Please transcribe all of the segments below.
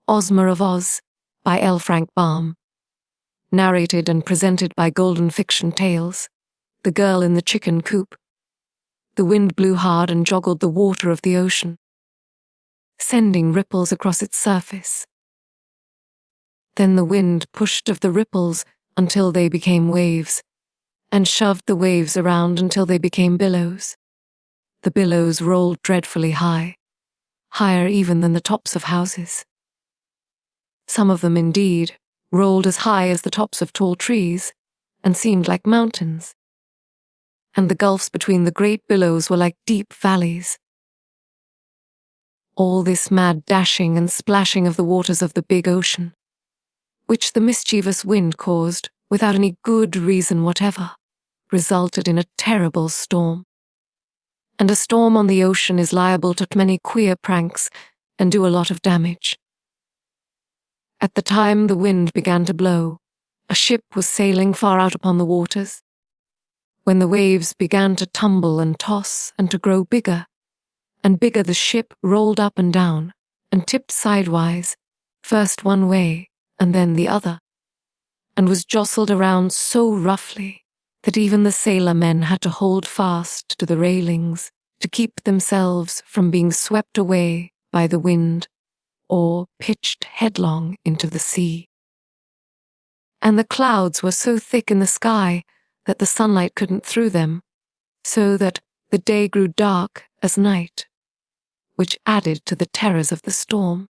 Ozma of Oz by L. Frank Baum. Narrated and presented by Golden Fiction Tales. The Girl in the Chicken Coop. The wind blew hard and joggled the water of the ocean, sending ripples across its surface. Then the wind pushed of the ripples until they became waves, and shoved the waves around until they became billows. The billows rolled dreadfully high, higher even than the tops of houses. Some of them, indeed, rolled as high as the tops of tall trees, and seemed like mountains. And the gulfs between the great billows were like deep valleys. All this mad dashing and splashing of the waters of the big ocean, which the mischievous wind caused without any good reason whatever, resulted in a terrible storm. And a storm on the ocean is liable to many queer pranks and do a lot of damage. At the time the wind began to blow, a ship was sailing far out upon the waters. When the waves began to tumble and toss and to grow bigger, and bigger, the ship rolled up and down and tipped sidewise, first one way and then the other, and was jostled around so roughly that even the sailor men had to hold fast to the railings to keep themselves from being swept away by the wind or pitched headlong into the sea. And the clouds were so thick in the sky that the sunlight couldn't through them, so that the day grew dark as night, which added to the terrors of the storm.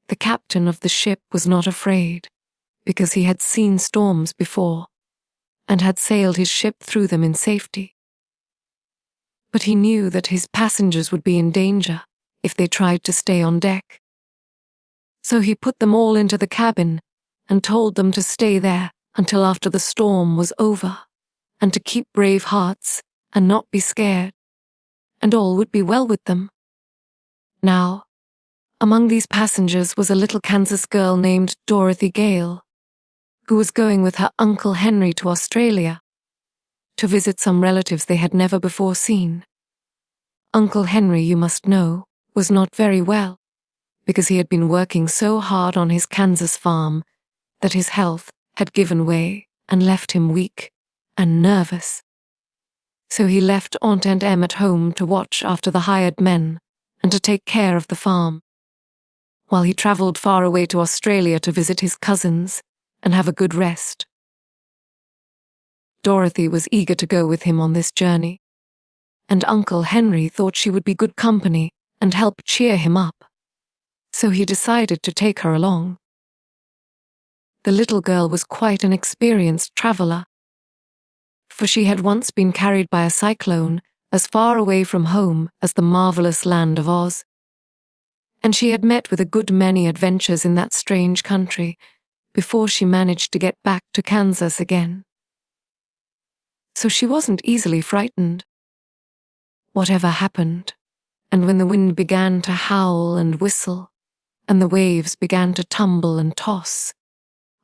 The captain of the ship was not afraid, because he had seen storms before, and had sailed his ship through them in safety. But he knew that his passengers would be in danger if they tried to stay on deck. So he put them all into the cabin and told them to stay there until after the storm was over, and to keep brave hearts and not be scared, and all would be well with them. Now, among these passengers was a little Kansas girl named Dorothy Gale, who was going with her Uncle Henry to Australia to visit some relatives they had never before seen. Uncle Henry, you must know, was not very well, because he had been working so hard on his Kansas farm that his health had given way and left him weak and nervous. So he left Aunt and Em at home to watch after the hired men and to take care of the farm, while he travelled far away to Australia to visit his cousins and have a good rest. Dorothy was eager to go with him on this journey, and Uncle Henry thought she would be good company and help cheer him up, so he decided to take her along. The little girl was quite an experienced traveller, for she had once been carried by a cyclone as far away from home as the marvellous land of Oz, and she had met with a good many adventures in that strange country before she managed to get back to Kansas again. So she wasn't easily frightened. Whatever happened, and when the wind began to howl and whistle, and the waves began to tumble and toss,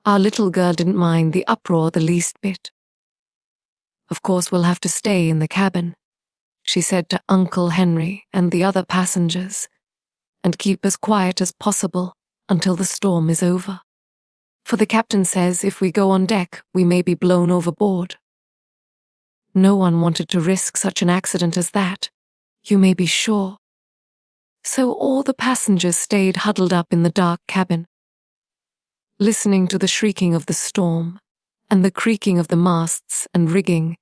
our little girl didn't mind the uproar the least bit. Of course we'll have to stay in the cabin, she said to Uncle Henry and the other passengers, and keep as quiet as possible until the storm is over. For the captain says if we go on deck, we may be blown overboard. No one wanted to risk such an accident as that, you may be sure. So all the passengers stayed huddled up in the dark cabin, listening to the shrieking of the storm and the creaking of the masts and rigging,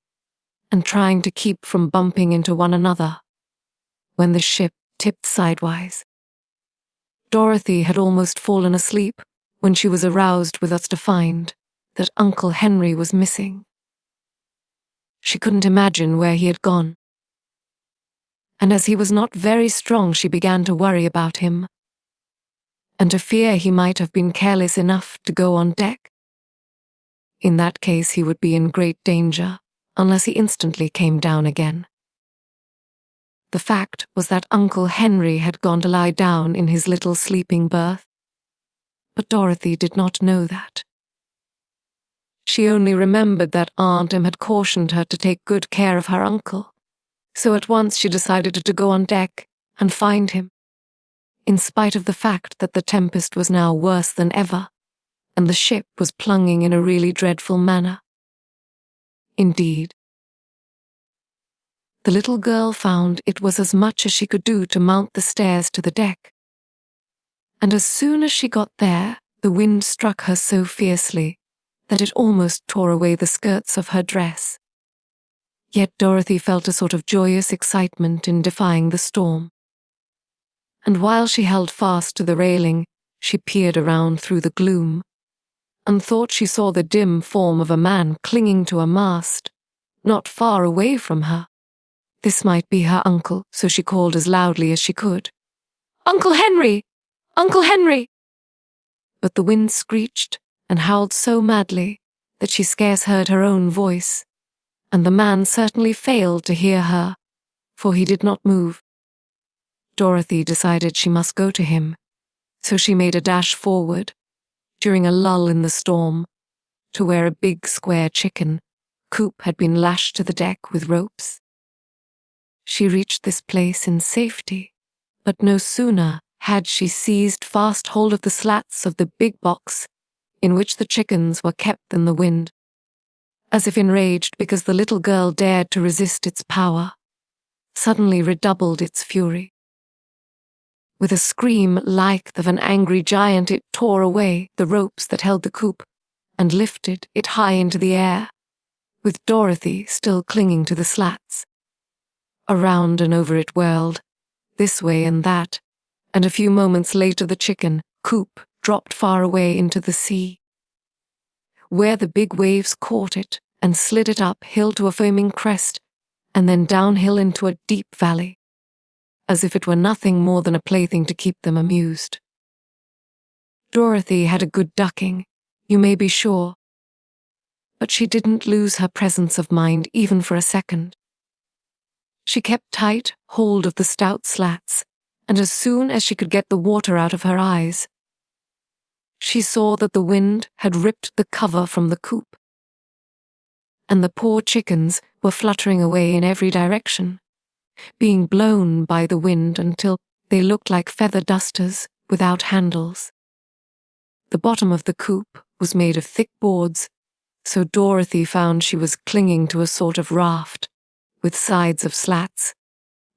and trying to keep from bumping into one another when the ship tipped sidewise. Dorothy had almost fallen asleep when she was aroused with us to find that Uncle Henry was missing. She couldn't imagine where he had gone, and as he was not very strong, she began to worry about him, and to fear he might have been careless enough to go on deck. In that case he would be in great danger, unless he instantly came down again. The fact was that Uncle Henry had gone to lie down in his little sleeping berth, but Dorothy did not know that. She only remembered that Aunt Em had cautioned her to take good care of her uncle, so at once she decided to go on deck and find him. in spite of the fact that the tempest was now worse than ever, and the ship was plunging in a really dreadful manner. Indeed, the little girl found it was as much as she could do to mount the stairs to the deck. And as soon as she got there, the wind struck her so fiercely that it almost tore away the skirts of her dress. Yet Dorothy felt a sort of joyous excitement in defying the storm. And while she held fast to the railing, she peered around through the gloom, and thought she saw the dim form of a man clinging to a mast, not far away from her. This might be her uncle, so she called as loudly as she could, "Uncle Henry! Uncle Henry!" But the wind screeched and howled so madly that she scarce heard her own voice, and the man certainly failed to hear her, for he did not move. Dorothy decided she must go to him, so she made a dash forward, during a lull in the storm, to where a big square chicken, Coop, had been lashed to the deck with ropes. She reached this place in safety, but no sooner had she seized fast hold of the slats of the big box in which the chickens were kept than the wind, as if enraged because the little girl dared to resist its power, suddenly redoubled its fury. With a scream like of an angry giant, it tore away the ropes that held the coop and lifted it high into the air, with Dorothy still clinging to the slats. Around and over it whirled, this way and that, and a few moments later the chicken, Coop, dropped far away into the sea, where the big waves caught it and slid it uphill to a foaming crest, and then downhill into a deep valley, as if it were nothing more than a plaything to keep them amused. Dorothy had a good ducking, you may be sure, but she didn't lose her presence of mind even for a second. She kept tight hold of the stout slats, and as soon as she could get the water out of her eyes, she saw that the wind had ripped the cover from the coop, and the poor chickens were fluttering away in every direction, being blown by the wind until they looked like feather dusters without handles. The bottom of the coop was made of thick boards, so Dorothy found she was clinging to a sort of raft, with sides of slats,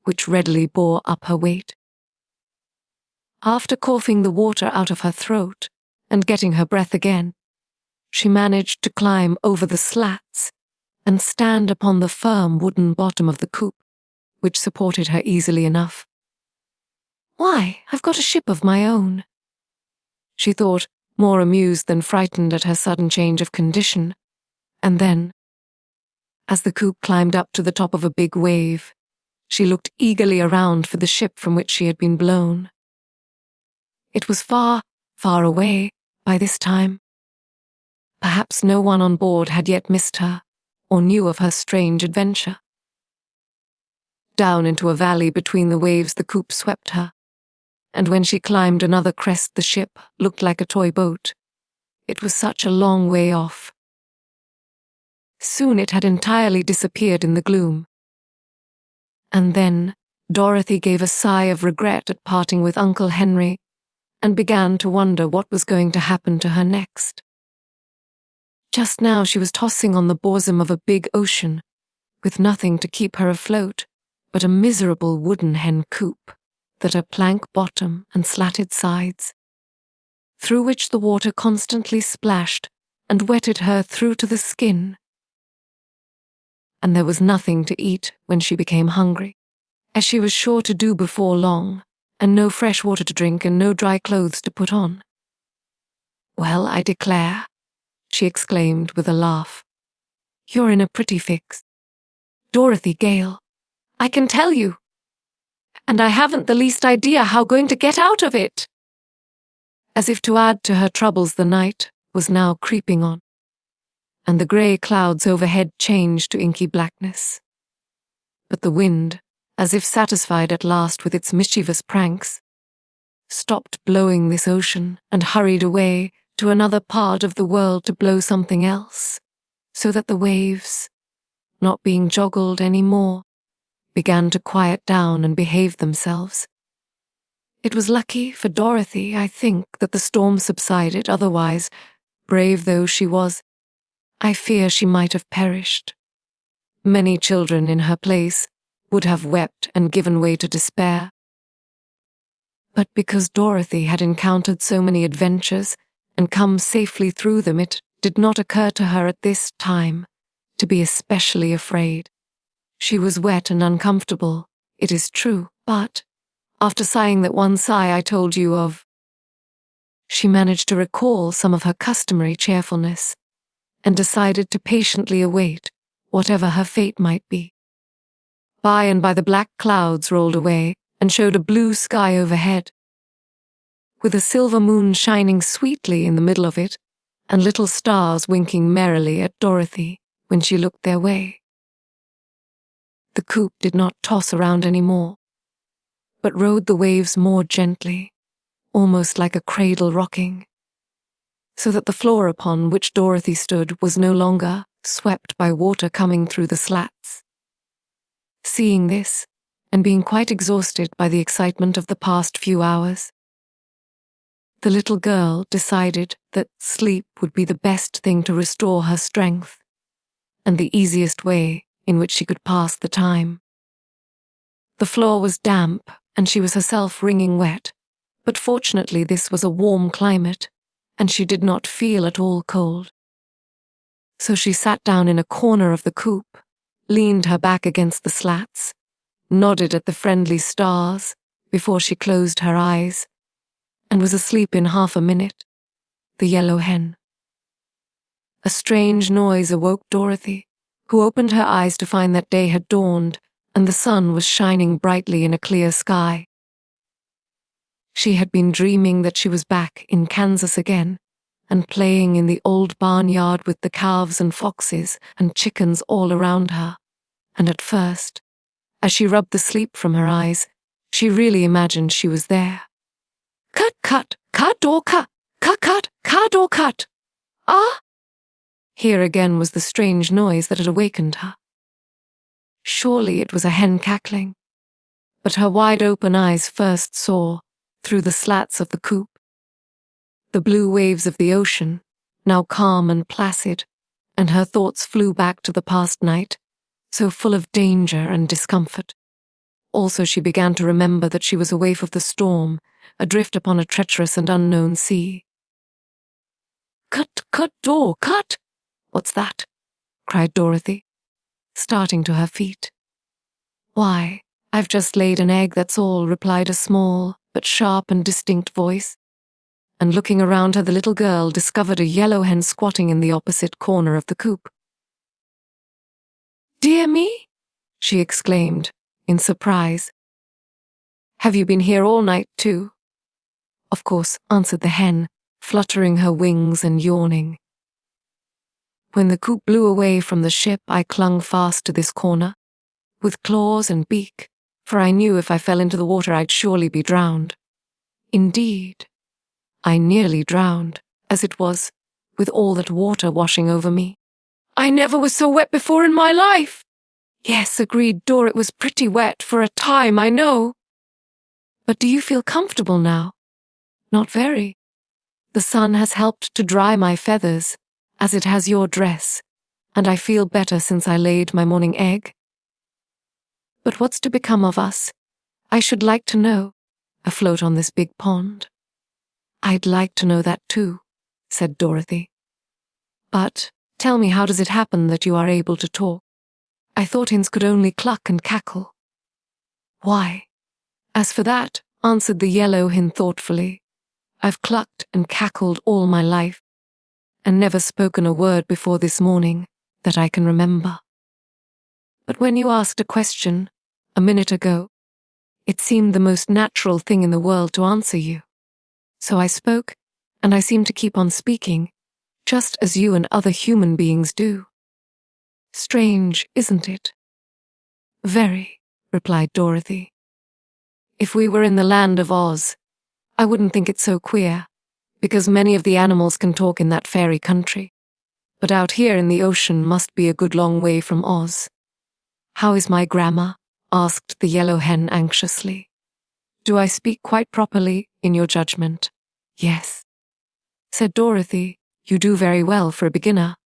which readily bore up her weight. After coughing the water out of her throat and getting her breath again, she managed to climb over the slats and stand upon the firm wooden bottom of the coop, which supported her easily enough. "Why, I've got a ship of my own," she thought, more amused than frightened at her sudden change of condition. And then, as the coop climbed up to the top of a big wave, she looked eagerly around for the ship from which she had been blown. It was far, far away by this time. Perhaps no one on board had yet missed her, or knew of her strange adventure. Down into a valley between the waves the coop swept her, and when she climbed another crest the ship looked like a toy boat. It was such a long way off. Soon it had entirely disappeared in the gloom. And then Dorothy gave a sigh of regret at parting with Uncle Henry, and began to wonder what was going to happen to her next. Just now she was tossing on the bosom of a big ocean, with nothing to keep her afloat but a miserable wooden hen coop that had a plank bottom and slatted sides, through which the water constantly splashed and wetted her through to the skin. And there was nothing to eat when she became hungry, as she was sure to do before long, and no fresh water to drink and no dry clothes to put on. "Well, I declare," she exclaimed with a laugh, "you're in a pretty fix. Dorothy, Gale, I can tell you. And I haven't the least idea how going to get out of it." As if to add to her troubles, the night was now creeping on, and the grey clouds overhead changed to inky blackness. But the wind, as if satisfied at last with its mischievous pranks, stopped blowing this ocean and hurried away to another part of the world to blow something else, so that the waves, not being joggled any more, began to quiet down and behave themselves. It was lucky for Dorothy, I think, that the storm subsided, otherwise, brave though she was, I fear she might have perished. Many children in her place would have wept and given way to despair. But because Dorothy had encountered so many adventures and come safely through them, it did not occur to her at this time to be especially afraid. She was wet and uncomfortable, it is true, but after sighing that one sigh I told you of, she managed to recall some of her customary cheerfulness and decided to patiently await whatever her fate might be. By and by the black clouds rolled away and showed a blue sky overhead, with a silver moon shining sweetly in the middle of it and little stars winking merrily at Dorothy when she looked their way. The Coop did not toss around any more, but rode the waves more gently, almost like a cradle rocking, so that the floor upon which Dorothy stood was no longer swept by water coming through the slats. Seeing this, and being quite exhausted by the excitement of the past few hours, the little girl decided that sleep would be the best thing to restore her strength, and the easiest way in which she could pass the time. The floor was damp, and she was herself wringing wet, but fortunately this was a warm climate, and she did not feel at all cold. So she sat down in a corner of the coop, leaned her back against the slats, nodded at the friendly stars before she closed her eyes, and was asleep in half a minute. The Yellow Hen. A strange noise awoke Dorothy, who opened her eyes to find that day had dawned and the sun was shining brightly in a clear sky. She had been dreaming that she was back in Kansas again and playing in the old barnyard with the calves and foxes and chickens all around her, and at first, as she rubbed the sleep from her eyes, she really imagined she was there. Cut, cut, cut, or cut, cut, cut, cut, or cut. Ah! Here again was the strange noise that had awakened her. Surely it was a hen cackling, but her wide-open eyes first saw, through the slats of the coop, the blue waves of the ocean, now calm and placid, and her thoughts flew back to the past night, so full of danger and discomfort. Also she began to remember that she was a waif of the storm, adrift upon a treacherous and unknown sea. Cut, cut, door, cut! What's that? Cried Dorothy, starting to her feet. Why, I've just laid an egg, that's all, replied a small but sharp and distinct voice, and looking around her the little girl discovered a yellow hen squatting in the opposite corner of the coop. Dear me, she exclaimed, in surprise. Have you been here all night, too? Of course, answered the hen, fluttering her wings and yawning. When the coop blew away from the ship, I clung fast to this corner, with claws and beak, for I knew if I fell into the water I'd surely be drowned. Indeed, I nearly drowned, as it was, with all that water washing over me. I never was so wet before in my life. Yes, agreed Dor, it was pretty wet for a time, I know. But do you feel comfortable now? Not very. The sun has helped to dry my feathers, as it has your dress, and I feel better since I laid my morning egg. But what's to become of us? I should like to know, afloat on this big pond. I'd like to know that too, said Dorothy. But tell me, how does it happen that you are able to talk? I thought hens could only cluck and cackle. Why, as for that, answered the Yellow Hen thoughtfully, I've clucked and cackled all my life, and never spoken a word before this morning that I can remember. But when you asked a question, a minute ago, it seemed the most natural thing in the world to answer you. So I spoke, and I seem to keep on speaking, just as you and other human beings do. Strange, isn't it? Very, replied Dorothy. If we were in the land of Oz, I wouldn't think it so queer, because many of the animals can talk in that fairy country. But out here in the ocean must be a good long way from Oz. How is my grammar? Asked the Yellow Hen anxiously. Do I speak quite properly, in your judgment? Yes, said Dorothy. You do very well for a beginner.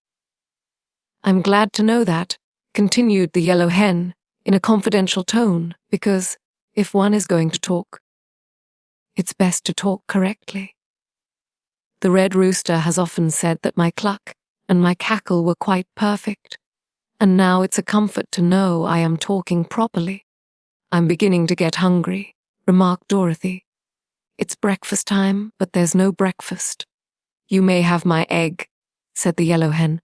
I'm glad to know that, continued the Yellow Hen, in a confidential tone, because, if one is going to talk, it's best to talk correctly. The Red Rooster has often said that my cluck and my cackle were quite perfect, and now it's a comfort to know I am talking properly. I'm beginning to get hungry, remarked Dorothy. It's breakfast time, but there's no breakfast. You may have my egg, said the Yellow Hen.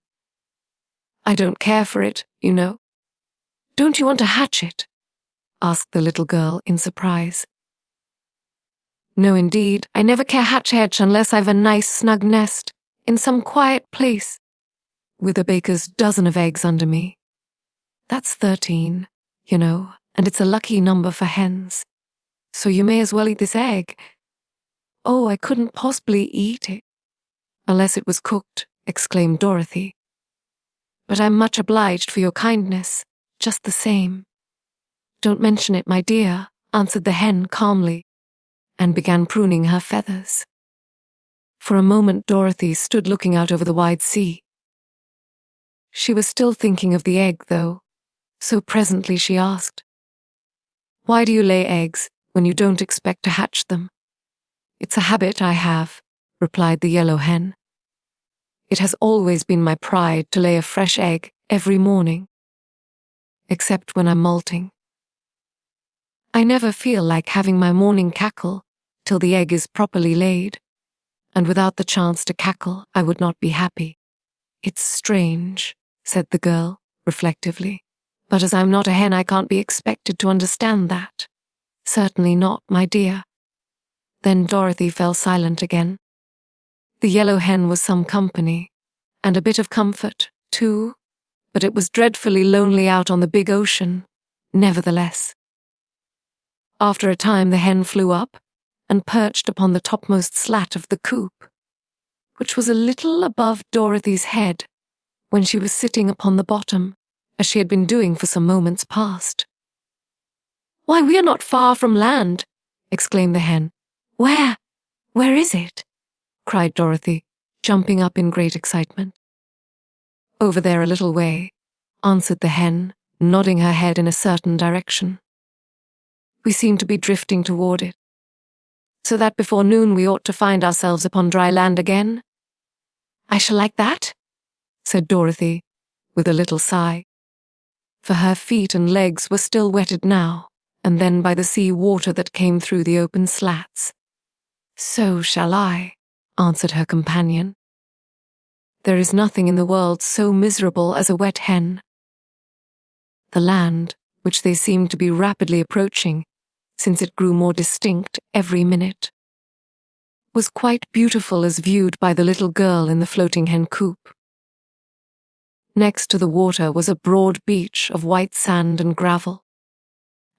I don't care for it, you know. Don't you want to hatch it? Asked the little girl in surprise. No, indeed, I never care hatch unless I've a nice snug nest in some quiet place, with a baker's dozen of eggs under me. That's 13, you know, and it's a lucky number for hens. So you may as well eat this egg. Oh, I couldn't possibly eat it. Unless it was cooked, exclaimed Dorothy. But I'm much obliged for your kindness, just the same. Don't mention it, my dear, answered the hen calmly, and began pruning her feathers. For a moment Dorothy stood looking out over the wide sea. She was still thinking of the egg, though, so presently she asked, Why do you lay eggs when you don't expect to hatch them? It's a habit I have, replied the Yellow Hen. It has always been my pride to lay a fresh egg every morning, except when I'm molting. I never feel like having my morning cackle till the egg is properly laid, and without the chance to cackle I would not be happy. It's strange, said the girl, reflectively, but as I'm not a hen I can't be expected to understand that. Certainly not, my dear. Then Dorothy fell silent again. The Yellow Hen was some company, and a bit of comfort, too, but it was dreadfully lonely out on the big ocean, nevertheless. After a time the hen flew up and perched upon the topmost slat of the coop, which was a little above Dorothy's head when she was sitting upon the bottom, as she had been doing for some moments past. Why, we are not far from land, exclaimed the hen. Where is it? Cried Dorothy, jumping up in great excitement. Over there a little way, answered the hen, nodding her head in a certain direction. We seem to be drifting toward it, so that before noon we ought to find ourselves upon dry land again. I shall like that, said Dorothy, with a little sigh, for her feet and legs were still wetted now and then by the sea water that came through the open slats. So shall I, answered her companion. There is nothing in the world so miserable as a wet hen. The land, which they seemed to be rapidly approaching, since it grew more distinct every minute, was quite beautiful as viewed by the little girl in the floating hen coop. Next to the water was a broad beach of white sand and gravel,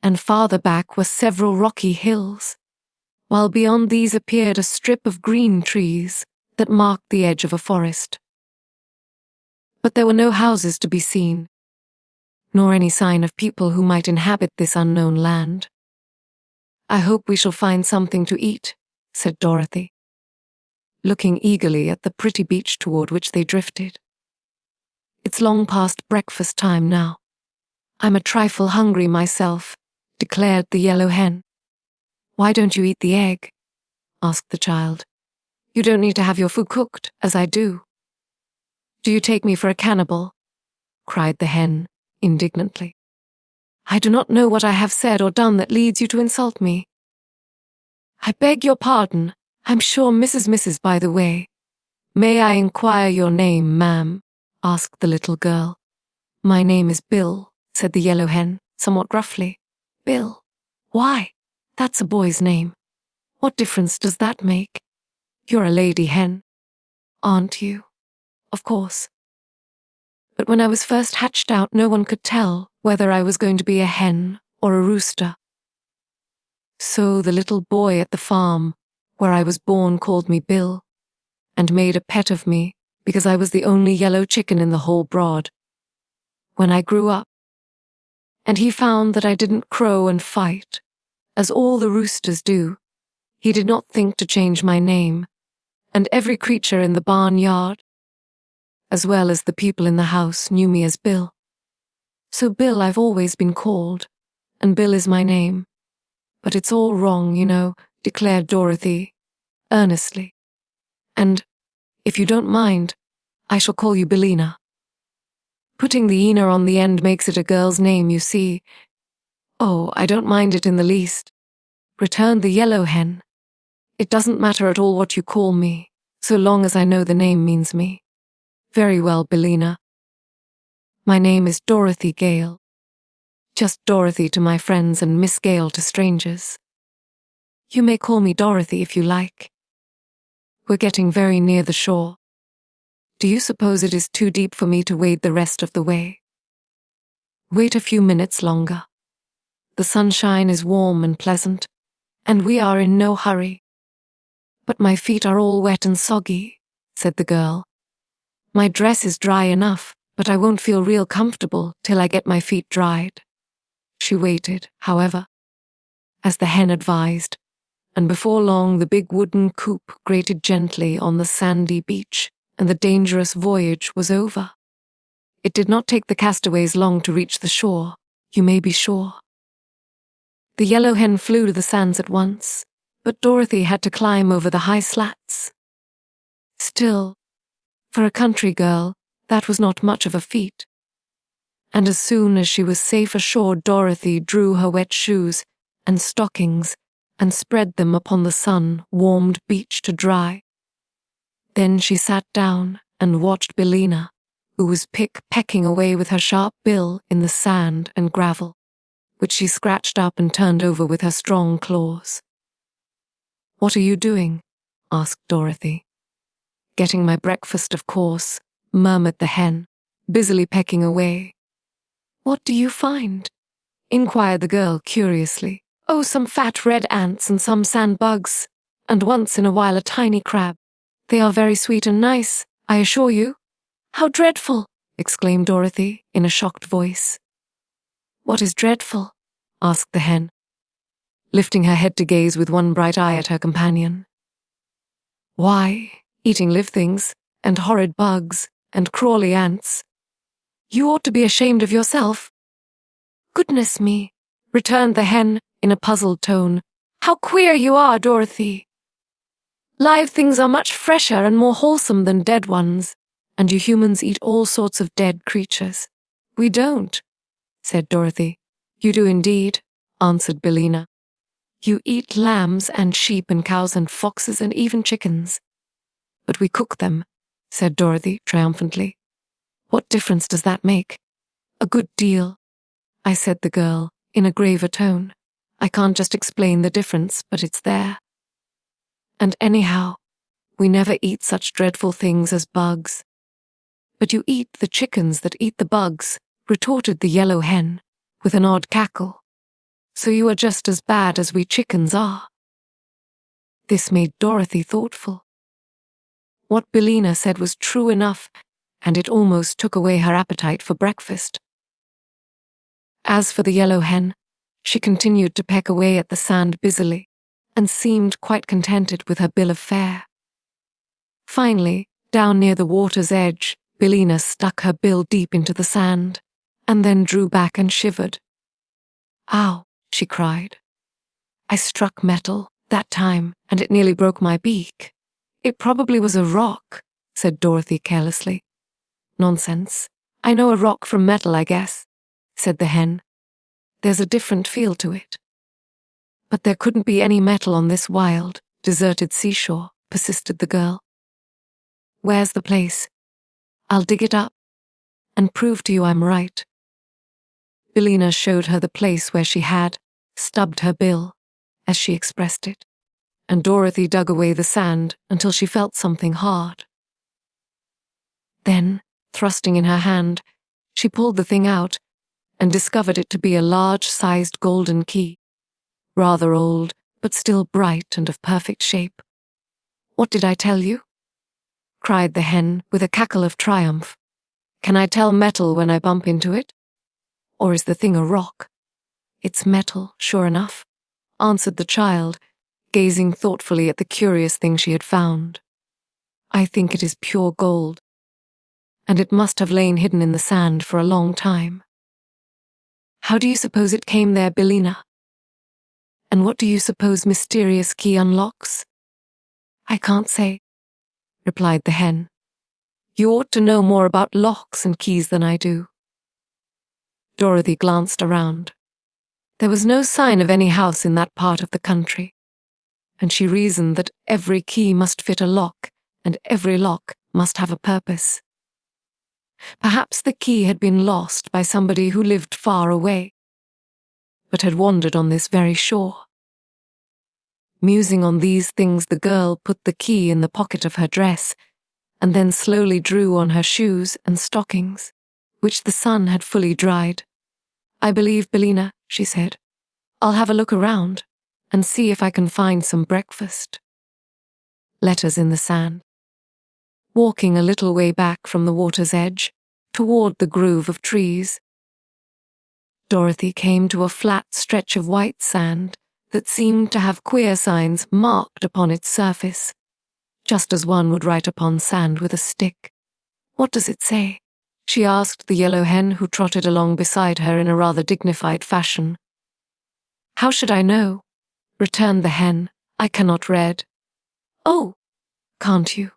and farther back were several rocky hills, while beyond these appeared a strip of green trees that marked the edge of a forest. But there were no houses to be seen, nor any sign of people who might inhabit this unknown land. I hope we shall find something to eat, said Dorothy, looking eagerly at the pretty beach toward which they drifted. It's long past breakfast time now. I'm a trifle hungry myself, declared the Yellow Hen. Why don't you eat the egg? Asked the child. You don't need to have your food cooked, as I do. Do you take me for a cannibal? Cried the hen, indignantly. I do not know what I have said or done that leads you to insult me. I beg your pardon. I'm sure Mrs. by the way. May I inquire your name, ma'am? Asked the little girl. My name is Bill, said the Yellow Hen, somewhat gruffly. Bill? Why? That's a boy's name. What difference does that make? You're a lady hen, aren't you? Of course. But when I was first hatched out, no one could tell whether I was going to be a hen or a rooster. So the little boy at the farm where I was born called me Bill, and made a pet of me because I was the only yellow chicken in the whole brood. When I grew up, and he found that I didn't crow and fight, as all the roosters do. He did not think to change my name, and every creature in the barnyard, as well as the people in the house, knew me as Bill. So Bill I've always been called, and Bill is my name. But it's all wrong, you know, declared Dorothy, earnestly. And, if you don't mind, I shall call you Billina. Putting the "ina" on the end makes it a girl's name, you see. Oh, I don't mind it in the least, returned the Yellow Hen. It doesn't matter at all what you call me, so long as I know the name means me. Very well, Billina. My name is Dorothy Gale. Just Dorothy to my friends and Miss Gale to strangers. You may call me Dorothy if you like. We're getting very near the shore. Do you suppose it is too deep for me to wade the rest of the way? Wait a few minutes longer. The sunshine is warm and pleasant, and we are in no hurry. But my feet are all wet and soggy, said the girl. My dress is dry enough, but I won't feel real comfortable till I get my feet dried. She waited, however, as the hen advised, and before long the big wooden coop grated gently on the sandy beach, and the dangerous voyage was over. It did not take the castaways long to reach the shore, you may be sure. The Yellow Hen flew to the sands at once, but Dorothy had to climb over the high slats. Still, for a country girl, that was not much of a feat. And as soon as she was safe ashore, Dorothy drew her wet shoes and stockings and spread them upon the sun-warmed beach to dry. Then she sat down and watched Billina, who was pecking away with her sharp bill in the sand and gravel, which she scratched up and turned over with her strong claws. "What are you doing?" asked Dorothy. "Getting my breakfast, of course," murmured the hen, busily pecking away. "What do you find?" inquired the girl curiously. "Oh, some fat red ants and some sand bugs, and once in a while a tiny crab. They are very sweet and nice, I assure you." "How dreadful!" exclaimed Dorothy in a shocked voice. "What is dreadful?" asked the hen, lifting her head to gaze with one bright eye at her companion. "Why, eating live things, and horrid bugs, and crawly ants. You ought to be ashamed of yourself." "Goodness me," returned the hen in a puzzled tone. "How queer you are, Dorothy. Live things are much fresher and more wholesome than dead ones, and you humans eat all sorts of dead creatures." "We don't," said Dorothy. "You do indeed," answered Billina. "You eat lambs and sheep and cows and foxes and even chickens." "But we cook them," said Dorothy triumphantly. "What difference does that make?" "A good deal," said the girl in a graver tone. "I can't just explain the difference, but it's there. And anyhow, we never eat such dreadful things as bugs." "But you eat the chickens that eat the bugs," retorted the Yellow Hen, with an odd cackle. "So you are just as bad as we chickens are." This made Dorothy thoughtful. What Billina said was true enough, and it almost took away her appetite for breakfast. As for the Yellow Hen, she continued to peck away at the sand busily, and seemed quite contented with her bill of fare. Finally, down near the water's edge, Billina stuck her bill deep into the sand, and then drew back and shivered. "Ow," she cried. "I struck metal that time, and it nearly broke my beak." "It probably was a rock," said Dorothy carelessly. "Nonsense. I know a rock from metal, I guess," said the hen. "There's a different feel to it." "But there couldn't be any metal on this wild, deserted seashore," persisted the girl. "Where's the place? I'll dig it up and prove to you I'm right." Billina showed her the place where she had stubbed her bill, as she expressed it, and Dorothy dug away the sand until she felt something hard. Then, thrusting in her hand, she pulled the thing out and discovered it to be a large-sized golden key, rather old, but still bright and of perfect shape. "What did I tell you?" cried the hen with a cackle of triumph. "Can I tell metal when I bump into it? Or is the thing a rock?" "It's metal, sure enough," answered the child, gazing thoughtfully at the curious thing she had found. I think it is pure gold, and it must have lain hidden in the sand for a long time. How do you suppose it came there, Billina? And what do you suppose mysterious key unlocks? I can't say, replied the hen. You ought to know more about locks and keys than I do. Dorothy glanced around. There was no sign of any house in that part of the country, and she reasoned that every key must fit a lock, and every lock must have a purpose. Perhaps the key had been lost by somebody who lived far away, but had wandered on this very shore. Musing on these things, the girl put the key in the pocket of her dress, and then slowly drew on her shoes and stockings, which the sun had fully dried. I believe, Billina, she said, I'll have a look around and see if I can find some breakfast. Letters in the sand. Walking a little way back from the water's edge, toward the grove of trees, Dorothy came to a flat stretch of white sand that seemed to have queer signs marked upon its surface, just as one would write upon sand with a stick. What does it say? She asked the Yellow Hen, who trotted along beside her in a rather dignified fashion. How should I know? Returned the hen. I cannot read. Oh, can't you?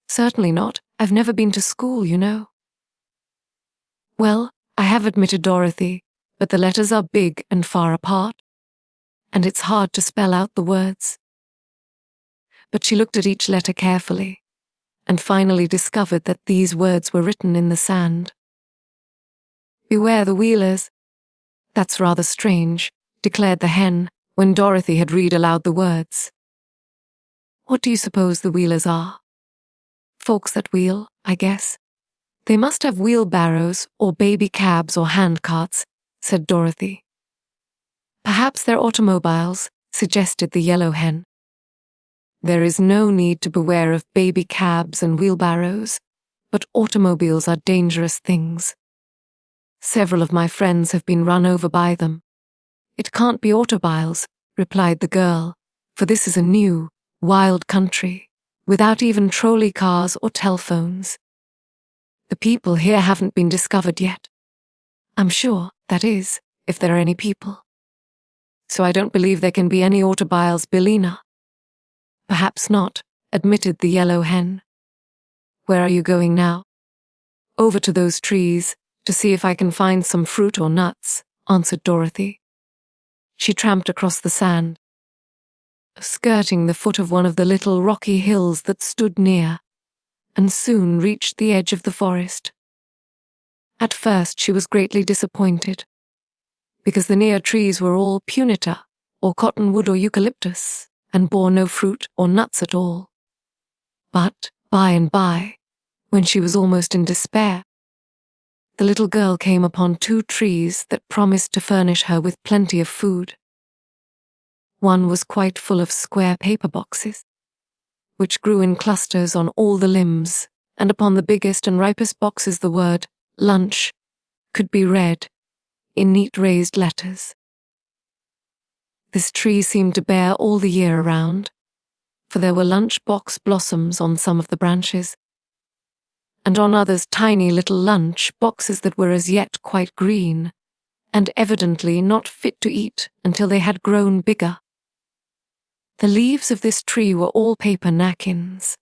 Certainly not. I've never been to school, you know. Well, I have, admitted Dorothy, but the letters are big and far apart, and it's hard to spell out the words. But she looked at each letter carefully, and finally discovered that these words were written in the sand. Beware the Wheelers. That's rather strange, declared the hen, when Dorothy had read aloud the words. What do you suppose the Wheelers are? Folks that wheel, I guess. They must have wheelbarrows or baby cabs or handcarts, said Dorothy. Perhaps they're automobiles, suggested the Yellow Hen. There is no need to beware of baby cabs and wheelbarrows, but automobiles are dangerous things. Several of my friends have been run over by them. It can't be automobiles, replied the girl, for this is a new, wild country, without even trolley cars or telephones. The people here haven't been discovered yet. I'm sure, that is, if there are any people. So I don't believe there can be any automobiles, Billina. Perhaps not, admitted the Yellow Hen. Where are you going now? Over to those trees, to see if I can find some fruit or nuts, answered Dorothy. She tramped across the sand, skirting the foot of one of the little rocky hills that stood near, and soon reached the edge of the forest. At first she was greatly disappointed, because the near trees were all punita, or cottonwood or eucalyptus, and bore no fruit or nuts at all. But, by and by, when she was almost in despair, the little girl came upon 2 trees that promised to furnish her with plenty of food. One was quite full of square paper boxes, which grew in clusters on all the limbs, and upon the biggest and ripest boxes the word lunch could be read in neat raised letters. This tree seemed to bear all the year around, for there were lunch box blossoms on some of the branches, and on others tiny little lunch boxes that were as yet quite green, and evidently not fit to eat until they had grown bigger. The leaves of this tree were all paper napkins,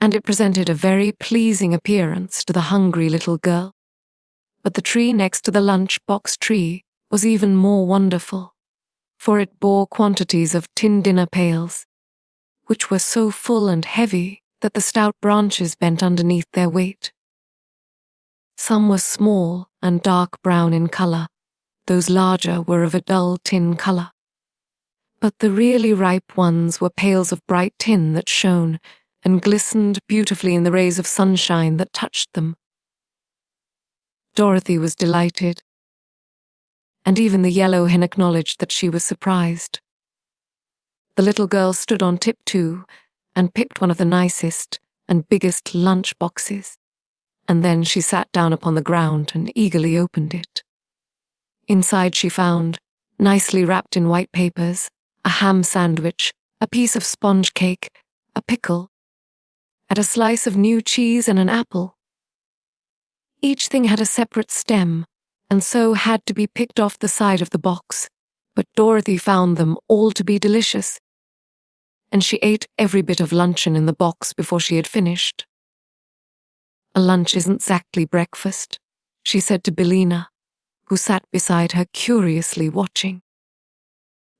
and it presented a very pleasing appearance to the hungry little girl. But the tree next to the lunch box tree was even more wonderful, for it bore quantities of tin dinner pails, which were so full and heavy that the stout branches bent underneath their weight. Some were small and dark brown in color, those larger were of a dull tin color. But the really ripe ones were pails of bright tin that shone and glistened beautifully in the rays of sunshine that touched them. Dorothy was delighted, and even the Yellow Hen acknowledged that she was surprised. The little girl stood on tiptoe and picked one of the nicest and biggest lunch boxes, and then she sat down upon the ground and eagerly opened it. Inside she found nicely wrapped in white papers, a ham sandwich, a piece of sponge cake, a pickle, and a slice of new cheese and an apple. Each thing had a separate stem, and so had to be picked off the side of the box, but Dorothy found them all to be delicious, and she ate every bit of luncheon in the box before she had finished. "A lunch isn't exactly breakfast," she said to Billina, who sat beside her curiously watching.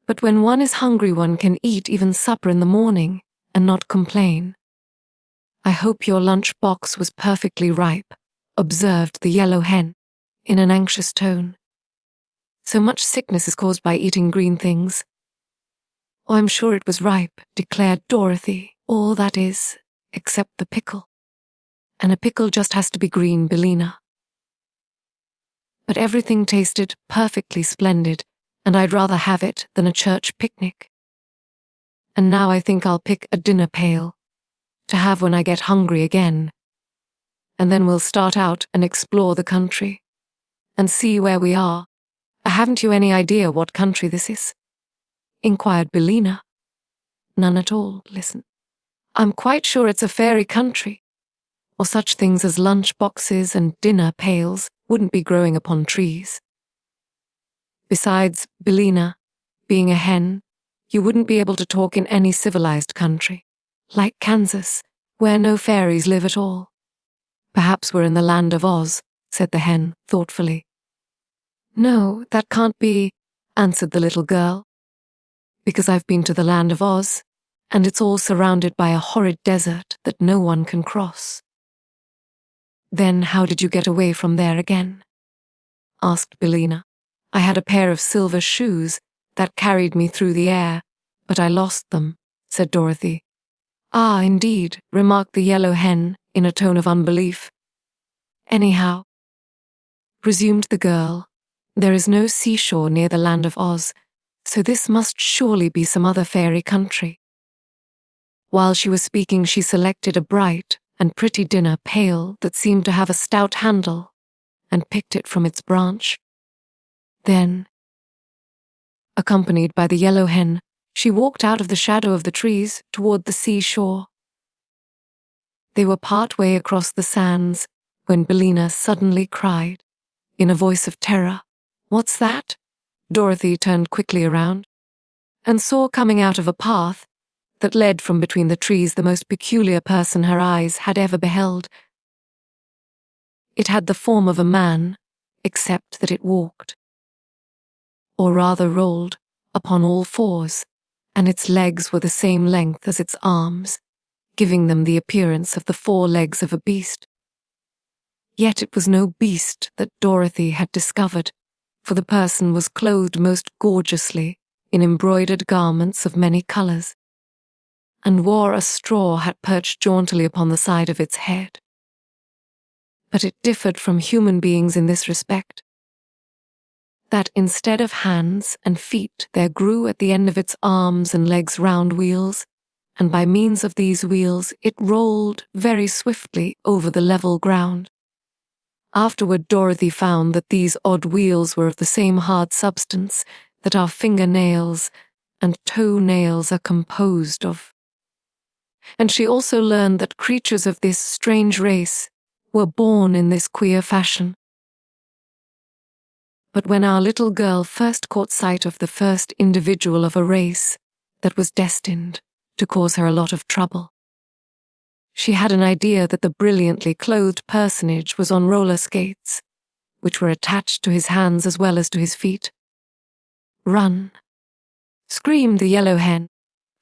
"But when one is hungry one can eat even supper in the morning and not complain." "I hope your lunch box was perfectly ripe," observed the Yellow Hen, in an anxious tone. "So much sickness is caused by eating green things." "Oh, I'm sure it was ripe," declared Dorothy. "All that is, except the pickle. And a pickle just has to be green, Billina. But everything tasted perfectly splendid, and I'd rather have it than a church picnic. And now I think I'll pick a dinner pail, to have when I get hungry again. And then we'll start out and explore the country, and see where we are." "Haven't you any idea what country this is?" inquired Billina. "None at all, listen. I'm quite sure it's a fairy country, or such things as lunch boxes and dinner pails wouldn't be growing upon trees. Besides, Billina, being a hen, you wouldn't be able to talk in any civilized country, like Kansas, where no fairies live at all." "Perhaps we're in the land of Oz," said the hen thoughtfully. "No, that can't be," answered the little girl, "because I've been to the land of Oz, and it's all surrounded by a horrid desert that no one can cross." "Then how did you get away from there again?" asked Billina. "I had a pair of silver shoes that carried me through the air, but I lost them," said Dorothy. "Ah, indeed," remarked the Yellow Hen in a tone of unbelief. "Anyhow," resumed the girl, "there is no seashore near the land of Oz, so this must surely be some other fairy country." While she was speaking, she selected a bright and pretty dinner pail that seemed to have a stout handle, and picked it from its branch. Then, accompanied by the Yellow Hen, she walked out of the shadow of the trees toward the seashore. They were part way across the sands when Billina suddenly cried, in a voice of terror, "What's that?" Dorothy turned quickly around, and saw coming out of a path that led from between the trees the most peculiar person her eyes had ever beheld. It had the form of a man, except that it walked, or rather rolled, upon all fours, and its legs were the same length as its arms, giving them the appearance of the 4 legs of a beast. Yet it was no beast that Dorothy had discovered, for the person was clothed most gorgeously in embroidered garments of many colors, and wore a straw hat perched jauntily upon the side of its head. But it differed from human beings in this respect, that instead of hands and feet there grew at the end of its arms and legs round wheels, and by means of these wheels it rolled very swiftly over the level ground. Afterward Dorothy found that these odd wheels were of the same hard substance that our fingernails and toe-nails are composed of. And she also learned that creatures of this strange race were born in this queer fashion. But when our little girl first caught sight of the first individual of a race that was destined to cause her a lot of trouble, she had an idea that the brilliantly clothed personage was on roller skates, which were attached to his hands as well as to his feet. "Run!" screamed the Yellow Hen,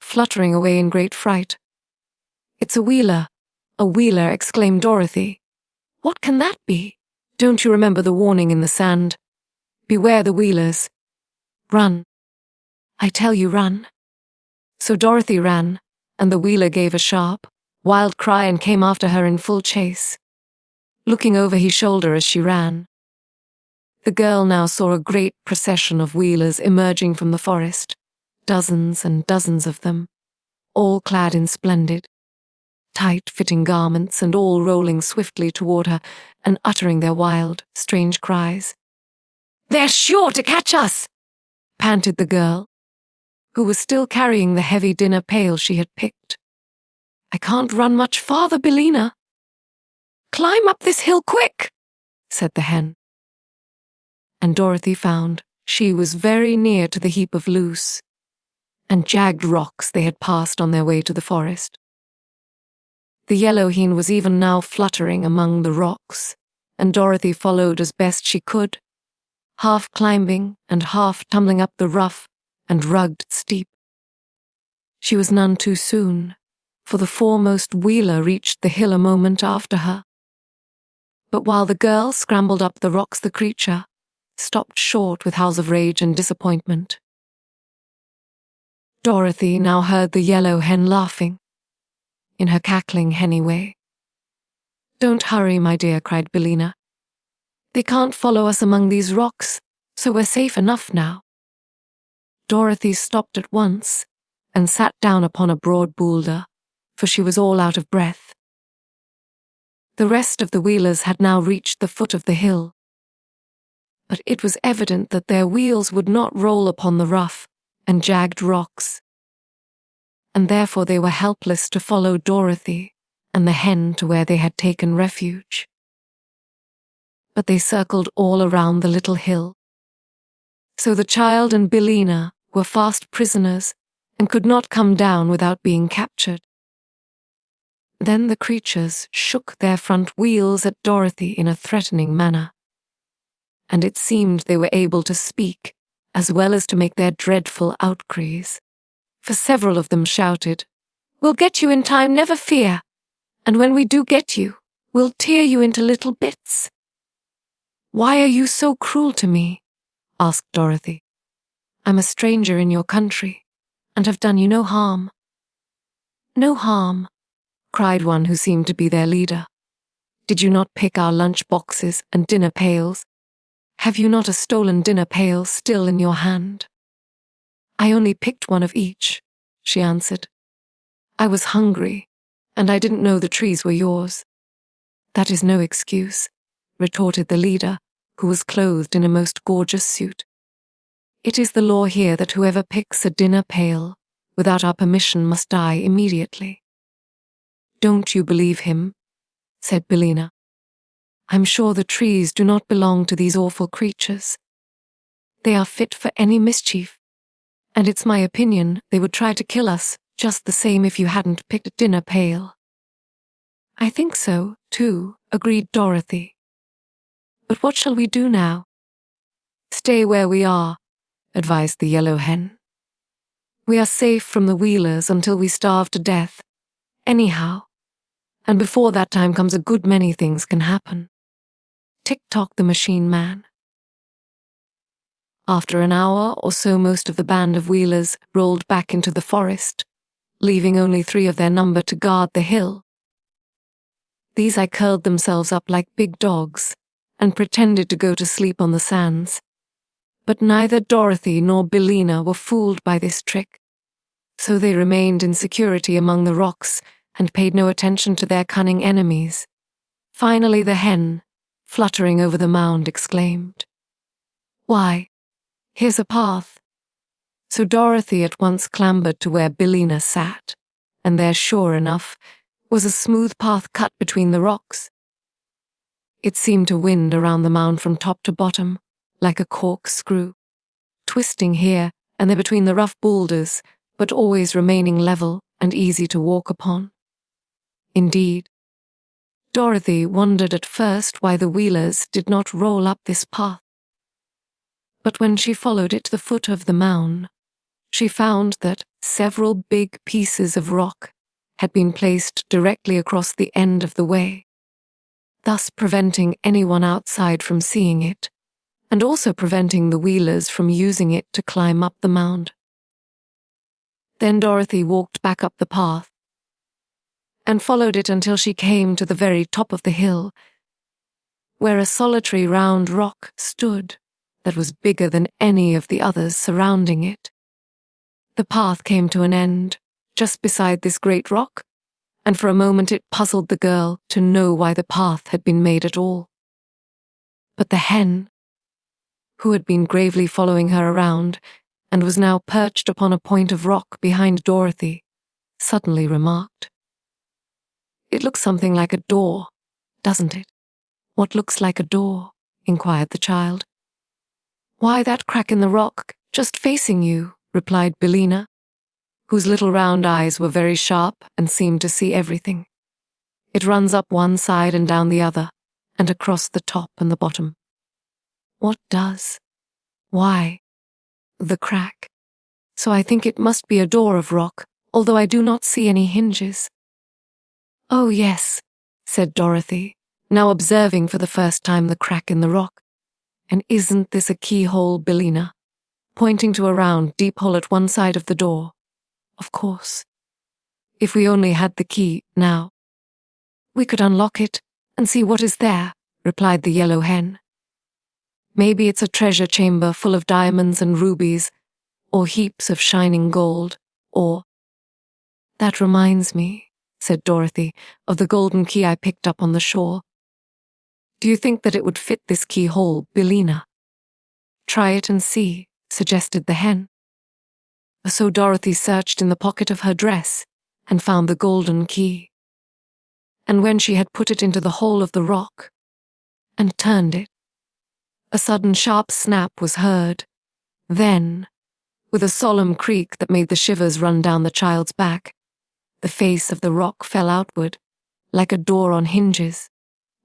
fluttering away in great fright. "It's a wheeler!" "A wheeler!" exclaimed Dorothy. "What can that be? Don't you remember the warning in the sand? Beware the wheelers. Run! I tell you, run!" So Dorothy ran, and the wheeler gave a sharp, wild cry and came after her in full chase, looking over his shoulder as she ran. The girl now saw a great procession of wheelers emerging from the forest, dozens and dozens of them, all clad in splendid, tight-fitting garments and all rolling swiftly toward her and uttering their wild, strange cries. "They're sure to catch us!" panted the girl, who was still carrying the heavy dinner pail she had picked. "I can't run much farther, Billina." "Climb up this hill quick," said the hen. And Dorothy found she was very near to the heap of loose and jagged rocks they had passed on their way to the forest. The Yellow Hen was even now fluttering among the rocks, and Dorothy followed as best she could, half climbing and half tumbling up the rough and rugged steep. She was none too soon, for the foremost wheeler reached the hill a moment after her. But while the girl scrambled up the rocks, the creature stopped short with howls of rage and disappointment. Dorothy now heard the Yellow Hen laughing, in her cackling henny way. "Don't hurry, my dear," cried Billina. "They can't follow us among these rocks, so we're safe enough now." Dorothy stopped at once and sat down upon a broad boulder, for she was all out of breath. The rest of the wheelers had now reached the foot of the hill, but it was evident that their wheels would not roll upon the rough and jagged rocks, and therefore they were helpless to follow Dorothy and the hen to where they had taken refuge. But they circled all around the little hill, so the child and Billina were fast prisoners and could not come down without being captured. Then the creatures shook their front wheels at Dorothy in a threatening manner, and it seemed they were able to speak as well as to make their dreadful outcries, for several of them shouted, "We'll get you in time, never fear, and when we do get you, we'll tear you into little bits." "Why are you so cruel to me?" asked Dorothy. "I'm a stranger in your country, and have done you no harm." "No harm," cried one who seemed to be their leader. "Did you not pick our lunch boxes and dinner pails? Have you not a stolen dinner pail still in your hand?" "I only picked one of each," she answered. "I was hungry, and I didn't know the trees were yours." "That is no excuse," retorted the leader, who was clothed in a most gorgeous suit. "It is the law here that whoever picks a dinner pail without our permission must die immediately." "Don't you believe him?" said Billina. "I'm sure the trees do not belong to these awful creatures. They are fit for any mischief, and it's my opinion they would try to kill us just the same if you hadn't picked a dinner pail." "I think so, too," agreed Dorothy. "But what shall we do now?" "Stay where we are," advised the Yellow Hen. "We are safe from the wheelers until we starve to death, anyhow, and before that time comes a good many things can happen. Tik-Tok the machine man." After an hour or so, most of the band of wheelers rolled back into the forest, leaving only 3 of their number to guard the hill. These curled themselves up like big dogs and pretended to go to sleep on the sands. But neither Dorothy nor Billina were fooled by this trick, so they remained in security among the rocks and paid no attention to their cunning enemies. Finally the hen, fluttering over the mound, exclaimed, "Why, here's a path." So Dorothy at once clambered to where Billina sat, and there, sure enough, was a smooth path cut between the rocks. It seemed to wind around the mound from top to bottom, like a corkscrew, twisting here and there between the rough boulders, but always remaining level and easy to walk upon. Indeed, Dorothy wondered at first why the wheelers did not roll up this path. But when she followed it to the foot of the mound, she found that several big pieces of rock had been placed directly across the end of the way, thus preventing anyone outside from seeing it, and also preventing the wheelers from using it to climb up the mound. Then Dorothy walked back up the path and followed it until she came to the very top of the hill, where a solitary round rock stood that was bigger than any of the others surrounding it. The path came to an end just beside this great rock, and for a moment it puzzled the girl to know why the path had been made at all. But the hen, who had been gravely following her around, and was now perched upon a point of rock behind Dorothy, suddenly remarked, "It looks something like a door, doesn't it?" "What looks like a door?" inquired the child. "Why, that crack in the rock, just facing you," replied Billina, whose little round eyes were very sharp and seemed to see everything. "It runs up one side and down the other, and across the top and the bottom." "What does?" "Why, the crack. So I think it must be a door of rock, although I do not see any hinges." "Oh, yes," said Dorothy, now observing for the first time the crack in the rock. "And isn't this a keyhole, Billina?" pointing to a round, deep hole at one side of the door. "Of course. If we only had the key, now, we could unlock it and see what is there," replied the Yellow Hen. "Maybe it's a treasure chamber full of diamonds and rubies, or heaps of shining gold, or—" "That reminds me," said Dorothy, "of the golden key I picked up on the shore. Do you think that it would fit this keyhole, Billina?" "Try it and see," suggested the hen. So Dorothy searched in the pocket of her dress and found the golden key. And when she had put it into the hole of the rock and turned it, a sudden sharp snap was heard. Then, with a solemn creak that made the shivers run down the child's back, the face of the rock fell outward, like a door on hinges,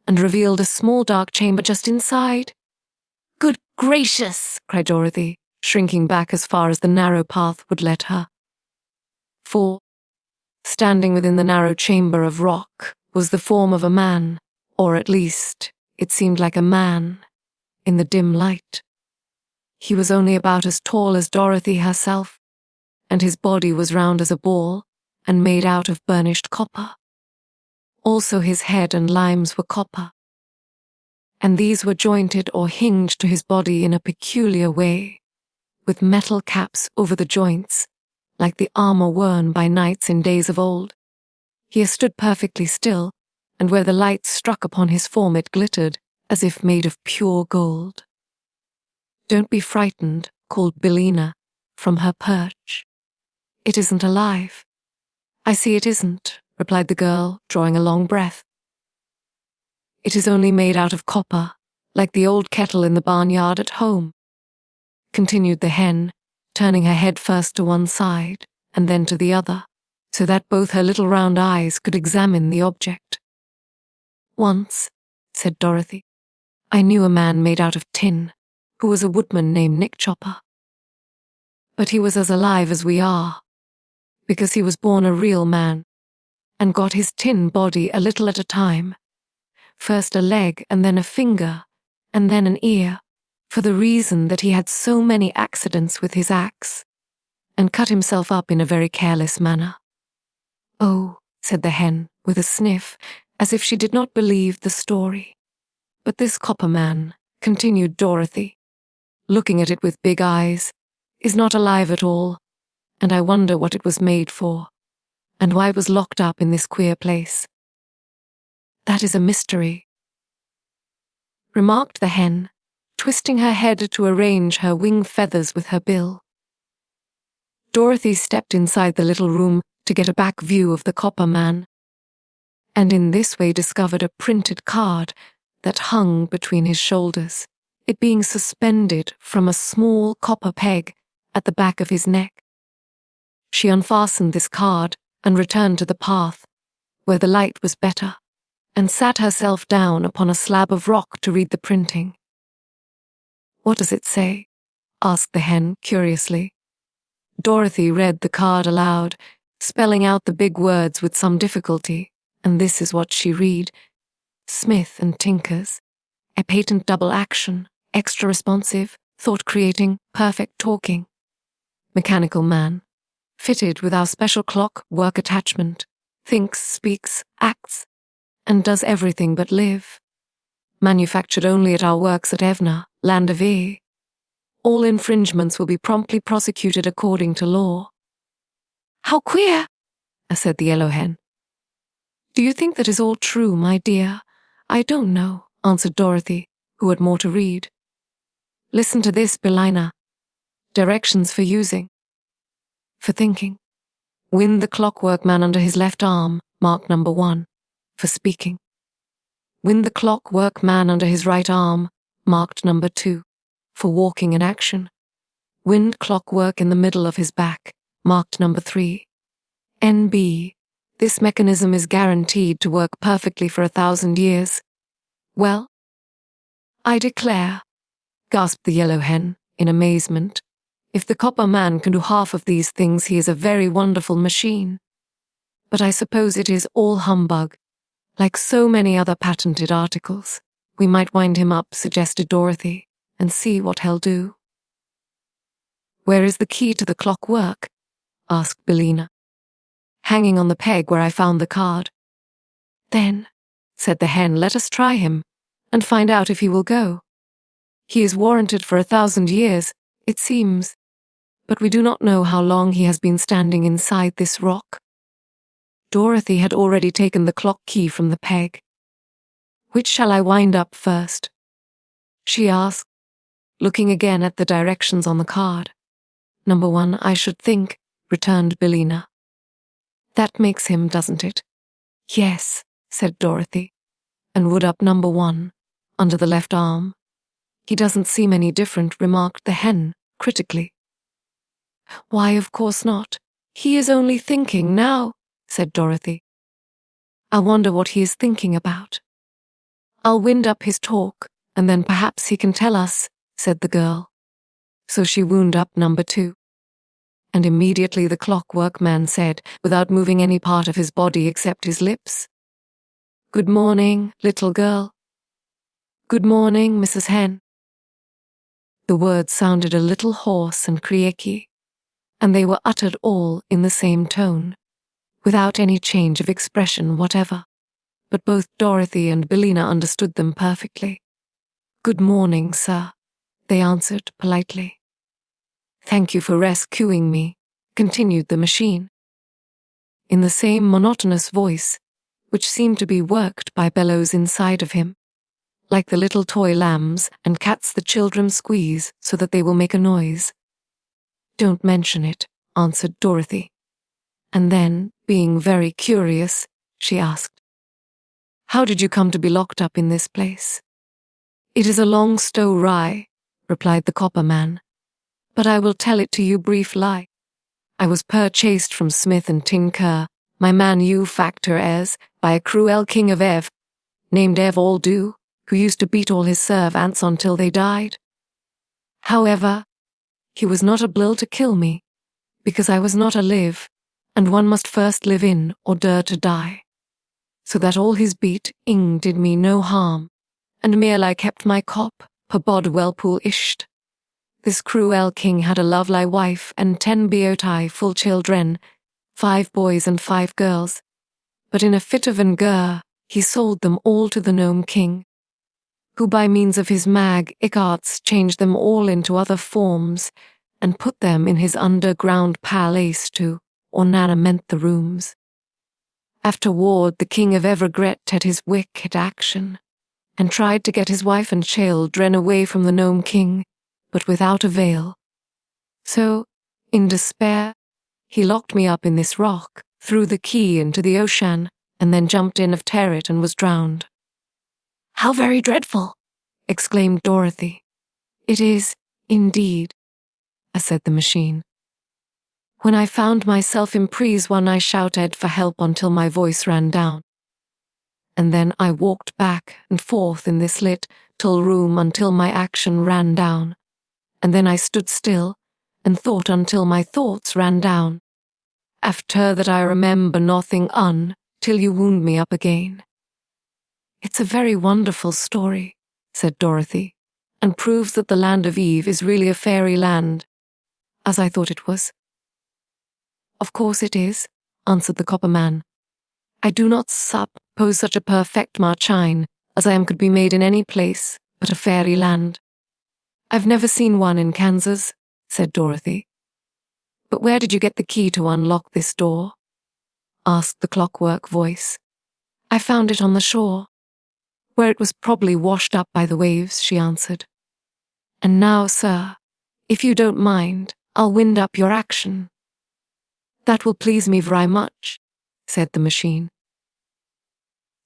and revealed a small dark chamber just inside. "Good gracious!" cried Dorothy, shrinking back as far as the narrow path would let her. For, standing within the narrow chamber of rock, was the form of a man, or at least, it seemed like a man, in the dim light. He was only about as tall as Dorothy herself, and his body was round as a ball and made out of burnished copper. Also his head and limbs were copper, and these were jointed or hinged to his body in a peculiar way, with metal caps over the joints, like the armor worn by knights in days of old. He stood perfectly still, and where the light struck upon his form it glittered, as if made of pure gold. "Don't be frightened," called Billina from her perch. "It isn't alive." "I see it isn't," replied the girl, drawing a long breath. "It is only made out of copper, like the old kettle in the barnyard at home," continued the hen, turning her head first to one side and then to the other, so that both her little round eyes could examine the object. "Once," said Dorothy, "I knew a man made out of tin, who was a woodman named Nick Chopper. But he was as alive as we are, because he was born a real man, and got his tin body a little at a time, first a leg and then a finger, and then an ear, for the reason that he had so many accidents with his axe, and cut himself up in a very careless manner." "Oh," said the hen, with a sniff, as if she did not believe the story. "But this copper man," continued Dorothy, looking at it with big eyes, "is not alive at all, and I wonder what it was made for, and why it was locked up in this queer place." "That is a mystery," remarked the hen, twisting her head to arrange her wing feathers with her bill. Dorothy stepped inside the little room to get a back view of the copper man, and in this way discovered a printed card that hung between his shoulders, it being suspended from a small copper peg at the back of his neck. She unfastened this card and returned to the path, where the light was better, and sat herself down upon a slab of rock to read the printing. "What does it say?" asked the hen curiously. Dorothy read the card aloud, spelling out the big words with some difficulty, and this is what she read: "Smith and Tinkers, a patent double action, extra responsive, thought-creating, perfect talking. Mechanical man, fitted with our special clock work attachment, thinks, speaks, acts, and does everything but live. Manufactured only at our works at Evna, Land of E. All infringements will be promptly prosecuted according to law." "How queer," said the Yellow Hen. "Do you think that is all true, my dear?" "I don't know," answered Dorothy, who had more to read. "Listen to this, Billina. Directions for using. For thinking. Wind the clockwork man under his left arm, marked number 1. For speaking. Wind the clockwork man under his right arm, marked number 2. For walking in action. Wind clockwork in the middle of his back, marked number 3. NB. This mechanism is guaranteed to work perfectly for 1,000 years. Well, I declare, gasped the Yellow Hen, in amazement. If the copper man can do half of these things, he is a very wonderful machine. But I suppose it is all humbug. Like so many other patented articles, we might wind him up, suggested Dorothy, and see what he'll do. Where is the key to the clockwork? Asked Billina. Hanging on the peg where I found the card. Then, said the hen, let us try him, and find out if he will go. He is warranted for 1,000 years, it seems, but we do not know how long he has been standing inside this rock. Dorothy had already taken the clock key from the peg. Which shall I wind up first? She asked, looking again at the directions on the card. Number 1, I should think, returned Billina. That makes him, doesn't it? Yes, said Dorothy, and would up number 1, under the left arm. He doesn't seem any different, remarked the hen, critically. Why, of course not. He is only thinking now, said Dorothy. I wonder what he is thinking about. I'll wind up his talk, and then perhaps he can tell us, said the girl. So she wound up number 2. And immediately the clockwork man said, without moving any part of his body except his lips, Good morning, little girl. Good morning, Mrs. Hen. The words sounded a little hoarse and creaky, and they were uttered all in the same tone, without any change of expression whatever, but both Dorothy and Billina understood them perfectly. Good morning, sir, they answered politely. Thank you for rescuing me, continued the machine, in the same monotonous voice, which seemed to be worked by bellows inside of him, like the little toy lambs and cats the children squeeze so that they will make a noise. Don't mention it, answered Dorothy. And then, being very curious, she asked, How did you come to be locked up in this place? It is a long story, replied the copper man, but I will tell it to you briefly. I was purchased from Smith and Tinker, my manufacturers, by a cruel king of Ev, named Ev All-Do, who used to beat all his servants until they died. However, he was not able to kill me, because I was not alive, and one must first live in or dare to die. So that all his beating did me no harm, and merely kept my cop, per bod wellpool isht. This cruel king had a lovely wife and 10 beautiful children, 5 boys and 5 girls, but in a fit of anger he sold them all to the Nome King, who by means of his magic arts changed them all into other forms and put them in his underground palace to ornament the rooms. Afterward the king of Ev regretted his wicked action, and tried to get his wife and children away from the Nome King, but without avail. So, in despair, he locked me up in this rock, threw the key into the ocean, and then jumped in of terror and was drowned. How very dreadful, exclaimed Dorothy. It is, indeed, said the machine. When I found myself in prison, I shouted for help until my voice ran down. And then I walked back and forth in this little room until my action ran down. And then I stood still and thought until my thoughts ran down. After that I remember nothing till you wound me up again. It's a very wonderful story, said Dorothy, and proves that the land of Eve is really a fairy land, as I thought it was. Of course it is, answered the copper man. I do not suppose such a perfect machine as I am could be made in any place but a fairy land. I've never seen one in Kansas, said Dorothy. But where did you get the key to unlock this door? Asked the clockwork voice. I found it on the shore, where it was probably washed up by the waves, she answered. And now, sir, If you don't mind, I'll wind up your action." "That will please me very much," said the machine.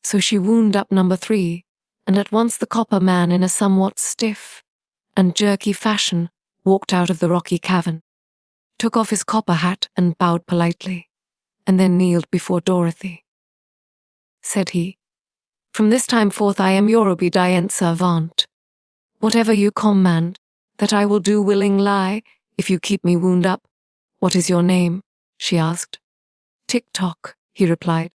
So she wound up number 3, and at once the copper man, in a somewhat stiff and jerky fashion, walked out of the rocky cavern, took off his copper hat and bowed politely, and then kneeled before Dorothy. Said he, "From this time forth I am your obedient servant. Whatever you command, that I will do willing lie, if you keep me wound up." "What is your name?" she asked. "Tik-Tok," he replied.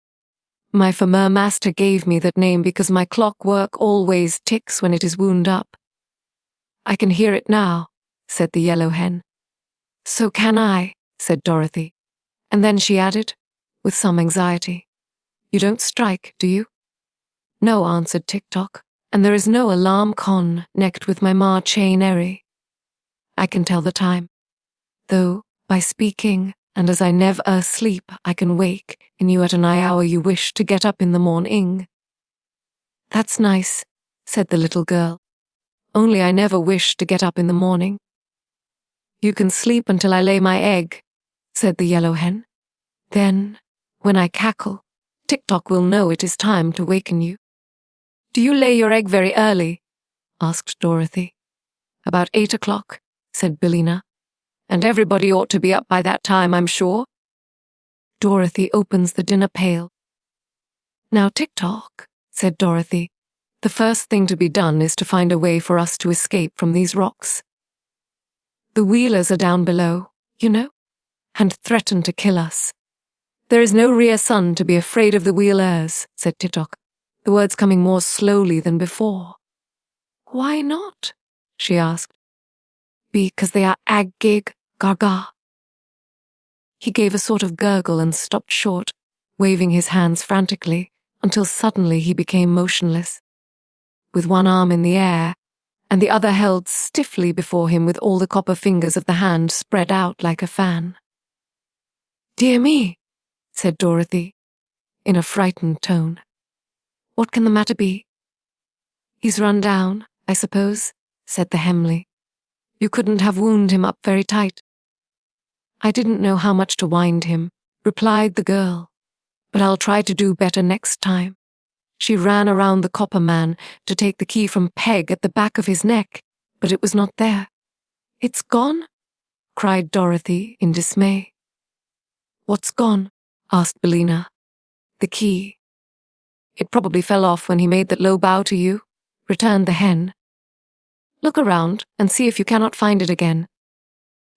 "My former master gave me that name because my clockwork always ticks when it is wound up." "I can hear it now," said the Yellow Hen. "So can I," said Dorothy. And then she added, with some anxiety, "You don't strike, do you?" "No," answered Tik-Tok, "and there is no alarm connected with my chain eri. I can tell the time, though, by speaking, and as I never sleep, I can wake in you at an hour you wish to get up in the morning." "That's nice," said the little girl. "Only I never wish to get up in the morning." "You can sleep until I lay my egg," said the Yellow Hen. "Then, when I cackle, Tik-Tok will know it is time to waken you." "Do you lay your egg very early?" asked Dorothy. "About 8 o'clock," said Billina. "And everybody ought to be up by that time, I'm sure." Dorothy opens the dinner pail. "Now, Tik-Tok," said Dorothy, "the first thing to be done is to find a way for us to escape from these rocks. The wheelers are down below, you know, and threaten to kill us." "There is no real sun to be afraid of the wheelers," said Tik-Tok, the words coming more slowly than before. "Why not?" she asked. "Because they are ag-gig gaga." He gave a sort of gurgle and stopped short, waving his hands frantically, until suddenly he became motionless, with one arm in the air, and the other held stiffly before him with all the copper fingers of the hand spread out like a fan. "Dear me," said Dorothy, in a frightened tone. "What can the matter be?" "He's run down, I suppose," said the Hemley. "You couldn't have wound him up very tight." "I didn't know how much to wind him," replied the girl, "but I'll try to do better next time." She ran around the copper man to take the key from peg at the back of his neck, but it was not there. "It's gone?" cried Dorothy in dismay. "What's gone?" asked Billina. "The key." "It probably fell off when he made that low bow to you," returned the hen. "Look around and see if you cannot find it again."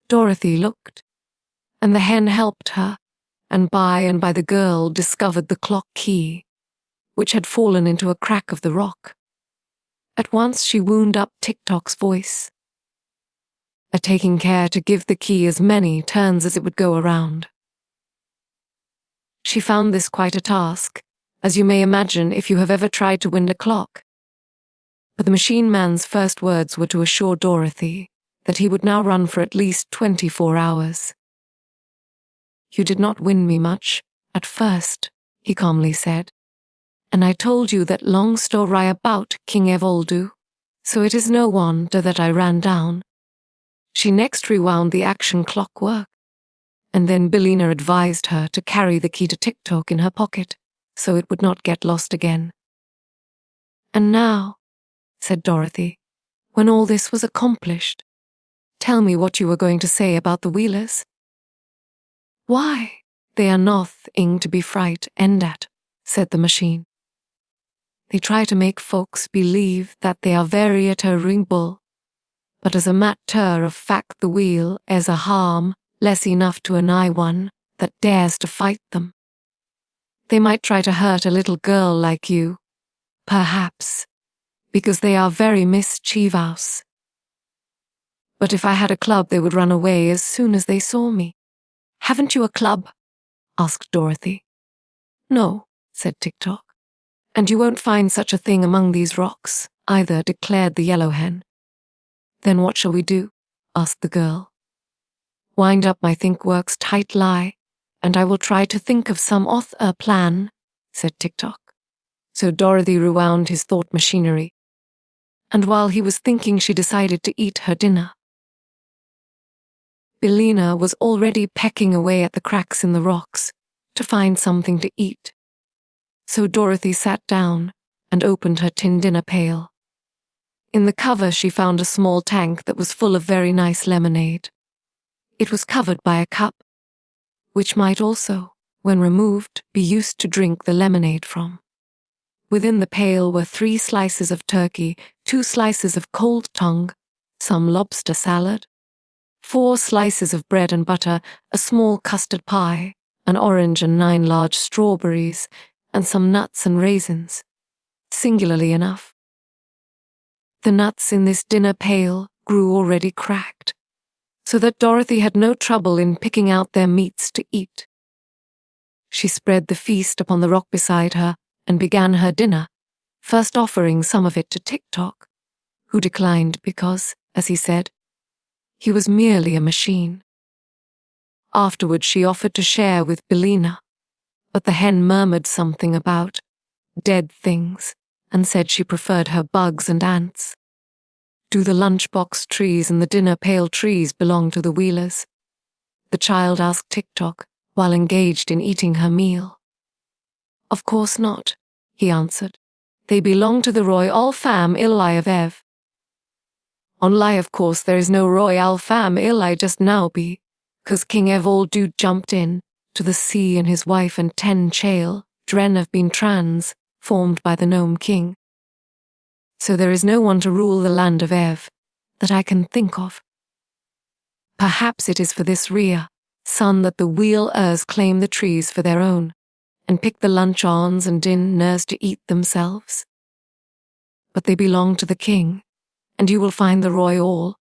Dorothy looked, and the hen helped her, and by the girl discovered the clock key, which had fallen into a crack of the rock. At once she wound up Tik-Tok's voice, taking care to give the key as many turns as it would go around. She found this quite a task, as you may imagine if you have ever tried to wind a clock. But the machine man's first words were to assure Dorothy that he would now run for at least 24 hours. "You did not wind me much, at first," he calmly said, "and I told you that long story about King Evoldu, so it is no wonder that I ran down." She next rewound the action clockwork, and then Billina advised her to carry the key to Tik-Tok in her pocket, so it would not get lost again. "And now," said Dorothy, when all this was accomplished, "tell me what you were going to say about the wheelers." "Why, they are nothing to be frightened at," said the machine. "They try to make folks believe that they are very terrible, but as a matter of fact the wheel is a harm less enough to anyone that dares to fight them. They might try to hurt a little girl like you, perhaps, because they are very mischievous. But if I had a club they would run away as soon as they saw me." "Haven't you a club?" asked Dorothy. "No," said Tik-Tok. "And you won't find such a thing among these rocks, either," declared the Yellow Hen. "Then what shall we do?" asked the girl. "Wind up my think-works tight lie, and I will try to think of some other plan," said Tik-Tok. So Dorothy rewound his thought machinery, and while he was thinking she decided to eat her dinner. Billina was already pecking away at the cracks in the rocks to find something to eat. So Dorothy sat down and opened her tin dinner pail. In the cover she found a small tank that was full of very nice lemonade. It was covered by a cup, which might also, when removed, be used to drink the lemonade from. Within the pail were 3 slices of turkey, 2 slices of cold tongue, some lobster salad, 4 slices of bread and butter, a small custard pie, an orange and 9 large strawberries, and some nuts and raisins, singularly enough. The nuts in this dinner pail grew already cracked, so that Dorothy had no trouble in picking out their meats to eat. She spread the feast upon the rock beside her and began her dinner, first offering some of it to Tik-Tok, who declined because, as he said, he was merely a machine. Afterward she offered to share with Billina, but the hen murmured something about dead things and said she preferred her bugs and ants. Do the lunchbox trees and the dinner pail trees belong to the Wheelers? The child asked Tik-Tok while engaged in eating her meal. Of course not, he answered. They belong to the Royal Fam Ilai of Ev. On Lie, of course, there is no Royal Fam Ilai just now be, 'cause King Evoldu jumped in to the sea and his wife and 10 chale, Dren have been trans, formed by the Nome King. So there is no one to rule the land of Ev, that I can think of. Perhaps it is for this son that the Wheelers claim the trees for their own, and pick the lunch-ons and dinners to eat themselves. But they belong to the king, and you will find the Royal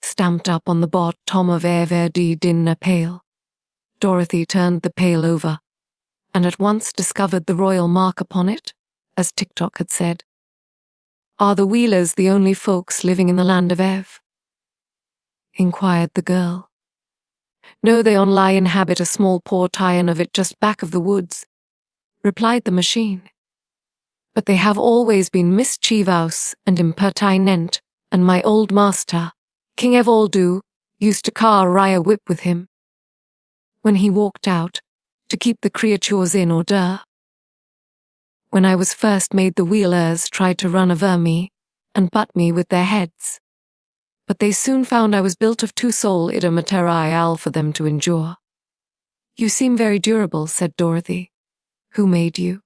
stamped up on the bottom of every dinner pail. Dorothy turned the pail over, and at once discovered the royal mark upon it, as Tik-Tok had said. Are the Wheelers the only folks living in the land of Ev? Inquired the girl. No, they only inhabit a small portion of it just back of the woods, replied the machine. But they have always been mischievous and impertinent, and my old master, King Evoldu, used to carry a whip with him when he walked out to keep the creatures in order. When I was first made, the Wheelers tried to run over me and butt me with their heads, but they soon found I was built of too solid a material for them to endure. You seem very durable, said Dorothy. Who made you?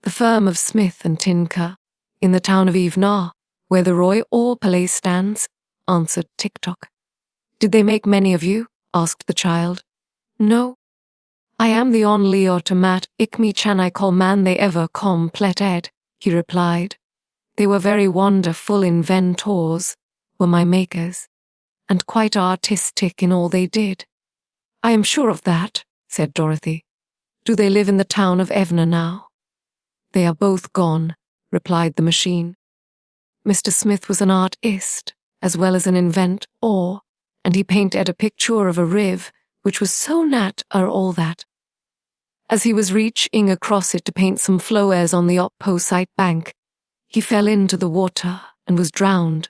The firm of Smith and Tinker, in the town of Evenar, where the Royal Palais stands, answered Tik-Tok. Did they make many of you? Asked the child. No. I am the only automat Ikmi-chan I call man they ever completed, he replied. They were very wonderful inventors, were my makers, and quite artistic in all they did. I am sure of that, said Dorothy. Do they live in the town of Evna now? They are both gone, replied the machine. Mr. Smith was an artist, as well as an inventor, and he painted a picture of a riv, which was so nat all that. As he was reaching across it to paint some flowers on the opposite bank, he fell into the water and was drowned.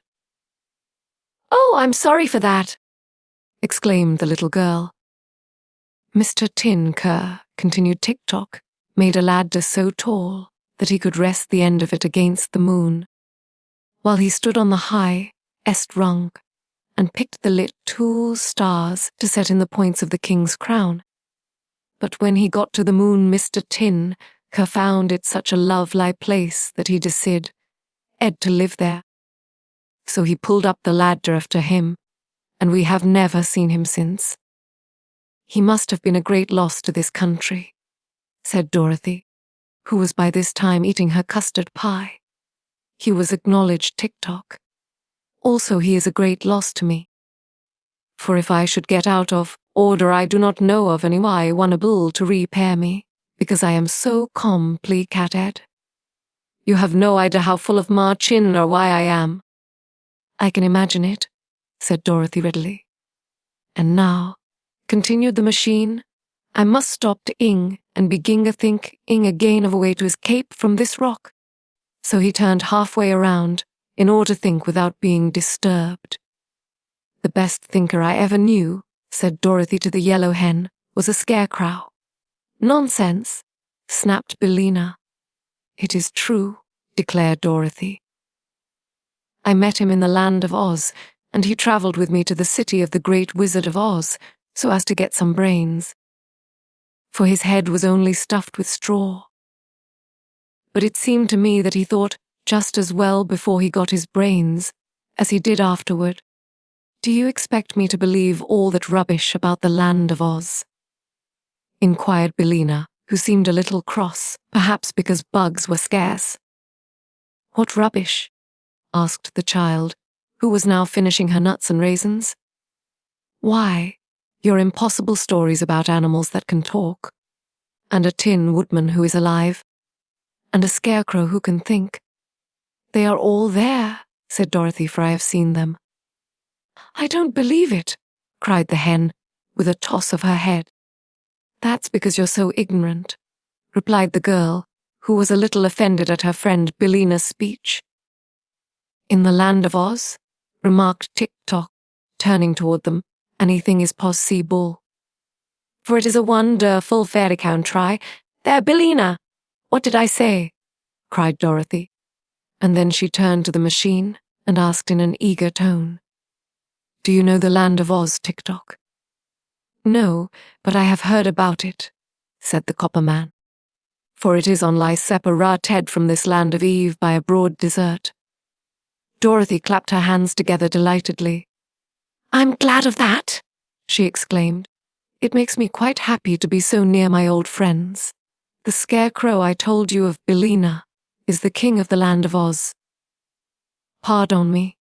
Oh, I'm sorry for that, exclaimed the little girl. Mr. Tinker, continued Tik-Tok, made a ladder so tall that he could rest the end of it against the moon, while he stood on the highest rung and picked the lit 2 stars to set in the points of the king's crown. But when he got to the moon, Mr. Tinker found it such a lovely place that he decided to live there. So he pulled up the ladder after him, and we have never seen him since. He must have been a great loss to this country, said Dorothy, who was by this time eating her custard pie. He was acknowledged Tik-Tok. Also, he is a great loss to me. For if I should get out of order, I do not know of any way one able to repair me, because I am so complicated. You have no idea how full of marchin or why I am. I can imagine it, said Dorothy readily. And now, continued the machine, I must stop to ing and begin a thinking again of a way to escape from this rock. So he turned halfway around in order to think without being disturbed. The best thinker I ever knew, said Dorothy to the Yellow Hen, was a Scarecrow. Nonsense, snapped Billina. It is true, declared Dorothy. I met him in the land of Oz, and he traveled with me to the city of the Great Wizard of Oz, so as to get some brains. For his head was only stuffed with straw. But it seemed to me that he thought just as well before he got his brains as he did afterward. Do you expect me to believe all that rubbish about the land of Oz? Inquired Billina, who seemed a little cross, perhaps because bugs were scarce. What rubbish? Asked the child, who was now finishing her nuts and raisins. Why, your impossible stories about animals that can talk, and a tin woodman who is alive, and a scarecrow who can think. They are all there, said Dorothy, for I have seen them. I don't believe it, cried the hen, with a toss of her head. That's because you're so ignorant, replied the girl, who was a little offended at her friend Billina's speech. In the land of Oz, remarked Tik-Tok, turning toward them, anything is possible. For it is a wonderful fairy country. There, Billina! What did I say? Cried Dorothy. And then she turned to the machine and asked in an eager tone, Do you know the land of Oz, Tik-Tok? No, but I have heard about it, said the copper man. For it is only separated from this land of Eve by a broad desert. Dorothy clapped her hands together delightedly. I'm glad of that, she exclaimed. It makes me quite happy to be so near my old friends. The Scarecrow I told you of, Billina, is the king of the land of Oz. Pardon me.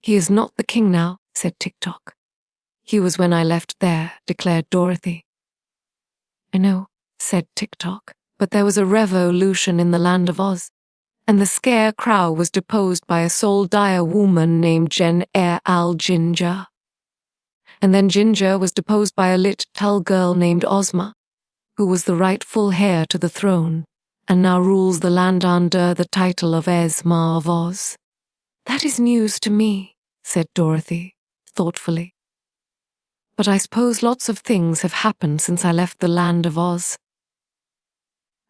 He is not the king now, said Tik-Tok. He was when I left there, declared Dorothy. I know, said Tik-Tok, but there was a revolution in the land of Oz, and the Scarecrow was deposed by a soul-dire woman named Ginger. And then Ginger was deposed by a little girl named Ozma, who was the rightful heir to the throne, and now rules the land under the title of Ozma of Oz. That is news to me, said Dorothy, thoughtfully. But I suppose lots of things have happened since I left the land of Oz.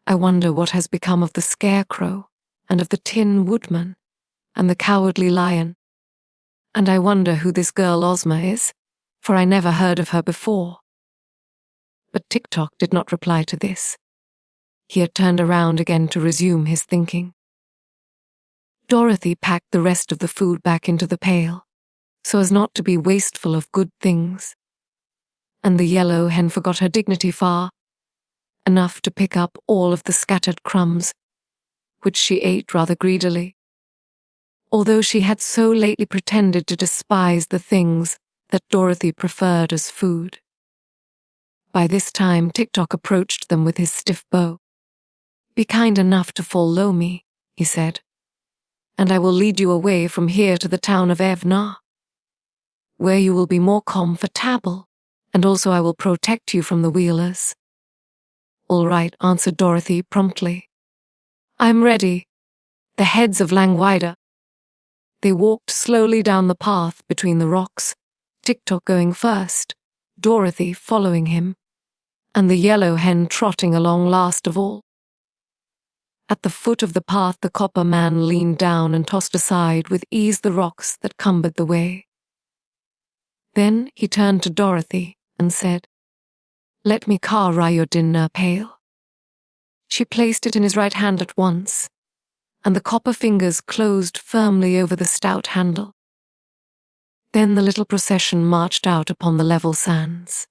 I wonder what has become of the Scarecrow, and of the Tin Woodman, and the Cowardly Lion. And I wonder who this girl Ozma is, for I never heard of her before. But Tik-Tok did not reply to this. He had turned around again to resume his thinking. Dorothy packed the rest of the food back into the pail, so as not to be wasteful of good things. And the Yellow Hen forgot her dignity far, enough to pick up all of the scattered crumbs, which she ate rather greedily, although she had so lately pretended to despise the things that Dorothy preferred as food. By this time, Tik-Tok approached them with his stiff bow. Be kind enough to follow me, he said, and I will lead you away from here to the town of Evna, where you will be more comfortable, and also I will protect you from the wheelers. All right, answered Dorothy promptly. I'm ready. The heads of Langwidere. They walked slowly down the path between the rocks, Tik-Tok going first, Dorothy following him, and the Yellow Hen trotting along last of all. At the foot of the path the copper man leaned down and tossed aside with ease the rocks that cumbered the way. Then he turned to Dorothy and said, Let me carry your dinner pail. She placed it in his right hand at once, and the copper fingers closed firmly over the stout handle. Then the little procession marched out upon the level sands.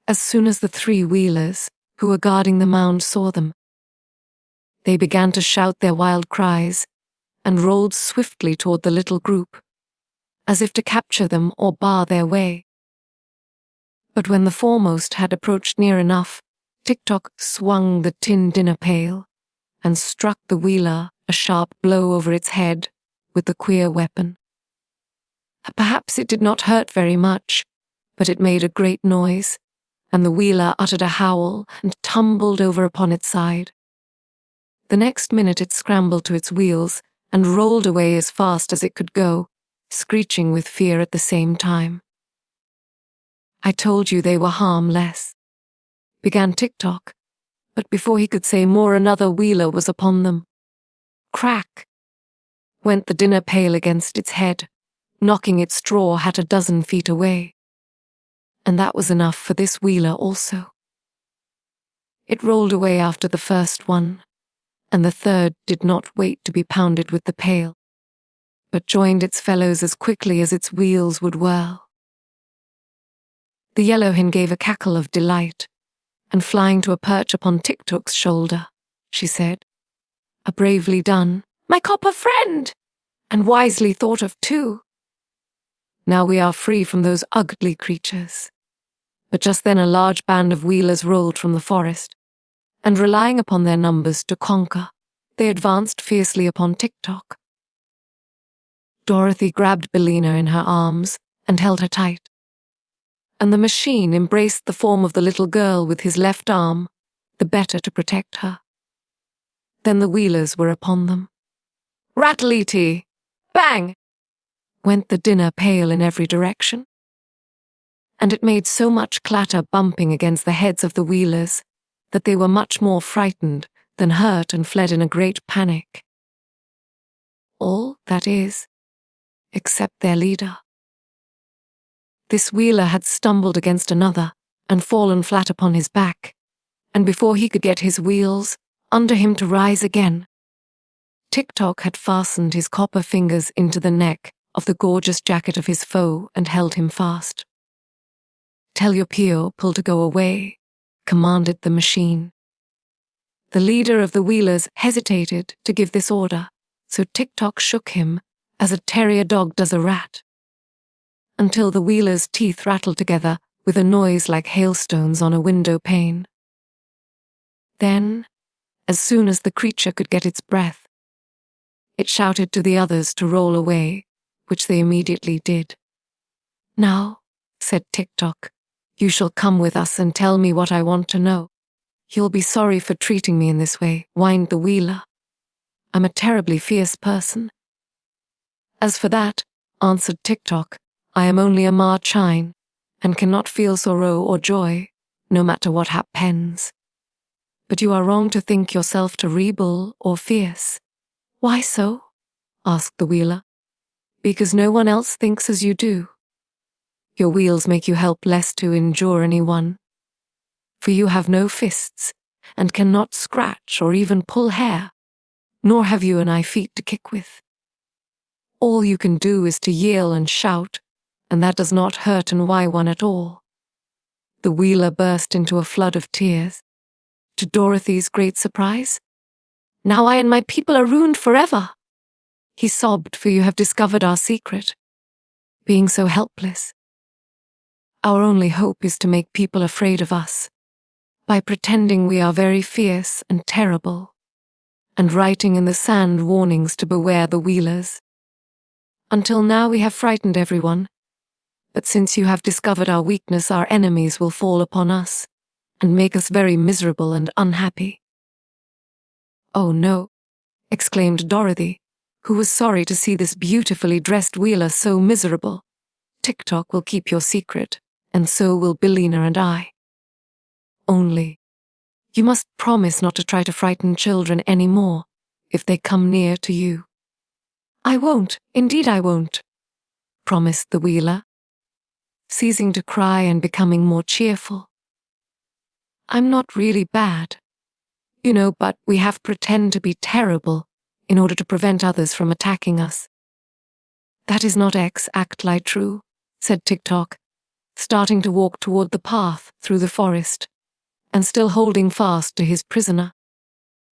As soon as the three wheelers, who were guarding the mound, saw them, they began to shout their wild cries and rolled swiftly toward the little group, as if to capture them or bar their way. But when the foremost had approached near enough, Tik-Tok swung the tin dinner pail and struck the wheeler a sharp blow over its head with the queer weapon. Perhaps it did not hurt very much, but it made a great noise, and the wheeler uttered a howl and tumbled over upon its side. The next minute it scrambled to its wheels and rolled away as fast as it could go, screeching with fear at the same time. "I told you they were harmless," began Tik-Tok, but before he could say more, another wheeler was upon them. Crack! Went the dinner pail against its head, knocking its straw hat a dozen feet away. And that was enough for this wheeler also. It rolled away after the first one, and the third did not wait to be pounded with the pail, but joined its fellows as quickly as its wheels would whirl. The Yellow Hen gave a cackle of delight, and flying to a perch upon Tik-Tok's shoulder, she said, "A bravely done, my copper friend, and wisely thought of too. Now we are free from those ugly creatures." But just then a large band of wheelers rolled from the forest, and relying upon their numbers to conquer, they advanced fiercely upon Tik-Tok. Dorothy grabbed Billina in her arms and held her tight, and the machine embraced the form of the little girl with his left arm, the better to protect her. Then the wheelers were upon them. Rattle-ity! Bang! Went the dinner pail in every direction, and it made so much clatter bumping against the heads of the wheelers that they were much more frightened than hurt and fled in a great panic. All, that is, except their leader. This wheeler had stumbled against another and fallen flat upon his back, and before he could get his wheels under him to rise again, Tik-Tok had fastened his copper fingers into the neck of the gorgeous jacket of his foe and held him fast. "Tell your Pull to go away," commanded the machine. The leader of the wheelers hesitated to give this order, so Tik-Tok shook him as a terrier dog does a rat, until the wheeler's teeth rattled together with a noise like hailstones on a window pane. Then, as soon as the creature could get its breath, it shouted to the others to roll away, which they immediately did. "Now," said Tik-Tok, "you shall come with us and tell me what I want to know." "You'll be sorry for treating me in this way," whined the wheeler. "I'm a terribly fierce person." "As for that," answered Tik-Tok, "I am only a Chine, and cannot feel sorrow or joy, no matter what happens. But you are wrong to think yourself terrible or fierce." "Why so?" asked the wheeler. "Because no one else thinks as you do. Your wheels make you helpless to endure anyone, for you have no fists, and cannot scratch or even pull hair, nor have you and I feet to kick with. All you can do is to yell and shout, and that does not hurt and why one at all." The wheeler burst into a flood of tears, to Dorothy's great surprise. "Now I and my people are ruined forever," he sobbed, "for you have discovered our secret. Being so helpless, our only hope is to make people afraid of us, by pretending we are very fierce and terrible, and writing in the sand warnings to beware the wheelers. Until now we have frightened everyone, but since you have discovered our weakness, our enemies will fall upon us, and make us very miserable and unhappy." "Oh no," exclaimed Dorothy, who was sorry to see this beautifully dressed wheeler so miserable. "Tik-Tok will keep your secret, and so will Billina and I. Only, you must promise not to try to frighten children any more if they come near to you." "I won't, indeed I won't," promised the wheeler, ceasing to cry and becoming more cheerful. "I'm not really bad, you know, but we have to pretend to be terrible in order to prevent others from attacking us." "That is not exactly true," said Tik-Tok, starting to walk toward the path through the forest, and still holding fast to his prisoner,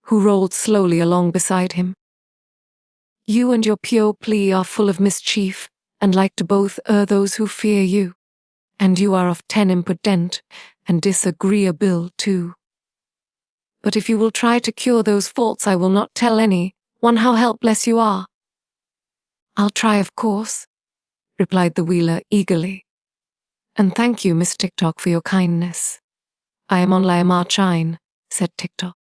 who rolled slowly along beside him. "You and your pure plea are full of mischief, and like to both those who fear you, and you are often impudent and disagreeable too. But if you will try to cure those faults, I will not tell anyone how helpless you are." "I'll try, of course," replied the wheeler eagerly. "And thank you, Miss Tik-Tok, for your kindness." "I am only a Chine," said Tik-Tok.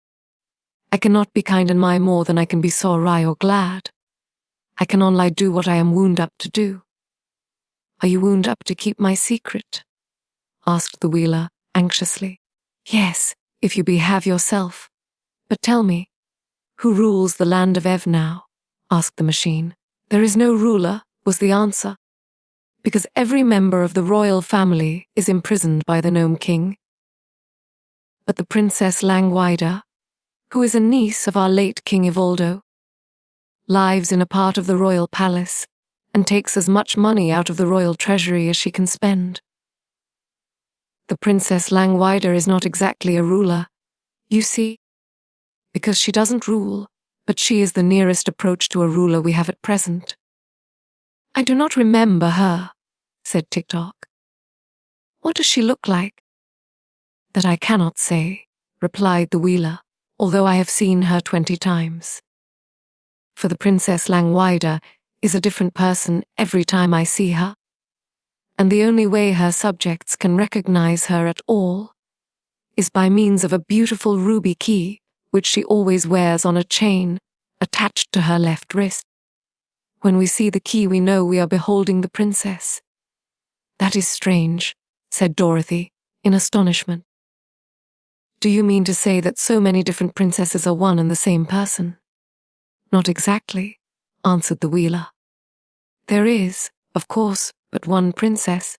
"I cannot be kind in my more than I can be sorry or glad. I can only do what I am wound up to do." "Are you wound up to keep my secret?" asked the Wheeler anxiously. "Yes, if you behave yourself. But tell me, who rules the land of Ev now?" asked the machine. "There is no ruler," was the answer, "because every member of the royal family is imprisoned by the Nome King. But the Princess Langwidere, who is a niece of our late King Ivaldo, lives in a part of the royal palace and takes as much money out of the royal treasury as she can spend. The Princess Langwidere is not exactly a ruler, you see, because she doesn't rule, but she is the nearest approach to a ruler we have at present." "I do not remember her," said Tik-Tok. "What does she look like?" "That I cannot say," replied the Wheeler, "although I have seen her 20 times. For the Princess Langwidere is a different person every time I see her, and the only way her subjects can recognize her at all is by means of a beautiful ruby key which she always wears on a chain attached to her left wrist. When we see the key, we know we are beholding the princess." "That is strange," said Dorothy, in astonishment. "Do you mean to say that so many different princesses are one and the same person?" "Not exactly," answered the Wheeler. "There is, of course, but one princess,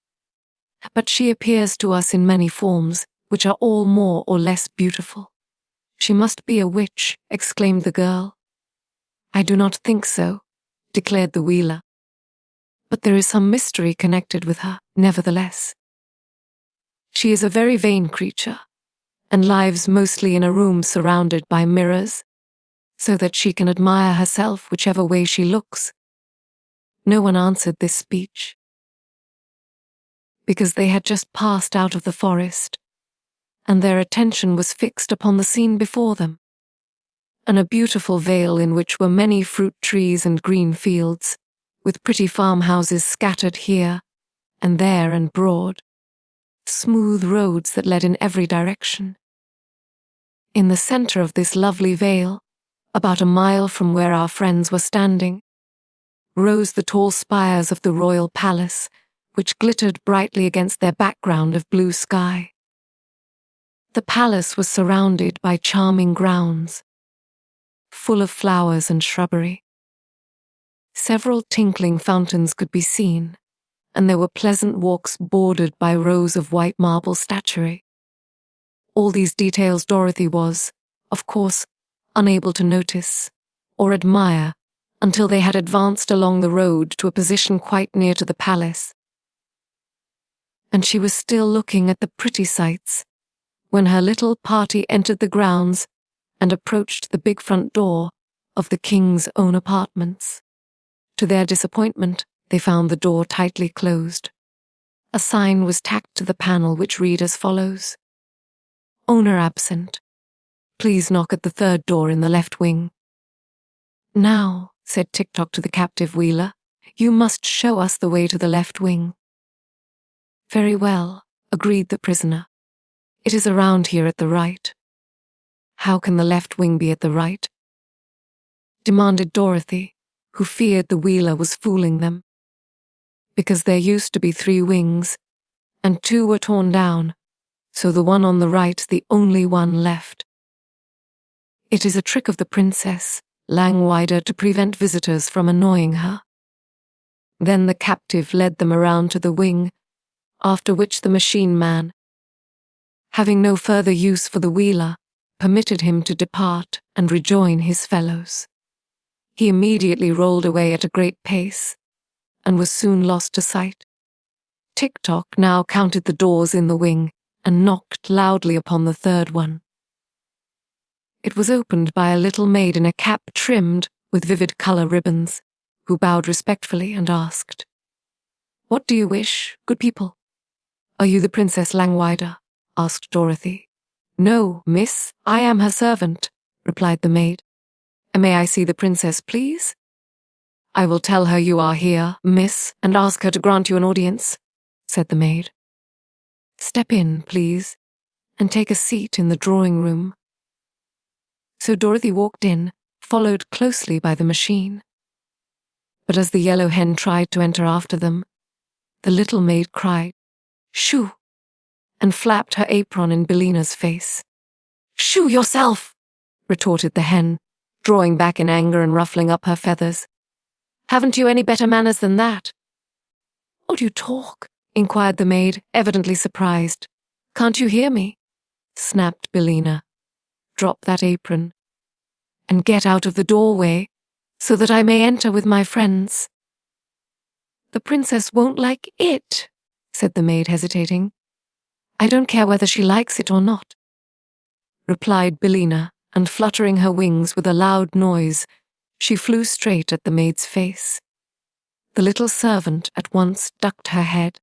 but she appears to us in many forms, which are all more or less beautiful." "She must be a witch," exclaimed the girl. "I do not think so," declared the Wheeler. "But there is some mystery connected with her, nevertheless. She is a very vain creature, and lives mostly in a room surrounded by mirrors, so that she can admire herself whichever way she looks." No one answered this speech, because they had just passed out of the forest, and their attention was fixed upon the scene before them, and a beautiful vale in which were many fruit trees and green fields, with pretty farmhouses scattered here and there, and broad, smooth roads that led in every direction. In the center of this lovely vale, about a mile from where our friends were standing, rose the tall spires of the royal palace, which glittered brightly against their background of blue sky. The palace was surrounded by charming grounds, full of flowers and shrubbery. Several tinkling fountains could be seen, and there were pleasant walks bordered by rows of white marble statuary. All these details Dorothy was, of course, unable to notice or admire until they had advanced along the road to a position quite near to the palace. And she was still looking at the pretty sights when her little party entered the grounds and approached the big front door of the king's own apartments. To their disappointment, they found the door tightly closed. A sign was tacked to the panel which read as follows: "Owner absent. Please knock at the 3rd door in the left wing." "Now," said Tik-Tok to the captive Wheeler, "you must show us the way to the left wing." "Very well," agreed the prisoner. "It is around here at the right." "How can the left wing be at the right?" demanded Dorothy, who feared the Wheeler was fooling them. "Because there used to be 3 wings, and 2 were torn down, so the one on the right's the only one left. It is a trick of the Princess Langwidere to prevent visitors from annoying her." Then the captive led them around to the wing, after which the machine man, having no further use for the Wheeler, permitted him to depart and rejoin his fellows. He immediately rolled away at a great pace, and was soon lost to sight. Tik-Tok now counted the doors in the wing, and knocked loudly upon the 3rd one. It was opened by a little maid in a cap trimmed with vivid color ribbons, who bowed respectfully and asked, "What do you wish, good people?" "Are you the Princess Langwidere?" asked Dorothy. "No, miss, I am her servant," replied the maid. "And may I see the princess, please?" "I will tell her you are here, miss, and ask her to grant you an audience," said the maid. "Step in, please, and take a seat in the drawing room." So Dorothy walked in, followed closely by the machine. But as the Yellow Hen tried to enter after them, the little maid cried, "Shoo!" and flapped her apron in Billina's face. "Shoo yourself!" retorted the hen, drawing back in anger and ruffling up her feathers. "Haven't you any better manners than that?" "What do you talk?" inquired the maid, evidently surprised. "Can't you hear me?" snapped Billina. "Drop that apron and get out of the doorway so that I may enter with my friends." "The princess won't like it," said the maid, hesitating. "I don't care whether she likes it or not," replied Billina, and fluttering her wings with a loud noise, she flew straight at the maid's face. The little servant at once ducked her head,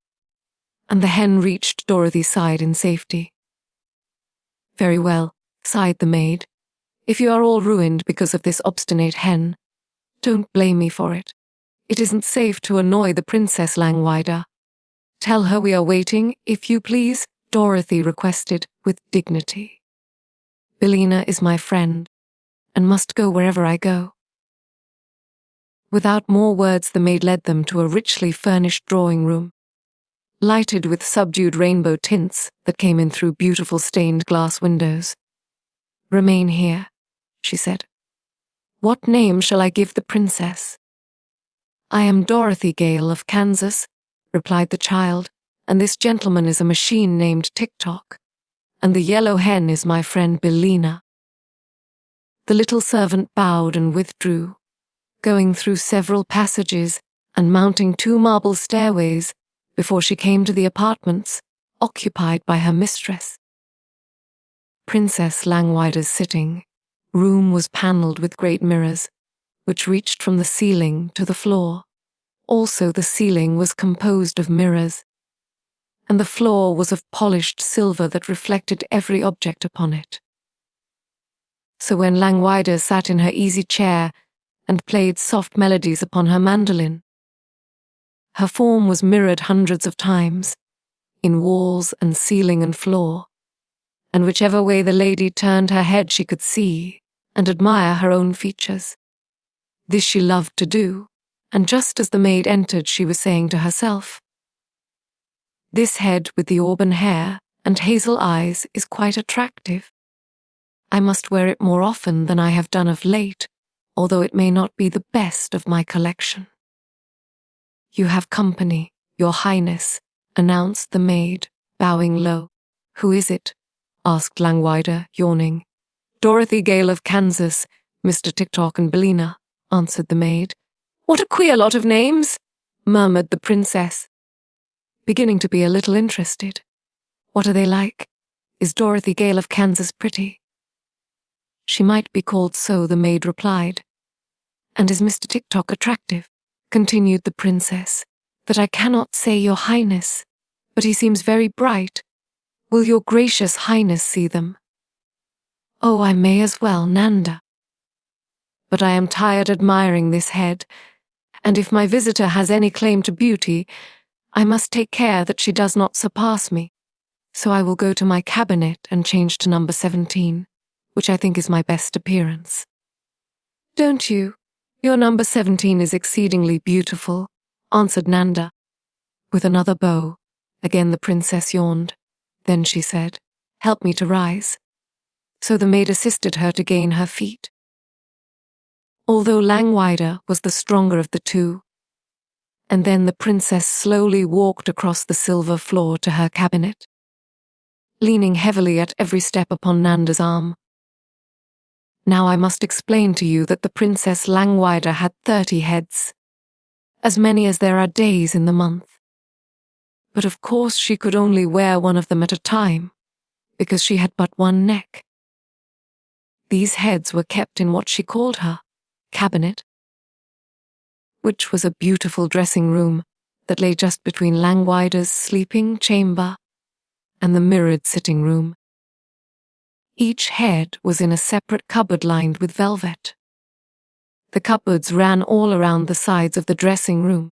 and the hen reached Dorothy's side in safety. "Very well," sighed the maid. "If you are all ruined because of this obstinate hen, don't blame me for it. It isn't safe to annoy the Princess Langwidere." "Tell her we are waiting, if you please," Dorothy requested with dignity. "Billina is my friend, and must go wherever I go." Without more words, the maid led them to a richly furnished drawing room, lighted with subdued rainbow tints that came in through beautiful stained glass windows. "Remain here," she said. "What name shall I give the princess?" "I am Dorothy Gale of Kansas," replied the child, "and this gentleman is a machine named Tik-Tok, and the Yellow Hen is my friend Billina." The little servant bowed and withdrew, going through several passages and mounting 2 marble stairways before she came to the apartments occupied by her mistress. Princess Langwidere's sitting room was panelled with great mirrors, which reached from the ceiling to the floor. Also, the ceiling was composed of mirrors, and the floor was of polished silver that reflected every object upon it. So when Langwidere sat in her easy chair and played soft melodies upon her mandolin, her form was mirrored hundreds of times, in walls and ceiling and floor, and whichever way the lady turned her head she could see and admire her own features. This she loved to do, and just as the maid entered she was saying to herself, "This head with the auburn hair and hazel eyes is quite attractive. I must wear it more often than I have done of late, although it may not be the best of my collection." "You have company, Your Highness," announced the maid, bowing low. "Who is it?" asked Langwidere, yawning. "Dorothy Gale of Kansas, Mr. Tik-Tok and Billina," answered the maid. "What a queer lot of names," murmured the princess, beginning to be a little interested. "What are they like? Is Dorothy Gale of Kansas pretty?" "She might be called so," the maid replied. "And is Mr. Tik-Tok attractive?" continued the princess. "That I cannot say, Your Highness, but he seems very bright. Will your gracious Highness see them?" "Oh, I may as well, Nanda. But I am tired admiring this head, and if my visitor has any claim to beauty, I must take care that she does not surpass me. So I will go to my cabinet and change to number 17, which I think is my best appearance." "Don't you? Your number 17 is exceedingly beautiful," answered Nanda. With another bow, again the princess yawned. Then she said, "Help me to rise." So the maid assisted her to gain her feet. Although Langwidere was the stronger of the two, and then the princess slowly walked across the silver floor to her cabinet, leaning heavily at every step upon Nanda's arm. Now I must explain to you that the Princess Langwidere had 30 heads, as many as there are days in the month. But of course she could only wear one of them at a time, because she had but one neck. These heads were kept in what she called her cabinet, which was a beautiful dressing room that lay just between Langwidere's sleeping chamber and the mirrored sitting room. Each head was in a separate cupboard lined with velvet. The cupboards ran all around the sides of the dressing room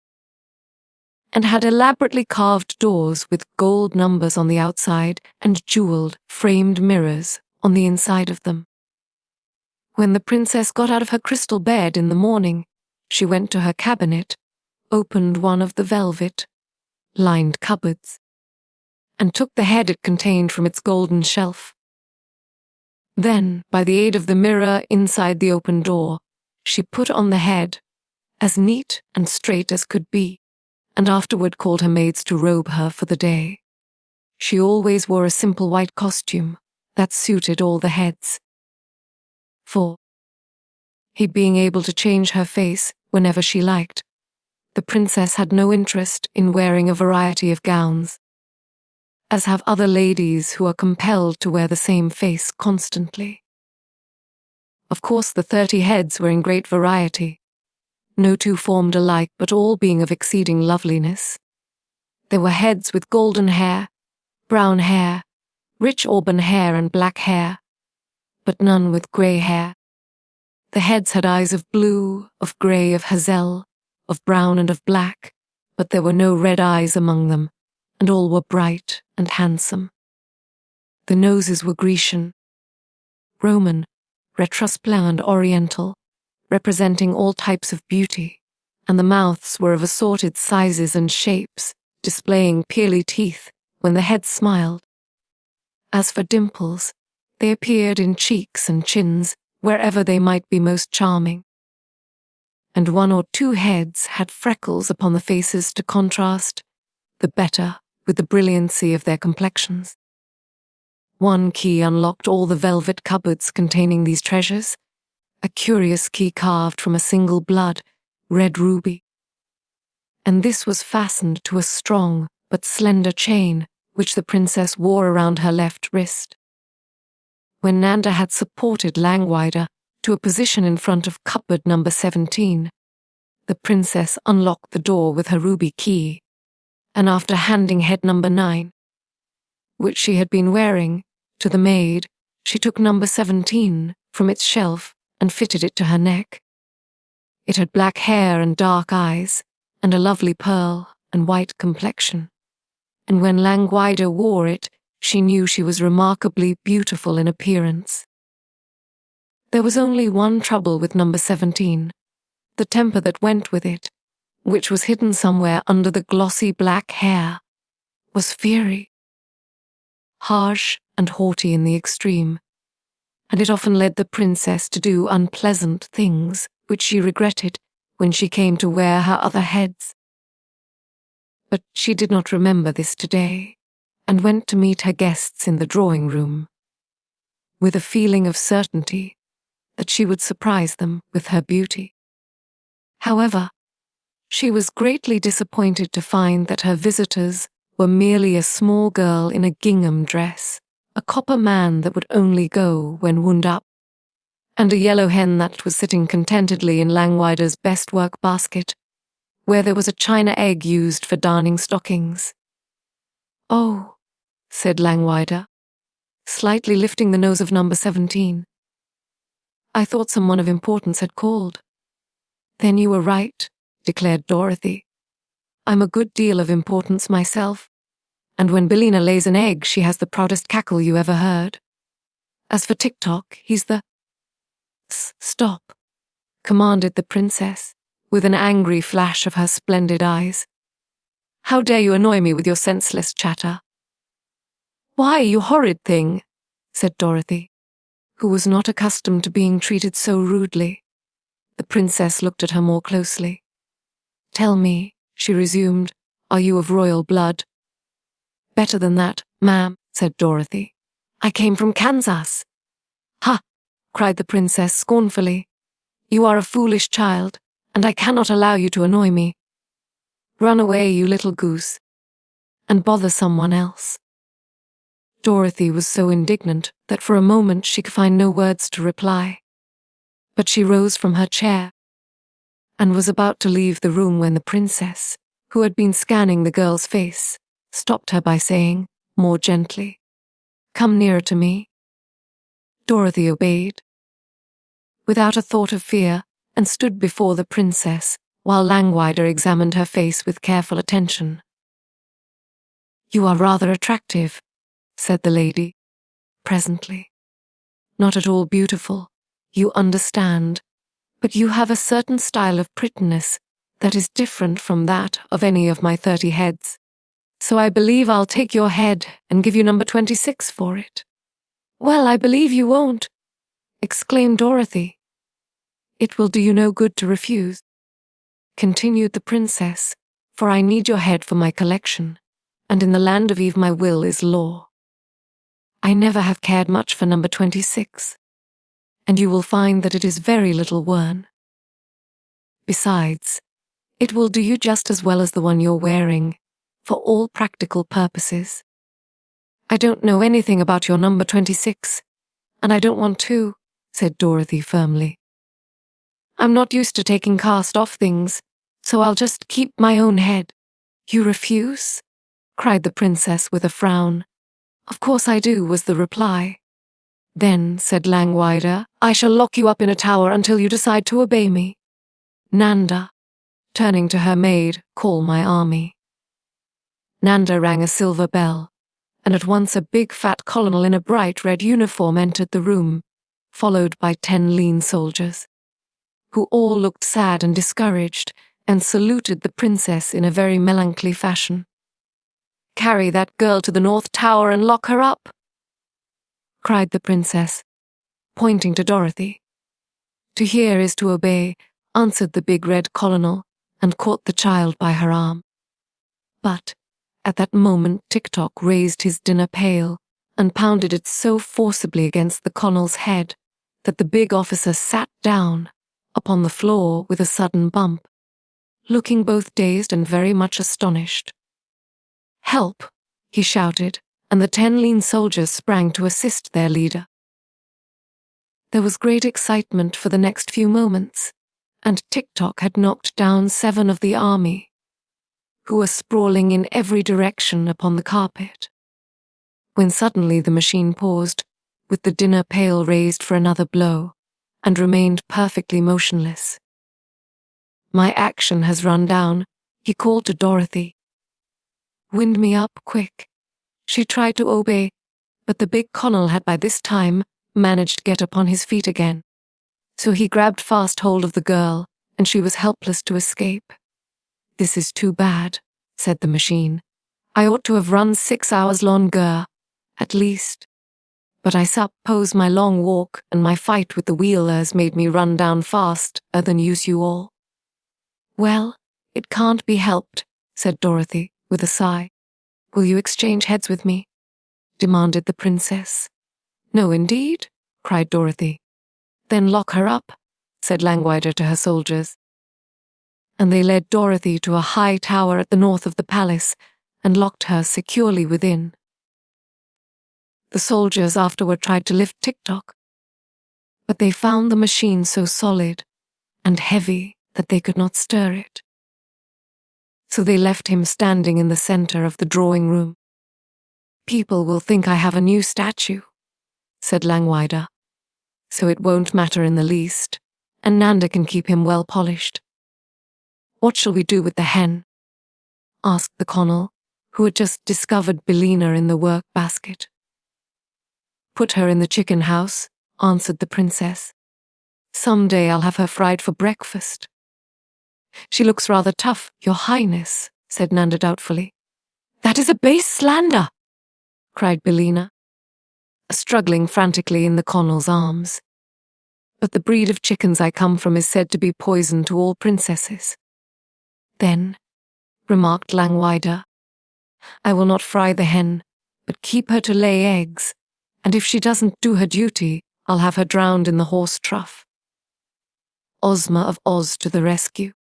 and had elaborately carved doors with gold numbers on the outside and jeweled, framed mirrors on the inside of them. When the princess got out of her crystal bed in the morning, she went to her cabinet, opened one of the velvet-lined cupboards, and took the head it contained from its golden shelf. Then, by the aid of the mirror inside the open door, she put on the head, as neat and straight as could be, and afterward called her maids to robe her for the day. She always wore a simple white costume that suited all the heads. For, he being able to change her face whenever she liked, the princess had no interest in wearing a variety of gowns, as have other ladies who are compelled to wear the same face constantly. Of course, the 30 heads were in great variety. No two formed alike, but all being of exceeding loveliness. There were heads with golden hair, brown hair, rich auburn hair and black hair, but none with grey hair. The heads had eyes of blue, of grey, of hazel, of brown and of black, but there were no red eyes among them, and all were bright and handsome. The noses were Grecian, Roman, Retrosplin and Oriental, representing all types of beauty, and the mouths were of assorted sizes and shapes, displaying pearly teeth when the head smiled. As for dimples, they appeared in cheeks and chins, wherever they might be most charming. And 1 or 2 heads had freckles upon the faces to contrast the better with the brilliancy of their complexions. One key unlocked all the velvet cupboards containing these treasures, a curious key carved from a single blood, red ruby. And this was fastened to a strong but slender chain which the princess wore around her left wrist. When Nanda had supported Langwidere to a position in front of cupboard number 17, the princess unlocked the door with her ruby key, and after handing head number 9, which she had been wearing, to the maid, she took number 17 from its shelf and fitted it to her neck. It had black hair and dark eyes, and a lovely pearl and white complexion, and when Langwidere wore it, she knew she was remarkably beautiful in appearance. There was only one trouble with number 17, the temper that went with it, which was hidden somewhere under the glossy black hair, was fiery, harsh and haughty in the extreme, and it often led the princess to do unpleasant things which she regretted when she came to wear her other heads. But she did not remember this today, and went to meet her guests in the drawing-room, with a feeling of certainty that she would surprise them with her beauty. However, she was greatly disappointed to find that her visitors were merely a small girl in a gingham dress, a copper man that would only go when wound up, and a yellow hen that was sitting contentedly in Langwidere's best work basket, where there was a china egg used for darning stockings. "Oh," said Langwidere, slightly lifting the nose of number 17. "I thought someone of importance had called." "Then you were right," declared Dorothy. "I'm a good deal of importance myself, and when Billina lays an egg she has the proudest cackle you ever heard. As for Tik-Tok, he's the—" "Stop," commanded the princess, with an angry flash of her splendid eyes. "How dare you annoy me with your senseless chatter?" "Why, you horrid thing," said Dorothy, who was not accustomed to being treated so rudely. The princess looked at her more closely. "Tell me," she resumed, "are you of royal blood?" "Better than that, ma'am," said Dorothy. "I came from Kansas." "Ha!" cried the princess scornfully. "You are a foolish child, and I cannot allow you to annoy me. Run away, you little goose, and bother someone else." Dorothy was so indignant that for a moment she could find no words to reply. But she rose from her chair and was about to leave the room when the princess, who had been scanning the girl's face, stopped her by saying, more gently, "Come nearer to me." Dorothy obeyed, without a thought of fear, and stood before the princess, while Langwidere examined her face with careful attention. "You are rather attractive," said the lady, presently. "Not at all beautiful, you understand, But you have a certain style of prettiness that is different from that of any of my 30 heads. So I believe I'll take your head and give you number 26 for it." "Well, I believe you won't," exclaimed Dorothy. "It will do you no good to refuse," continued the princess, "for I need your head for my collection, and in the land of Eve my will is law. I never have cared much for number 26, and you will find that it is very little worn. Besides, it will do you just as well as the one you're wearing, for all practical purposes. I don't know anything about your number 26, and I don't want to," said Dorothy firmly. "I'm not used to taking cast-off things, so I'll just keep my own head." "You refuse?" cried the princess with a frown. "Of course I do," was the reply. "Then," said Langwidere, "I shall lock you up in a tower until you decide to obey me. Nanda," turning to her maid, "call my army." Nanda rang a silver bell, and at once a big fat colonel in a bright red uniform entered the room, followed by 10 lean soldiers, who all looked sad and discouraged, and saluted the princess in a very melancholy fashion. "Carry that girl to the North Tower and lock her up," cried the princess, pointing to Dorothy. "To hear is to obey," answered the big red colonel, and caught the child by her arm. But at that moment Tik-Tok raised his dinner pail and pounded it so forcibly against the colonel's head that the big officer sat down upon the floor with a sudden bump, looking both dazed and very much astonished. "Help!" he shouted, and the 10 lean soldiers sprang to assist their leader. There was great excitement for the next few moments, and Tik-Tok had knocked down 7 of the army, who were sprawling in every direction upon the carpet, when suddenly the machine paused, with the dinner pail raised for another blow, and remained perfectly motionless. "My action has run down," he called to Dorothy. "Wind me up, quick." She tried to obey, but the big colonel had by this time managed to get upon his feet again. So he grabbed fast hold of the girl, and she was helpless to escape. "This is too bad," said the machine. "I ought to have run 6 hours longer, at least. But I suppose my long walk and my fight with the wheelers made me run down faster than use you all." "Well, it can't be helped," said Dorothy, with a sigh. "Will you exchange heads with me?" demanded the princess. "No, indeed," cried Dorothy. "Then lock her up," said Langwidere to her soldiers. And they led Dorothy to a high tower at the north of the palace and locked her securely within. The soldiers afterward tried to lift Tik-Tok, but they found the machine so solid and heavy that they could not stir it. So they left him standing in the center of the drawing room. "People will think I have a new statue," said Langwidere, "so it won't matter in the least, and Nanda can keep him well polished." "What shall we do with the hen?" asked the colonel, who had just discovered Billina in the work basket. "Put her in the chicken house," answered the princess. "Some day I'll have her fried for breakfast." "She looks rather tough, your highness," said Nanda doubtfully. "That is a base slander," cried Billina, struggling frantically in the colonel's arms. "But the breed of chickens I come from is said to be poison to all princesses." "Then," remarked Langwidere, "I will not fry the hen, but keep her to lay eggs, and if she doesn't do her duty, I'll have her drowned in the horse trough." Ozma of Oz to the rescue.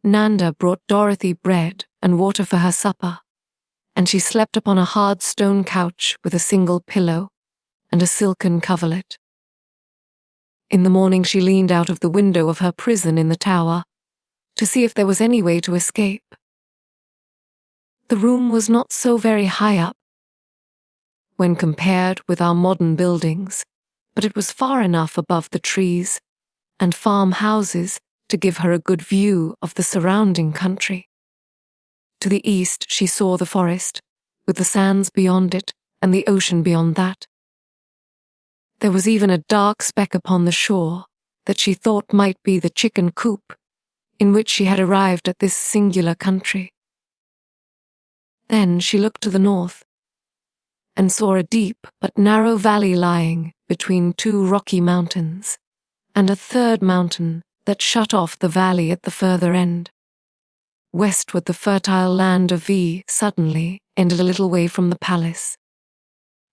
Nanda brought Dorothy bread and water for her supper, and she slept upon a hard stone couch with a single pillow and a silken coverlet. In the morning she leaned out of the window of her prison in the tower to see if there was any way to escape. The room was not so very high up when compared with our modern buildings, but it was far enough above the trees and farmhouses to give her a good view of the surrounding country. To the east she saw the forest, with the sands beyond it and the ocean beyond that. There was even a dark speck upon the shore, that she thought might be the chicken coop in which she had arrived at this singular country. Then she looked to the north and saw a deep but narrow valley lying between two rocky mountains, and a third mountain that shut off the valley at the further end. Westward, the fertile land of V suddenly ended a little way from the palace,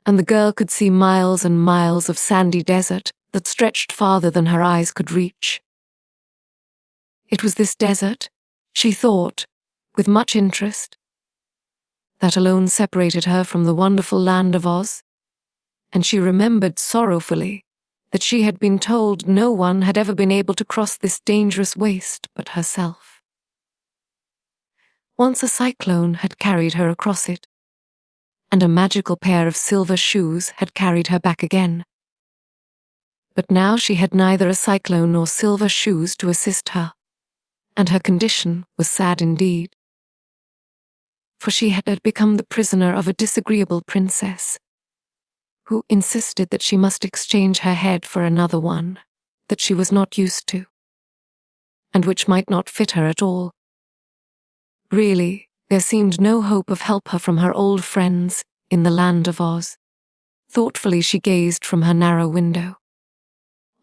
and the girl could see miles and miles of sandy desert that stretched farther than her eyes could reach. It was this desert, she thought, with much interest, that alone separated her from the wonderful land of Oz, and she remembered sorrowfully that she had been told no one had ever been able to cross this dangerous waste but herself. Once a cyclone had carried her across it, and a magical pair of silver shoes had carried her back again. But now she had neither a cyclone nor silver shoes to assist her, and her condition was sad indeed. For she had become the prisoner of a disagreeable princess, who insisted that she must exchange her head for another one that she was not used to, and which might not fit her at all. Really, there seemed no hope of help her from her old friends in the land of Oz. Thoughtfully she gazed from her narrow window.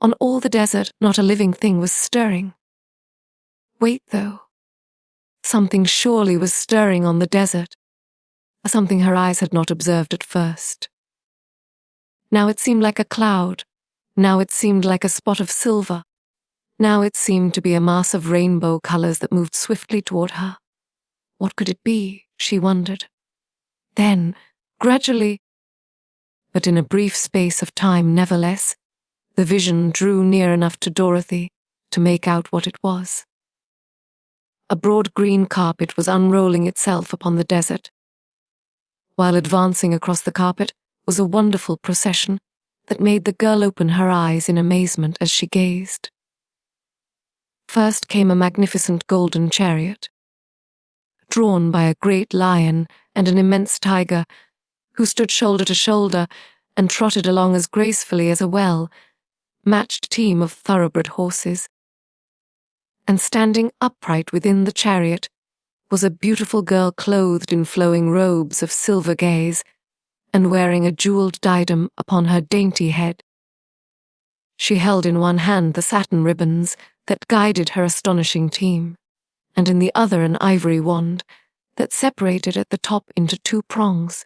On all the desert, not a living thing was stirring. Wait, though. Something surely was stirring on the desert, something her eyes had not observed at first. Now it seemed like a cloud, now it seemed like a spot of silver, now it seemed to be a mass of rainbow colors that moved swiftly toward her. What could it be, she wondered. Then, gradually, but in a brief space of time nevertheless, the vision drew near enough to Dorothy to make out what it was. A broad green carpet was unrolling itself upon the desert. While advancing across the carpet was a wonderful procession that made the girl open her eyes in amazement as she gazed. First came a magnificent golden chariot, drawn by a great lion and an immense tiger, who stood shoulder to shoulder and trotted along as gracefully as a well-matched team of thoroughbred horses. And standing upright within the chariot was a beautiful girl clothed in flowing robes of silver gaze and wearing a jeweled diadem upon her dainty head. She held in one hand the satin ribbons that guided her astonishing team, and in the other an ivory wand that separated at the top into two prongs,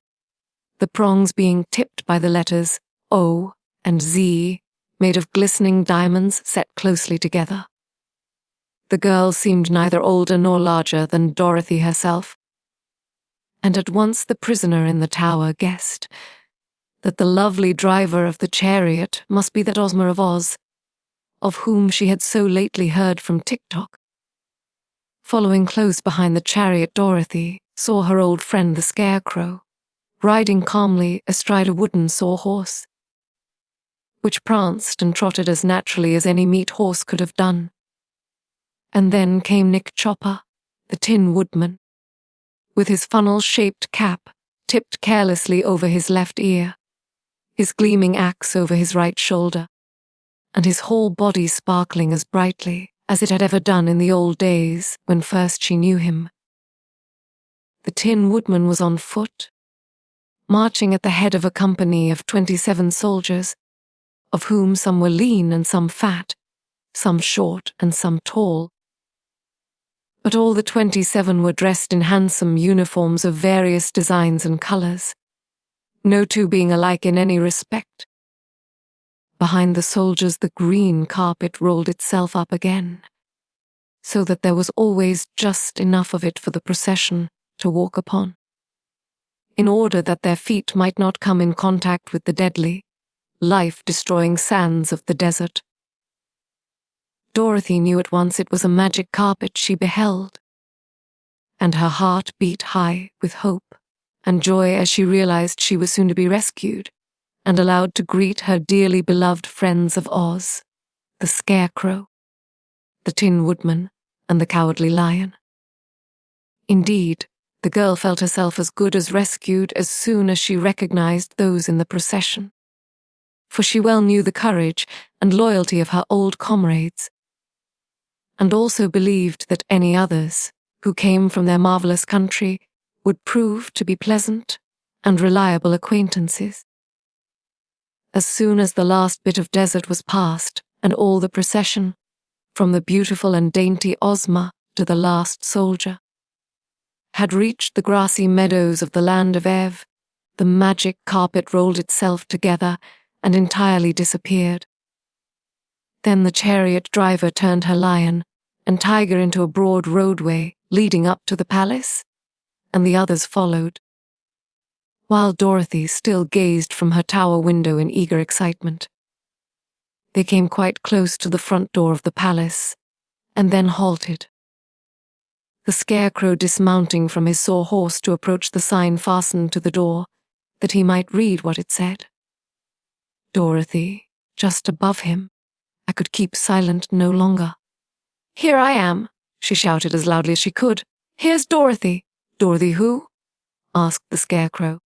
the prongs being tipped by the letters O and Z, made of glistening diamonds set closely together. The girl seemed neither older nor larger than Dorothy herself, and at once the prisoner in the tower guessed that the lovely driver of the chariot must be that Ozma of Oz, of whom she had so lately heard from Tik-Tok. Following close behind the chariot, Dorothy saw her old friend the Scarecrow, riding calmly astride a wooden sawhorse, which pranced and trotted as naturally as any meat horse could have done. And then came Nick Chopper, the Tin Woodman, with his funnel-shaped cap tipped carelessly over his left ear, his gleaming axe over his right shoulder, and his whole body sparkling as brightly as it had ever done in the old days when first she knew him. The Tin Woodman was on foot, marching at the head of a company of 27 soldiers, of whom some were lean and some fat, some short and some tall. But all the 27 were dressed in handsome uniforms of various designs and colors, no two being alike in any respect. Behind the soldiers the green carpet rolled itself up again, so that there was always just enough of it for the procession to walk upon, in order that their feet might not come in contact with the deadly, life-destroying sands of the desert. Dorothy knew at once it was a magic carpet she beheld, and her heart beat high with hope and joy as she realized she was soon to be rescued and allowed to greet her dearly beloved friends of Oz, the Scarecrow, the Tin Woodman, and the Cowardly Lion. Indeed, the girl felt herself as good as rescued as soon as she recognized those in the procession. for she well knew the courage and loyalty of her old comrades, and also believed that any others who came from their marvelous country would prove to be pleasant and reliable acquaintances. As soon as the last bit of desert was passed, and all the procession, from the beautiful and dainty Ozma to the last soldier, had reached the grassy meadows of the land of Ev, the magic carpet rolled itself together and entirely disappeared. Then the chariot driver turned her lion and tiger into a broad roadway leading up to the palace, and the others followed, while Dorothy still gazed from her tower window in eager excitement. They came quite close to the front door of the palace, and then halted, the Scarecrow dismounting from his sawhorse to approach the sign fastened to the door, that he might read what it said. Dorothy, just above him, I could keep silent no longer. "Here I am," she shouted as loudly as she could. "Here's Dorothy." "Dorothy who?" asked the Scarecrow,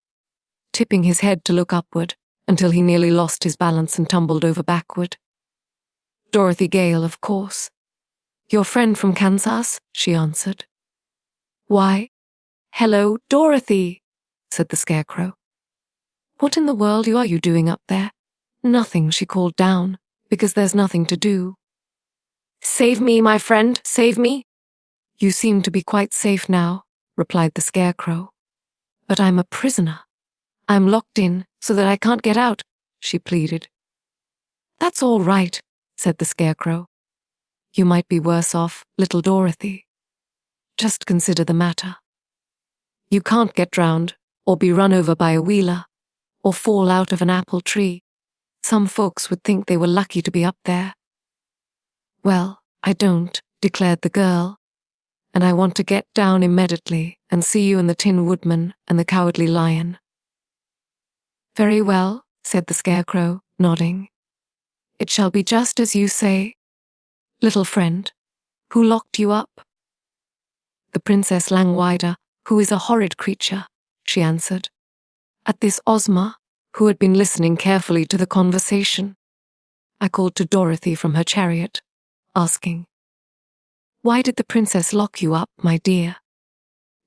tipping his head to look upward until he nearly lost his balance and tumbled over backward. "Dorothy Gale, of course. Your friend from Kansas," she answered. "Why, hello, Dorothy," said the Scarecrow. "What in the world are you doing up there?" "Nothing," she called down, "because there's nothing to do." "Save me, my friend, save me." "You seem to be quite safe now," replied the Scarecrow. "But I'm a prisoner. I'm locked in so that I can't get out," she pleaded. "That's all right," said the Scarecrow. "You might be worse off, little Dorothy. Just consider the matter. You can't get drowned, or be run over by a wheeler, or fall out of an apple tree. Some folks would think they were lucky to be up there. Well, I don't," declared the girl, "and I want to get down immediately and see you and the Tin Woodman and the Cowardly Lion." "Very well," said the Scarecrow, nodding. "It shall be just as you say. Little friend, who locked you up?" "The Princess Langwidere, who is a horrid creature," she answered. At this Ozma, who had been listening carefully to the conversation, I called to Dorothy from her chariot, asking, "Why did the princess lock you up, my dear?"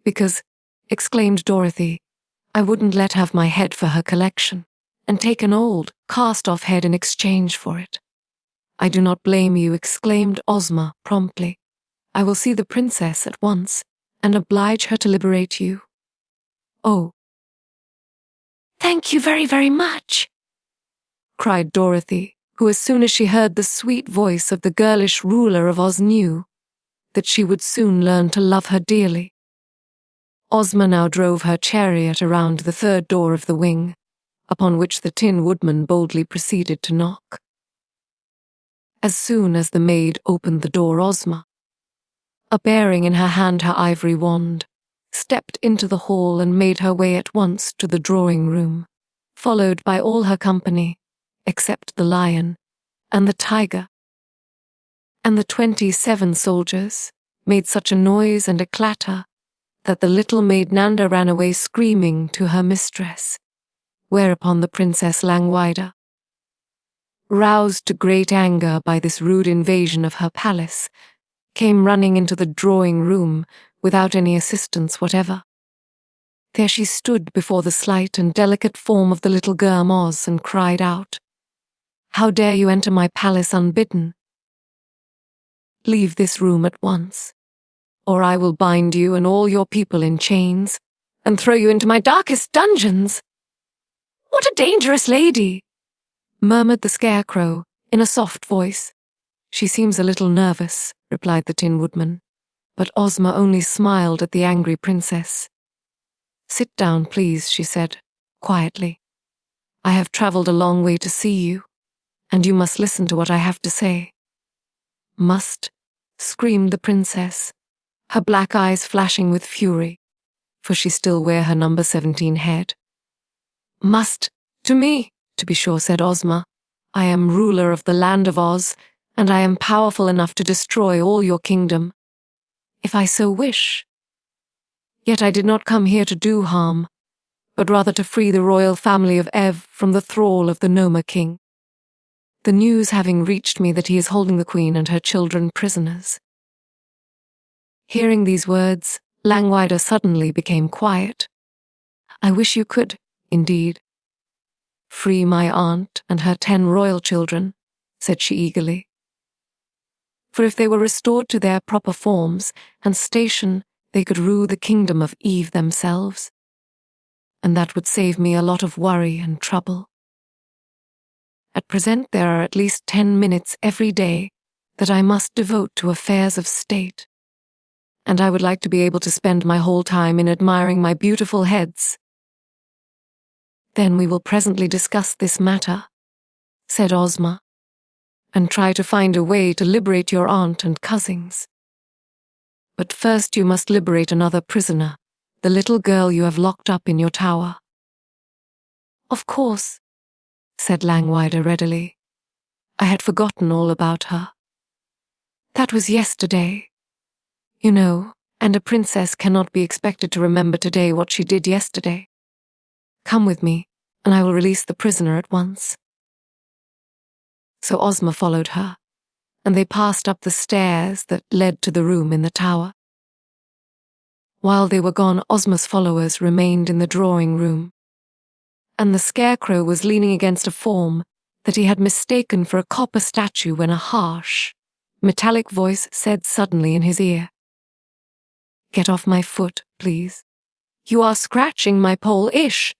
"Because," exclaimed Dorothy, "I wouldn't let have my head for her collection, and take an old, cast-off head in exchange for it." "I do not blame you," exclaimed Ozma promptly. "I will see the princess at once, and oblige her to liberate you." "Oh, thank you very, very much," cried Dorothy, who as soon as she heard the sweet voice of the girlish ruler of Oz knew that she would soon learn to love her dearly. Ozma now drove her chariot around the third door of the wing, upon which the Tin Woodman boldly proceeded to knock. As soon as the maid opened the door, Ozma, bearing in her hand her ivory wand, stepped into the hall and made her way at once to the drawing-room, followed by all her company, except the lion, and the tiger. And the 27 soldiers made such a noise and a clatter that the little maid Nanda ran away screaming to her mistress, whereupon the Princess Langwidere, roused to great anger by this rude invasion of her palace, came running into the drawing-room without any assistance whatever. There she stood before the slight and delicate form of the little girl Oz and cried out, "How dare you enter my palace unbidden? Leave this room at once, or I will bind you and all your people in chains and throw you into my darkest dungeons." "What a dangerous lady," murmured the Scarecrow in a soft voice. "She seems a little nervous," replied the Tin Woodman, but Ozma only smiled at the angry princess. "Sit down, please," she said, quietly. "I have traveled a long way to see you, and you must listen to what I have to say." "Must?" screamed the princess, her black eyes flashing with fury, for she still wore her number 17 head. "Must? To me, to be sure," said Ozma. "I am ruler of the land of Oz, and I am powerful enough to destroy all your kingdom, if I so wish. Yet I did not come here to do harm, but rather to free the royal family of Ev from the thrall of the Nome King." the news having reached me that he is holding the Queen and her children prisoners. Hearing these words, Langwidere suddenly became quiet. I wish you could, indeed, free my aunt and her 10 royal children, said she eagerly. For if they were restored to their proper forms and station, they could rule the kingdom of Eve themselves. And that would save me a lot of worry and trouble. At present there are at least 10 minutes every day that I must devote to affairs of state. And I would like to be able to spend my whole time in admiring my beautiful heads. Then we will presently discuss this matter, said Ozma, and try to find a way to liberate your aunt and cousins. But first you must liberate another prisoner, the little girl you have locked up in your tower. Of course, said Langwidere readily. I had forgotten all about her. That was yesterday. You know, and a princess cannot be expected to remember today what she did yesterday. Come with me, and I will release the prisoner at once. So Ozma followed her, and they passed up the stairs that led to the room in the tower. While they were gone, Ozma's followers remained in the drawing room, and the Scarecrow was leaning against a form that he had mistaken for a copper statue when a harsh, metallic voice said suddenly in his ear, "Get off my foot, please. You are scratching my pole-ish."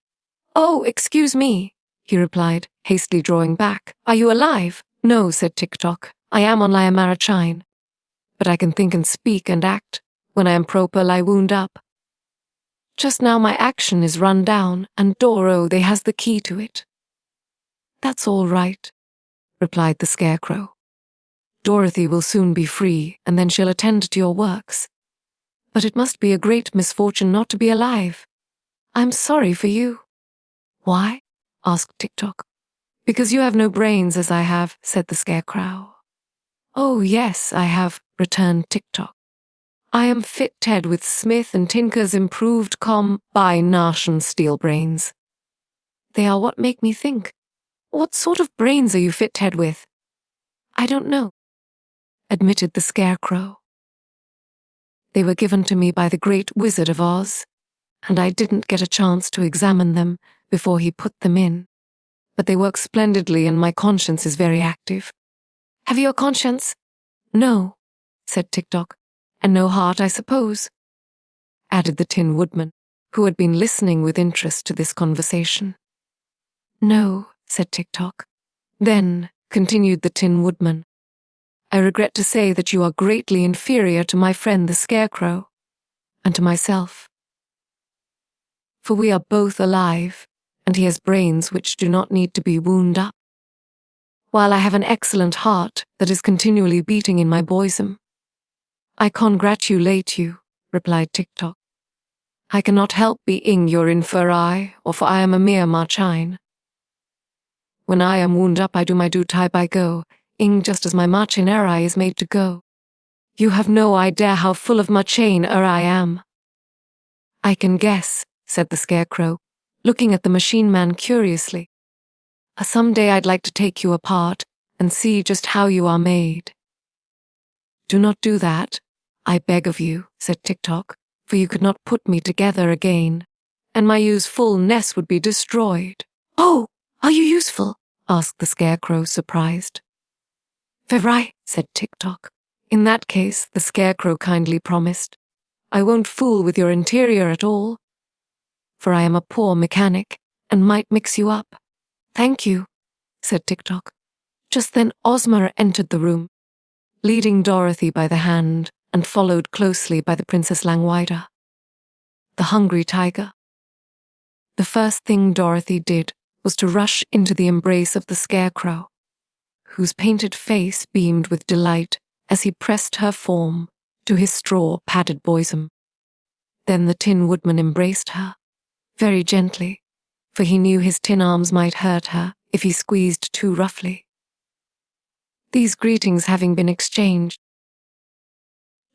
"Oh, excuse me," he replied, hastily drawing back. "Are you alive?" "No," said Tik-Tok. "I am on Langwidere, but I can think and speak and act when I am properly wound up. Just now my action is run down, and Doro, they has the key to it." "That's all right," replied the Scarecrow. "Dorothy will soon be free, and then she'll attend to your works. But it must be a great misfortune not to be alive. I'm sorry for you." "Why?" asked Tik-Tok. "Because you have no brains as I have," said the Scarecrow. "Oh, yes, I have," returned Tik-Tok. "I am fitted with Smith and Tinker's improved combination steel brains. They are what make me think. What sort of brains are you fitted with?" "I don't know," admitted the Scarecrow. "They were given to me by the great Wizard of Oz, and I didn't get a chance to examine them before he put them in. But they work splendidly and my conscience is very active." "Have you a conscience?" "No," said Tik-Tok. "And no heart, I suppose," added the Tin Woodman, who had been listening with interest to this conversation. "No," said Tik-Tok. "Then," continued the Tin Woodman, "I regret to say that you are greatly inferior to my friend the Scarecrow, and to myself. For we are both alive, and he has brains which do not need to be wound up, while I have an excellent heart that is continually beating in my bosom." "I congratulate you," replied Tik-Tok. "I cannot help being your inferi, or for I am a mere marchine. When I am wound up I do my duty by go, just as my machineri is made to go. You have no idea how full of machineri I am." "I can guess," said the Scarecrow, looking at the machine man curiously. "Some day I'd like to take you apart and see just how you are made." "Do not do that, I beg of you," said Tik-Tok, "for you could not put me together again, and my usefulness would be destroyed." "Oh, are you useful?" asked the Scarecrow, surprised. "Very," said Tik-Tok. "In that case," the Scarecrow kindly promised, "I won't fool with your interior at all, for I am a poor mechanic and might mix you up." "Thank you," said Tik-Tok. Just then Ozma entered the room, leading Dorothy by the hand and followed closely by the Princess Langwidere, the hungry tiger. The first thing Dorothy did was to rush into the embrace of the Scarecrow, whose painted face beamed with delight as he pressed her form to his straw-padded bosom. Then the Tin Woodman embraced her, very gently, for he knew his tin arms might hurt her if he squeezed too roughly. These greetings having been exchanged,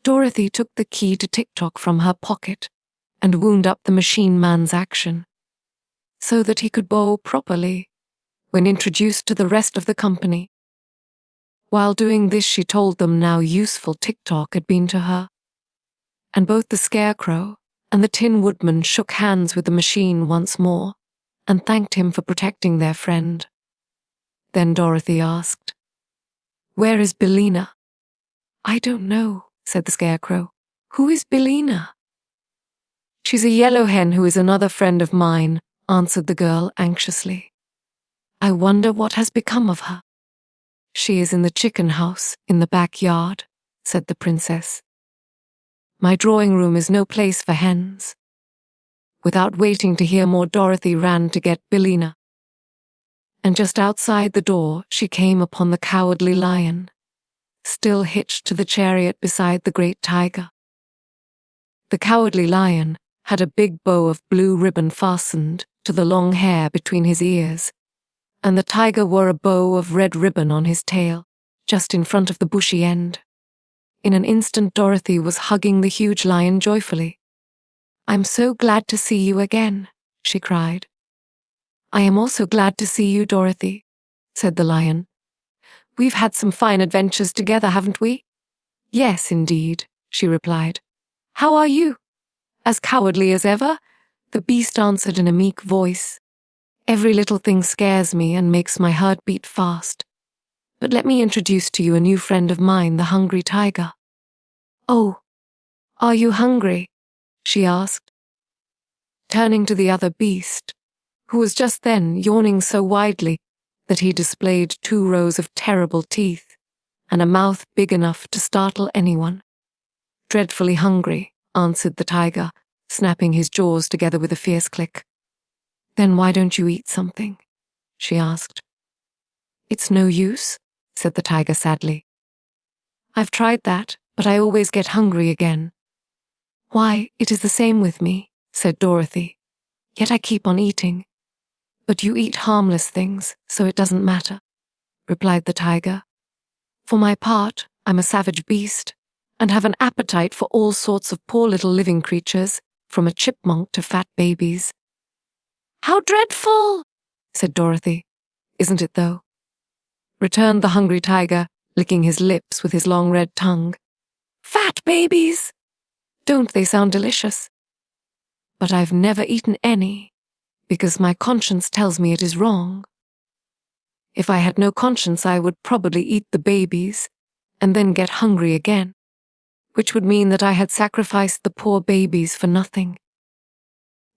Dorothy took the key to Tik-Tok from her pocket and wound up the machine man's action, so that he could bow properly when introduced to the rest of the company. While doing this, she told them how useful Tik-Tok had been to her. And both the Scarecrow and the Tin Woodman shook hands with the machine once more and thanked him for protecting their friend. Then Dorothy asked, "Where is Billina?" "I don't know," said the Scarecrow. "Who is Billina?" "She's a Yellow Hen who is another friend of mine," answered the girl anxiously. "I wonder what has become of her." "She is in the chicken house in the backyard," said the princess. "My drawing room is no place for hens." Without waiting to hear more, Dorothy ran to get Billina. And just outside the door, she came upon the Cowardly Lion, still hitched to the chariot beside the great tiger. The Cowardly Lion had a big bow of blue ribbon fastened to the long hair between his ears, and the tiger wore a bow of red ribbon on his tail, just in front of the bushy end. In an instant, Dorothy was hugging the huge lion joyfully. "I'm so glad to see you again," she cried. "I am also glad to see you, Dorothy," said the lion. "We've had some fine adventures together, haven't we?" "Yes, indeed," she replied. "How are you?" "As cowardly as ever," the beast answered in a meek voice. "Every little thing scares me and makes my heart beat fast. But let me introduce to you a new friend of mine, the hungry tiger." "Oh, are you hungry?" she asked, turning to the other beast, who was just then yawning so widely that he displayed 2 rows of terrible teeth and a mouth big enough to startle anyone. "Dreadfully hungry," answered the tiger, snapping his jaws together with a fierce click. "Then why don't you eat something?" she asked. "It's no use," said the tiger sadly. "I've tried that, but I always get hungry again." "Why, it is the same with me," said Dorothy. "Yet I keep on eating." "But you eat harmless things, so it doesn't matter," replied the tiger. "For my part, I'm a savage beast, and have an appetite for all sorts of poor little living creatures, from a chipmunk to fat babies." "How dreadful!" said Dorothy. "Isn't it, though?" returned the hungry tiger, licking his lips with his long red tongue. "Fat babies! Don't they sound delicious? But I've never eaten any, because my conscience tells me it is wrong. If I had no conscience, I would probably eat the babies and then get hungry again, which would mean that I had sacrificed the poor babies for nothing.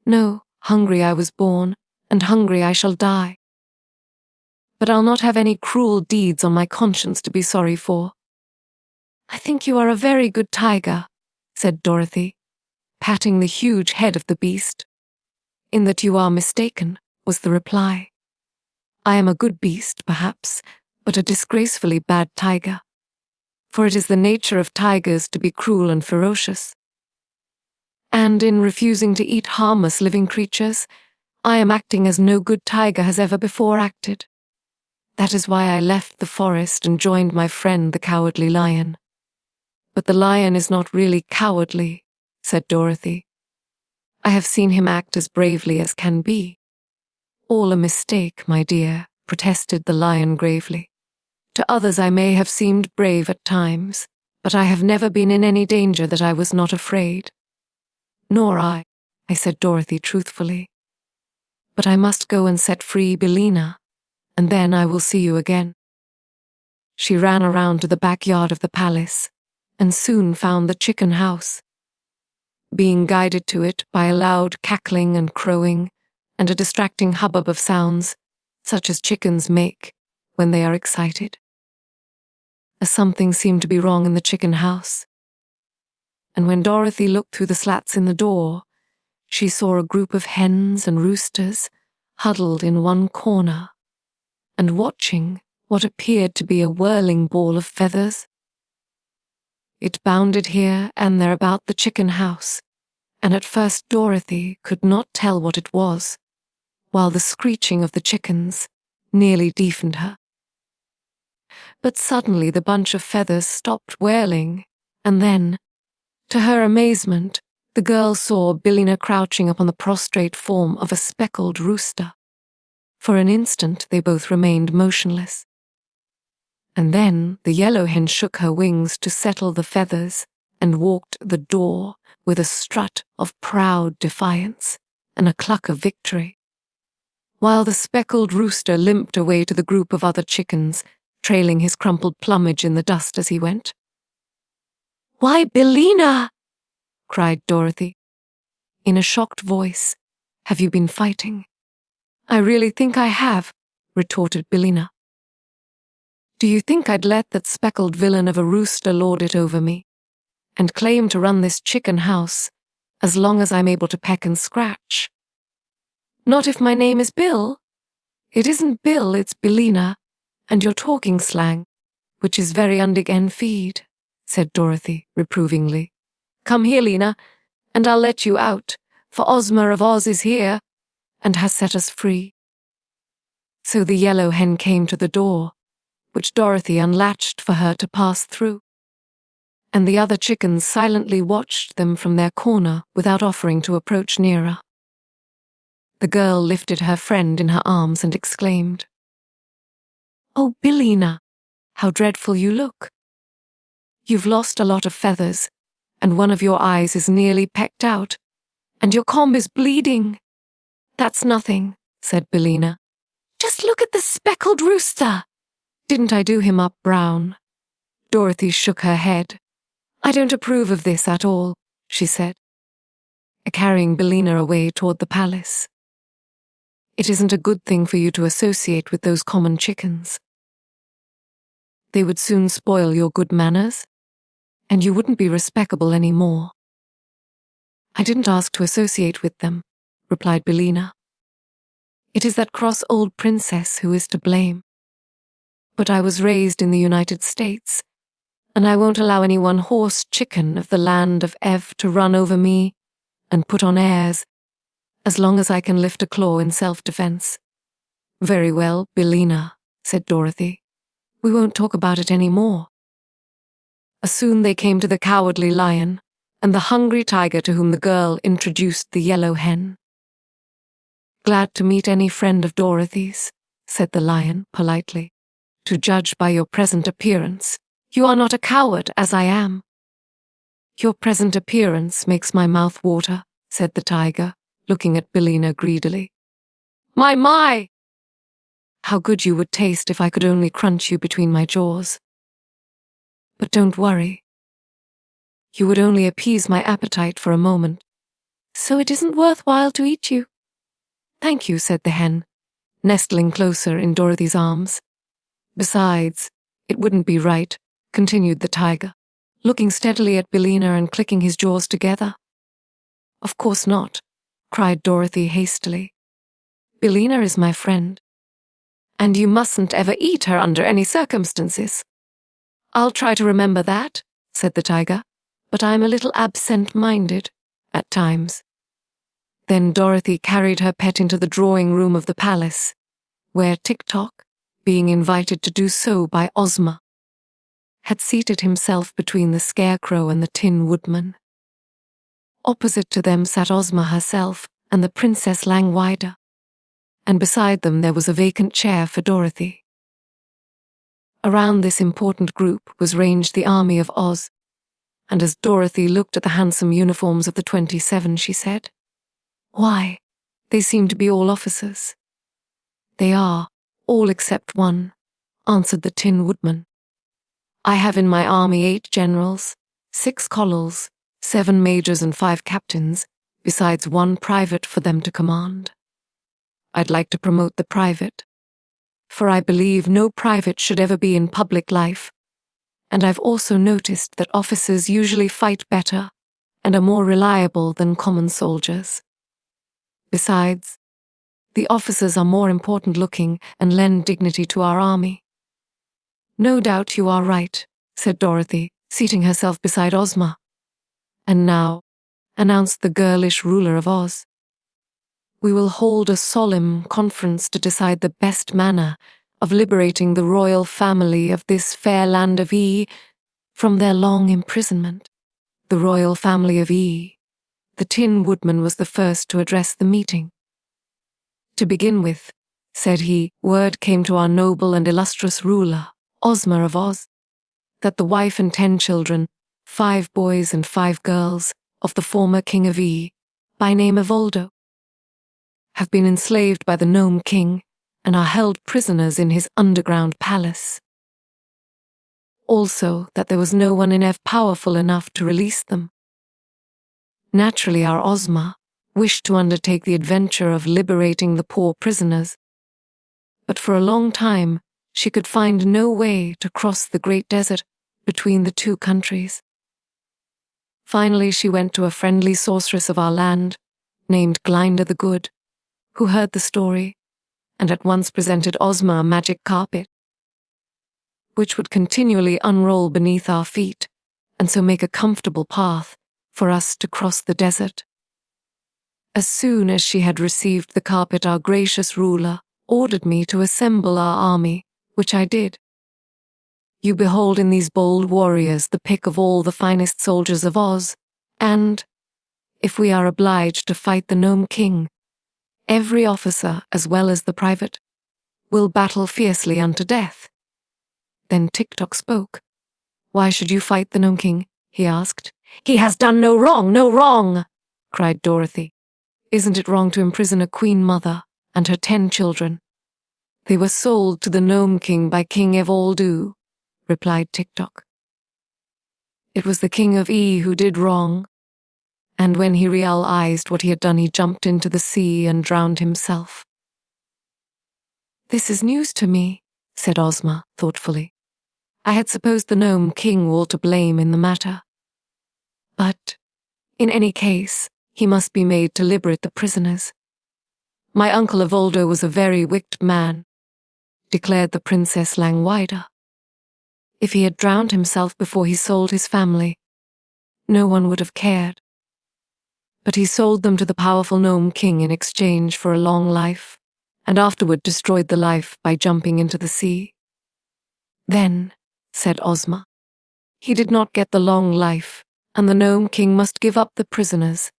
No, hungry I was born, and hungry I shall die. But I'll not have any cruel deeds on my conscience to be sorry for." "I think you are a very good tiger," said Dorothy, patting the huge head of the beast. "In that you are mistaken," was the reply. "I am a good beast, perhaps, but a disgracefully bad tiger. For it is the nature of tigers to be cruel and ferocious. And in refusing to eat harmless living creatures, I am acting as no good tiger has ever before acted. That is why I left the forest and joined my friend the Cowardly Lion." "But the lion is not really cowardly," said Dorothy. "I have seen him act as bravely as can be." "All a mistake, my dear," protested the lion gravely. "To others I may have seemed brave at times, but I have never been in any danger that I was not afraid." "Nor I," said Dorothy truthfully. "But I must go and set free Billina, and then I will see you again." She ran around to the backyard of the palace, and soon found the chicken house. Being guided to it by a loud cackling and crowing, and a distracting hubbub of sounds, such as chickens make when they are excited. Something seemed to be wrong in the chicken house, and when Dorothy looked through the slats in the door, she saw a group of hens and roosters huddled in one corner and watching what appeared to be a whirling ball of feathers. It bounded here and there about the chicken house, and at first Dorothy could not tell what it was, while the screeching of the chickens nearly deafened her. But suddenly the bunch of feathers stopped whirling, and then, to her amazement, the girl saw Billina crouching upon the prostrate form of a speckled rooster. For an instant they both remained motionless. And then the Yellow Hen shook her wings to settle the feathers and walked the door with a strut of proud defiance and a cluck of victory, while the speckled rooster limped away to the group of other chickens, trailing his crumpled plumage in the dust as he went. "Why, Billina!" cried Dorothy. In a shocked voice, "Have you been fighting?" "I really think I have," retorted Billina. "Do you think I'd let that speckled villain of a rooster lord it over me, and claim to run this chicken house, as long as I'm able to peck and scratch? Not if my name is Bill. It isn't Bill, it's Billina, and you're talking slang, which is very undig en feed," said Dorothy reprovingly. "Come here, Lena, and I'll let you out, for Ozma of Oz is here, and has set us free." So the Yellow Hen came to the door, which Dorothy unlatched for her to pass through, and the other chickens silently watched them from their corner without offering to approach nearer. The girl lifted her friend in her arms and exclaimed, "Oh, Billina, how dreadful you look. You've lost a lot of feathers, and one of your eyes is nearly pecked out, and your comb is bleeding." "That's nothing," said Billina. "Just look at the speckled rooster. Didn't I do him up brown?" Dorothy shook her head. "I don't approve of this at all," she said, carrying Billina away toward the palace. "It isn't a good thing for you to associate with those common chickens. They would soon spoil your good manners, and you wouldn't be respectable any more." "I didn't ask to associate with them," replied Billina. "It is that cross old princess who is to blame. But I was raised in the United States, and I won't allow any one horse chicken of the land of Ev to run over me and put on airs, as long as I can lift a claw in self-defense." "Very well, Billina," said Dorothy. "We won't talk about it any more." Soon they came to the Cowardly Lion and the Hungry Tiger, to whom the girl introduced the Yellow Hen. "Glad to meet any friend of Dorothy's," said the lion politely. "To judge by your present appearance, you are not a coward, as I am." "Your present appearance makes my mouth water," said the tiger, looking at Billina greedily. My! How good you would taste if I could only crunch you between my jaws. But don't worry. You would only appease my appetite for a moment, so it isn't worthwhile to eat you." "Thank you," said the hen, nestling closer in Dorothy's arms. "Besides, it wouldn't be right," continued the tiger, looking steadily at Billina and clicking his jaws together. "Of course not," cried Dorothy hastily. "Billina is my friend, and you mustn't ever eat her under any circumstances." "I'll try to remember that," said the tiger, "but I'm a little absent-minded at times." Then Dorothy carried her pet into the drawing room of the palace, where Tik-Tok, being invited to do so by Ozma, had seated himself between the Scarecrow and the Tin Woodman. Opposite to them sat Ozma herself and the Princess Langwidere, and beside them there was a vacant chair for Dorothy. Around this important group was ranged the army of Oz, and as Dorothy looked at the handsome uniforms of the 27, she said, "Why, they seem to be all officers." "They are, all except one," answered the Tin Woodman. "I have in my army 8 generals, 6 colonels, 7 majors and 5 captains, besides 1 private for them to command. I'd like to promote the private, for I believe no private should ever be in public life, and I've also noticed that officers usually fight better and are more reliable than common soldiers. Besides, the officers are more important-looking and lend dignity to our army." "No doubt you are right," said Dorothy, seating herself beside Ozma. "And now," announced the girlish ruler of Oz, "we will hold a solemn conference to decide the best manner of liberating the royal family of this fair land of E from their long imprisonment." The royal family of E. The Tin Woodman was the first to address the meeting. "To begin with," said he, "word came to our noble and illustrious ruler, Ozma of Oz, that the wife and 10 children, 5 boys and 5 girls, of the former King of E, by name Voldo, have been enslaved by the Nome King and are held prisoners in his underground palace. Also, that there was no one in Ev powerful enough to release them. Naturally, our Ozma wished to undertake the adventure of liberating the poor prisoners, but for a long time she could find no way to cross the great desert between the 2 countries. Finally, she went to a friendly sorceress of our land, named Glinda the Good, who heard the story and at once presented Ozma a magic carpet, which would continually unroll beneath our feet and so make a comfortable path for us to cross the desert. As soon as she had received the carpet, our gracious ruler ordered me to assemble our army, which I did. You behold in these bold warriors the pick of all the finest soldiers of Oz, and, if we are obliged to fight the Nome King, every officer, as well as the private, will battle fiercely unto death. Then Tik-Tok spoke. Why should you fight the Nome King? He asked. He has done no wrong, no wrong, cried Dorothy. Isn't it wrong to imprison a queen mother and her 10 children? They were sold to the Nome King by King Evoldu, replied Tik-Tok. It was the King of E who did wrong, and when he realized what he had done, he jumped into the sea and drowned himself. This is news to me, said Ozma thoughtfully. I had supposed the Nome King were all to blame in the matter. But, in any case, he must be made to liberate the prisoners. My uncle Evoldo was a very wicked man, declared the Princess Langwidere. If he had drowned himself before he sold his family, no one would have cared. But he sold them to the powerful Nome King in exchange for a long life, and afterward destroyed the life by jumping into the sea. Then, said Ozma, he did not get the long life, and the Nome King must give up the prisoners.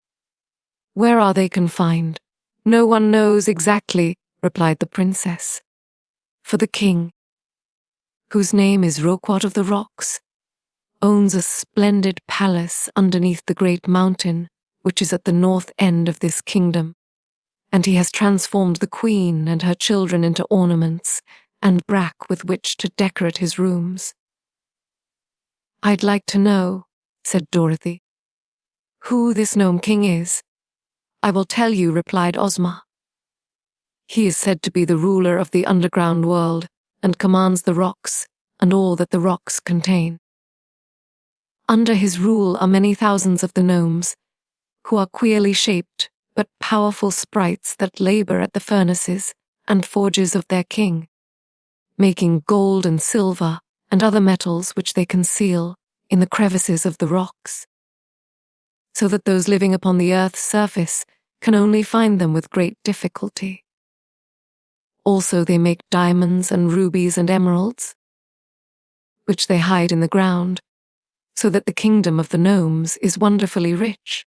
Where are they confined? No one knows exactly, replied the princess. For the king, whose name is Roquat of the Rocks, owns a splendid palace underneath the great mountain, which is at the north end of this kingdom, and he has transformed the queen and her children into ornaments and brack with which to decorate his rooms. I'd like to know, said Dorothy, who this Nome King is. I will tell you, replied Ozma. He is said to be the ruler of the underground world and commands the rocks and all that the rocks contain. Under his rule are many thousands of the gnomes, who are queerly shaped but powerful sprites that labor at the furnaces and forges of their king, making gold and silver and other metals which they conceal in the crevices of the rocks, so that those living upon the earth's surface can only find them with great difficulty. Also they make diamonds and rubies and emeralds, which they hide in the ground, so that the kingdom of the gnomes is wonderfully rich,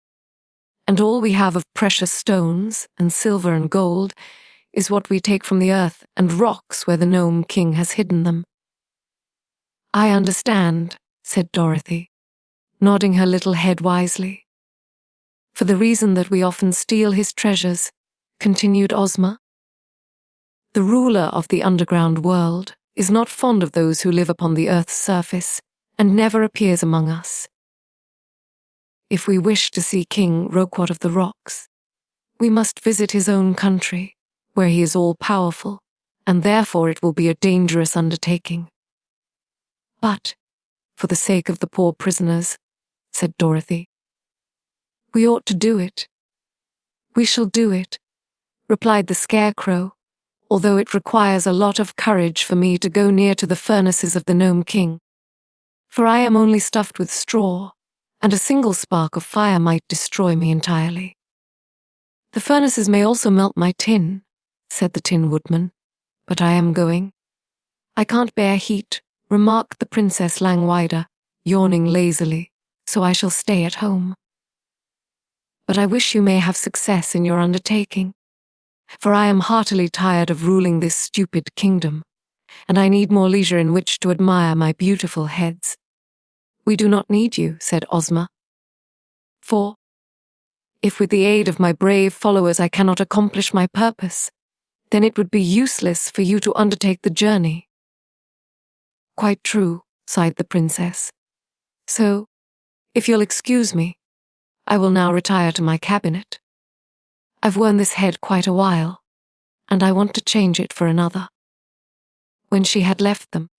and all we have of precious stones and silver and gold is what we take from the earth and rocks where the Nome King has hidden them. I understand, said Dorothy, nodding her little head wisely. For the reason that we often steal his treasures, continued Ozma. The ruler of the underground world is not fond of those who live upon the earth's surface and never appears among us. If we wish to see King Roquat of the Rocks, we must visit his own country, where he is all-powerful, and therefore it will be a dangerous undertaking. But, for the sake of the poor prisoners, said Dorothy, we ought to do it. We shall do it, replied the Scarecrow, although it requires a lot of courage for me to go near to the furnaces of the Nome King, for I am only stuffed with straw, and a single spark of fire might destroy me entirely. The furnaces may also melt my tin, said the Tin Woodman, but I am going. I can't bear heat, remarked the Princess Langwidere, yawning lazily, so I shall stay at home. But I wish you may have success in your undertaking, for I am heartily tired of ruling this stupid kingdom, and I need more leisure in which to admire my beautiful heads." "We do not need you," said Ozma. "For, if with the aid of my brave followers I cannot accomplish my purpose, then it would be useless for you to undertake the journey." "Quite true," sighed the princess. "So, if you'll excuse me, I will now retire to my cabinet. I've worn this head quite a while, and I want to change it for another." When she had left them,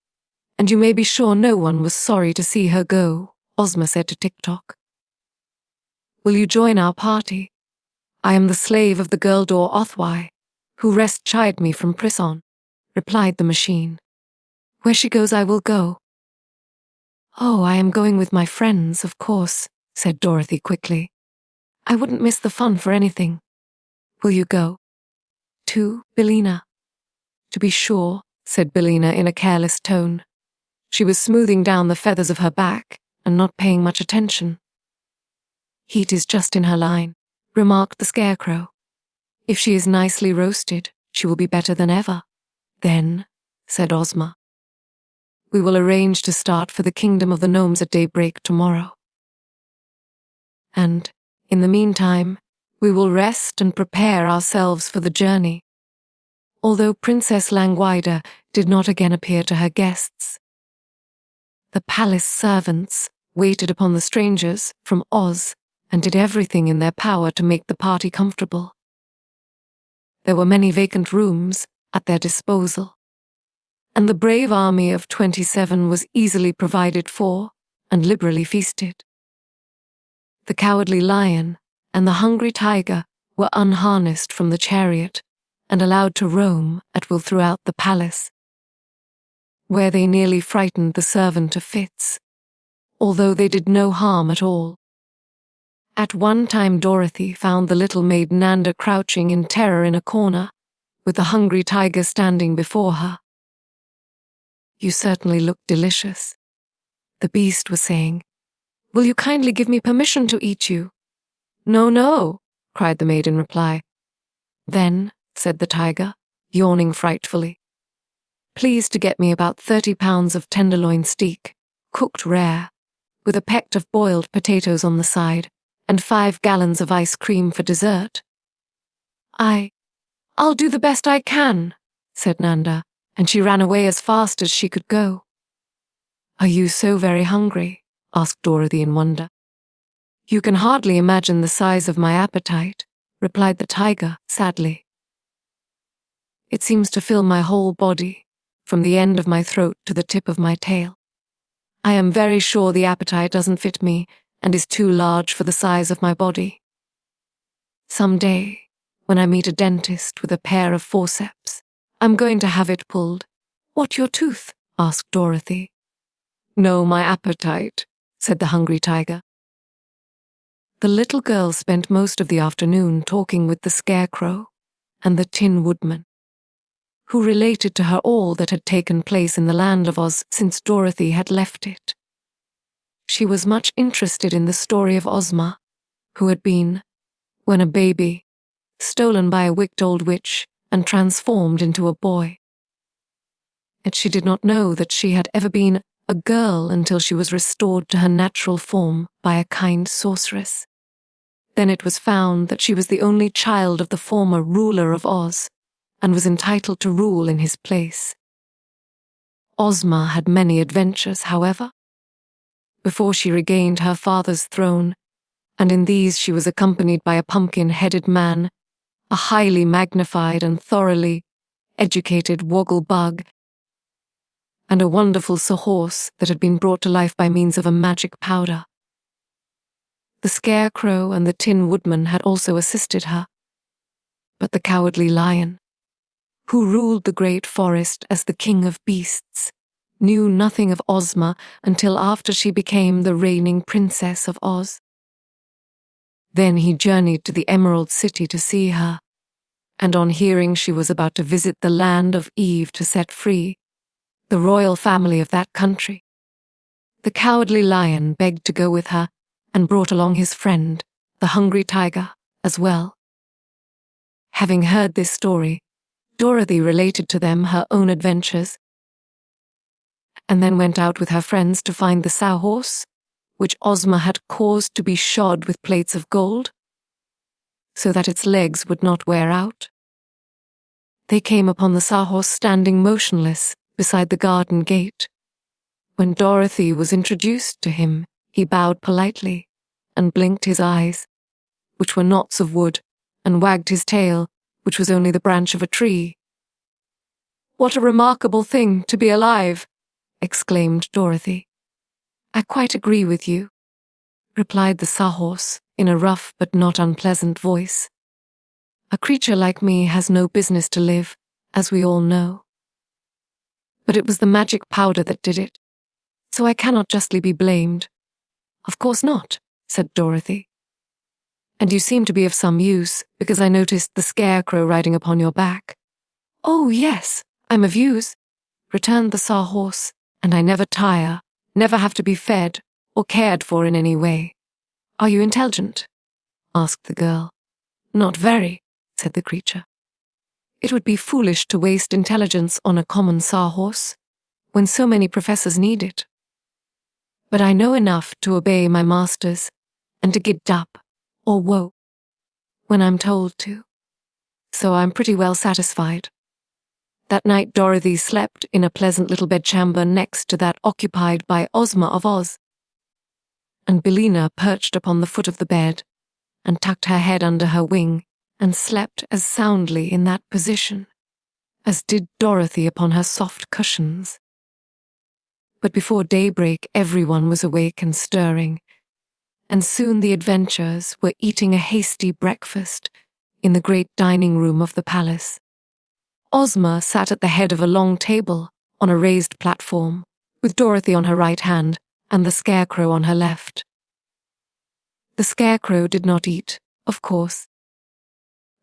and you may be sure no one was sorry to see her go, Ozma said to Tik-Tok, "Will you join our party? I am the slave of the girl Dor Othwai, who rest chide me from prison," replied the machine. "Where she goes I will go." "Oh, I am going with my friends, of course," said Dorothy quickly. "I wouldn't miss the fun for anything. Will you go?" "To Billina?" "To be sure," said Billina in a careless tone. She was smoothing down the feathers of her back and not paying much attention. "Heat is just in her line," remarked the Scarecrow. "If she is nicely roasted, she will be better than ever." "Then," said Ozma, "we will arrange to start for the kingdom of the gnomes at daybreak tomorrow. And, in the meantime, we will rest and prepare ourselves for the journey." Although Princess Langwidere did not again appear to her guests, the palace servants waited upon the strangers from Oz and did everything in their power to make the party comfortable. There were many vacant rooms at their disposal, and the brave army of 27 was easily provided for and liberally feasted. The Cowardly Lion and the Hungry Tiger were unharnessed from the chariot and allowed to roam at will throughout the palace, where they nearly frightened the servant to fits, although they did no harm at all. At one time Dorothy found the little maid Nanda crouching in terror in a corner, with the Hungry Tiger standing before her. "You certainly look delicious," the beast was saying. "Will you kindly give me permission to eat you?" "No, no," cried the maid in reply. "Then," said the tiger, yawning frightfully, "please to get me about 30 pounds of tenderloin steak, cooked rare, with a peck of boiled potatoes on the side, and 5 gallons of ice cream for dessert." I'll do the best I can," said Nanda, and she ran away as fast as she could go. "Are you so very hungry?" asked Dorothy in wonder. "You can hardly imagine the size of my appetite," replied the tiger sadly. "It seems to fill my whole body, from the end of my throat to the tip of my tail. I am very sure the appetite doesn't fit me and is too large for the size of my body. Some day, when I meet a dentist with a pair of forceps, I'm going to have it pulled." "What, your tooth?" asked Dorothy. "No, my appetite," said the Hungry Tiger. The little girl spent most of the afternoon talking with the Scarecrow and the Tin Woodman, who related to her all that had taken place in the land of Oz since Dorothy had left it. She was much interested in the story of Ozma, who had been, when a baby, stolen by a wicked old witch and transformed into a boy. Yet she did not know that she had ever been a girl until she was restored to her natural form by a kind sorceress. Then it was found that she was the only child of the former ruler of Oz, and was entitled to rule in his place. Ozma had many adventures, however, before she regained her father's throne, and in these she was accompanied by a pumpkin-headed man, a highly magnified and thoroughly educated woggle-bug, and a wonderful sawhorse that had been brought to life by means of a magic powder. The Scarecrow and the Tin Woodman had also assisted her, but the Cowardly Lion, who ruled the great forest as the king of beasts, knew nothing of Ozma until after she became the reigning princess of Oz. Then he journeyed to the Emerald City to see her, and on hearing she was about to visit the land of Eve to set free the royal family of that country, the Cowardly Lion begged to go with her and brought along his friend, the Hungry Tiger, as well. Having heard this story, Dorothy related to them her own adventures and then went out with her friends to find the sawhorse, which Ozma had caused to be shod with plates of gold, so that its legs would not wear out. They came upon the sawhorse standing motionless beside the garden gate. When Dorothy was introduced to him, he bowed politely and blinked his eyes, which were knots of wood, and wagged his tail, which was only the branch of a tree. "What a remarkable thing to be alive!" exclaimed Dorothy. "I quite agree with you," replied the sawhorse in a rough but not unpleasant voice. "A creature like me has no business to live, as we all know. But it was the magic powder that did it, so I cannot justly be blamed." "Of course not," said Dorothy. "And you seem to be of some use, because I noticed the Scarecrow riding upon your back." "Oh, yes, I'm of use," returned the sawhorse, "and I never tire, never have to be fed or cared for in any way." "Are you intelligent?" asked the girl. "Not very," said the creature. "It would be foolish to waste intelligence on a common sawhorse, when so many professors need it. But I know enough to obey my masters and to gid up, or whoa, when I'm told to. So I'm pretty well satisfied." That night Dorothy slept in a pleasant little bedchamber next to that occupied by Ozma of Oz, and Billina perched upon the foot of the bed and tucked her head under her wing and slept as soundly in that position as did Dorothy upon her soft cushions. But before daybreak everyone was awake and stirring, and soon the adventurers were eating a hasty breakfast in the great dining room of the palace. Ozma sat at the head of a long table on a raised platform, with Dorothy on her right hand and the Scarecrow on her left. The Scarecrow did not eat, of course,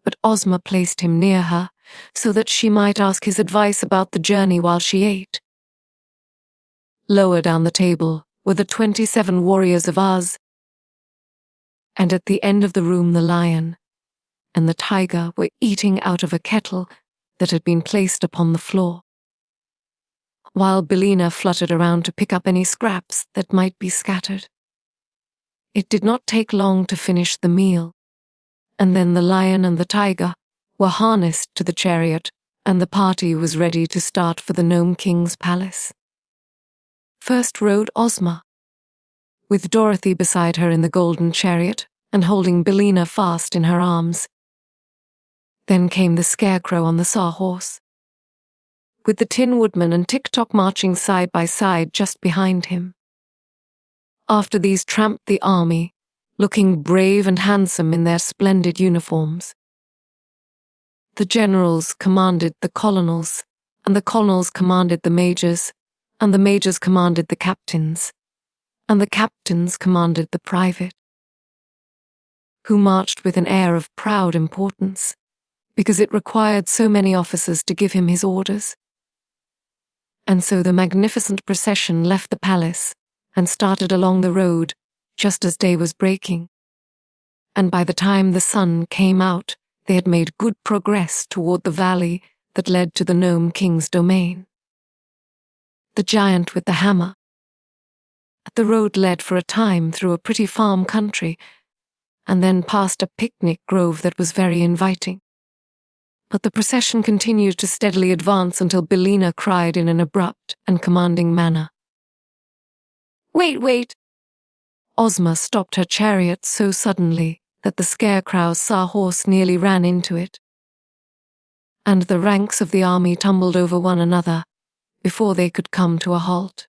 but Ozma placed him near her so that she might ask his advice about the journey while she ate. Lower down the table were the 27 warriors of Oz, and at the end of the room the lion and the tiger were eating out of a kettle that had been placed upon the floor, while Billina fluttered around to pick up any scraps that might be scattered. It did not take long to finish the meal, and then the lion and the tiger were harnessed to the chariot, and the party was ready to start for the Nome King's palace. First rode Ozma, with Dorothy beside her in the golden chariot and holding Billina fast in her arms. Then came the Scarecrow on the sawhorse, with the Tin Woodman and Tik-Tok marching side by side just behind him. After these tramped the army, looking brave and handsome in their splendid uniforms. The generals commanded the colonels, and the colonels commanded the majors, and the majors commanded the captains, and the captains commanded the private, who marched with an air of proud importance, because it required so many officers to give him his orders. And so the magnificent procession left the palace and started along the road just as day was breaking. And by the time the sun came out, they had made good progress toward the valley that led to the Nome King's domain. The giant with the hammer. The road led for a time through a pretty farm country, and then past a picnic grove that was very inviting. But the procession continued to steadily advance until Billina cried in an abrupt and commanding manner, "Wait, wait!" Ozma stopped her chariot so suddenly that the Scarecrow's sawhorse nearly ran into it, and the ranks of the army tumbled over one another before they could come to a halt.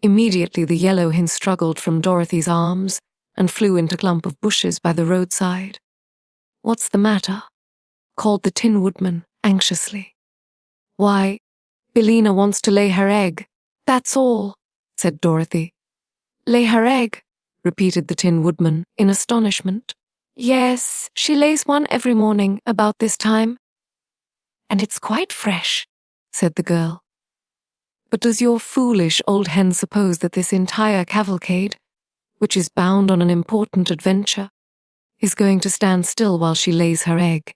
Immediately the Yellow Hen struggled from Dorothy's arms and flew into a clump of bushes by the roadside. "What's the matter?" called the Tin Woodman anxiously. "Why, Billina wants to lay her egg, that's all," said Dorothy. "Lay her egg?" repeated the Tin Woodman in astonishment. "Yes, she lays one every morning about this time, and it's quite fresh," said the girl. "But does your foolish old hen suppose that this entire cavalcade, which is bound on an important adventure, is going to stand still while she lays her egg?"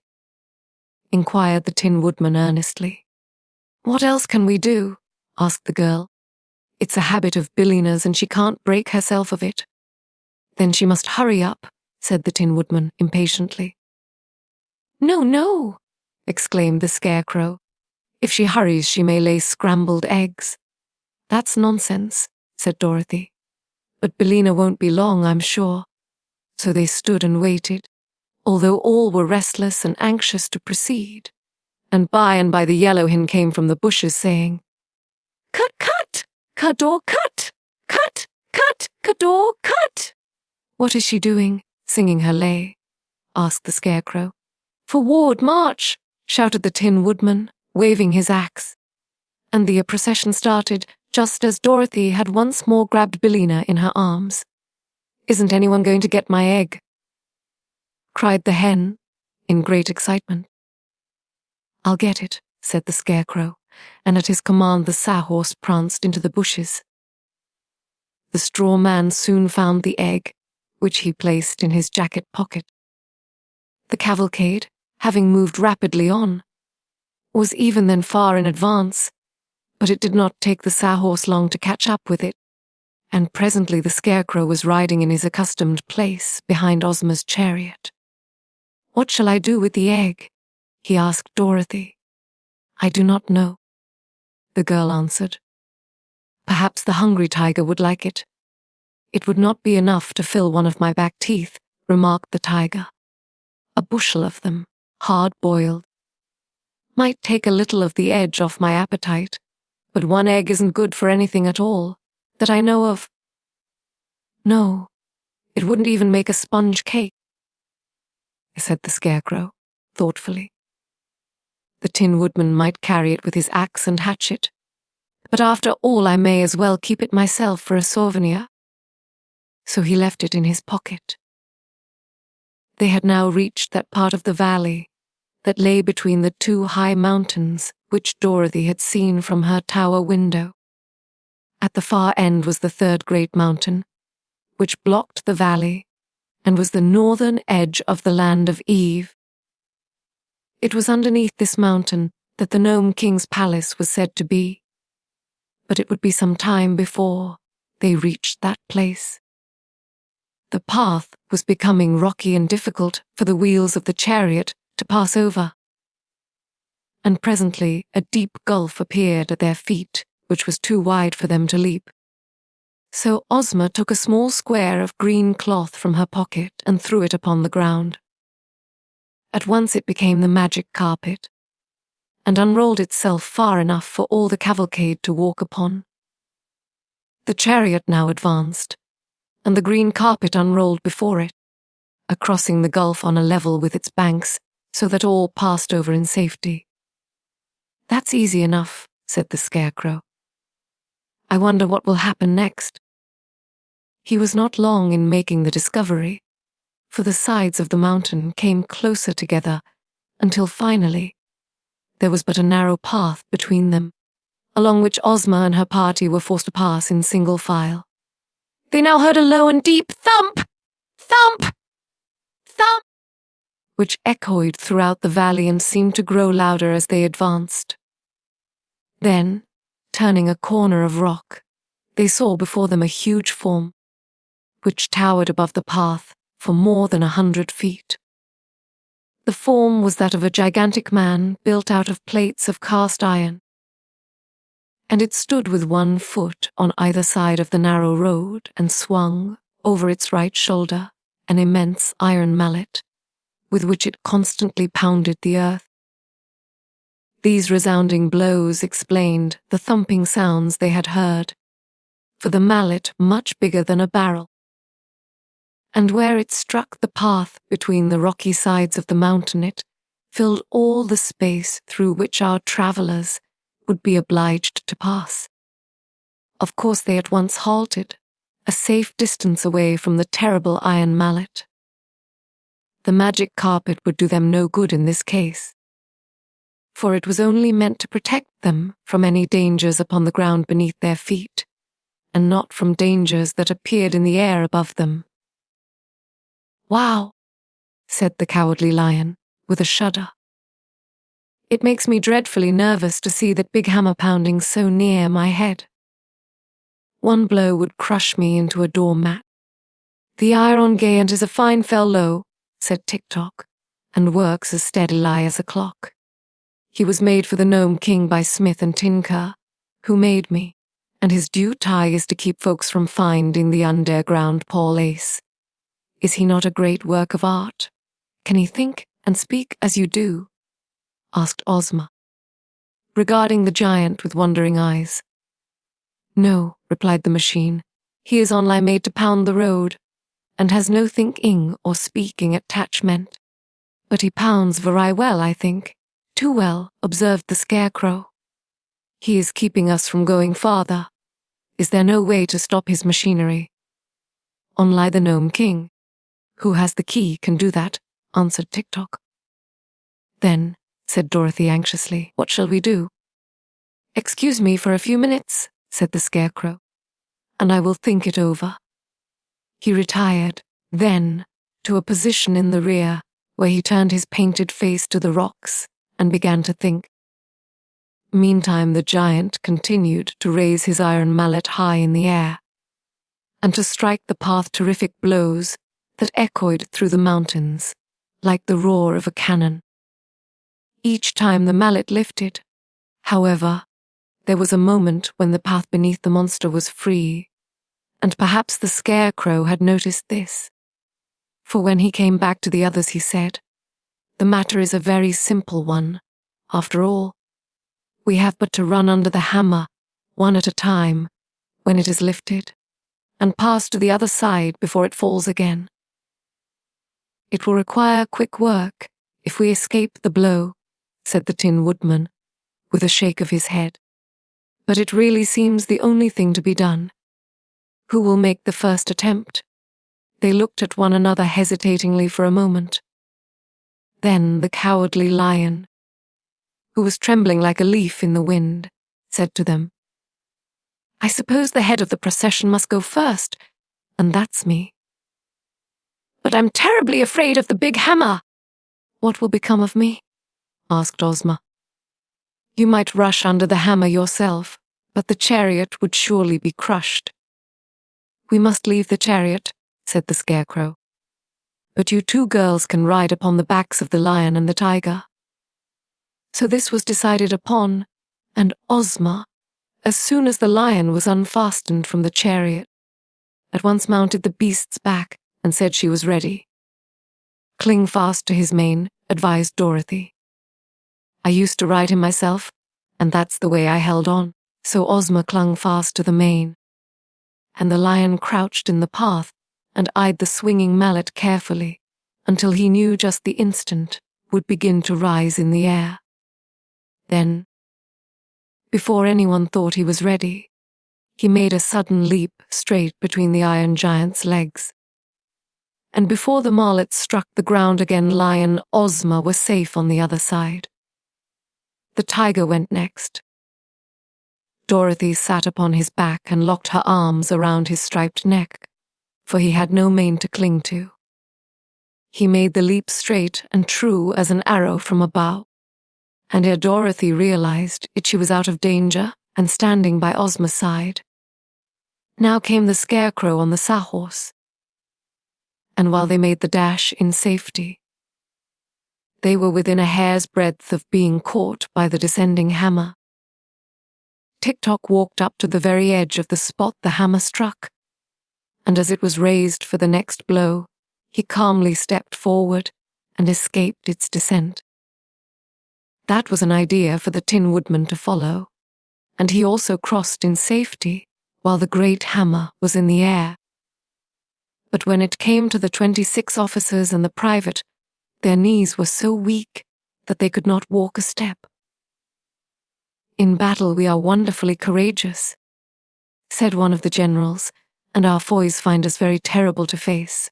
inquired the Tin Woodman earnestly. "What else can we do?" asked the girl. It's a habit of Billina's and she can't break herself of it." "Then she must hurry up," said the Tin Woodman impatiently. "No, no," exclaimed the Scarecrow. "If she hurries, she may lay scrambled eggs." "That's nonsense," said Dorothy. "But Billina won't be long, I'm sure." So they stood and waited, although all were restless and anxious to proceed. And by the Yellow Hen came from the bushes saying, "Cut, cut! Cador, cut! Cut, cut! Cador, cut!" "What is she doing, singing her lay?" asked the Scarecrow. "Forward, march!" shouted the Tin Woodman, waving his axe. And the procession started just as Dorothy had once more grabbed Billina in her arms. "Isn't anyone going to get my egg?" cried the hen, in great excitement. "I'll get it," said the Scarecrow, and at his command the Sawhorse pranced into the bushes. The straw man soon found the egg, which he placed in his jacket pocket. The cavalcade, having moved rapidly on, was even then far in advance, but it did not take the Sawhorse long to catch up with it, and presently the Scarecrow was riding in his accustomed place behind Ozma's chariot. "What shall I do with the egg?" he asked Dorothy. "I do not know," the girl answered. "Perhaps the hungry tiger would like it." "It would not be enough to fill one of my back teeth," remarked the tiger. "A bushel of them, hard-boiled. Might take a little of the edge off my appetite, but one egg isn't good for anything at all, that I know of. No, it wouldn't even make a sponge cake," said the Scarecrow, thoughtfully. "The Tin Woodman might carry it with his axe and hatchet, but after all I may as well keep it myself for a souvenir." So he left it in his pocket. They had now reached that part of the valley that lay between the two high mountains which Dorothy had seen from her tower window. At the far end was the third great mountain, which blocked the valley and was the northern edge of the land of Eve. It was underneath this mountain that the Nome King's palace was said to be, but it would be some time before they reached that place. The path was becoming rocky and difficult for the wheels of the chariot to pass over, and presently a deep gulf appeared at their feet, which was too wide for them to leap. So Ozma took a small square of green cloth from her pocket and threw it upon the ground. At once it became the magic carpet, and unrolled itself far enough for all the cavalcade to walk upon. The chariot now advanced, and the green carpet unrolled before it, crossing the gulf on a level with its banks, so that all passed over in safety. "That's easy enough," said the Scarecrow. "I wonder what will happen next." He was not long in making the discovery, for the sides of the mountain came closer together until finally there was but a narrow path between them, along which Ozma and her party were forced to pass in single file. They now heard a low and deep thump, thump, thump, which echoed throughout the valley and seemed to grow louder as they advanced. Then, turning a corner of rock, they saw before them a huge form, which towered above the path for more than 100 feet. The form was that of a gigantic man built out of plates of cast iron, and it stood with one foot on either side of the narrow road and swung, over its right shoulder, an immense iron mallet, with which it constantly pounded the earth. These resounding blows explained the thumping sounds they had heard, for the mallet much bigger than a barrel, and where it struck the path between the rocky sides of the mountain it filled all the space through which our travellers would be obliged to pass. Of course they at once halted, a safe distance away from the terrible iron mallet. The magic carpet would do them no good in this case, for it was only meant to protect them from any dangers upon the ground beneath their feet, and not from dangers that appeared in the air above them. "Wow," said the Cowardly Lion, with a shudder. "It makes me dreadfully nervous to see that big hammer pounding so near my head." One blow would crush me into a doormat. The iron giant is a fine fellow, said Tik-Tok, and works as steadily as a clock. He was made for the Nome King by Smith and Tinker, who made me, and his duty is to keep folks from finding the underground palace. Is he not a great work of art? Can he think and speak as you do? Asked Ozma, regarding the giant with wondering eyes. No, replied the machine. He is only made to pound the road, and has no thinking or speaking attachment. But he pounds very well, I think. Too well, observed the Scarecrow. He is keeping us from going farther. Is there no way to stop his machinery? Only the Nome King, who has the key, can do that, answered Tik-Tok. Then, said Dorothy anxiously, what shall we do? Excuse me for a few minutes, said the Scarecrow, and I will think it over. He retired, then, to a position in the rear, where he turned his painted face to the rocks and began to think. Meantime the giant continued to raise his iron mallet high in the air, and to strike the path terrific blows that echoed through the mountains, like the roar of a cannon. Each time the mallet lifted, however, there was a moment when the path beneath the monster was free, and perhaps the Scarecrow had noticed this. For when he came back to the others he said, the matter is a very simple one. After all, we have but to run under the hammer, one at a time, when it is lifted, and pass to the other side before it falls again. It will require quick work if we escape the blow, said the Tin Woodman, with a shake of his head. But it really seems the only thing to be done. Who will make the first attempt? They looked at one another hesitatingly for a moment. Then the cowardly lion, who was trembling like a leaf in the wind, said to them, I suppose the head of the procession must go first, and that's me. But I'm terribly afraid of the big hammer. What will become of me? Asked Ozma. You might rush under the hammer yourself, but the chariot would surely be crushed. We must leave the chariot, said the Scarecrow. But you two girls can ride upon the backs of the lion and the tiger. So this was decided upon, and Ozma, as soon as the lion was unfastened from the chariot, at once mounted the beast's back and said she was ready. Cling fast to his mane, advised Dorothy. I used to ride him myself, and that's the way I held on, so Ozma clung fast to the mane. And the lion crouched in the path and eyed the swinging mallet carefully until he knew just the instant would begin to rise in the air. Then, before anyone thought he was ready, he made a sudden leap straight between the iron giant's legs. And before the mallet struck the ground again, Lion Ozma was safe on the other side. The tiger went next. Dorothy sat upon his back and locked her arms around his striped neck, for he had no mane to cling to. He made the leap straight and true as an arrow from a bow, and ere Dorothy realized it, she was out of danger and standing by Ozma's side. Now came the Scarecrow on the sawhorse, and while they made the dash in safety, they were within a hair's breadth of being caught by the descending hammer. Tik-Tok walked up to the very edge of the spot the hammer struck, and as it was raised for the next blow, he calmly stepped forward and escaped its descent. That was an idea for the Tin Woodman to follow, and he also crossed in safety while the great hammer was in the air. But when it came to the 26 officers and the private, their knees were so weak that they could not walk a step. In battle we are wonderfully courageous, said one of the generals, and our foes find us very terrible to face.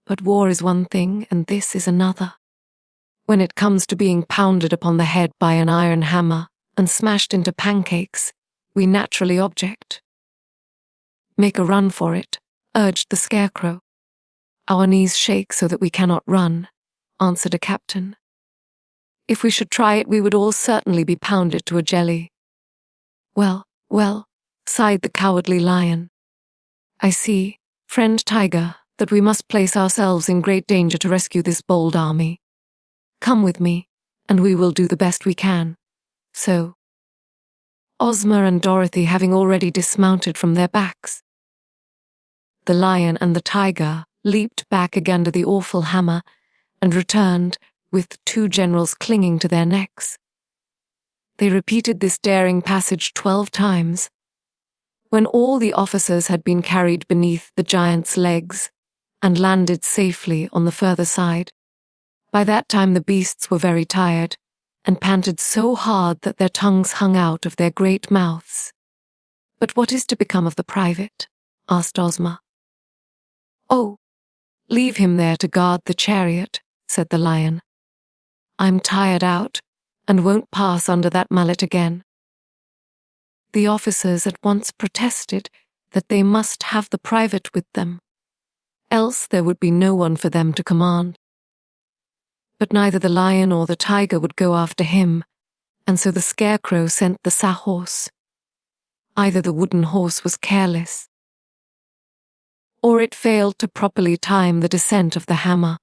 But war is one thing, and this is another. When it comes to being pounded upon the head by an iron hammer and smashed into pancakes, we naturally object. Make a run for it, urged the Scarecrow. Our knees shake so that we cannot run, answered a captain. If we should try it, we would all certainly be pounded to a jelly. Well, sighed the cowardly lion. "I see, friend tiger, that we must place ourselves in great danger to rescue this bold army. Come with me, and we will do the best we can." So, Ozma and Dorothy having already dismounted from their backs, the lion and the tiger leaped back again to the awful hammer and returned with 2 generals clinging to their necks. They repeated this daring passage 12 times. When all the officers had been carried beneath the giant's legs and landed safely on the further side, by that time the beasts were very tired and panted so hard that their tongues hung out of their great mouths. "But what is to become of the private?" asked Ozma. "Oh, leave him there to guard the chariot," said the lion. "I'm tired out and won't pass under that mallet again." The officers at once protested that they must have the private with them, else there would be no one for them to command. But neither the lion or the tiger would go after him, and so the Scarecrow sent the Sahorse. Either the wooden horse was careless, or it failed to properly time the descent of the hammer,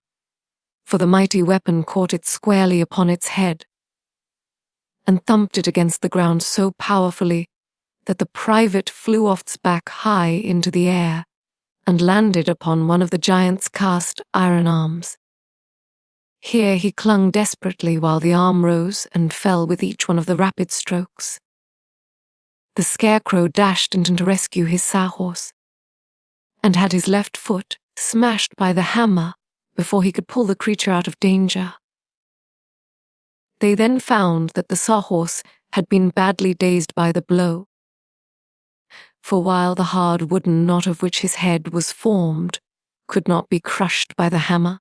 for the mighty weapon caught it squarely upon its head, and thumped it against the ground so powerfully that the private flew off its back high into the air and landed upon one of the giant's cast iron arms. Here he clung desperately while the arm rose and fell with each one of the rapid strokes. The Scarecrow dashed in to rescue his Sahorse, and had his left foot smashed by the hammer before he could pull the creature out of danger. They then found that the Sawhorse had been badly dazed by the blow, for while the hard wooden knot of which his head was formed could not be crushed by the hammer,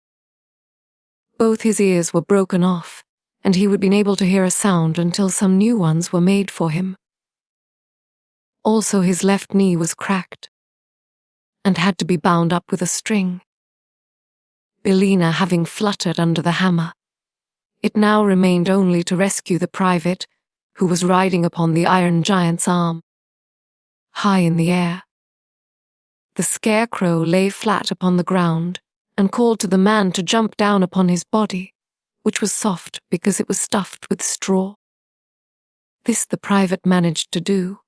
both his ears were broken off, and he would be unable to hear a sound until some new ones were made for him. Also his left knee was cracked, and had to be bound up with a string. Billina having fluttered under the hammer, it now remained only to rescue the private, who was riding upon the iron giant's arm, high in the air. The Scarecrow lay flat upon the ground and called to the man to jump down upon his body, which was soft because it was stuffed with straw. This the private managed to do,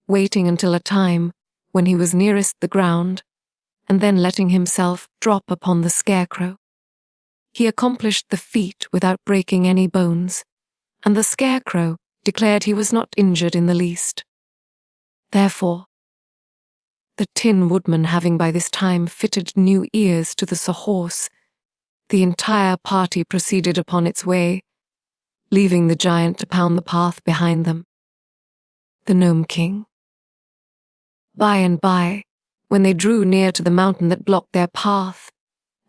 waiting until a time when he was nearest the ground, and then letting himself drop upon the Scarecrow. He accomplished the feat without breaking any bones, and the Scarecrow declared he was not injured in the least. Therefore, the Tin Woodman having by this time fitted new ears to the Sahorse, the entire party proceeded upon its way, leaving the giant to pound the path behind them. The Nome King. By and by, when they drew near to the mountain that blocked their path,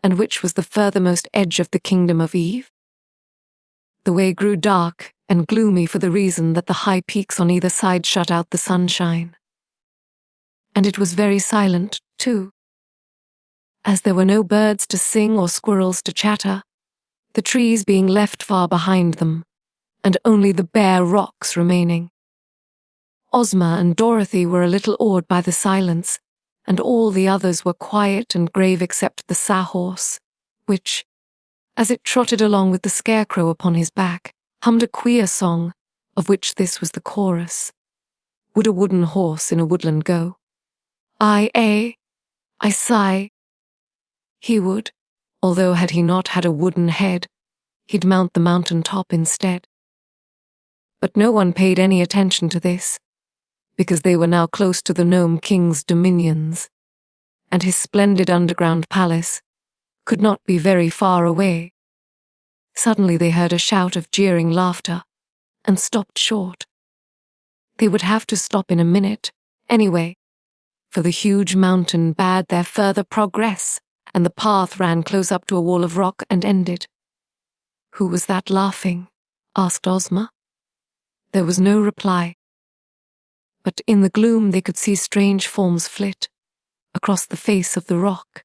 and which was the furthermost edge of the kingdom of Eve, the way grew dark and gloomy for the reason that the high peaks on either side shut out the sunshine. And it was very silent, too. As there were no birds to sing or squirrels to chatter, the trees being left far behind them, and only the bare rocks remaining. Ozma and Dorothy were a little awed by the silence, and all the others were quiet and grave except the Sahorse, which, as it trotted along with the Scarecrow upon his back, hummed a queer song, of which this was the chorus. Would a wooden horse in a woodland go? I sigh. He would, although had he not had a wooden head, he'd mount the mountain top instead. But no one paid any attention to this, because they were now close to the Nome King's dominions, and his splendid underground palace could not be very far away. Suddenly they heard a shout of jeering laughter, and stopped short. They would have to stop in a minute, anyway, for the huge mountain barred their further progress, and the path ran close up to a wall of rock and ended. "Who was that laughing?" asked Ozma. There was no reply, but in the gloom they could see strange forms flit across the face of the rock.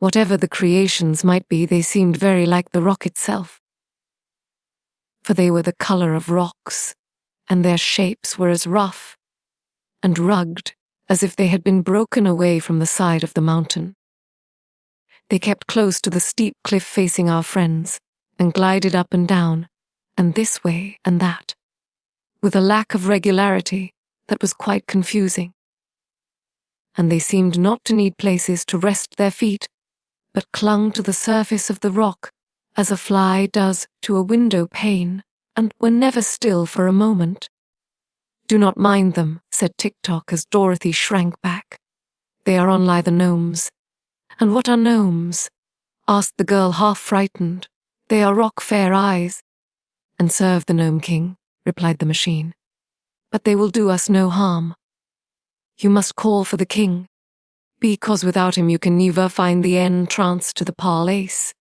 Whatever the creations might be, they seemed very like the rock itself, for they were the color of rocks, and their shapes were as rough and rugged, as if they had been broken away from the side of the mountain. They kept close to the steep cliff facing our friends, and glided up and down, and this way and that, with a lack of regularity that was quite confusing. And they seemed not to need places to rest their feet, but clung to the surface of the rock as a fly does to a window pane, and were never still for a moment. "Do not mind them," said Tik-Tok as Dorothy shrank back. "They are only the gnomes." "And what are gnomes?" asked the girl, half frightened. "They are rock fair eyes." "And serve the Nome King," replied the machine. "But they will do us no harm. You must call for the king, because without him you can never find the entrance to the palace."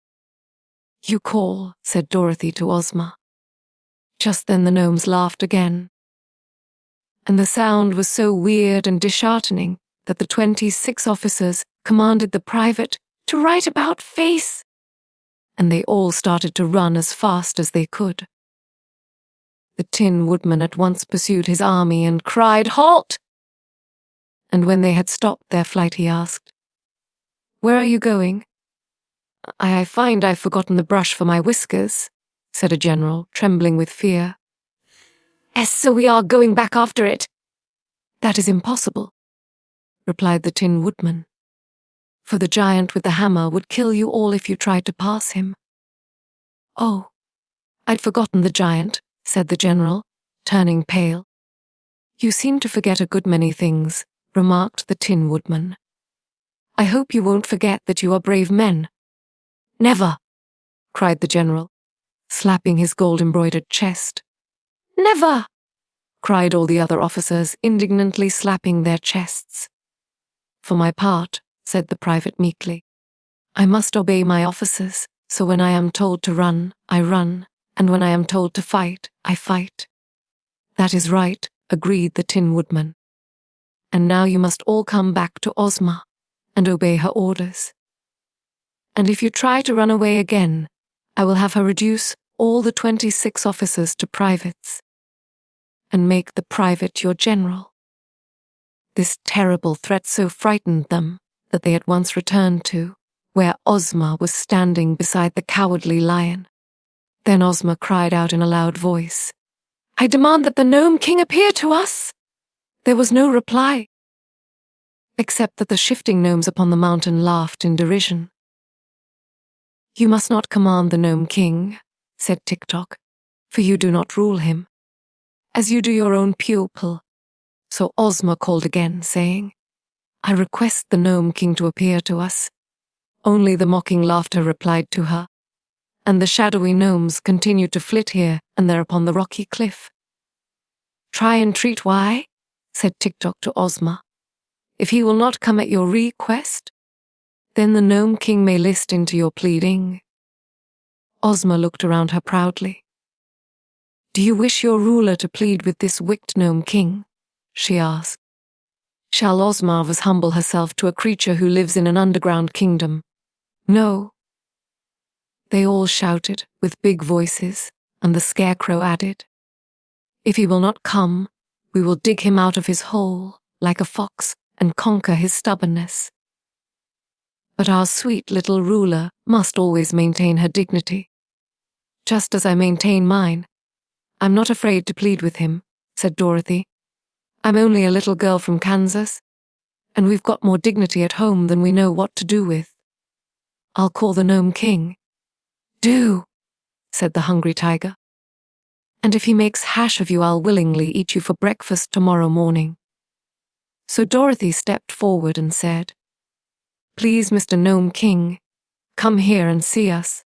"You call," said Dorothy to Ozma. Just then the gnomes laughed again, and the sound was so weird and disheartening that the 26 officers commanded the private to right about face, and they all started to run as fast as they could. The Tin Woodman at once pursued his army and cried, "Halt!" And when they had stopped their flight, he asked, "Where are you going?" I find I've forgotten the brush for my whiskers," said a general, trembling with fear. "Yes, so we are going back after it." "That is impossible," replied the Tin Woodman, "for the giant with the hammer would kill you all if you tried to pass him." "Oh, I'd forgotten the giant," said the general, turning pale. "You seem to forget a good many things," remarked the Tin Woodman. "I hope you won't forget that you are brave men." "Never!" cried the general, slapping his gold-embroidered chest. "Never!" cried all the other officers, indignantly slapping their chests. "For my part," said the private meekly, "I must obey my officers, so when I am told to run, I run, and when I am told to fight, I fight." "That is right," agreed the Tin Woodman. "And now you must all come back to Ozma and obey her orders. And if you try to run away again, I will have her reduce all the 26 officers to privates, and make the private your general." This terrible threat so frightened them that they at once returned to where Ozma was standing beside the cowardly lion. Then Ozma cried out in a loud voice, "I demand that the Nome King appear to us!" There was no reply, except that the shifting gnomes upon the mountain laughed in derision. "You must not command the Nome King," said Tik-Tok, "for you do not rule him, as you do your own pupil." So Ozma called again, saying, "I request the Nome King to appear to us." Only the mocking laughter replied to her, and the shadowy gnomes continued to flit here and there upon the rocky cliff. "Try and treat why?" said Tik-Tok to Ozma. "If he will not come at your request, then the Nome King may listen to your pleading." Ozma looked around her proudly. "Do you wish your ruler to plead with this wicked Nome King?" she asked. "Shall Ozma humble herself to a creature who lives in an underground kingdom? No." They all shouted with big voices, and the Scarecrow added, "If he will not come, we will dig him out of his hole like a fox and conquer his stubbornness." But our sweet little ruler must always maintain her dignity. "Just as I maintain mine. I'm not afraid to plead with him," said Dorothy. "I'm only a little girl from Kansas, and we've got more dignity at home than we know what to do with. I'll call the Nome King." "Do," said the hungry tiger. "And if he makes hash of you, I'll willingly eat you for breakfast tomorrow morning." So Dorothy stepped forward and said, "Please, Mr. Nome King, come here and see us."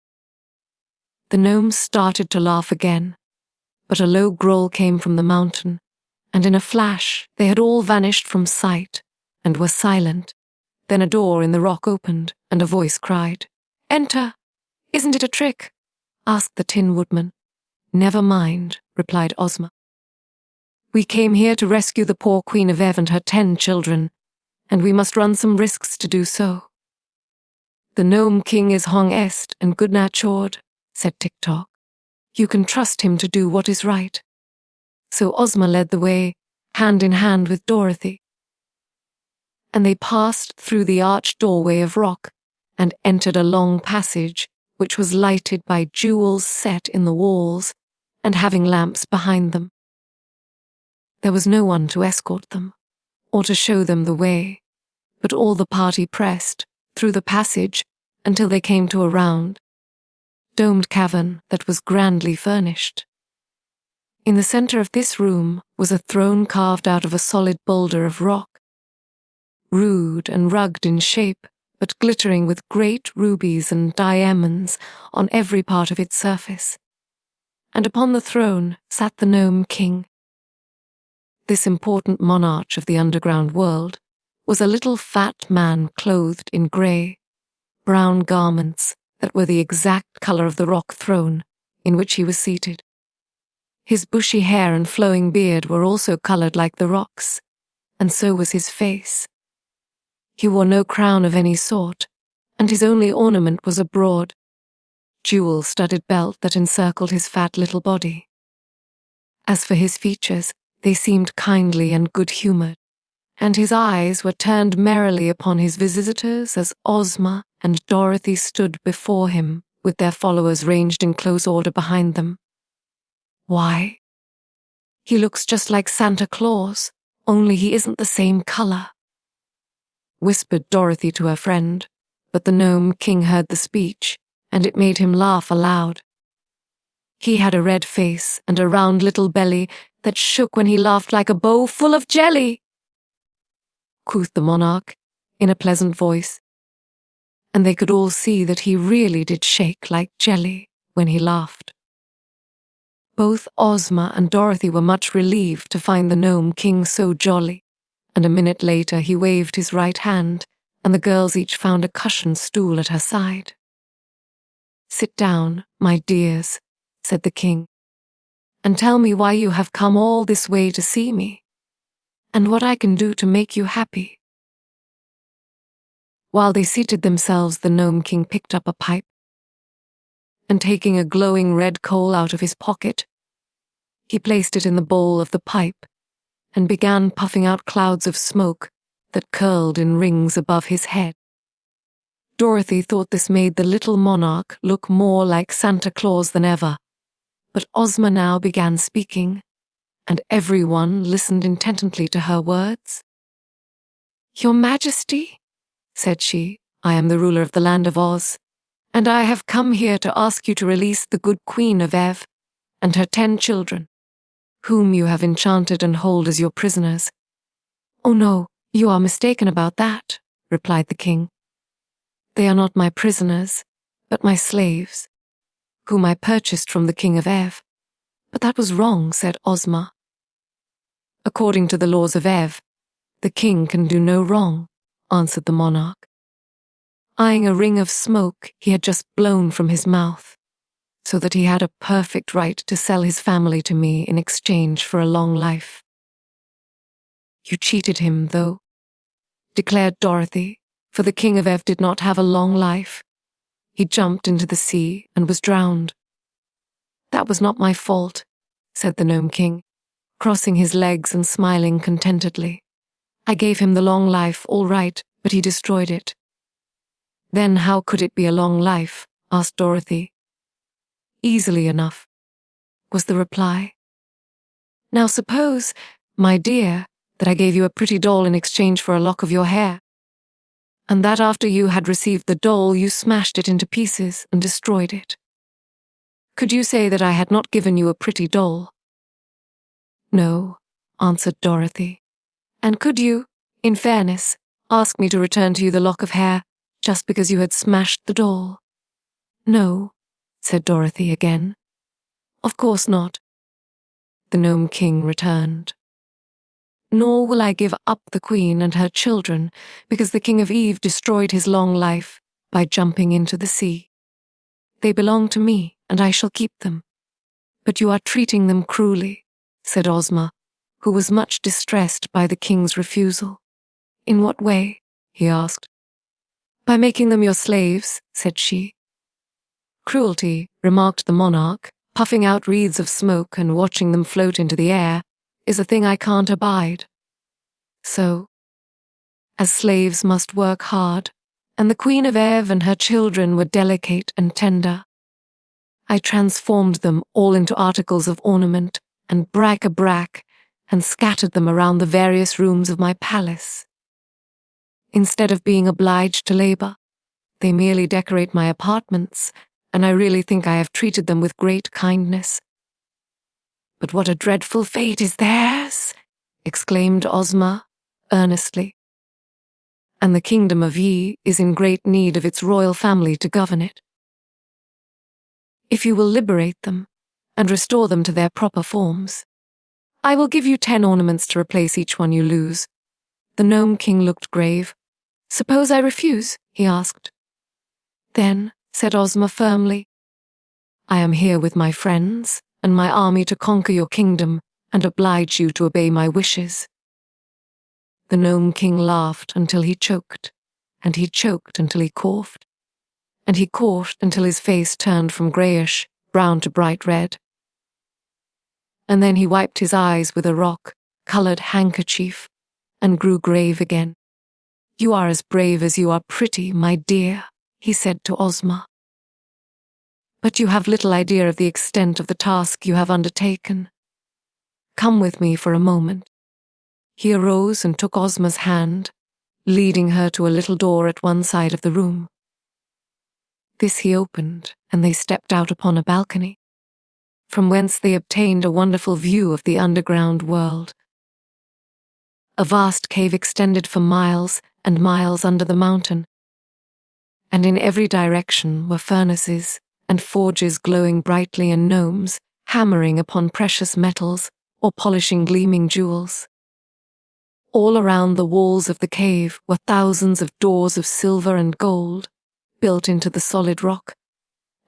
The gnomes started to laugh again, but a low growl came from the mountain, and in a flash they had all vanished from sight and were silent. Then a door in the rock opened, and a voice cried, "Enter! Isn't it a trick?" asked the Tin Woodman. "Never mind," replied Ozma. "We came here to rescue the poor Queen of Ev and her 10 children, and we must run some risks to do so." "The Nome King is honest and good-natured," said Tik-Tok. "You can trust him to do what is right." So Ozma led the way, hand in hand with Dorothy. And they passed through the arched doorway of rock and entered a long passage which was lighted by jewels set in the walls and having lamps behind them. There was no one to escort them or to show them the way, but all the party pressed through the passage until they came to a round, domed cavern that was grandly furnished. In the center of this room was a throne carved out of a solid boulder of rock, rude and rugged in shape, but glittering with great rubies and diamonds on every part of its surface. And upon the throne sat the Nome King. This important monarch of the underground world was a little fat man clothed in grey, brown garments that were the exact color of the rock throne in which he was seated. His bushy hair and flowing beard were also colored like the rocks, and so was his face. He wore no crown of any sort, and his only ornament was a broad, jewel-studded belt that encircled his fat little body. As for his features, they seemed kindly and good-humored, and his eyes were turned merrily upon his visitors as Ozma and Dorothy stood before him with their followers ranged in close order behind them. Why? He looks just like Santa Claus, only he isn't the same color, whispered Dorothy to her friend, but the Nome King heard the speech, and it made him laugh aloud. He had a red face and a round little belly that shook when he laughed like a bowl full of jelly, quoth the monarch in a pleasant voice, and they could all see that he really did shake like jelly when he laughed. Both Ozma and Dorothy were much relieved to find the Nome King so jolly, and a minute later he waved his right hand, and the girls each found a cushioned stool at her side. "Sit down, my dears," said the king, "and tell me why you have come all this way to see me, and what I can do to make you happy." While they seated themselves, the Nome King picked up a pipe, and taking a glowing red coal out of his pocket, he placed it in the bowl of the pipe and began puffing out clouds of smoke that curled in rings above his head. Dorothy thought this made the little monarch look more like Santa Claus than ever, but Ozma now began speaking, and everyone listened intently to her words. "Your Majesty," said she, "I am the ruler of the land of Oz, and I have come here to ask you to release the good Queen of Ev and her 10 children, whom you have enchanted and hold as your prisoners." "Oh no, you are mistaken about that," replied the king. "They are not my prisoners, but my slaves, whom I purchased from the King of Ev." "But that was wrong," said Ozma. "According to the laws of Ev, the king can do no wrong," answered the monarch, eyeing a ring of smoke he had just blown from his mouth, so that he had a perfect right to sell his family to me in exchange for a long life. "You cheated him, though," declared Dorothy, "for the King of Ev did not have a long life. He jumped into the sea and was drowned." "That was not my fault," said the Nome King, crossing his legs and smiling contentedly. "I gave him the long life, all right, but he destroyed it." "Then how could it be a long life?" asked Dorothy. "Easily enough," was the reply. "Now suppose, my dear, that I gave you a pretty doll in exchange for a lock of your hair, and that after you had received the doll you smashed it into pieces and destroyed it. Could you say that I had not given you a pretty doll?" "No," answered Dorothy. "And could you, in fairness, ask me to return to you the lock of hair just because you had smashed the doll?" "No," said Dorothy again. "Of course not," the Nome King returned. "Nor will I give up the Queen and her children because the King of Eve destroyed his long life by jumping into the sea. They belong to me, and I shall keep them. But you are treating them cruelly," said Ozma, who was much distressed by the king's refusal. "In what way?" he asked. "By making them your slaves," said she. "Cruelty," remarked the monarch, puffing out wreaths of smoke and watching them float into the air, is a thing I can't abide. So, as slaves must work hard, and the Queen of Ev and her children were delicate and tender, I transformed them all into articles of ornament and bric-a-brac and scattered them around the various rooms of my palace. Instead of being obliged to labor, they merely decorate my apartments, and I really think I have treated them with great kindness. But what a dreadful fate is theirs, exclaimed Ozma, earnestly. And the kingdom of Yi is in great need of its royal family to govern it. If you will liberate them and restore them to their proper forms, I will give you 10 ornaments to replace each one you lose. The Nome King looked grave. Suppose I refuse? He asked. Then, said Ozma firmly, I am here with my friends and my army to conquer your kingdom and oblige you to obey my wishes. The Nome King laughed until he choked, and he choked until he coughed, and he coughed until his face turned from grayish brown to bright red. And then he wiped his eyes with a rock-colored handkerchief and grew grave again. You are as brave as you are pretty, my dear, he said to Ozma. But you have little idea of the extent of the task you have undertaken. Come with me for a moment. He arose and took Ozma's hand, leading her to a little door at one side of the room. This he opened, and they stepped out upon a balcony, from whence they obtained a wonderful view of the underground world. A vast cave extended for miles and miles under the mountain, and in every direction were furnaces and forges glowing brightly and gnomes hammering upon precious metals or polishing gleaming jewels. All around the walls of the cave were thousands of doors of silver and gold, built into the solid rock,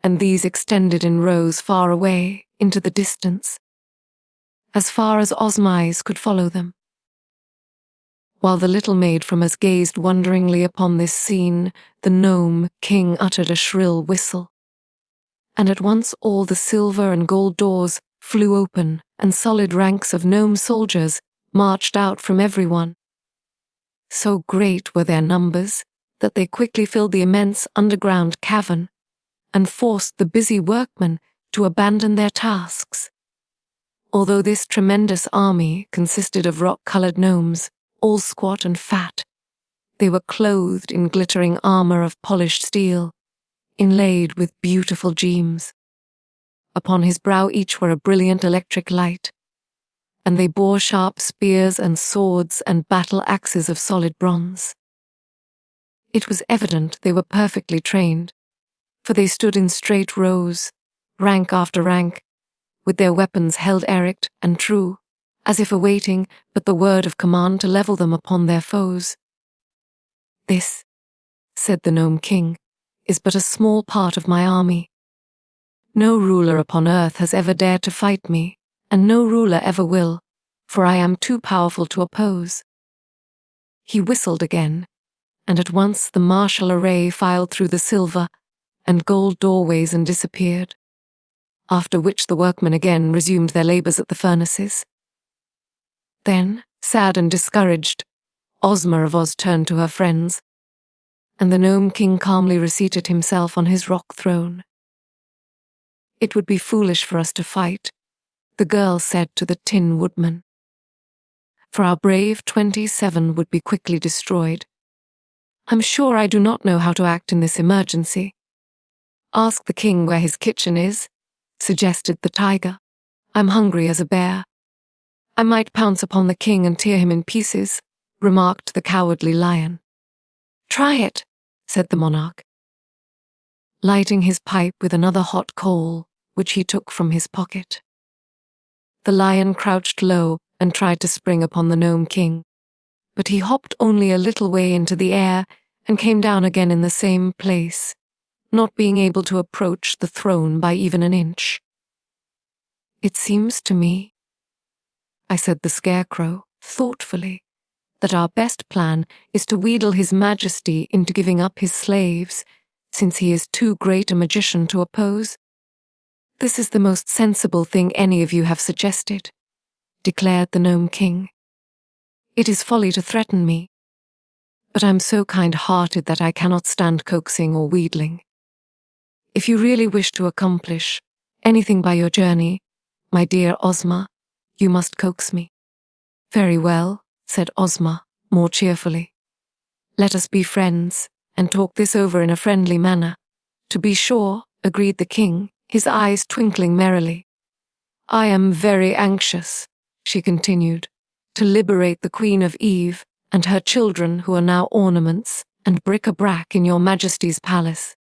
and these extended in rows far away into the distance, as far as Ozma's eyes could follow them. While the little maid from us gazed wonderingly upon this scene, the Nome King uttered a shrill whistle, and at once all the silver and gold doors flew open, and solid ranks of gnome soldiers marched out from everyone. So great were their numbers that they quickly filled the immense underground cavern and forced the busy workmen to abandon their tasks. Although this tremendous army consisted of rock-colored gnomes, all squat and fat, they were clothed in glittering armor of polished steel, inlaid with beautiful gems. Upon his brow each were a brilliant electric light, and they bore sharp spears and swords and battle axes of solid bronze. It was evident they were perfectly trained, for they stood in straight rows, rank after rank, with their weapons held erect and true, as if awaiting but the word of command to level them upon their foes. This, said the Nome King, is but a small part of my army. No ruler upon earth has ever dared to fight me, and no ruler ever will, for I am too powerful to oppose. He whistled again, and at once the martial array filed through the silver and gold doorways and disappeared, after which the workmen again resumed their labors at the furnaces. Then, sad and discouraged, Ozma of Oz turned to her friends, and the Nome King calmly reseated himself on his rock throne. It would be foolish for us to fight, the girl said to the Tin Woodman, for our brave 27 would be quickly destroyed. I'm sure I do not know how to act in this emergency. Ask the king where his kitchen is, suggested the tiger. I'm hungry as a bear. I might pounce upon the king and tear him in pieces, remarked the cowardly lion. Try it, said the monarch, lighting his pipe with another hot coal, which he took from his pocket. The lion crouched low and tried to spring upon the Nome King, but he hopped only a little way into the air and came down again in the same place, not being able to approach the throne by even an inch. It seems to me, I said the Scarecrow, thoughtfully, that our best plan is to wheedle His Majesty into giving up his slaves, since he is too great a magician to oppose. This is the most sensible thing any of you have suggested. declared the Nome King. "It is folly to threaten me, but I'm so kind-hearted that I cannot stand coaxing or wheedling. If you really wish to accomplish anything by your journey, my dear Ozma, you must coax me." "Very well," said Ozma, more cheerfully. "Let us be friends, and talk this over in a friendly manner." "To be sure," agreed the king, his eyes twinkling merrily. "I am very anxious," she continued, "to liberate the Queen of Eve and her children who are now ornaments and bric-a-brac in your Majesty's palace,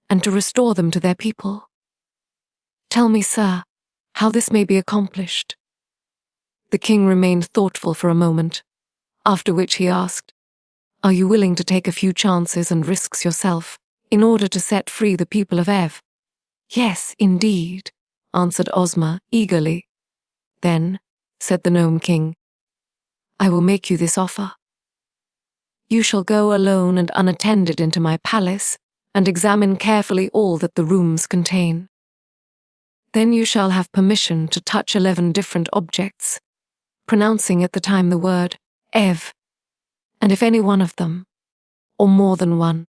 and to restore them to their people. Tell me, sir, how this may be accomplished." The king remained thoughtful for a moment, after which he asked, "Are you willing to take a few chances and risks yourself in order to set free the people of Ev?" "Yes, indeed," answered Ozma eagerly. "Then," said the Nome King, "I will make you this offer. You shall go alone and unattended into my palace and examine carefully all that the rooms contain. Then you shall have permission to touch 11 different objects, pronouncing at the time the word Ev, and if any one of them, or more than one,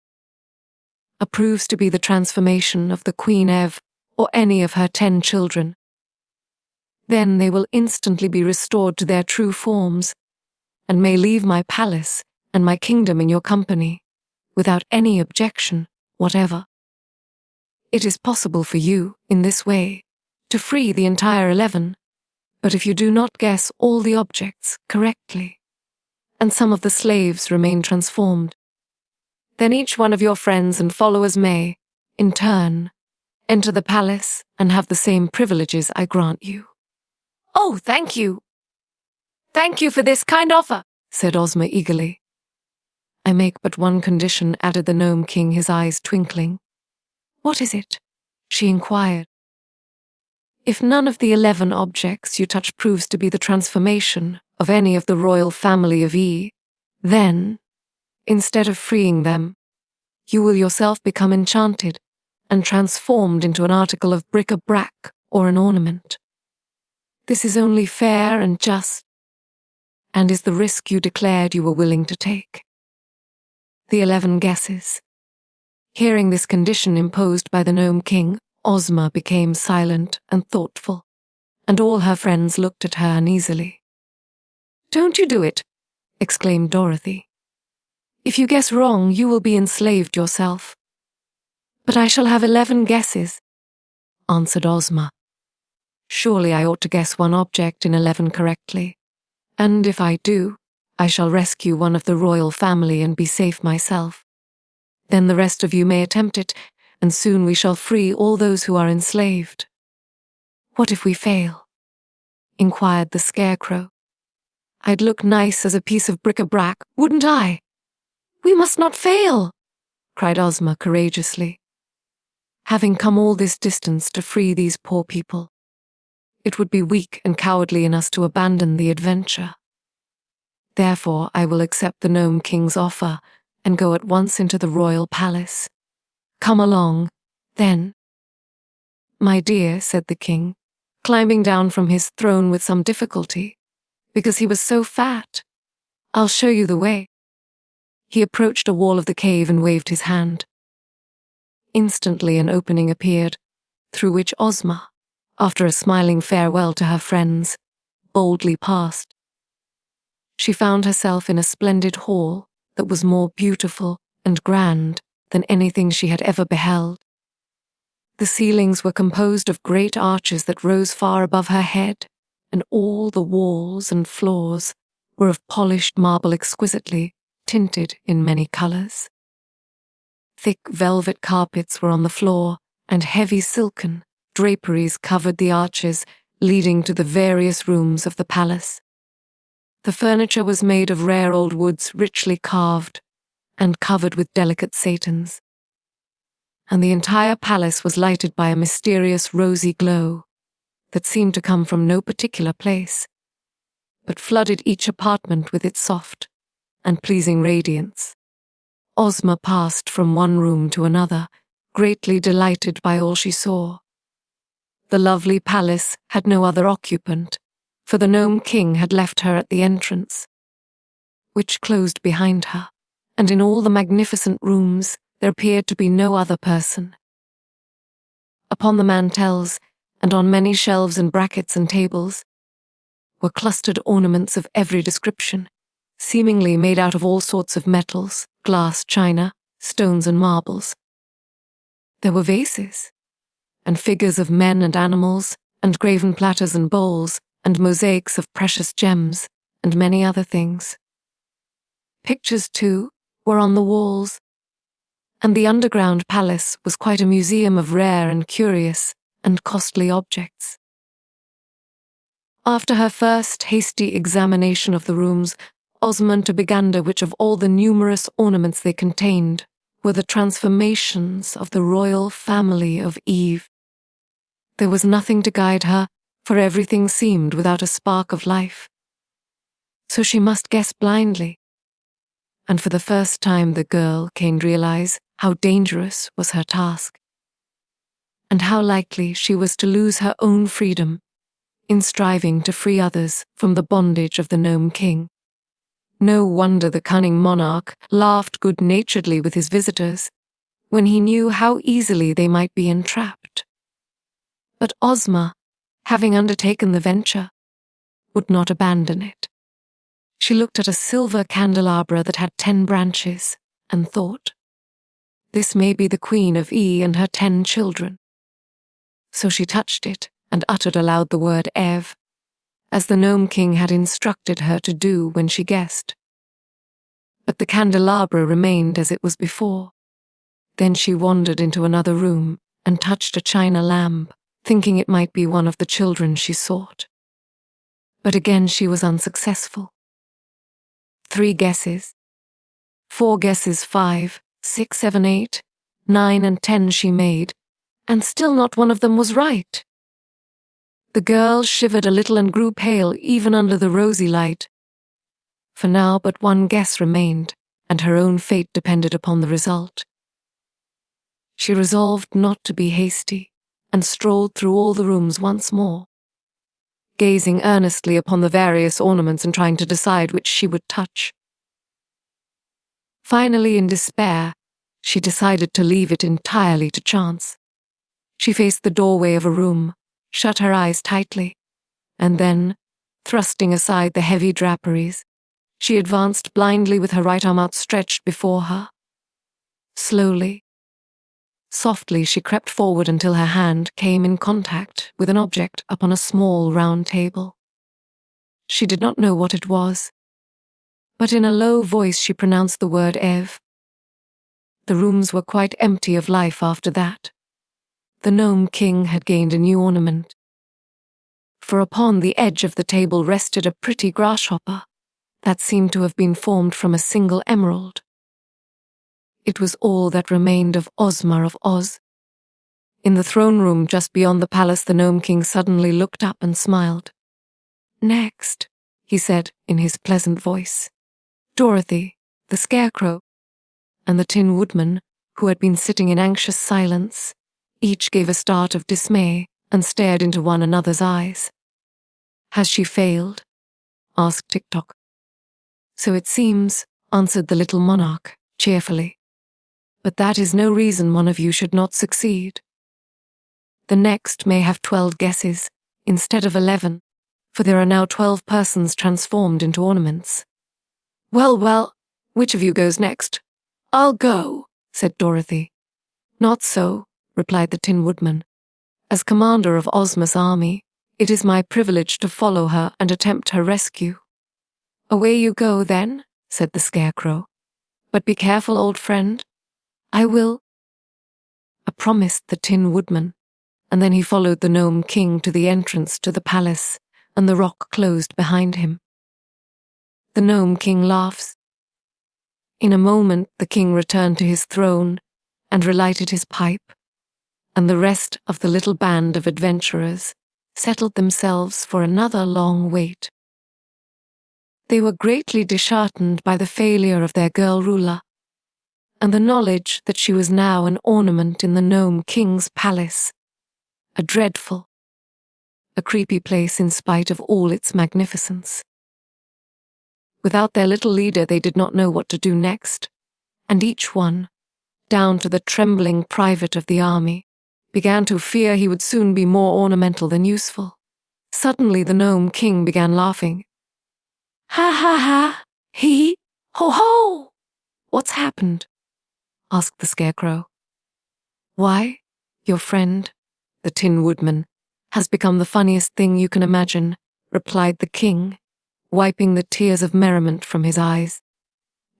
approves to be the transformation of the Queen Ev or any of her 10 children, then they will instantly be restored to their true forms, and may leave my palace and my kingdom in your company, without any objection whatever. It is possible for you, in this way, to free the entire 11, but if you do not guess all the objects correctly, and some of the slaves remain transformed, then each one of your friends and followers may, in turn, enter the palace and have the same privileges I grant you." "Oh, thank you! Thank you for this kind offer," said Ozma eagerly. "I make but one condition," added the Nome King, his eyes twinkling. "What is it?" she inquired. "If none of the 11 objects you touch proves to be the transformation of any of the royal family of E, then, instead of freeing them, you will yourself become enchanted and transformed into an article of bric-a-brac or an ornament. This is only fair and just, and is the risk you declared you were willing to take." The 11 guesses. Hearing this condition imposed by the Nome King, Ozma became silent and thoughtful, and all her friends looked at her uneasily. "Don't you do it," exclaimed Dorothy. "If you guess wrong, you will be enslaved yourself." "But I shall have 11 guesses," answered Ozma. "Surely I ought to guess one object in 11 correctly, and if I do, I shall rescue one of the royal family and be safe myself. Then the rest of you may attempt it, and soon we shall free all those who are enslaved." "What if we fail?" inquired the Scarecrow. "I'd look nice as a piece of bric-a-brac, wouldn't I?" "We must not fail," cried Ozma courageously. "Having come all this distance to free these poor people, it would be weak and cowardly in us to abandon the adventure. Therefore I will accept the Nome King's offer and go at once into the royal palace. Come along, then." "My dear," said the king, climbing down from his throne with some difficulty, because he was so fat, "I'll show you the way." He approached a wall of the cave and waved his hand. Instantly an opening appeared, through which Ozma, after a smiling farewell to her friends, boldly passed. She found herself in a splendid hall that was more beautiful and grand than anything she had ever beheld. The ceilings were composed of great arches that rose far above her head, and all the walls and floors were of polished marble exquisitely tinted in many colors. Thick velvet carpets were on the floor, and heavy silken draperies covered the arches leading to the various rooms of the palace. The furniture was made of rare old woods richly carved and covered with delicate satins, and the entire palace was lighted by a mysterious rosy glow that seemed to come from no particular place, but flooded each apartment with its soft and pleasing radiance. Ozma passed from one room to another, greatly delighted by all she saw. The lovely palace had no other occupant, for the Nome King had left her at the entrance, which closed behind her, and in all the magnificent rooms there appeared to be no other person. Upon the mantels, and on many shelves and brackets and tables, were clustered ornaments of every description, seemingly made out of all sorts of metals, glass, china, stones and marbles. There were vases, and figures of men and animals, and graven platters and bowls, and mosaics of precious gems, and many other things. Pictures, too, were on the walls, and the underground palace was quite a museum of rare and curious and costly objects. After her first hasty examination of the rooms, Ozma began to which of all the numerous ornaments they contained were the transformations of the royal family of Eve. There was nothing to guide her, for everything seemed without a spark of life. So she must guess blindly. And for the first time the girl came to realize how dangerous was her task, and how likely she was to lose her own freedom in striving to free others from the bondage of the Nome King. No wonder the cunning monarch laughed good-naturedly with his visitors when he knew how easily they might be entrapped. But Ozma, having undertaken the venture, would not abandon it. She looked at a silver candelabra that had 10 branches and thought, "This may be the Queen of and her 10 children." So she touched it and uttered aloud the word Ev, as the Nome King had instructed her to do when she guessed. But the candelabra remained as it was before. Then she wandered into another room and touched a china lamp, thinking it might be one of the children she sought. But again she was unsuccessful. 3 guesses, 4 guesses, 5, 6, 7, 8, 9, and 10 she made, and still not one of them was right. The girl shivered a little and grew pale even under the rosy light. For now but one guess remained, and her own fate depended upon the result. She resolved not to be hasty, and strolled through all the rooms once more, gazing earnestly upon the various ornaments and trying to decide which she would touch. Finally, in despair, she decided to leave it entirely to chance. She faced the doorway of a room, shut her eyes tightly, and then, thrusting aside the heavy draperies, she advanced blindly with her right arm outstretched before her. Slowly, softly she crept forward until her hand came in contact with an object upon a small round table. She did not know what it was, but in a low voice she pronounced the word Ev. The rooms were quite empty of life after that. The Nome King had gained a new ornament, for upon the edge of the table rested a pretty grasshopper that seemed to have been formed from a single emerald. It was all that remained of Ozma of Oz. In the throne room just beyond the palace, the Nome King suddenly looked up and smiled. "Next," he said in his pleasant voice, "Dorothy, the Scarecrow, and the Tin Woodman, who had been sitting in anxious silence, each gave a start of dismay and stared into one another's eyes. "Has she failed?" asked Tik-Tok. "So it seems," answered the little monarch cheerfully. "But that is no reason one of you should not succeed. The next may have 12 guesses instead of 11, for there are now 12 persons transformed into ornaments." Well, which of you goes next?" "I'll go," said Dorothy. "Not so," replied the Tin Woodman. "As commander of Ozma's army, it is my privilege to follow her and attempt her rescue." "Away you go, then," said the Scarecrow. "But be careful, old friend." "I will," promised the Tin Woodman, and then he followed the Nome King to the entrance to the palace, and the rock closed behind him. The Nome King laughs. In a moment the king returned to his throne and relighted his pipe, and the rest of the little band of adventurers settled themselves for another long wait. They were greatly disheartened by the failure of their girl ruler, and the knowledge that she was now an ornament in the Nome King's palace, a dreadful, a creepy place in spite of all its magnificence. Without their little leader, they did not know what to do next, and each one, down to the trembling private of the army, began to fear he would soon be more ornamental than useful. Suddenly the Gnome King began laughing. "Ha ha ha! Hee! Ho ho! What's happened?" asked the Scarecrow. "Why, your friend, the Tin Woodman, has become the funniest thing you can imagine," replied the king, wiping the tears of merriment from his eyes.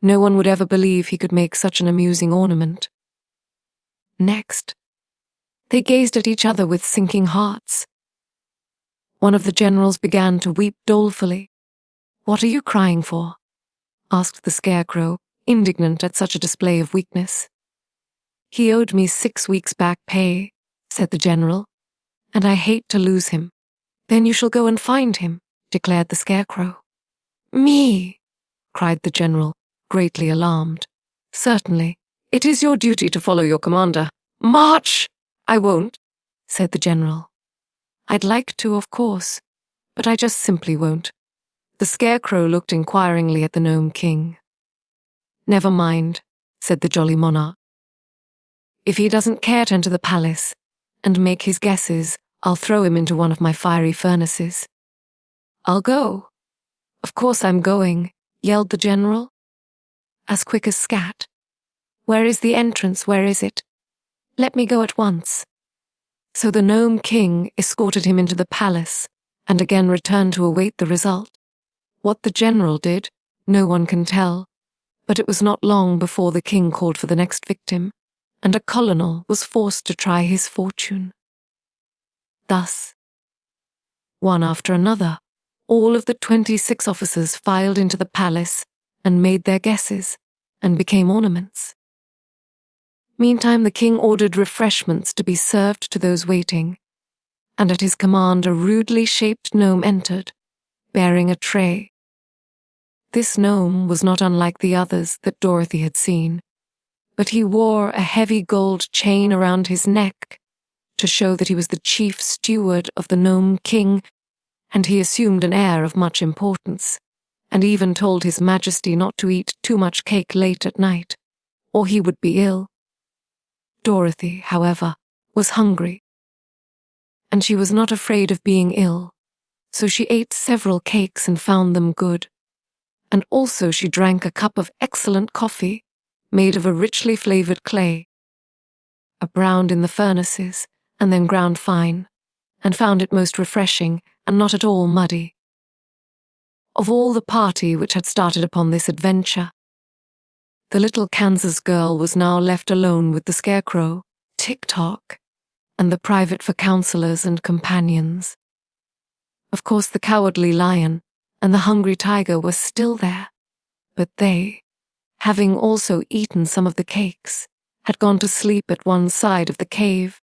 "No one would ever believe he could make such an amusing ornament." Next, they gazed at each other with sinking hearts. One of the generals began to weep dolefully. "What are you crying for?" asked the Scarecrow, indignant at such a display of weakness. "He owed me 6 weeks back pay," said the general, "and I hate to lose him." "Then you shall go and find him," declared the Scarecrow. "Me!" cried the general, greatly alarmed. "Certainly. It is your duty to follow your commander. March!" "I won't," said the general. "I'd like to, of course, but I just simply won't." The Scarecrow looked inquiringly at the Gnome King. "Never mind," said the jolly monarch. "If he doesn't care to enter the palace and make his guesses, I'll throw him into one of my fiery furnaces." "I'll go. Of course I'm going," yelled the general. "As quick as scat. Where is the entrance? Where is it? Let me go at once." So the Gnome King escorted him into the palace and again returned to await the result. What the general did, no one can tell, but it was not long before the king called for the next victim, and a colonel was forced to try his fortune. Thus, one after another, all of the 26 officers filed into the palace and made their guesses and became ornaments. Meantime, the king ordered refreshments to be served to those waiting, and at his command a rudely shaped gnome entered, bearing a tray. This gnome was not unlike the others that Dorothy had seen, but he wore a heavy gold chain around his neck to show that he was the chief steward of the Nome King, and he assumed an air of much importance, and even told His Majesty not to eat too much cake late at night, or he would be ill. Dorothy, however, was hungry, and she was not afraid of being ill, so she ate several cakes and found them good, and also she drank a cup of excellent coffee made of a richly flavored clay, browned in the furnaces and then ground fine, and found it most refreshing and not at all muddy. Of all the party which had started upon this adventure, the little Kansas girl was now left alone with the Scarecrow, Tik-Tok, and the private for counselors and companions. Of course, the cowardly lion and the hungry tiger were still there, but they, having also eaten some of the cakes, had gone to sleep at one side of the cave,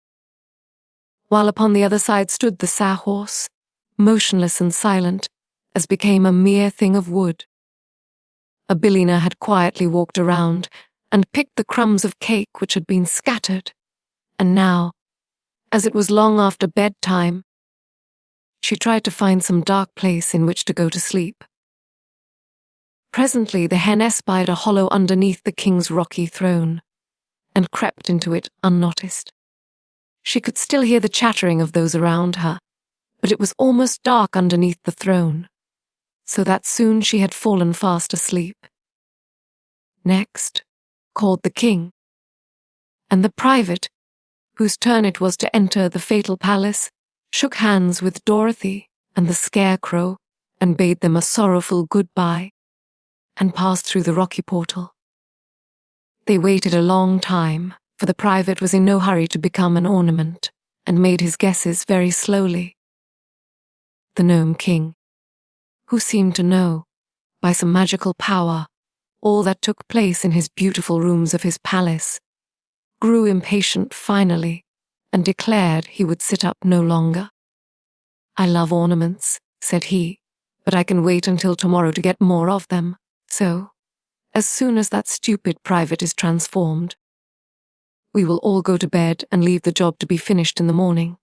while upon the other side stood the Sawhorse, motionless and silent, as became a mere thing of wood. A Billina had quietly walked around and picked the crumbs of cake which had been scattered, and now, as it was long after bedtime, she tried to find some dark place in which to go to sleep. Presently the hen espied a hollow underneath the king's rocky throne, and crept into it unnoticed. She could still hear the chattering of those around her, but it was almost dark underneath the throne, so that soon she had fallen fast asleep. Next called the king, and the private, whose turn it was to enter the fatal palace, shook hands with Dorothy and the Scarecrow and bade them a sorrowful goodbye, and passed through the rocky portal. They waited a long time, for the private was in no hurry to become an ornament, and made his guesses very slowly. The Gnome King, who seemed to know, by some magical power, all that took place in his beautiful rooms of his palace, grew impatient finally, and declared he would sit up no longer. "I love ornaments," said he, "but I can wait until tomorrow to get more of them, so, as soon as that stupid private is transformed, we will all go to bed and leave the job to be finished in the morning.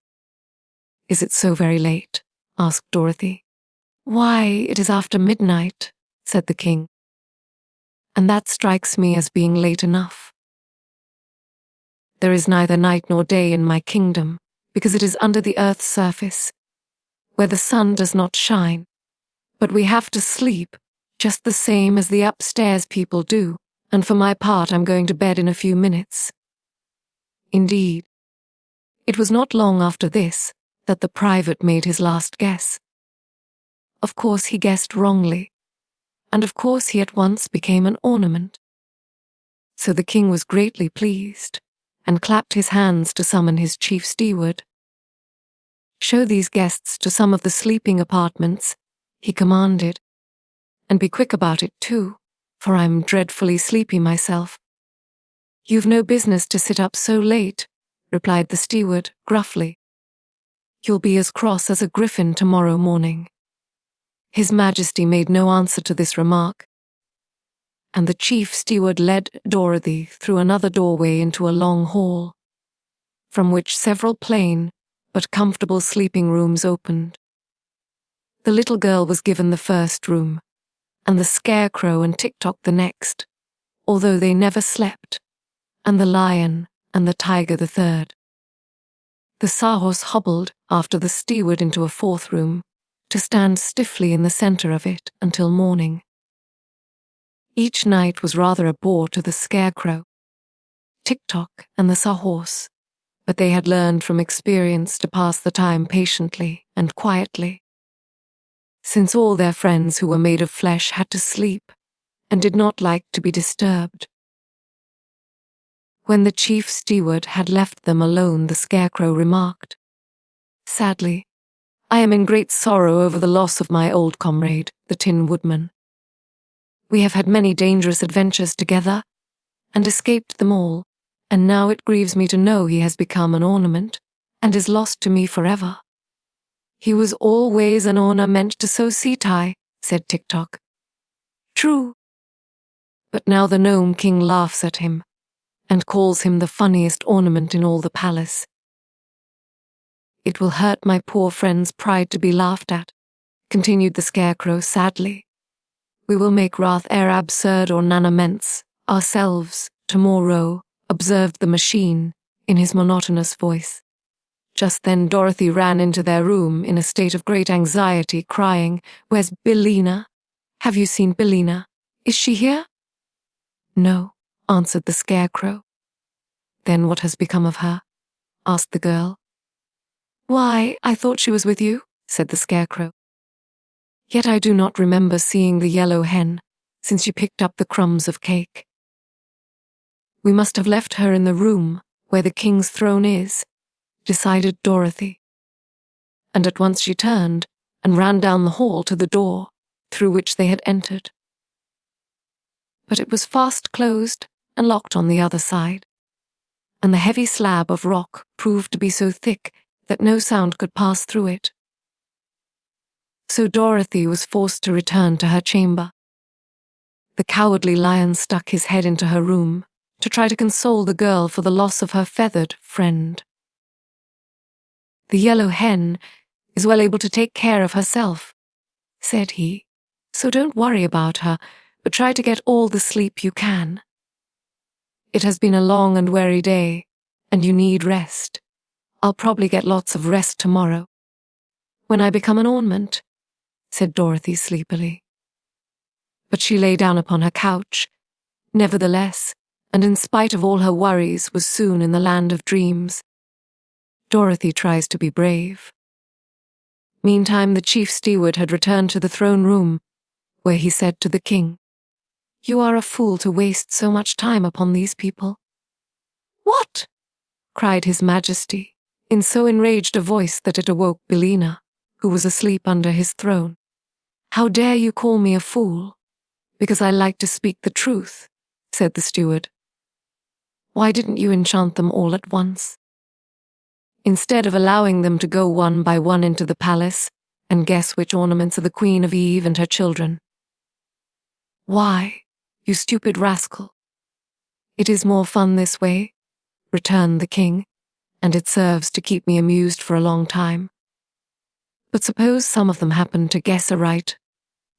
"Is it so very late?" asked Dorothy. "Why, it is after midnight," said the king. "And that strikes me as being late enough. There is neither night nor day in my kingdom, because it is under the earth's surface, where the sun does not shine. But we have to sleep, just the same as the upstairs people do, and for my part I'm going to bed in a few minutes." Indeed, it was not long after this that the private made his last guess. Of course he guessed wrongly, and of course he at once became an ornament. So the king was greatly pleased, and clapped his hands to summon his chief steward. "Show these guests to some of the sleeping apartments," he commanded, "and be quick about it too, for I'm dreadfully sleepy myself." "You've no business to sit up so late," replied the steward gruffly. "You'll be as cross as a griffin tomorrow morning." His Majesty made no answer to this remark, and the chief steward led Dorothy through another doorway into a long hall, from which several plain but comfortable sleeping rooms opened. The little girl was given the first room, and the Scarecrow and Tik-Tok the next, although they never slept, and the Lion and the Tiger the third. The Sawhorse hobbled after the steward into a fourth room, to stand stiffly in the center of it until morning. Each night was rather a bore to the Scarecrow, Tik-Tok and the Sawhorse, but they had learned from experience to pass the time patiently and quietly, since all their friends who were made of flesh had to sleep and did not like to be disturbed. When the chief steward had left them alone, the Scarecrow remarked, "Sadly, I am in great sorrow over the loss of my old comrade, the Tin Woodman. We have had many dangerous adventures together, and escaped them all, and now it grieves me to know he has become an ornament, and is lost to me forever." "He was always an ornament to so tie," said Tik-Tok. "True. But now the Nome King laughs at him, and calls him the funniest ornament in all the palace. It will hurt my poor friend's pride to be laughed at," continued the Scarecrow sadly. "We will make wrath ere absurd ornaments ourselves tomorrow," observed the machine in his monotonous voice. Just then Dorothy ran into their room in a state of great anxiety, crying, "Where's Billina? Have you seen Billina? Is she here?" "No," answered the Scarecrow. "Then what has become of her?" asked the girl. "Why, I thought she was with you," said the Scarecrow. "Yet I do not remember seeing the Yellow Hen since she picked up the crumbs of cake." "We must have left her in the room where the king's throne is," decided Dorothy. And at once she turned and ran down the hall to the door through which they had entered. But it was fast closed and locked on the other side, and the heavy slab of rock proved to be so thick that no sound could pass through it. So Dorothy was forced to return to her chamber. The Cowardly Lion stuck his head into her room to try to console the girl for the loss of her feathered friend. "The Yellow Hen is well able to take care of herself," said he, "so don't worry about her, but try to get all the sleep you can. It has been a long and weary day, and you need rest. I'll probably get lots of rest tomorrow." "When I become an ornament," said Dorothy sleepily. But she lay down upon her couch, nevertheless, and in spite of all her worries was soon in the land of dreams. Dorothy tries to be brave. Meantime, the chief steward had returned to the throne room, where he said to the king, "You are a fool to waste so much time upon these people." "What?" cried his Majesty, in so enraged a voice that it awoke Billina, who was asleep under his throne. "How dare you call me a fool? Because I like to speak the truth," said the steward. "Why didn't you enchant them all at once, instead of allowing them to go one by one into the palace and guess which ornaments are the Queen of Eve and her children? Why, you stupid rascal? It is more fun this way," returned the king, "and it serves to keep me amused for a long time. But suppose some of them happened to guess aright,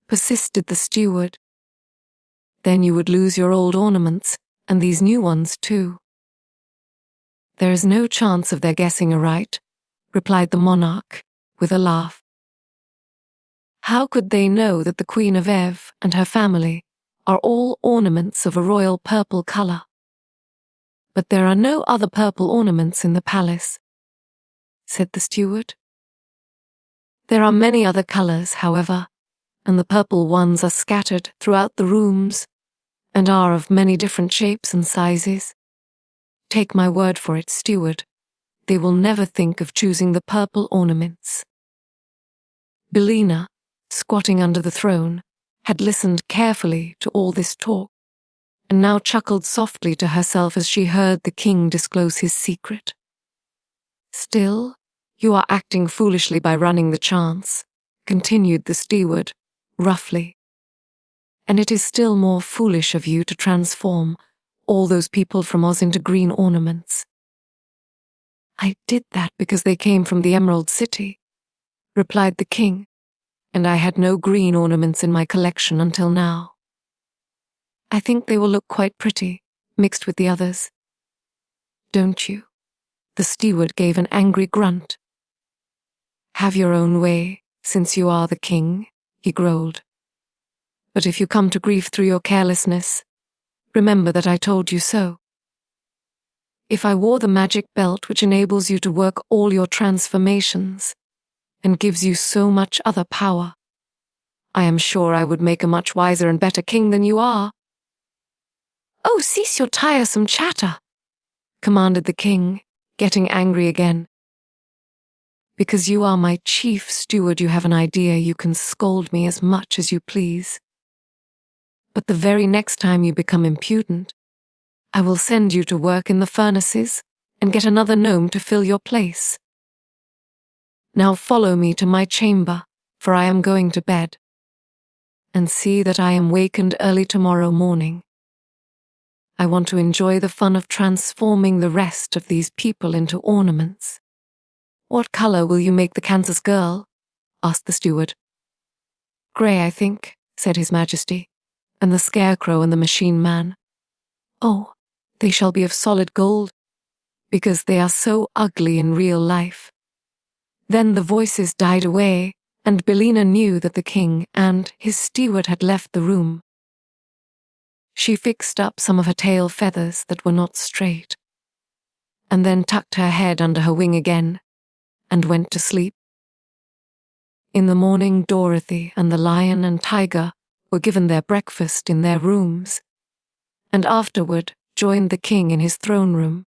persisted the steward. Then you would lose your old ornaments, and these new ones too. There is no chance of their guessing aright, replied the monarch, with a laugh. How could they know that the Queen of Ev and her family are all ornaments of a royal purple color? But there are no other purple ornaments in the palace, said the steward. There are many other colors, however, and the purple ones are scattered throughout the rooms and are of many different shapes and sizes. Take my word for it, steward, they will never think of choosing the purple ornaments. Billina, squatting under the throne, had listened carefully to all this talk, and now chuckled softly to herself as she heard the king disclose his secret. Still, you are acting foolishly by running the chance, continued the steward, roughly. And it is still more foolish of you to transform all those people from Oz into green ornaments. I did that because they came from the Emerald City, replied the king, and I had no green ornaments in my collection until now. I think they will look quite pretty, mixed with the others. Don't you? The steward gave an angry grunt. Have your own way, since you are the king, he growled. But if you come to grief through your carelessness, remember that I told you so. If I wore the magic belt which enables you to work all your transformations and gives you so much other power, I am sure I would make a much wiser and better king than you are. Oh, cease your tiresome chatter, commanded the king, getting angry again. Because you are my chief steward, you have an idea you can scold me as much as you please. But the very next time you become impudent, I will send you to work in the furnaces and get another gnome to fill your place. Now follow me to my chamber, for I am going to bed. And see that I am wakened early tomorrow morning. I want to enjoy the fun of transforming the rest of these people into ornaments. What color will you make the Kansas girl? Asked the steward. Gray, I think, said His Majesty, and the Scarecrow and the Machine Man. Oh, they shall be of solid gold, because they are so ugly in real life. Then the voices died away, and Billina knew that the king and his steward had left the room. She fixed up some of her tail feathers that were not straight, and then tucked her head under her wing again, and went to sleep. In the morning, Dorothy and the lion and tiger were given their breakfast in their rooms, and afterward joined the king in his throne room.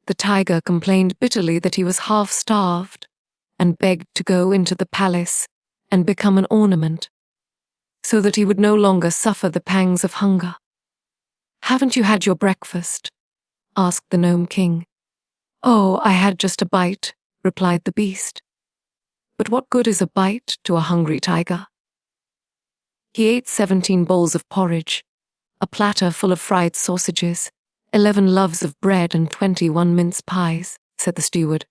The tiger complained bitterly that he was half-starved, and begged to go into the palace and become an ornament, so that he would no longer suffer the pangs of hunger. Haven't you had your breakfast? Asked the Nome King. Oh, I had just a bite, replied the beast. But what good is a bite to a hungry tiger? He ate 17 bowls of porridge, a platter full of fried sausages, 11 loaves of bread and 21 mince pies, said the steward.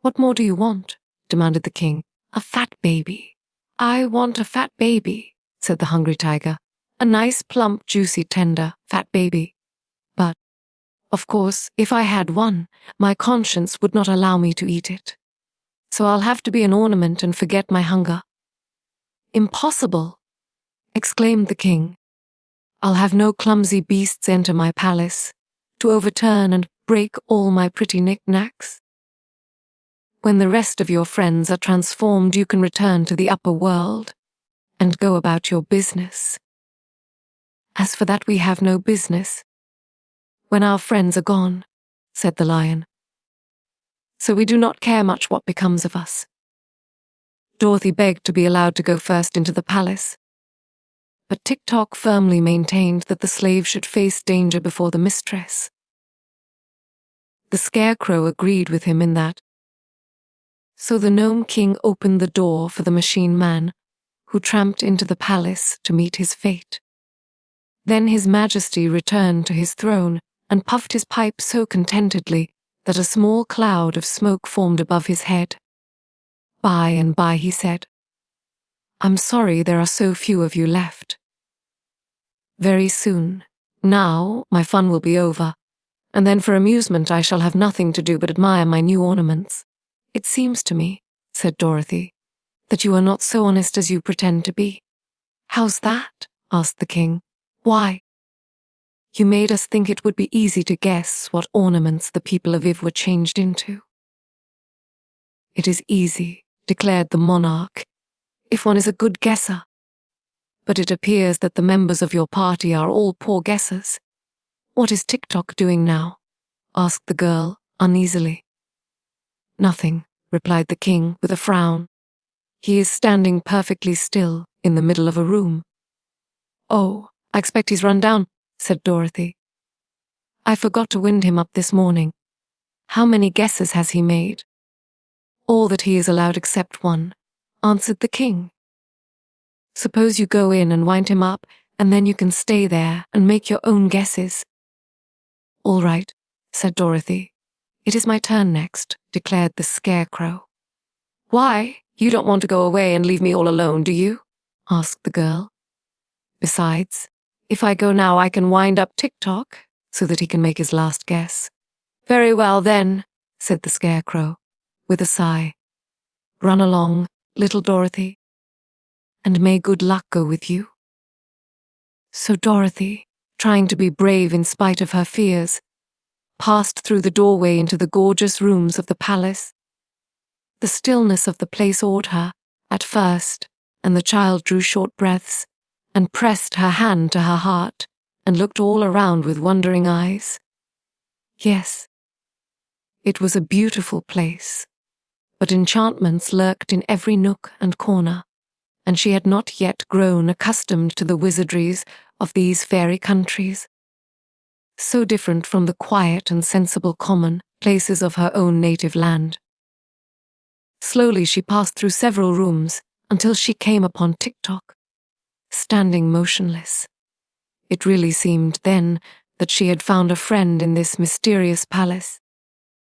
What more do you want? Demanded the king. A fat baby. I want a fat baby, said the hungry tiger. A nice, plump, juicy, tender, fat baby. But, of course, if I had one, my conscience would not allow me to eat it. So I'll have to be an ornament and forget my hunger. Impossible, exclaimed the king. I'll have no clumsy beasts enter my palace to overturn and break all my pretty knick-knacks. When the rest of your friends are transformed, you can return to the upper world and go about your business. As for that, we have no business when our friends are gone, said the lion. So we do not care much what becomes of us. Dorothy begged to be allowed to go first into the palace, but Tik-Tok firmly maintained that the slave should face danger before the mistress. The Scarecrow agreed with him in that. So the Nome King opened the door for the Machine Man, who tramped into the palace to meet his fate. Then His Majesty returned to his throne and puffed his pipe so contentedly that a small cloud of smoke formed above his head. By and by he said, "I'm sorry there are so few of you left. Very soon, now, my fun will be over, and then for amusement I shall have nothing to do but admire my new ornaments. It seems to me," said Dorothy, "that you are not so honest as you pretend to be." "How's that?" asked the king. "Why?" "You made us think it would be easy to guess what ornaments the people of Iv were changed into." "It is easy," declared the monarch, "if one is a good guesser. But it appears that the members of your party are all poor guessers. What is Tik-Tok doing now?" asked the girl uneasily. "Nothing," replied the king with a frown. "He is standing perfectly still in the middle of a room." "Oh, I expect he's run down," said Dorothy. "I forgot to wind him up this morning. How many guesses has he made?" "All that he is allowed except one," answered the king. "Suppose you go in and wind him up, and then you can stay there and make your own guesses." "All right," said Dorothy. "It is my turn next," declared the Scarecrow. "Why? You don't want to go away and leave me all alone, do you?" asked the girl. "Besides, if I go now I can wind up Tik-Tok so that he can make his last guess." "Very well then," said the Scarecrow, with a sigh. "Run along, little Dorothy, and may good luck go with you." So Dorothy, trying to be brave in spite of her fears, passed through the doorway into the gorgeous rooms of the palace. The stillness of the place awed her, at first, and the child drew short breaths, and pressed her hand to her heart, and looked all around with wondering eyes. Yes, it was a beautiful place, but enchantments lurked in every nook and corner, and she had not yet grown accustomed to the wizardries of these fairy countries, so different from the quiet and sensible common places of her own native land. Slowly she passed through several rooms until she came upon Tik-Tok, standing motionless. It really seemed then that she had found a friend in this mysterious palace,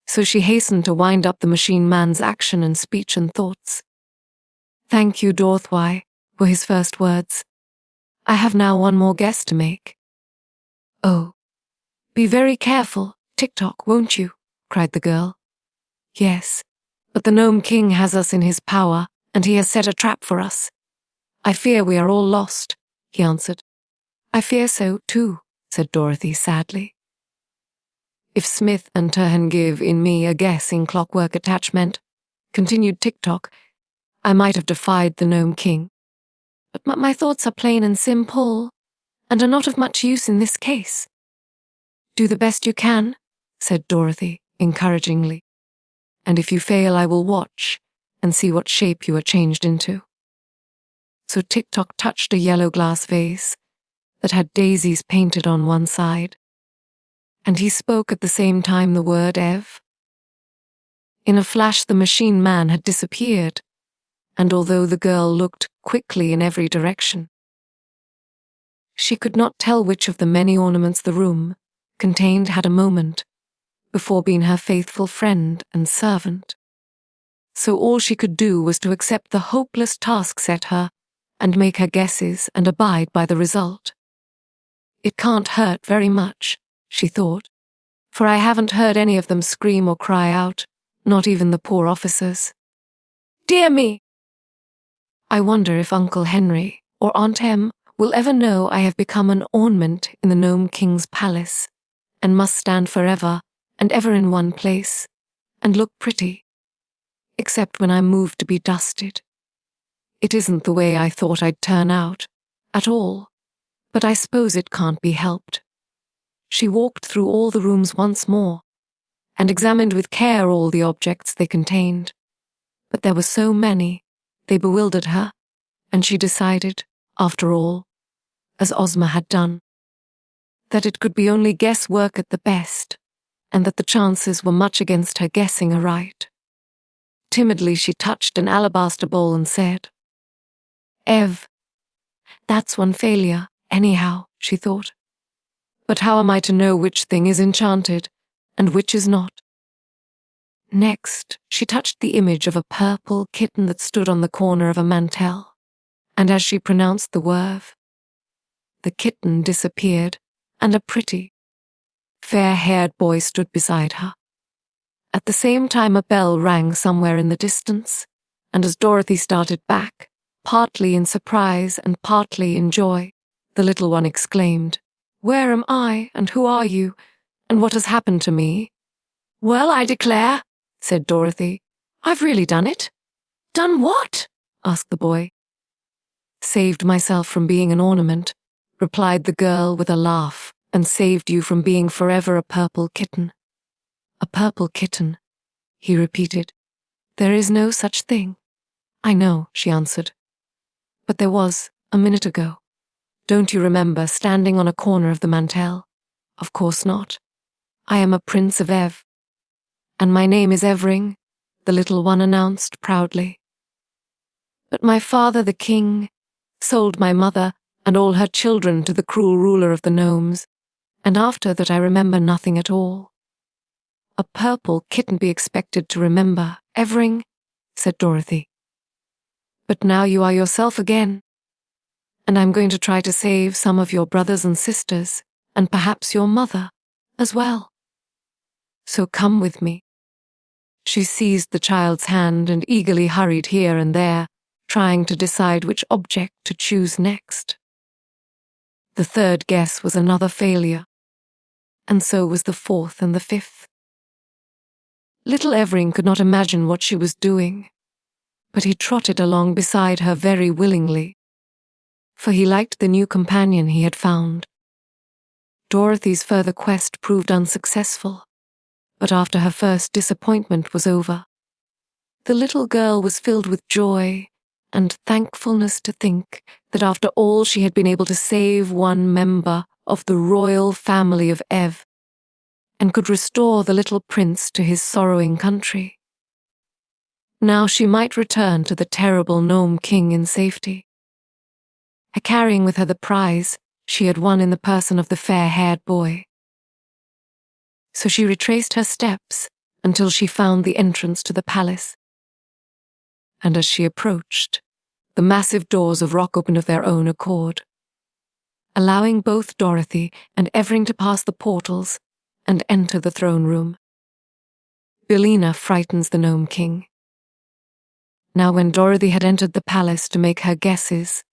so she hastened to wind up the machine man's action and speech and thoughts. "Thank you, Dorothy," were his first words. "I have now one more guess to make." "Oh, be very careful, Tik-Tok, won't you?" cried the girl. "Yes, but the Nome King has us in his power, and he has set a trap for us. I fear we are all lost," he answered. "I fear so, too," said Dorothy sadly. "If Smith and Turhan give in me a guess in clockwork attachment," continued Tik-Tok, "I might have defied the Nome King. But my thoughts are plain and simple, and are not of much use in this case." "Do the best you can," said Dorothy encouragingly. "And if you fail I will watch and see what shape you are changed into." So Tik-Tok touched a yellow glass vase that had daisies painted on one side, and he spoke at the same time the word Ev. In a flash the machine man had disappeared, and although the girl looked quickly in every direction, she could not tell which of the many ornaments the room contained had a moment before being her faithful friend and servant. So all she could do was to accept the hopeless task set her and make her guesses and abide by the result. "It can't hurt very much," she thought, "for I haven't heard any of them scream or cry out, not even the poor officers. Dear me! I wonder if Uncle Henry or Aunt Em will ever know I have become an ornament in the Nome King's palace, and must stand forever and ever in one place, and look pretty, except when I'm moved to be dusted. It isn't the way I thought I'd turn out, at all, but I suppose it can't be helped." She walked through all the rooms once more, and examined with care all the objects they contained, but there were so many, they bewildered her, and she decided, after all, as Ozma had done, that it could be only guesswork at the best, and that the chances were much against her guessing aright. Timidly she touched an alabaster bowl and said, "Ev, that's one failure, anyhow," she thought. "But how am I to know which thing is enchanted, and which is not?" Next, she touched the image of a purple kitten that stood on the corner of a mantel, and as she pronounced the word, the kitten disappeared, and a pretty, fair-haired boy stood beside her. At the same time, a bell rang somewhere in the distance, and as Dorothy started back, partly in surprise and partly in joy, the little one exclaimed, "Where am I, and who are you, and what has happened to me?" "Well, I declare," said Dorothy. "I've really done it." "Done what?" asked the boy. "Saved myself from being an ornament," replied the girl with a laugh, "and saved you from being forever a purple kitten." "A purple kitten," he repeated. "There is no such thing." "I know," she answered. "But there was, a minute ago. Don't you remember standing on a corner of the mantel?" "Of course not. I am a prince of Ev." "And my name is Evring," the little one announced proudly. "But my father, the king, sold my mother and all her children to the cruel ruler of the gnomes, and after that I remember nothing at all." "A purple kitten be expected to remember, Evring," said Dorothy. "But now you are yourself again, and I'm going to try to save some of your brothers and sisters, and perhaps your mother as well. So come with me." She seized the child's hand and eagerly hurried here and there, trying to decide which object to choose next. The third guess was another failure, and so was the fourth and the fifth. Little Evering could not imagine what she was doing, but he trotted along beside her very willingly, for he liked the new companion he had found. Dorothy's further quest proved unsuccessful, but after her first disappointment was over, the little girl was filled with joy and thankfulness to think that after all she had been able to save one member of the royal family of Ev, and could restore the little prince to his sorrowing country. Now she might return to the terrible Nome King in safety, carrying with her the prize she had won in the person of the fair-haired boy. So she retraced her steps until she found the entrance to the palace. And as she approached, the massive doors of rock opened of their own accord, allowing both Dorothy and Evering to pass the portals and enter the throne room. Billina frightens the Nome King. Now when Dorothy had entered the palace to make her guesses,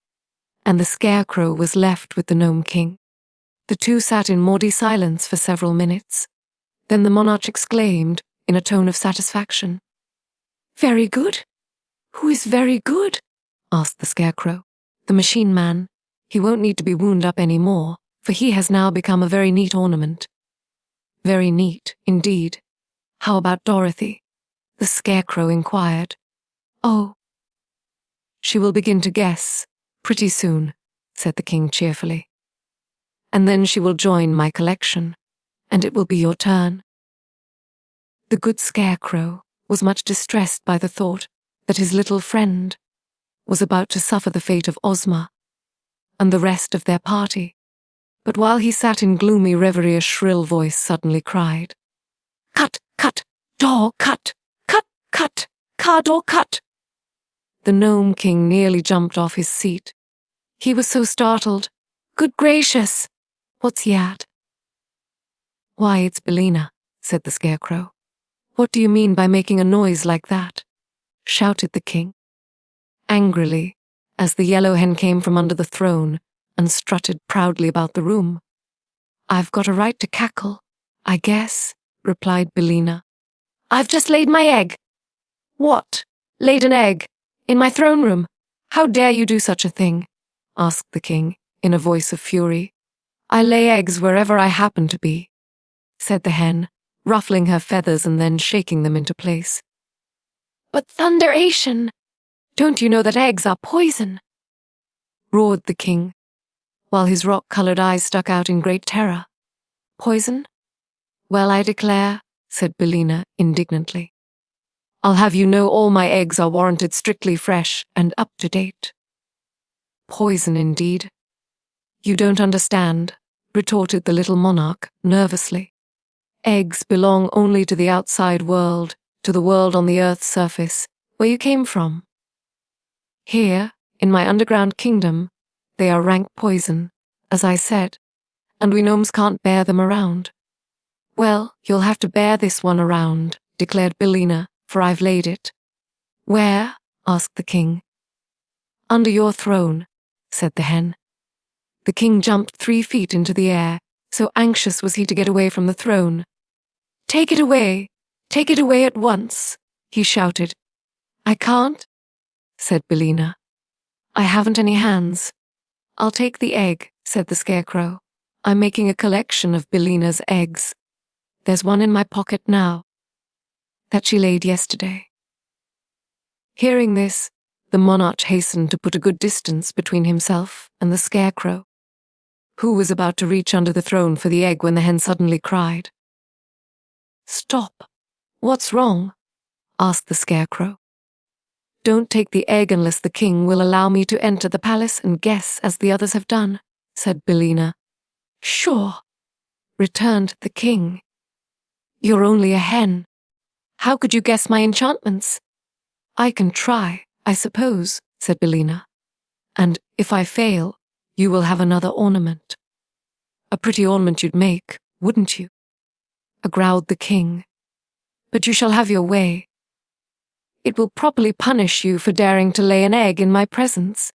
and the Scarecrow was left with the Nome King, the two sat in maudie silence for several minutes. Then the monarch exclaimed, in a tone of satisfaction, "Very good? Who is very good?" asked the Scarecrow. "The machine man. He won't need to be wound up any more, for he has now become a very neat ornament." "Very neat, indeed. How about Dorothy?" the Scarecrow inquired. "Oh, she will begin to guess, pretty soon," said the king cheerfully. "And then she will join my collection, and it will be your turn." The good Scarecrow was much distressed by the thought that his little friend was about to suffer the fate of Ozma and the rest of their party. But while he sat in gloomy reverie, a shrill voice suddenly cried, "Cut, cut, door, cut, cut, cut, car door, cut." The Nome King nearly jumped off his seat. He was so startled. "Good gracious, what's he at?" "Why, it's Billina," said the Scarecrow. "What do you mean by making a noise like that?" shouted the king, angrily, as the Yellow Hen came from under the throne and strutted proudly about the room. "I've got a right to cackle, I guess," replied Billina. "I've just laid my egg." "What? Laid an egg? In my throne room? How dare you do such a thing?" asked the king, in a voice of fury. "I lay eggs wherever I happen to be," said the hen, ruffling her feathers and then shaking them into place. "But thunderation! Don't you know that eggs are poison?" roared the king, while his rock-colored eyes stuck out in great terror. "Poison? Well, I declare," said Billina indignantly. "I'll have you know all my eggs are warranted strictly fresh and up to date." "Poison, indeed. You don't understand," retorted the little monarch nervously. "Eggs belong only to the outside world, to the world on the earth's surface, where you came from. Here, in my underground kingdom, they are rank poison, as I said, and we gnomes can't bear them around. Well, you'll have to bear this one around, declared Billina, for I've laid it. Where? Asked the king. Under your throne, said the hen. The king jumped 3 feet into the air, so anxious was he to get away from the throne. Take it away! Take it away at once! He shouted. I can't, said Billina. I haven't any hands. I'll take the egg, said the Scarecrow. I'm making a collection of Billina's eggs. There's one in my pocket now, that she laid yesterday. Hearing this, the monarch hastened to put a good distance between himself and the Scarecrow, who was about to reach under the throne for the egg when the hen suddenly cried. Stop! What's wrong? Asked the Scarecrow. Don't take the egg unless the king will allow me to enter the palace and guess as the others have done, said Billina. Sure, returned the king. You're only a hen. How could you guess my enchantments? I can try, I suppose, said Billina. And if I fail, you will have another ornament. A pretty ornament you'd make, wouldn't you? Growled the king. But you shall have your way. It will properly punish you for daring to lay an egg in my presence.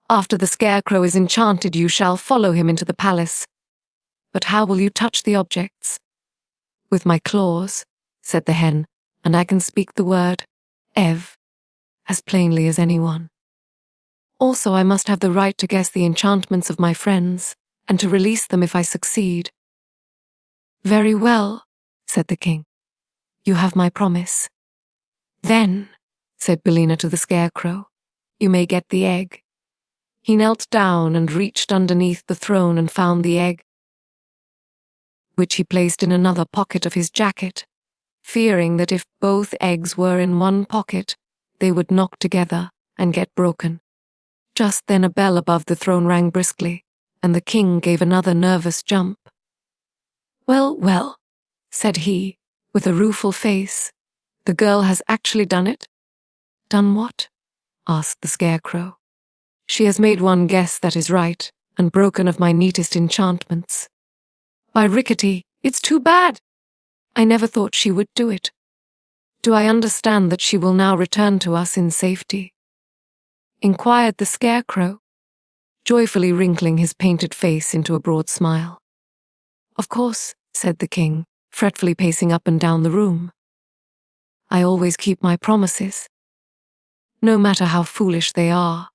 After the Scarecrow is enchanted, you shall follow him into the palace. But how will you touch the objects? With my claws, said the hen, and I can speak the word, Ev, as plainly as anyone. Also, I must have the right to guess the enchantments of my friends, and to release them if I succeed. Very well, said the king. You have my promise. Then, said Billina to the Scarecrow, you may get the egg. He knelt down and reached underneath the throne and found the egg, which he placed in another pocket of his jacket, fearing that if both eggs were in one pocket, they would knock together and get broken. Just then a bell above the throne rang briskly, and the king gave another nervous jump. Well, well, said he, with a rueful face, the girl has actually done it? Done what? Asked the Scarecrow. She has made one guess that is right, and broken of my neatest enchantments. By rickety, it's too bad. I never thought she would do it. Do I understand that she will now return to us in safety? Inquired the Scarecrow, joyfully wrinkling his painted face into a broad smile. Of course, said the king, fretfully pacing up and down the room. I always keep my promises, no matter how foolish they are.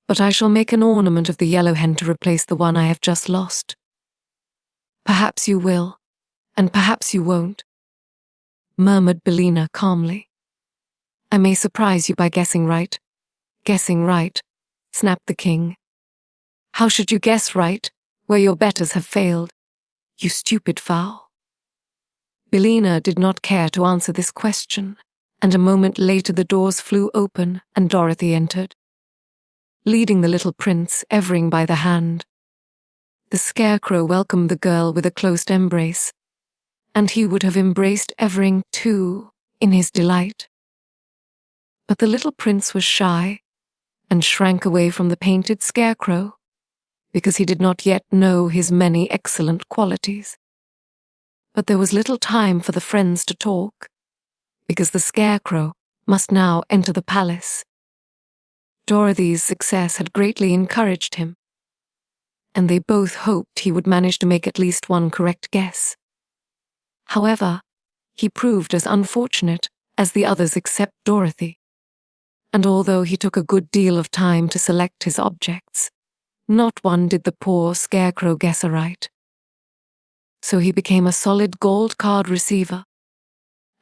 But I shall make an ornament of the Yellow Hen to replace the one I have just lost. Perhaps you will, and perhaps you won't, murmured Billina calmly. I may surprise you by guessing right. Guessing right, snapped the king. How should you guess right, where your betters have failed? You stupid fowl. Billina did not care to answer this question, and a moment later the doors flew open and Dorothy entered, leading the little prince, Evering, by the hand. The Scarecrow welcomed the girl with a close embrace, and he would have embraced Evering too, in his delight. But the little prince was shy, and shrank away from the painted Scarecrow, because he did not yet know his many excellent qualities. But there was little time for the friends to talk, because the Scarecrow must now enter the palace. Dorothy's success had greatly encouraged him, and they both hoped he would manage to make at least one correct guess. However, he proved as unfortunate as the others except Dorothy, and although he took a good deal of time to select his objects, not one did the poor Scarecrow guess aright. So he became a solid gold card receiver,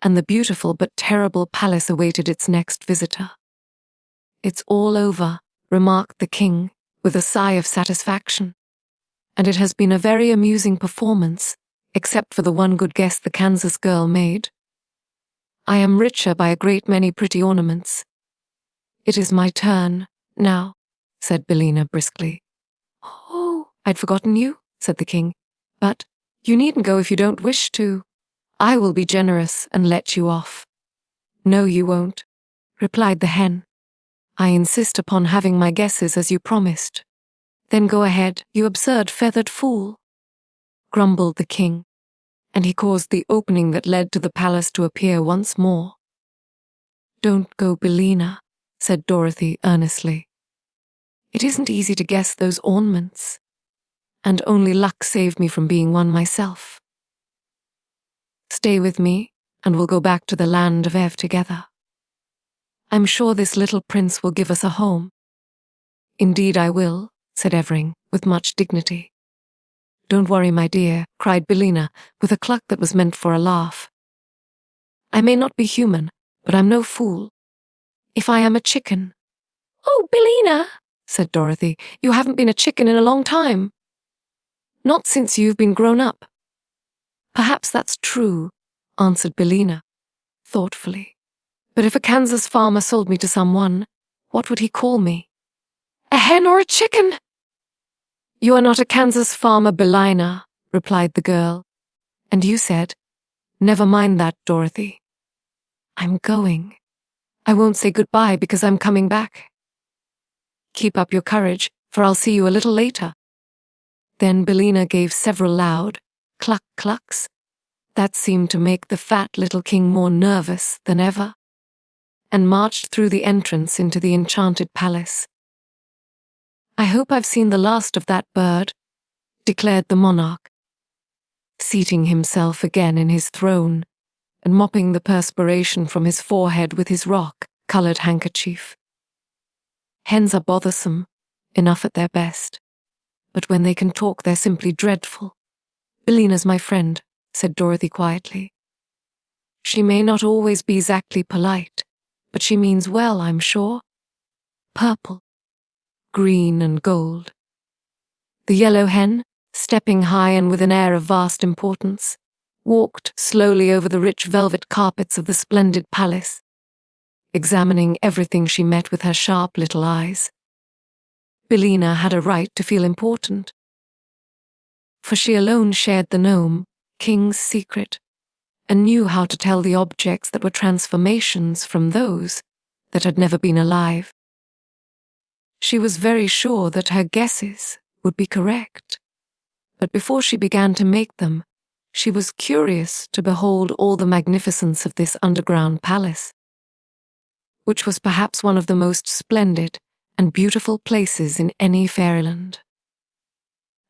and the beautiful but terrible palace awaited its next visitor. It's all over, remarked the king, with a sigh of satisfaction, and it has been a very amusing performance, except for the one good guess the Kansas girl made. I am richer by a great many pretty ornaments. It is my turn, now, said Billina briskly. Oh, I'd forgotten you, said the king, but you needn't go if you don't wish to. I will be generous and let you off." "No, you won't," replied the hen. "I insist upon having my guesses as you promised." "Then go ahead, you absurd feathered fool," grumbled the king, and he caused the opening that led to the palace to appear once more. "Don't go, Billina," said Dorothy earnestly. "It isn't easy to guess those ornaments, and only luck saved me from being one myself. Stay with me, and we'll go back to the land of Ev together. I'm sure this little prince will give us a home." "Indeed I will," said Evering, with much dignity. "Don't worry, my dear," cried Billina, with a cluck that was meant for a laugh. "I may not be human, but I'm no fool. If I am a chicken—" "Oh, Billina," said Dorothy, "you haven't been a chicken in a long time." "Not since you've been grown up." "Perhaps that's true," answered Billina, thoughtfully. "But if a Kansas farmer sold me to someone, what would he call me? A hen or a chicken?" "You are not a Kansas farmer, Billina," replied the girl. "And you said—" "Never mind that, Dorothy. I'm going. I won't say goodbye because I'm coming back. Keep up your courage, for I'll see you a little later." Then Billina gave several loud cluck-clucks that seemed to make the fat little king more nervous than ever, and marched through the entrance into the enchanted palace. "I hope I've seen the last of that bird," declared the monarch, seating himself again in his throne and mopping the perspiration from his forehead with his rock-colored handkerchief. "Hens are bothersome enough at their best, but when they can talk they're simply dreadful." "Billina's my friend," said Dorothy quietly. "She may not always be exactly polite, but she means well, I'm sure. Purple, green and gold." The Yellow Hen, stepping high and with an air of vast importance, walked slowly over the rich velvet carpets of the splendid palace, examining everything she met with her sharp little eyes. Billina had a right to feel important, for she alone shared the Gnome King's secret and knew how to tell the objects that were transformations from those that had never been alive. She was very sure that her guesses would be correct, but before she began to make them, she was curious to behold all the magnificence of this underground palace, which was perhaps one of the most splendid and beautiful places in any fairyland.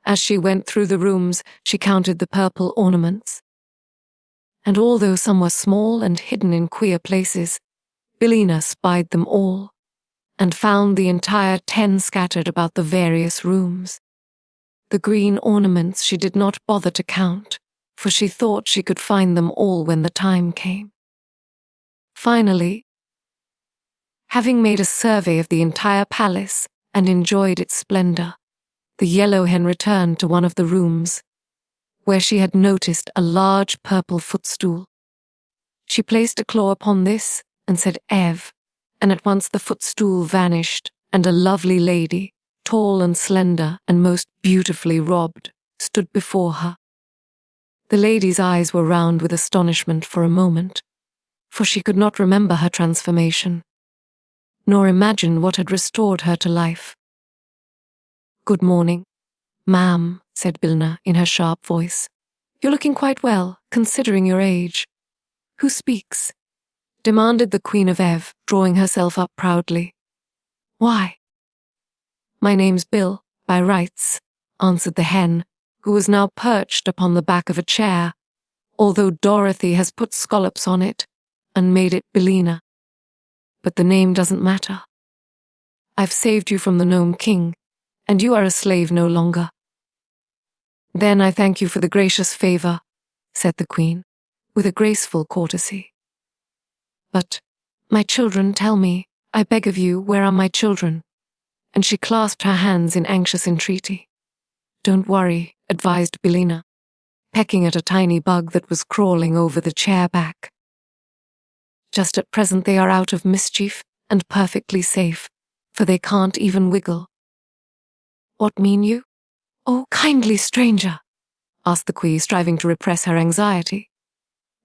As she went through the rooms, she counted the purple ornaments, and although some were small and hidden in queer places, Billina spied them all, and found the entire 10 scattered about the various rooms. The green ornaments she did not bother to count, for she thought she could find them all when the time came. Finally, having made a survey of the entire palace and enjoyed its splendor, the Yellow Hen returned to one of the rooms, where she had noticed a large purple footstool. She placed a claw upon this and said "Ev," and at once the footstool vanished, and a lovely lady, tall and slender and most beautifully robbed, stood before her. The lady's eyes were round with astonishment for a moment, for she could not remember her transformation, nor imagine what had restored her to life. "Good morning, ma'am," said Billina in her sharp voice. "You're looking quite well, considering your age." "Who speaks?" demanded the Queen of Ev, drawing herself up proudly. "Why?" "My name's Bill, by rights," answered the hen, who was now perched upon the back of a chair, although Dorothy has put scallops on it and made it Billina. "But the name doesn't matter. I've saved you from the Nome King, and you are a slave no longer." "Then I thank you for the gracious favor," said the Queen, with a graceful courtesy. "But, my children, tell me, I beg of you, where are my children?" And she clasped her hands in anxious entreaty. "Don't worry," advised Billina, pecking at a tiny bug that was crawling over the chair back. "Just at present they are out of mischief and perfectly safe, for they can't even wiggle." "What mean you?" "Oh, kindly stranger," asked the Queen, striving to repress her anxiety.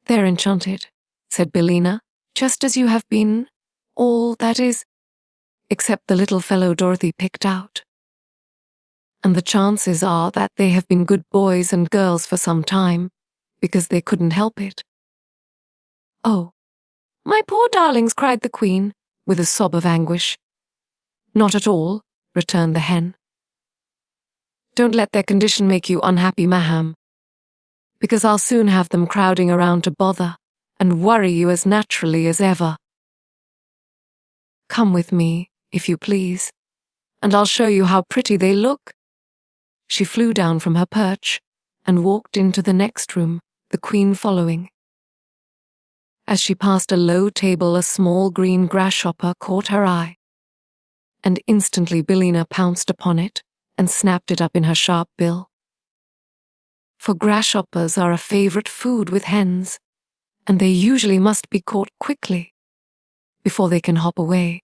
"They're enchanted," said Billina, "just as you have been, all, that is, except the little fellow Dorothy picked out. And the chances are that they have been good boys and girls for some time, because they couldn't help it." "Oh, my poor darlings," cried the Queen, with a sob of anguish. "Not at all," returned the hen. "Don't let their condition make you unhappy, ma'am, because I'll soon have them crowding around to bother and worry you as naturally as ever. Come with me, if you please, and I'll show you how pretty they look." She flew down from her perch and walked into the next room, the Queen following. As she passed a low table, a small green grasshopper caught her eye, and instantly Billina pounced upon it and snapped it up in her sharp bill. For grasshoppers are a favorite food with hens, and they usually must be caught quickly, before they can hop away.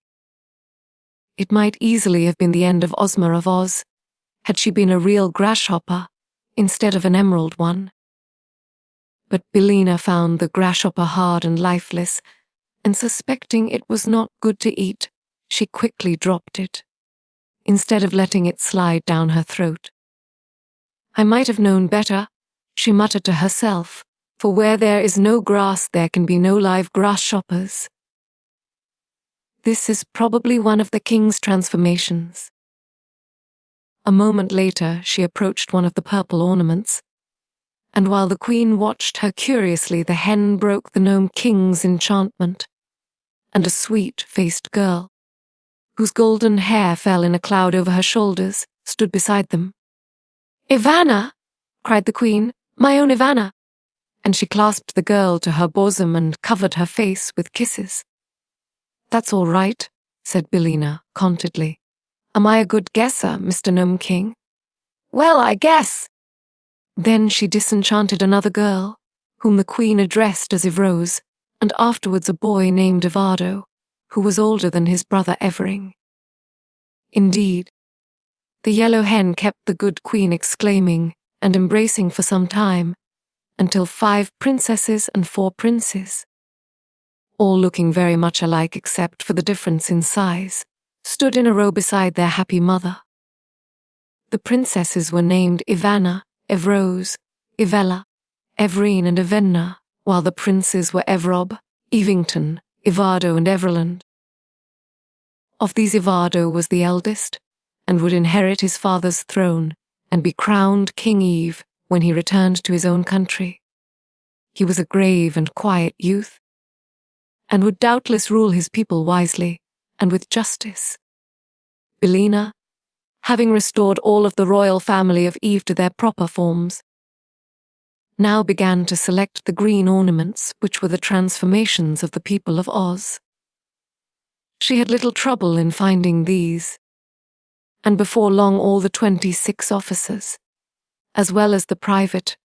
It might easily have been the end of Ozma of Oz, had she been a real grasshopper instead of an emerald one. But Billina found the grasshopper hard and lifeless, and suspecting it was not good to eat, she quickly dropped it, instead of letting it slide down her throat. "I might have known better," she muttered to herself, "for where there is no grass there can be no live grasshoppers. This is probably one of the king's transformations." A moment later, she approached one of the purple ornaments, and while the Queen watched her curiously, the hen broke the Nome King's enchantment, and a sweet-faced girl, whose golden hair fell in a cloud over her shoulders, stood beside them. "Ivana!" cried the Queen, "my own Ivana!" And she clasped the girl to her bosom and covered her face with kisses. "That's all right," said Billina, contentedly. "Am I a good guesser, Mr. Nome King?" "Well, I guess." Then she disenchanted another girl, whom the Queen addressed as Ivrose, and afterwards a boy named Ivardo, who was older than his brother Evering. Indeed, the Yellow Hen kept the good Queen exclaiming and embracing for some time, until 5 princesses and 4 princes, all looking very much alike except for the difference in size, stood in a row beside their happy mother. The princesses were named Ivana, Evrose, Ivella, Evrine and Evenna, while the princes were Evrob, Evington, Ivardo and Everland. Of these Ivardo was the eldest, and would inherit his father's throne and be crowned King Eve when he returned to his own country. He was a grave and quiet youth, and would doubtless rule his people wisely and with justice. Billina, having restored all of the royal family of Eve to their proper forms, now began to select the green ornaments which were the transformations of the people of Oz. She had little trouble in finding these, and before long all the 26 officers, as well as the private,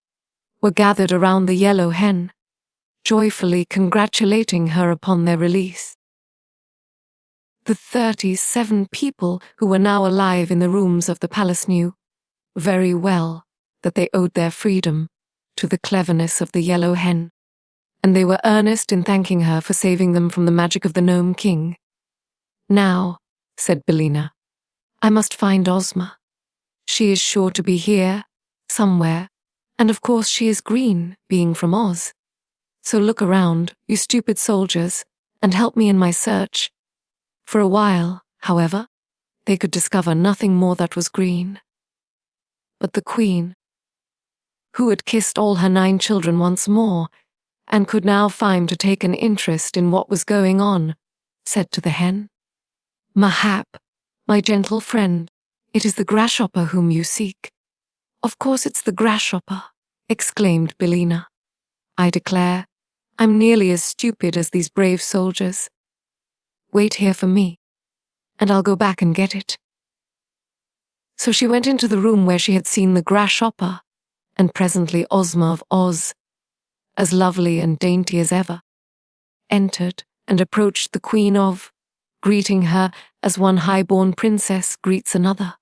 were gathered around the Yellow Hen, joyfully congratulating her upon their release. The 37 people who were now alive in the rooms of the palace knew very well that they owed their freedom to the cleverness of the Yellow Hen, and they were earnest in thanking her for saving them from the magic of the Nome King. "Now," said Billina, "I must find Ozma. She is sure to be here, somewhere, and of course she is green, being from Oz. So look around, you stupid soldiers, and help me in my search." For a while, however, they could discover nothing more that was green. But the Queen, who had kissed all her 9 children once more, and could now find to take an interest in what was going on, said to the hen, "Mayhap, my gentle friend, it is the grasshopper whom you seek." "Of course it's the grasshopper," exclaimed Billina. "I declare, I'm nearly as stupid as these brave soldiers. Wait here for me, and I'll go back and get it." So she went into the room where she had seen the grasshopper, and presently Ozma of Oz, as lovely and dainty as ever, entered and approached the Queen of, greeting her as one high-born princess greets another.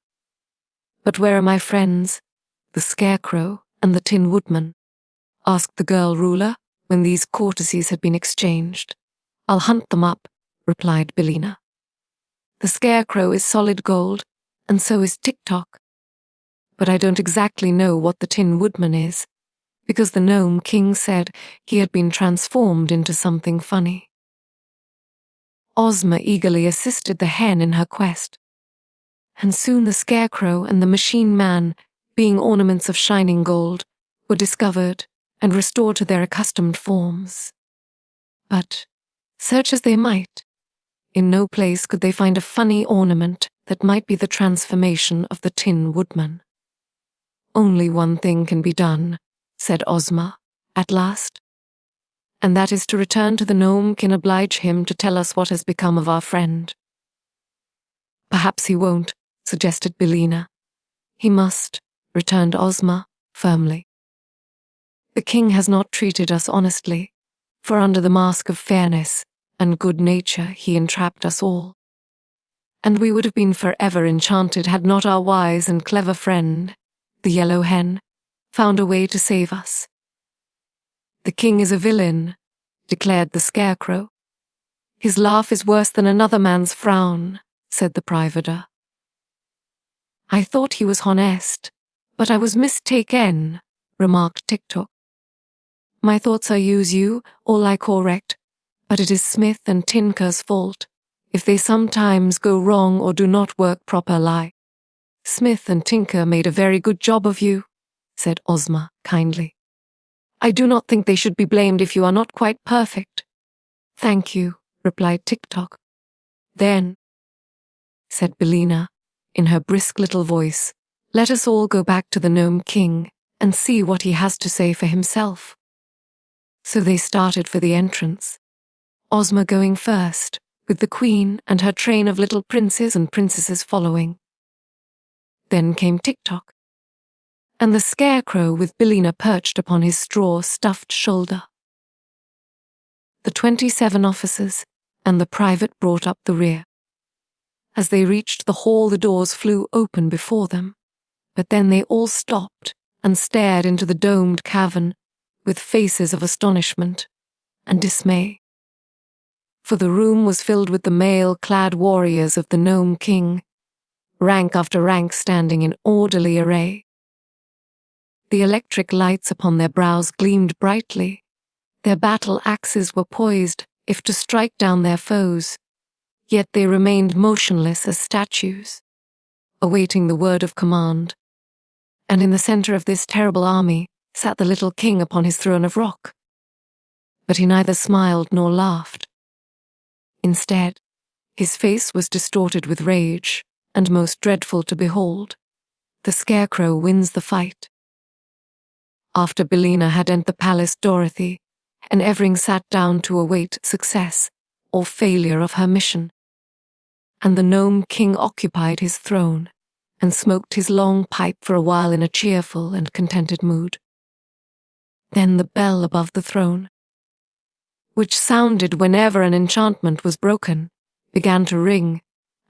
"But where are my friends, the Scarecrow and the Tin Woodman?" asked the girl ruler, when these courtesies had been exchanged. "I'll hunt them up," replied Billina. "The Scarecrow is solid gold, and so is Tik-Tok. But I don't exactly know what the Tin Woodman is, because the Nome King said he had been transformed into something funny." Ozma eagerly assisted the hen in her quest, and soon the Scarecrow and the Machine Man, being ornaments of shining gold, were discovered and restored to their accustomed forms. But, search as they might, in no place could they find a funny ornament that might be the transformation of the Tin Woodman. "Only one thing can be done," said Ozma, at last, "and that is to return to the Nome King and oblige him to tell us what has become of our friend." "Perhaps he won't," suggested Billina. "He must," returned Ozma, firmly. "The king has not treated us honestly, for under the mask of fairness and good nature he entrapped us all. And we would have been forever enchanted had not our wise and clever friend, the Yellow Hen, found a way to save us." "The king is a villain," declared the Scarecrow. "His laugh is worse than another man's frown," said the Privateer. "I thought he was honest, but I was mistaken," remarked Tik-Tok. "My thoughts are you, all I correct, but it is Smith and Tinker's fault if they sometimes go wrong or do not work proper lie." "Smith and Tinker made a very good job of you," said Ozma kindly. "I do not think they should be blamed if you are not quite perfect." "Thank you," replied Tik-Tok. "Then," said Billina, in her brisk little voice, "let us all go back to the Nome King and see what he has to say for himself." So they started for the entrance, Ozma going first, with the Queen and her train of little princes and princesses following. Then came Tik-Tok, and the Scarecrow with Billina perched upon his straw-stuffed shoulder. The 27 officers and the private brought up the rear. As they reached the hall, the doors flew open before them, but then they all stopped and stared into the domed cavern with faces of astonishment and dismay. For the room was filled with the mail-clad warriors of the Nome King, rank after rank standing in orderly array. The electric lights upon their brows gleamed brightly. Their battle axes were poised, if to strike down their foes, yet they remained motionless as statues, awaiting the word of command. And in the center of this terrible army sat the little king upon his throne of rock. But he neither smiled nor laughed. Instead, his face was distorted with rage, and most dreadful to behold. The Scarecrow wins the fight. After Billina had entered the palace, Dorothy and Evering sat down to await success or failure of her mission. And the Nome King occupied his throne and smoked his long pipe for a while in a cheerful and contented mood. Then the bell above the throne, which sounded whenever an enchantment was broken, began to ring,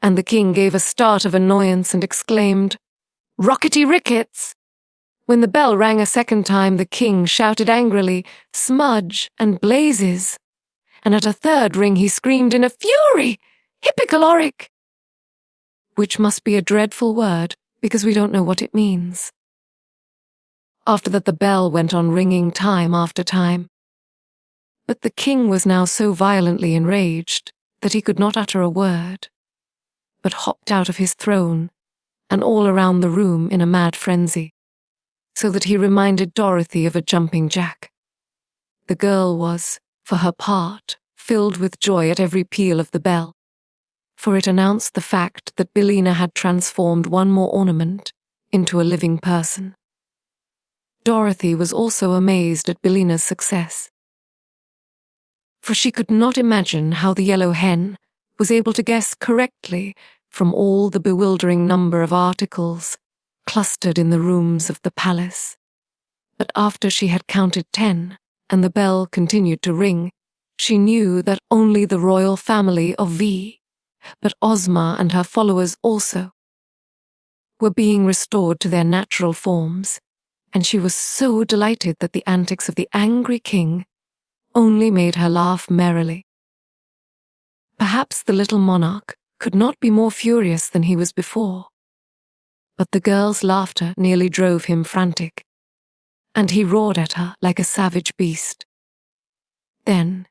and the king gave a start of annoyance and exclaimed, "Rockety rickets!" When the bell rang a second time, the king shouted angrily, "Smudge and blazes!" And at a third ring he screamed in a fury, "Hippicaloric!" Which must be a dreadful word, because we don't know what it means. After that the bell went on ringing time after time. But the king was now so violently enraged that he could not utter a word, but hopped out of his throne and all around the room in a mad frenzy, so that he reminded Dorothy of a jumping jack. The girl was, for her part, filled with joy at every peal of the bell, for it announced the fact that Billina had transformed one more ornament into a living person. Dorothy was also amazed at Billina's success, for she could not imagine how the Yellow Hen was able to guess correctly from all the bewildering number of articles clustered in the rooms of the palace. But after she had counted 10, and the bell continued to ring, she knew that only the royal family of V, but Ozma and her followers also, were being restored to their natural forms, and she was so delighted that the antics of the angry king only made her laugh merrily. Perhaps the little monarch could not be more furious than he was before, but the girl's laughter nearly drove him frantic, and he roared at her like a savage beast. Then,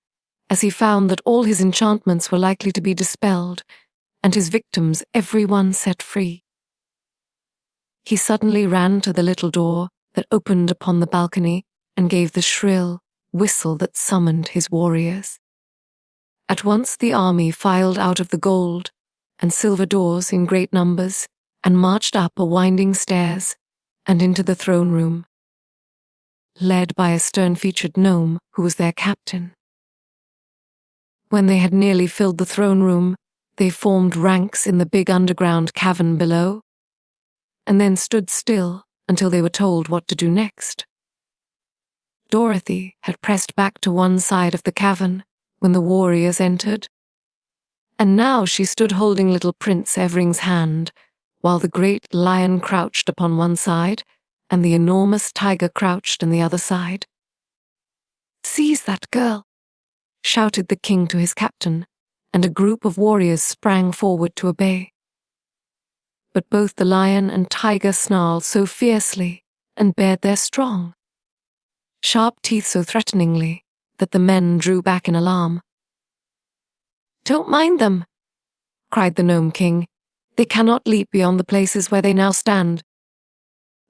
as he found that all his enchantments were likely to be dispelled, and his victims every one set free, he suddenly ran to the little door that opened upon the balcony and gave the shrill whistle that summoned his warriors. At once the army filed out of the gold and silver doors in great numbers and marched up a winding stairs and into the throne room, led by a stern-featured gnome who was their captain. When they had nearly filled the throne room, they formed ranks in the big underground cavern below, and then stood still until they were told what to do next. Dorothy had pressed back to one side of the cavern when the warriors entered, and now she stood holding little Prince Evering's hand, while the great lion crouched upon one side and the enormous tiger crouched on the other side. "Seize that girl!" shouted the king to his captain, and a group of warriors sprang forward to obey. But both the lion and tiger snarled so fiercely and bared their strong, sharp teeth so threateningly that the men drew back in alarm. "Don't mind them," cried the Nome King. "They cannot leap beyond the places where they now stand."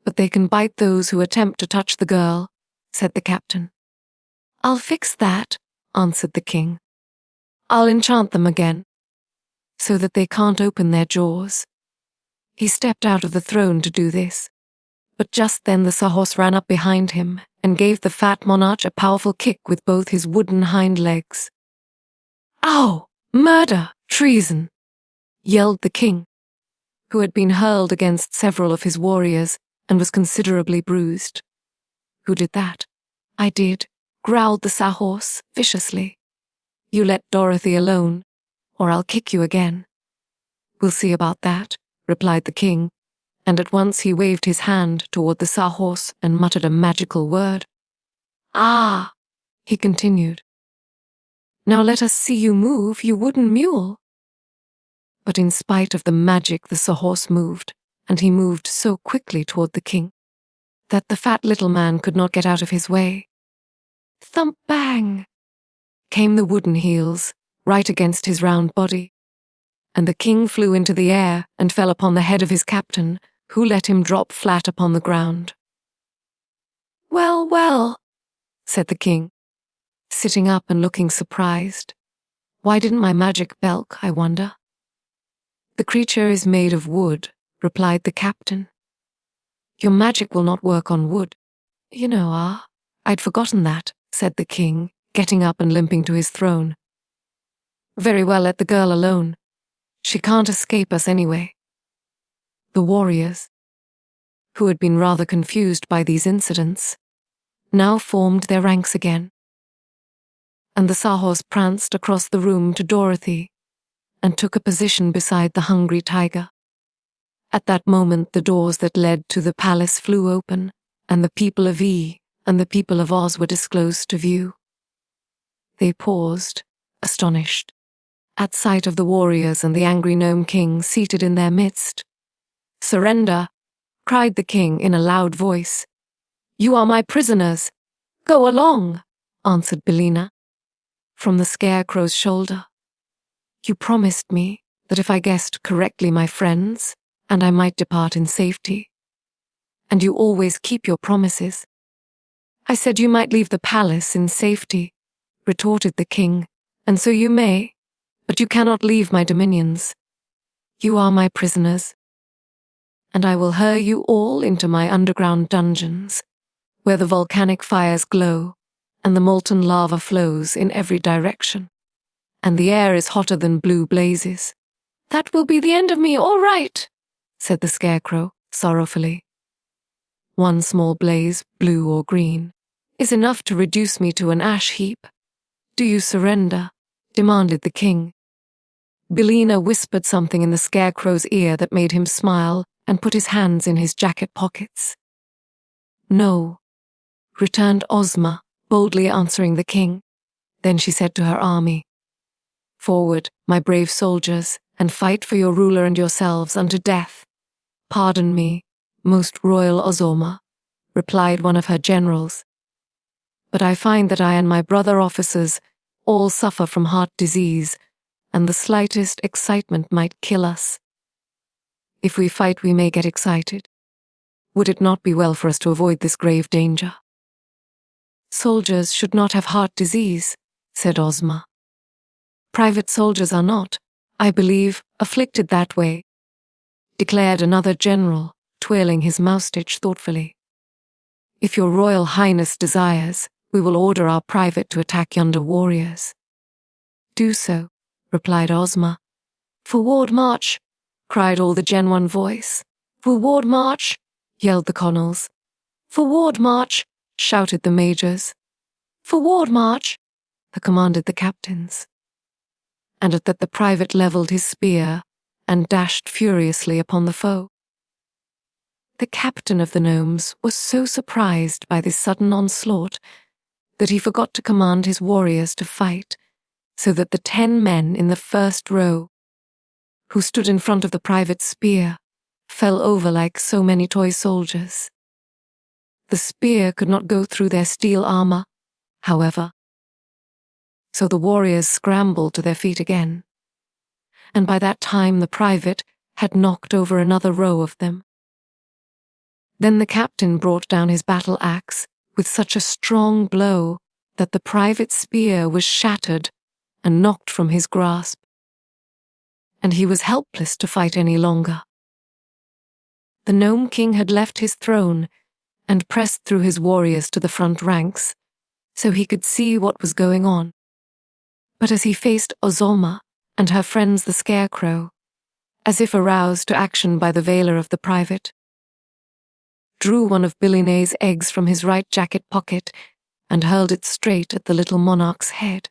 "But they can bite those who attempt to touch the girl," said the captain. "I'll fix that," answered the king. "I'll enchant them again, so that they can't open their jaws." He stepped out of the throne to do this, but just then the Sahos ran up behind him and gave the fat monarch a powerful kick with both his wooden hind legs. "Ow! Murder! Treason!" yelled the king, who had been hurled against several of his warriors and was considerably bruised. "Who did that?" "I did," growled the Sahos viciously. "You let Dorothy alone, or I'll kick you again." "We'll see about that," replied the king, and at once he waved his hand toward the Sahos and muttered a magical word. "Ah!" he continued. "Now let us see you move, you wooden mule." But in spite of the magic, the Sahos moved, and he moved so quickly toward the king that the fat little man could not get out of his way. Thump-bang! Came the wooden heels, right against his round body, and the king flew into the air and fell upon the head of his captain, who let him drop flat upon the ground. "Well, well," said the king, sitting up and looking surprised. "Why didn't my magic belk, I wonder?" "The creature is made of wood," replied the captain. "Your magic will not work on wood. You know, I'd forgotten that," said the king, getting up and limping to his throne. "Very well, let the girl alone. She can't escape us anyway." The warriors, who had been rather confused by these incidents, now formed their ranks again, and the Sahos pranced across the room to Dorothy and took a position beside the hungry tiger. At that moment the doors that led to the palace flew open, and the people of E and the people of Oz were disclosed to view. They paused, astonished, at sight of the warriors and the angry Nome King seated in their midst. "Surrender!" cried the king in a loud voice. "You are my prisoners." "Go along," answered Billina, from the Scarecrow's shoulder. "You promised me that if I guessed correctly my friends, and I might depart in safety. And you always keep your promises." "I said you might leave the palace in safety," retorted the king, "and so you may, but you cannot leave my dominions. You are my prisoners, and I will hurl you all into my underground dungeons, where the volcanic fires glow, and the molten lava flows in every direction, and the air is hotter than blue blazes." "That will be the end of me, all right," said the Scarecrow, sorrowfully. "One small blaze, blue or green, is enough to reduce me to an ash heap. Do you surrender?" demanded the king. Billina whispered something in the Scarecrow's ear that made him smile and put his hands in his jacket pockets. "No," returned Ozma, boldly answering the king. Then she said to her army, "Forward, my brave soldiers, and fight for your ruler and yourselves unto death." "Pardon me, most royal Ozma," replied one of her generals, "but I find that I and my brother officers all suffer from heart disease, and the slightest excitement might kill us. If we fight, we may get excited. Would it not be well for us to avoid this grave danger?" "Soldiers should not have heart disease," said Ozma. "Private soldiers are not, I believe, afflicted that way," declared another general, twirling his moustache thoughtfully. "If your Royal Highness desires, we will order our private to attack yonder warriors." "Do so," replied Ozma. "Forward march!" cried all the Gen 1 voice. "Forward march!" yelled the colonels. "Forward march!" shouted the majors. "Forward march!" commanded the captains. And at that the private leveled his spear and dashed furiously upon the foe. The captain of the gnomes was so surprised by this sudden onslaught that he forgot to command his warriors to fight, so that the 10 men in the first row, who stood in front of the private spear, fell over like so many toy soldiers. The spear could not go through their steel armor, however, so the warriors scrambled to their feet again, and by that time the private had knocked over another row of them. Then the captain brought down his battle axe with such a strong blow that the private spear was shattered and knocked from his grasp, and he was helpless to fight any longer. The Nome King had left his throne and pressed through his warriors to the front ranks, so he could see what was going on. But as he faced Ozma and her friends the Scarecrow, as if aroused to action by the veiler of the private, drew one of Billina's eggs from his right jacket pocket and hurled it straight at the little monarch's head.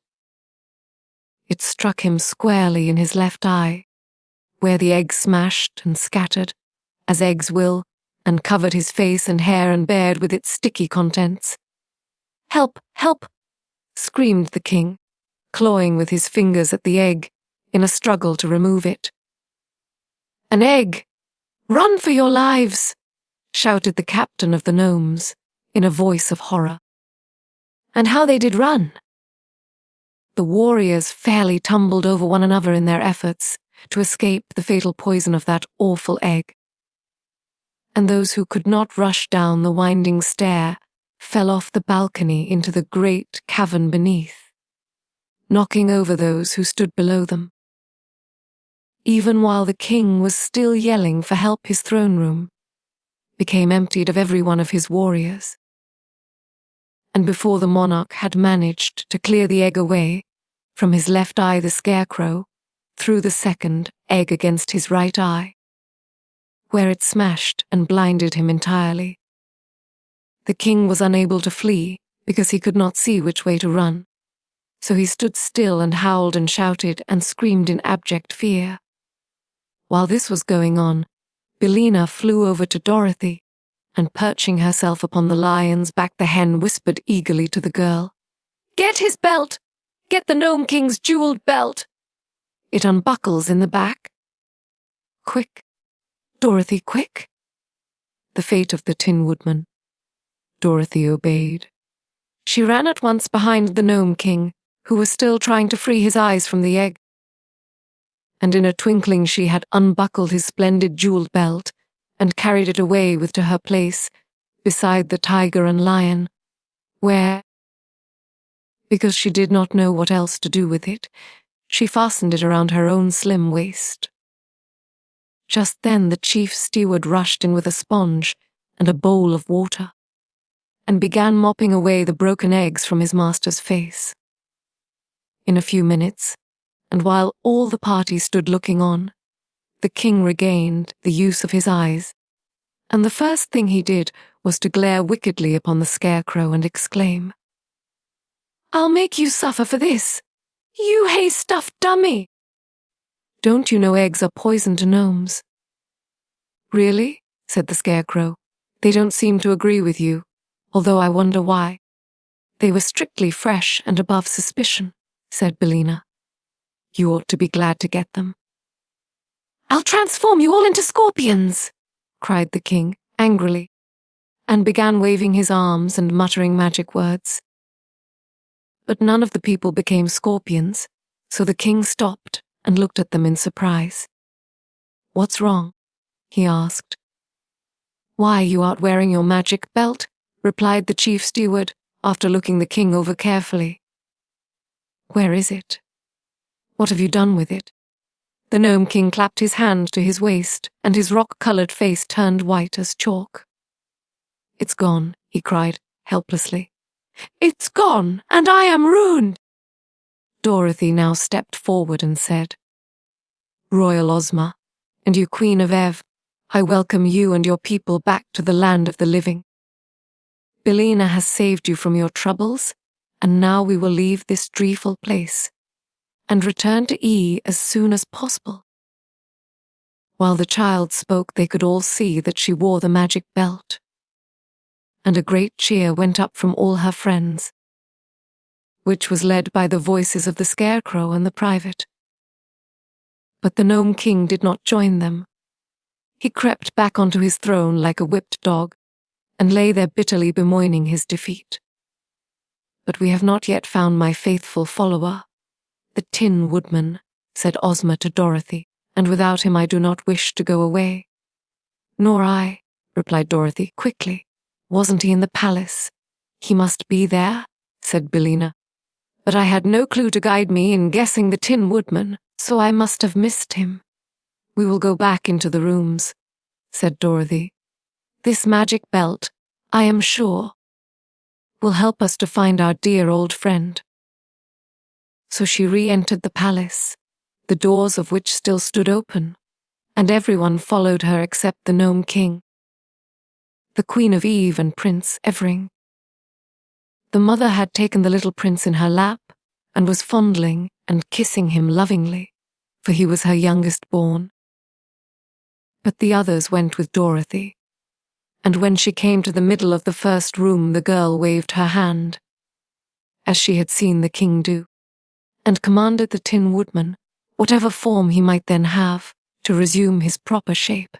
It struck him squarely in his left eye, where the egg smashed and scattered, as eggs will, and covered his face and hair and bared with its sticky contents. "Help! Help!" screamed the king, clawing with his fingers at the egg in a struggle to remove it. "An egg! Run for your lives!" shouted the captain of the gnomes in a voice of horror. And how they did run! The warriors fairly tumbled over one another in their efforts to escape the fatal poison of that awful egg. And those who could not rush down the winding stair fell off the balcony into the great cavern beneath, knocking over those who stood below them. Even while the king was still yelling for help, his throne room became emptied of every one of his warriors. And before the monarch had managed to clear the egg away, from his left eye the Scarecrow threw the second egg against his right eye, where it smashed and blinded him entirely. The king was unable to flee because he could not see which way to run, so he stood still and howled and shouted and screamed in abject fear. While this was going on, Billina flew over to Dorothy, and perching herself upon the lion's back, the hen whispered eagerly to the girl, "Get his belt! Get the Nome King's jeweled belt! It unbuckles in the back. Quick, Dorothy, quick!" The fate of the Tin Woodman. Dorothy obeyed. She ran at once behind the Nome King, who was still trying to free his eyes from the egg. And in a twinkling she had unbuckled his splendid jeweled belt and carried it away to her place beside the tiger and lion, where, because she did not know what else to do with it, she fastened it around her own slim waist. Just then the chief steward rushed in with a sponge and a bowl of water, and began mopping away the broken eggs from his master's face. In a few minutes, and while all the party stood looking on, the king regained the use of his eyes, and the first thing he did was to glare wickedly upon the Scarecrow and exclaim, "I'll make you suffer for this, you hay-stuffed dummy! Don't you know eggs are poison to gnomes?" "Really?" said the Scarecrow. "They don't seem to agree with you, although I wonder why." They were strictly fresh and above suspicion, said Billina. You ought to be glad to get them. I'll transform you all into scorpions, cried the king, angrily, and began waving his arms and muttering magic words. But none of the people became scorpions, so the king stopped and looked at them in surprise. What's wrong? He asked. Why, you aren't wearing your magic belt, replied the chief steward, after looking the king over carefully. Where is it? What have you done with it? The Gnome King clapped his hand to his waist, and his rock-colored face turned white as chalk. It's gone, he cried, helplessly. It's gone, and I am ruined! Dorothy now stepped forward and said, Royal Ozma, and you Queen of Ev, I welcome you and your people back to the land of the living. Billina has saved you from your troubles, and now we will leave this dreadful place and return to E as soon as possible. While the child spoke, they could all see that she wore the magic belt, and a great cheer went up from all her friends, which was led by the voices of the Scarecrow and the Private. But the Gnome King did not join them. He crept back onto his throne like a whipped dog, and lay there bitterly bemoaning his defeat. But we have not yet found my faithful follower, the Tin Woodman, said Ozma to Dorothy, and without him I do not wish to go away. Nor I, replied Dorothy quickly. Wasn't he in the palace? He must be there, said Billina. But I had no clue to guide me in guessing the Tin Woodman, so I must have missed him. We will go back into the rooms, said Dorothy. This magic belt, I am sure, will help us to find our dear old friend. So she re-entered the palace, the doors of which still stood open, and everyone followed her except the Gnome King, the Queen of Eve and Prince Evering. The mother had taken the little prince in her lap and was fondling and kissing him lovingly, for he was her youngest born. But the others went with Dorothy, and when she came to the middle of the first room, the girl waved her hand, as she had seen the king do, and commanded the Tin Woodman, whatever form he might then have, to resume his proper shape.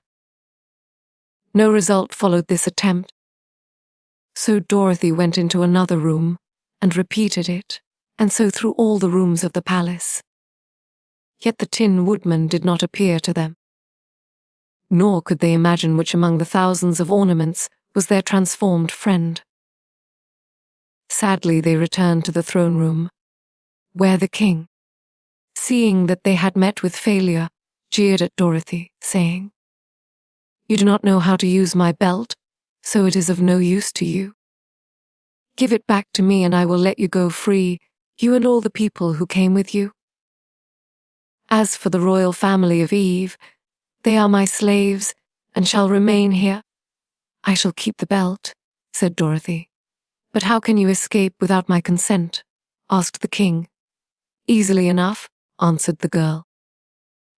No result followed this attempt, so Dorothy went into another room and repeated it, and so through all the rooms of the palace. Yet the Tin Woodman did not appear to them, nor could they imagine which among the thousands of ornaments was their transformed friend. Sadly they returned to the throne room, where the king, seeing that they had met with failure, jeered at Dorothy, saying, You do not know how to use my belt, so it is of no use to you. Give it back to me and I will let you go free, you and all the people who came with you. As for the royal family of Eve, they are my slaves and shall remain here. I shall keep the belt, said Dorothy. But how can you escape without my consent? Asked the king. Easily enough, answered the girl.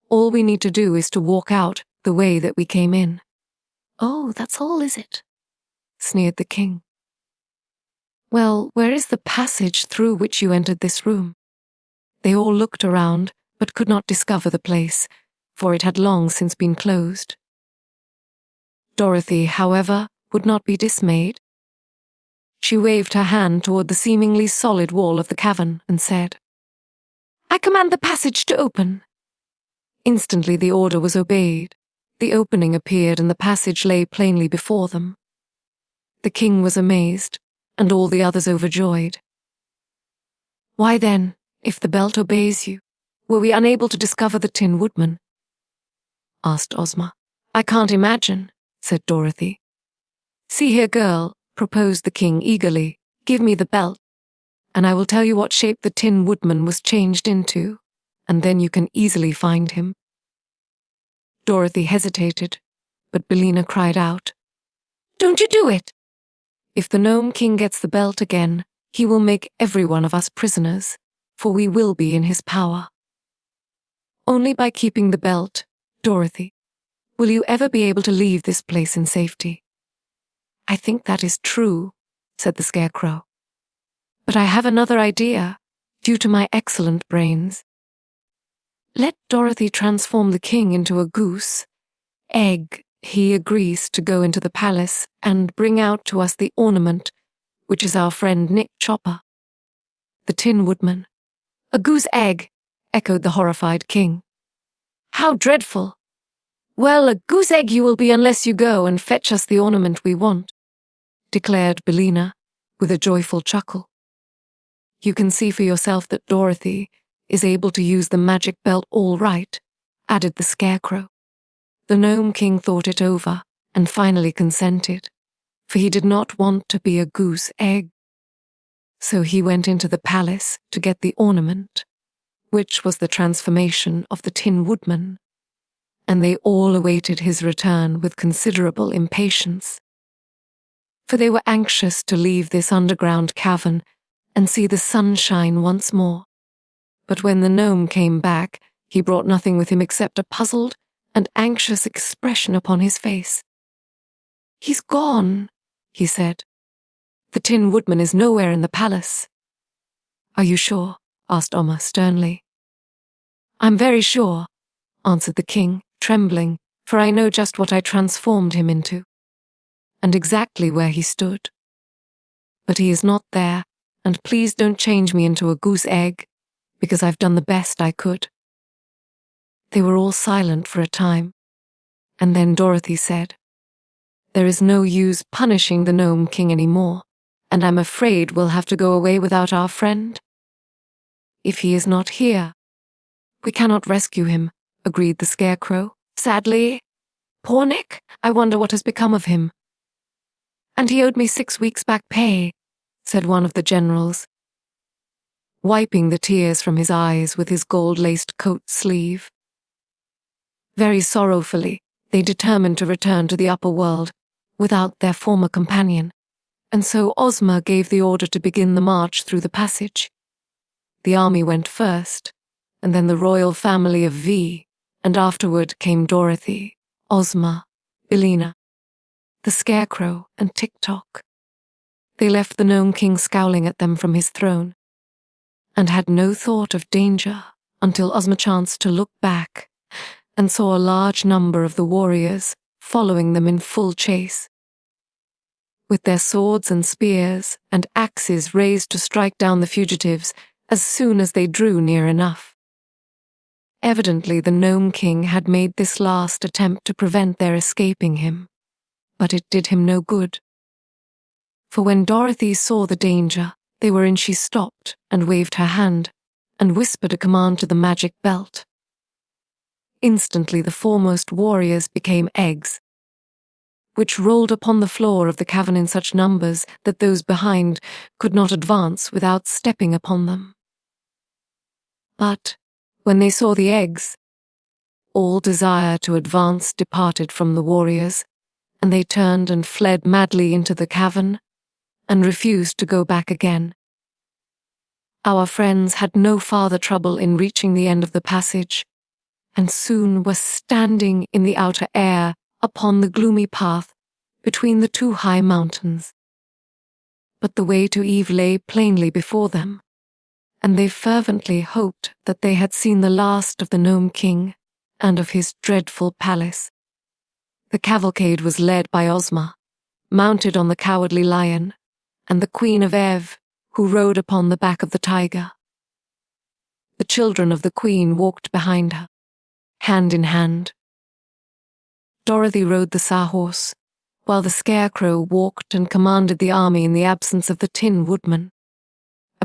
All we need to do is to walk out the way that we came in. Oh, that's all, is it? Sneered the king. Well, where is the passage through which you entered this room? They all looked around, but could not discover the place, for it had long since been closed. Dorothy, however, would not be dismayed. She waved her hand toward the seemingly solid wall of the cavern and said, I command the passage to open. Instantly the order was obeyed. The opening appeared and the passage lay plainly before them. The king was amazed, and all the others overjoyed. Why then, if the belt obeys you, were we unable to discover the Tin Woodman? Asked Ozma. I can't imagine, said Dorothy. See here, girl, proposed the king eagerly. Give me the belt, and I will tell you what shape the Tin Woodman was changed into, and then you can easily find him. Dorothy hesitated, but Billina cried out, Don't you do it! If the Gnome King gets the belt again, he will make every one of us prisoners, for we will be in his power. Only by keeping the belt, Dorothy, will you ever be able to leave this place in safety. I think that is true, said the Scarecrow. But I have another idea, due to my excellent brains. Let Dorothy transform the king into a goose. Egg, he agrees to go into the palace and bring out to us the ornament, which is our friend Nick Chopper. The Tin Woodman. A goose egg, echoed the horrified king. How dreadful! Well, a goose egg you will be unless you go and fetch us the ornament we want, declared Billina, with a joyful chuckle. You can see for yourself that Dorothy is able to use the magic belt all right, added the Scarecrow. The Nome King thought it over and finally consented, for he did not want to be a goose egg. So he went into the palace to get the ornament, which was the transformation of the Tin Woodman, and they all awaited his return with considerable impatience. For they were anxious to leave this underground cavern and see the sunshine once more. But when the gnome came back, he brought nothing with him except a puzzled and anxious expression upon his face. He's gone, he said. The Tin Woodman is nowhere in the palace. Are you sure? Asked Ozma sternly. I'm very sure, answered the king, trembling, for I know just what I transformed him into, and exactly where he stood. But he is not there, and please don't change me into a goose egg, because I've done the best I could. They were all silent for a time, and then Dorothy said, There is no use punishing the Nome King any more, and I'm afraid we'll have to go away without our friend. If he is not here, we cannot rescue him, agreed the Scarecrow, sadly. Poor Nick, I wonder what has become of him. And he owed me 6 weeks back pay, said one of the generals, wiping the tears from his eyes with his gold-laced coat sleeve. Very sorrowfully, they determined to return to the upper world without their former companion, and so Ozma gave the order to begin the march through the passage. The army went first, and then the royal family of V, and afterward came Dorothy, Ozma, Billina, the Scarecrow, and Tik-Tok. They left the Nome King scowling at them from his throne, and had no thought of danger until Ozma chanced to look back and saw a large number of the warriors following them in full chase, with their swords and spears and axes raised to strike down the fugitives as soon as they drew near enough. Evidently the Nome King had made this last attempt to prevent their escaping him, but it did him no good. For when Dorothy saw the danger they were in, she stopped and waved her hand and whispered a command to the magic belt. Instantly the foremost warriors became eggs, which rolled upon the floor of the cavern in such numbers that those behind could not advance without stepping upon them. But when they saw the eggs, all desire to advance departed from the warriors, and they turned and fled madly into the cavern, and refused to go back again. Our friends had no farther trouble in reaching the end of the passage, and soon were standing in the outer air upon the gloomy path between the 2 high mountains. But the way to Eve lay plainly before them, and they fervently hoped that they had seen the last of the Nome King and of his dreadful palace. The cavalcade was led by Ozma, mounted on the Cowardly Lion, and the Queen of Ev, who rode upon the back of the tiger. The children of the Queen walked behind her, hand in hand. Dorothy rode the Sawhorse, while the Scarecrow walked and commanded the army in the absence of the Tin Woodman.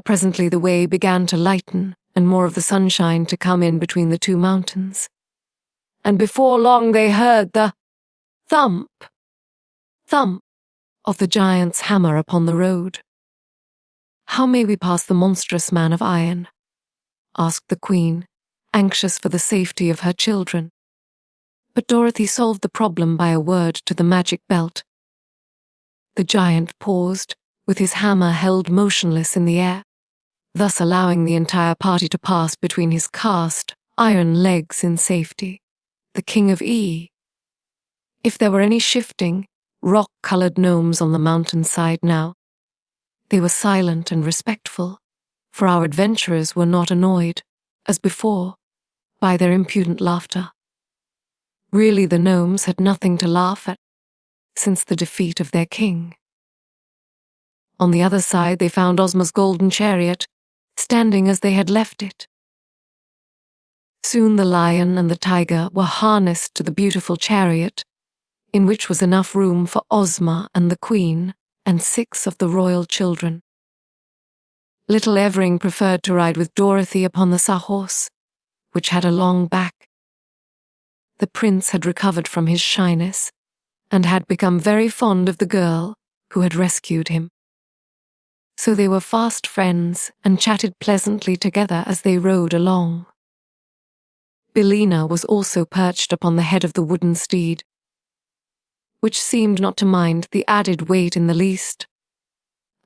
Presently the way began to lighten, and more of the sunshine to come in between the 2 mountains. And before long they heard the thump, thump of the giant's hammer upon the road. How may we pass the monstrous man of iron? Asked the Queen, anxious for the safety of her children. But Dorothy solved the problem by a word to the magic belt. The giant paused, with his hammer held motionless in the air, thus allowing the entire party to pass between his cast iron legs in safety. The King of E. If there were any shifting, rock-colored gnomes on the mountainside now, They were silent and respectful, for our adventurers were not annoyed, as before, by their impudent laughter. Really, the gnomes had nothing to laugh at since the defeat of their king. On the other side, they found Ozma's golden chariot, standing as they had left it. Soon the lion and the tiger were harnessed to the beautiful chariot, in which was enough room for Ozma and the Queen and 6 of the royal children. Little Evering preferred to ride with Dorothy upon the sawhorse, which had a long back. The prince had recovered from his shyness and had become very fond of the girl who had rescued him. So they were fast friends and chatted pleasantly together as they rode along. Billina was also perched upon the head of the wooden steed, which seemed not to mind the added weight in the least,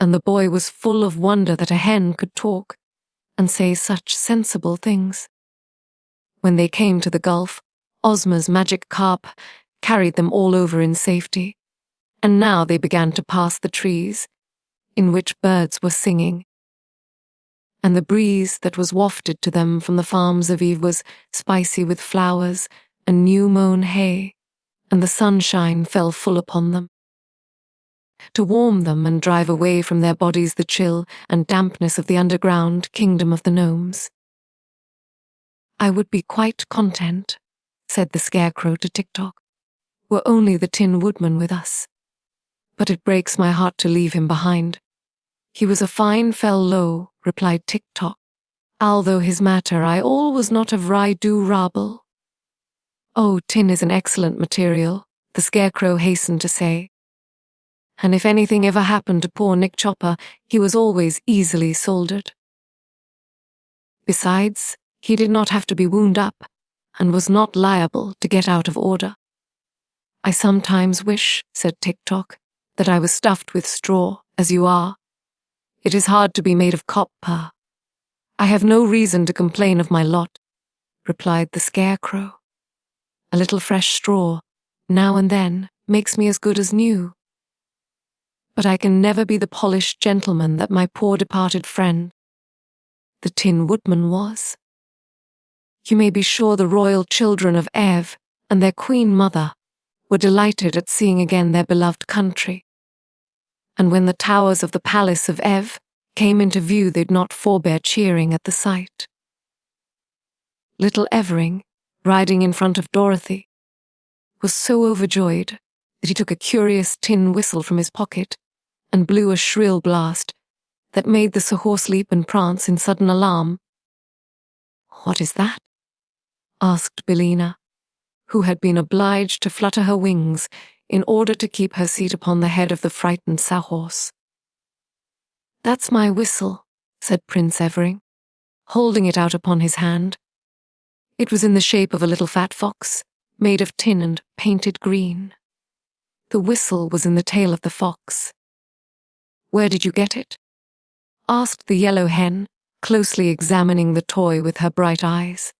and the boy was full of wonder that a hen could talk and say such sensible things. When they came to the gulf, Ozma's magic carp carried them all over in safety, and now they began to pass the trees, in which birds were singing. And the breeze that was wafted to them from the farms of Eve was spicy with flowers and new-mown hay, and the sunshine fell full upon them, to warm them and drive away from their bodies the chill and dampness of the underground kingdom of the gnomes. "I would be quite content," said the Scarecrow to Tik-Tok, "were only the Tin Woodman with us. But it breaks my heart to leave him behind. He was a fine fellow," replied Tik-Tok, "although his matter I all was not of rye-do-rabble." "Oh, tin is an excellent material," the Scarecrow hastened to say. "And if anything ever happened to poor Nick Chopper, he was always easily soldered. Besides, he did not have to be wound up, and was not liable to get out of order." "I sometimes wish," said Tik-Tok, "that I was stuffed with straw, as you are. It is hard to be made of copper." "I have no reason to complain of my lot," replied the Scarecrow. "A little fresh straw, now and then, makes me as good as new. But I can never be the polished gentleman that my poor departed friend, the Tin Woodman, was. You may be sure the royal children of Ev and their queen mother were delighted at seeing again their beloved country. And when the towers of the palace of Ev came into view, they'd not forbear cheering at the sight." Little Evering, riding in front of Dorothy, was so overjoyed that he took a curious tin whistle from his pocket and blew a shrill blast that made the sawhorse leap and prance in sudden alarm. "What is that?" asked Billina, who had been obliged to flutter her wings in order to keep her seat upon the head of the frightened sawhorse. "That's my whistle," said Prince Evering, holding it out upon his hand. It was in the shape of a little fat fox, made of tin and painted green. The whistle was in the tail of the fox. "Where did you get it?" asked the Yellow Hen, closely examining the toy with her bright eyes.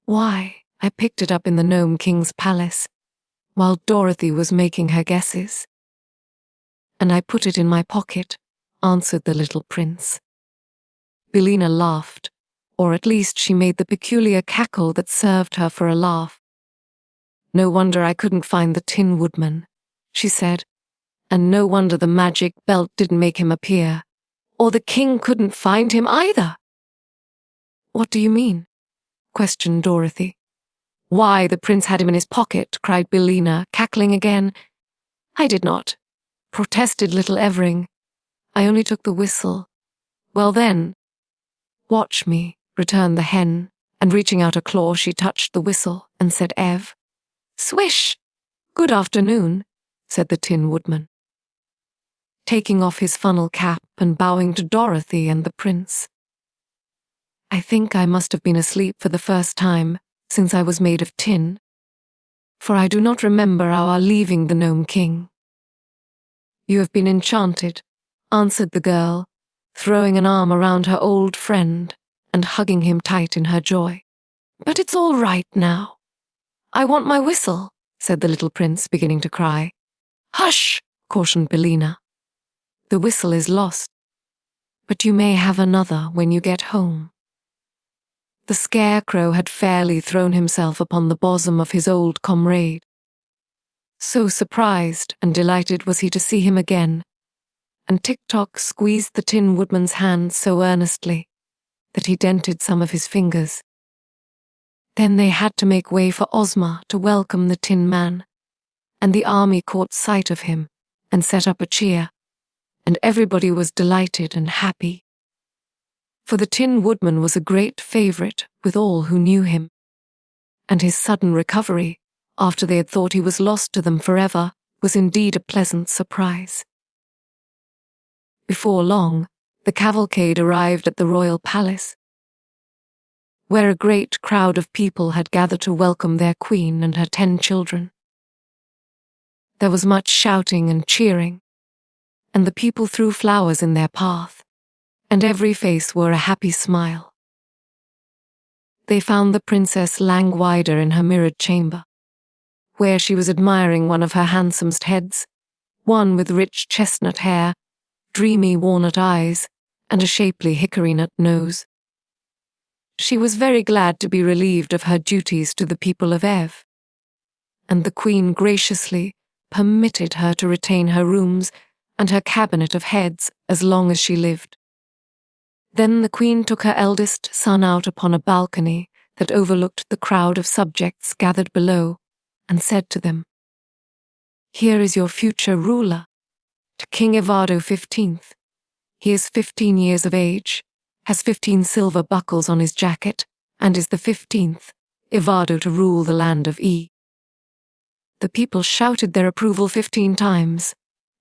"Why, I picked it up in the Nome King's palace, while Dorothy was making her guesses. And I put it in my pocket," answered the little prince. Billina laughed, or at least she made the peculiar cackle that served her for a laugh. "No wonder I couldn't find the Tin Woodman," she said, "and no wonder the magic belt didn't make him appear, or the king couldn't find him either." "What do you mean?" questioned Dorothy. "Why, the prince had him in his pocket," cried Billina, cackling again. "I did not," protested little Evering. "I only took the whistle." "Well then—" "Watch me," returned the hen, and reaching out a claw she touched the whistle and said Ev. "Swish! Good afternoon," said the Tin Woodman, taking off his funnel cap and bowing to Dorothy and the prince. "I think I must have been asleep for the first time since I was made of tin, for I do not remember our leaving the Nome King." "You have been enchanted," answered the girl, throwing an arm around her old friend and hugging him tight in her joy. "But it's all right now." "I want my whistle," said the little prince, beginning to cry. "Hush!" cautioned Billina. "The whistle is lost," but you may have another when you get home." The Scarecrow had fairly thrown himself upon the bosom of his old comrade. So surprised and delighted was he to see him again, and Tik-Tok squeezed the Tin Woodman's hand so earnestly that he dented some of his fingers. Then they had to make way for Ozma to welcome the Tin Man, and the army caught sight of him and set up a cheer, and everybody was delighted and happy. For the Tin Woodman was a great favorite with all who knew him, and his sudden recovery, after they had thought he was lost to them forever, was indeed a pleasant surprise. Before long, the cavalcade arrived at the royal palace, where a great crowd of people had gathered to welcome their queen and her 10 children. There was much shouting and cheering, and the people threw flowers in their path, and every face wore a happy smile. They found the Princess Langwidere in her mirrored chamber, where she was admiring one of her handsomest heads, one with rich chestnut hair, dreamy walnut eyes, and a shapely hickory-nut nose. She was very glad to be relieved of her duties to the people of Ev, and the Queen graciously permitted her to retain her rooms and her cabinet of heads as long as she lived. Then the Queen took her eldest son out upon a balcony that overlooked the crowd of subjects gathered below, and said to them, "Here is your future ruler, to King Evado 15th. He is 15 years of age, has 15 silver buckles on his jacket, and is the 15th Evado to rule the land of E." The people shouted their approval 15 times,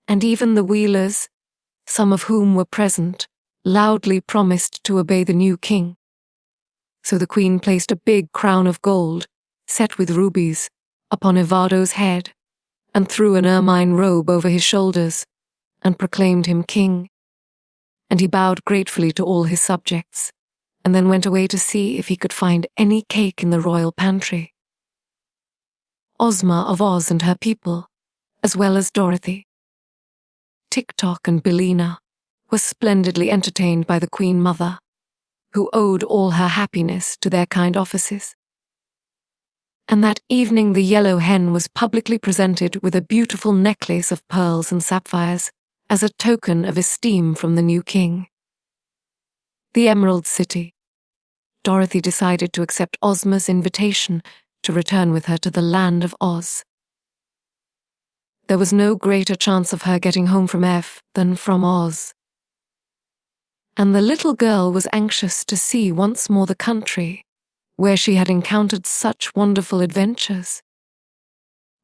and even the Wheelers, some of whom were present, loudly promised to obey the new king. So the Queen placed a big crown of gold, set with rubies, upon Evado's head, and threw an ermine robe over his shoulders, and proclaimed him king. And he bowed gratefully to all his subjects, and then went away to see if he could find any cake in the royal pantry. Ozma of Oz and her people, as well as Dorothy, Tik-Tok and Billina, were splendidly entertained by the Queen Mother, who owed all her happiness to their kind offices. And that evening the Yellow Hen was publicly presented with a beautiful necklace of pearls and sapphires as a token of esteem from the new king. The Emerald City. Dorothy decided to accept Ozma's invitation to return with her to the land of Oz. There was no greater chance of her getting home from Ev than from Oz, and the little girl was anxious to see once more the country where she had encountered such wonderful adventures.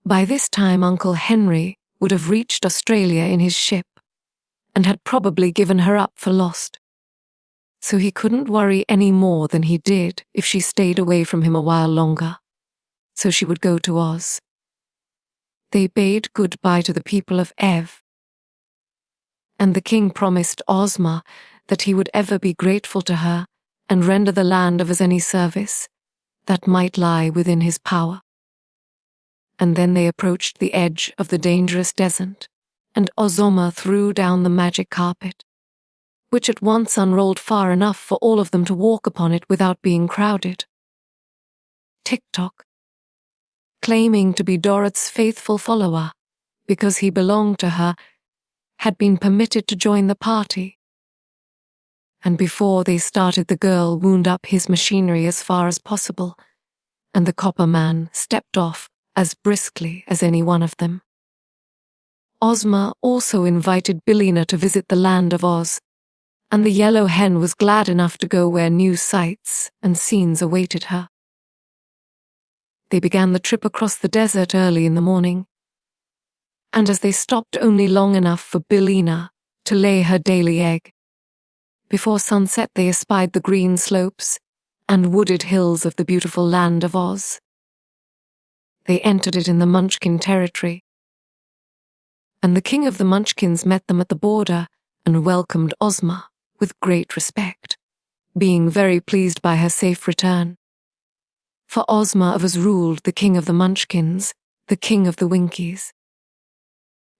By this time Uncle Henry would have reached Australia in his ship, and had probably given her up for lost. So he couldn't worry any more than he did if she stayed away from him a while longer. So she would go to Oz. They bade goodbye to the people of Ev, and the king promised Ozma that he would ever be grateful to her and render the land of any service that might lie within his power. And then they approached the edge of the dangerous desert, and Ozma threw down the magic carpet, which at once unrolled far enough for all of them to walk upon it without being crowded. Tik-Tok, claiming to be Dorothy's faithful follower because he belonged to her, had been permitted to join the party. And before they started, the girl wound up his machinery as far as possible, and the copper man stepped off as briskly as any one of them. Ozma also invited Billina to visit the land of Oz, and the Yellow Hen was glad enough to go where new sights and scenes awaited her. They began the trip across the desert early in the morning, and as they stopped only long enough for Billina to lay her daily egg, before sunset they espied the green slopes and wooded hills of the beautiful land of Oz. They entered it in the Munchkin territory, and the king of the Munchkins met them at the border and welcomed Ozma with great respect, being very pleased by her safe return. For Ozma of Oz ruled the king of the Munchkins, the king of the Winkies,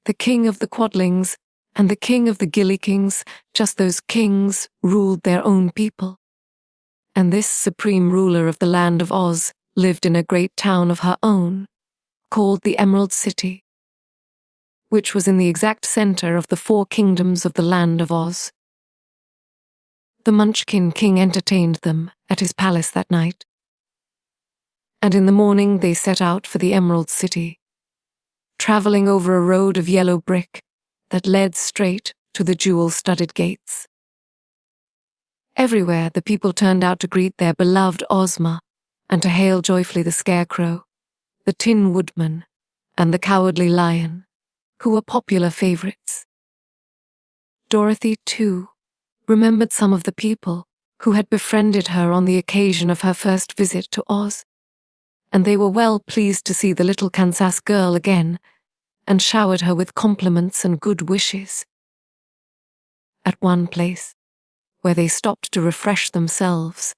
the king of the Quadlings, And the king of the Gilly Kings, just those kings, ruled their own people. And this supreme ruler of the land of Oz lived in a great town of her own, called the Emerald City, which was in the exact center of the 4 kingdoms of the land of Oz. The Munchkin King entertained them at his palace that night, and in the morning they set out for the Emerald City, traveling over a road of yellow brick that led straight to the jewel-studded gates. Everywhere the people turned out to greet their beloved Ozma and to hail joyfully the Scarecrow, the Tin Woodman, and the Cowardly Lion, who were popular favorites. Dorothy, too, remembered some of the people who had befriended her on the occasion of her first visit to Oz, and they were well pleased to see the little Kansas girl again and showered her with compliments and good wishes. At one place, where they stopped to refresh themselves,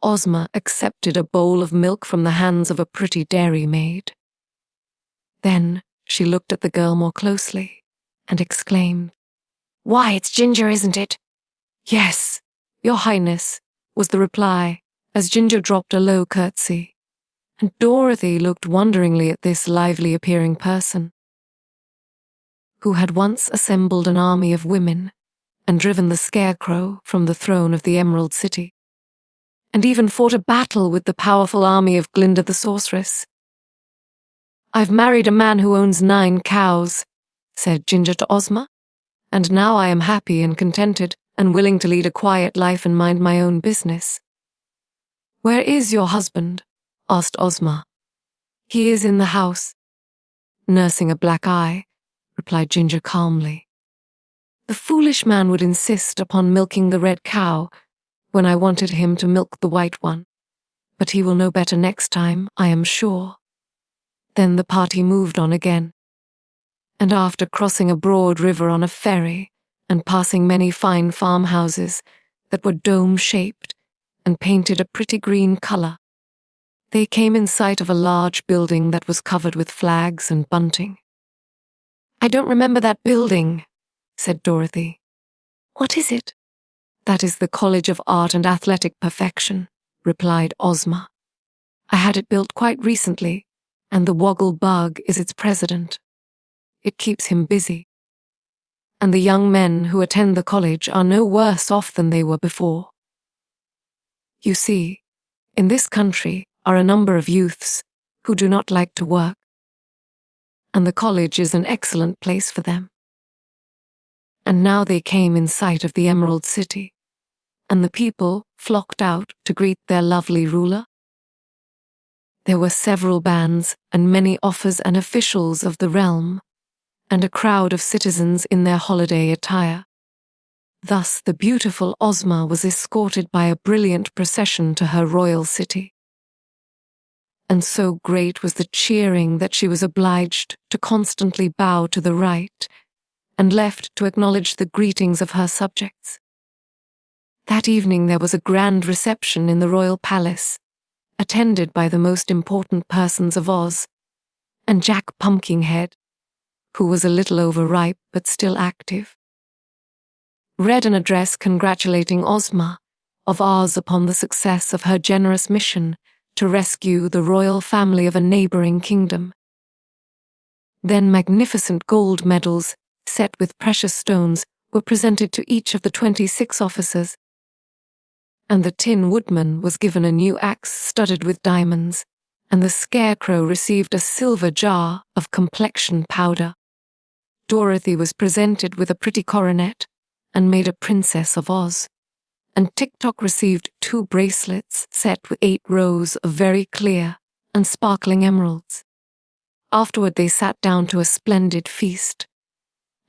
Ozma accepted a bowl of milk from the hands of a pretty dairymaid. Then she looked at the girl more closely and exclaimed, "Why, it's Ginger, isn't it?" "Yes, Your Highness," was the reply, as Ginger dropped a low curtsy, and Dorothy looked wonderingly at this lively-appearing person, who had once assembled an army of women and driven the Scarecrow from the throne of the Emerald City, and even fought a battle with the powerful army of Glinda the Sorceress. "I've married a man who owns 9 cows," said Ginger to Ozma, "and now I am happy and contented and willing to lead a quiet life and mind my own business." "Where is your husband?" asked Ozma. "He is in the house, nursing a black eye," replied Ginger calmly. "The foolish man would insist upon milking the red cow when I wanted him to milk the white one, but he will know better next time, I am sure." Then the party moved on again, and after crossing a broad river on a ferry and passing many fine farmhouses that were dome-shaped and painted a pretty green color, they came in sight of a large building that was covered with flags and bunting. "I don't remember that building," said Dorothy. "What is it?" "That is the College of Art and Athletic Perfection," replied Ozma. "I had it built quite recently, and the Woggle Bug is its president. It keeps him busy. And the young men who attend the college are no worse off than they were before. You see, in this country are a number of youths who do not like to work, and the college is an excellent place for them." And now they came in sight of the Emerald City, and the people flocked out to greet their lovely ruler. There were several bands and many offers and officials of the realm, and a crowd of citizens in their holiday attire. Thus the beautiful Ozma was escorted by a brilliant procession to her royal city. And so great was the cheering that she was obliged to constantly bow to the right and left to acknowledge the greetings of her subjects. That evening there was a grand reception in the royal palace, attended by the most important persons of Oz, and Jack Pumpkinhead, who was a little overripe but still active, read an address congratulating Ozma of Oz upon the success of her generous mission to rescue the royal family of a neighboring kingdom. Then magnificent gold medals set with precious stones were presented to each of the 26 officers, and the Tin Woodman was given a new axe studded with diamonds, and the Scarecrow received a silver jar of complexion powder. Dorothy was presented with a pretty coronet and made a princess of Oz, and Tik-Tok received 2 bracelets set with 8 rows of very clear and sparkling emeralds. Afterward they sat down to a splendid feast,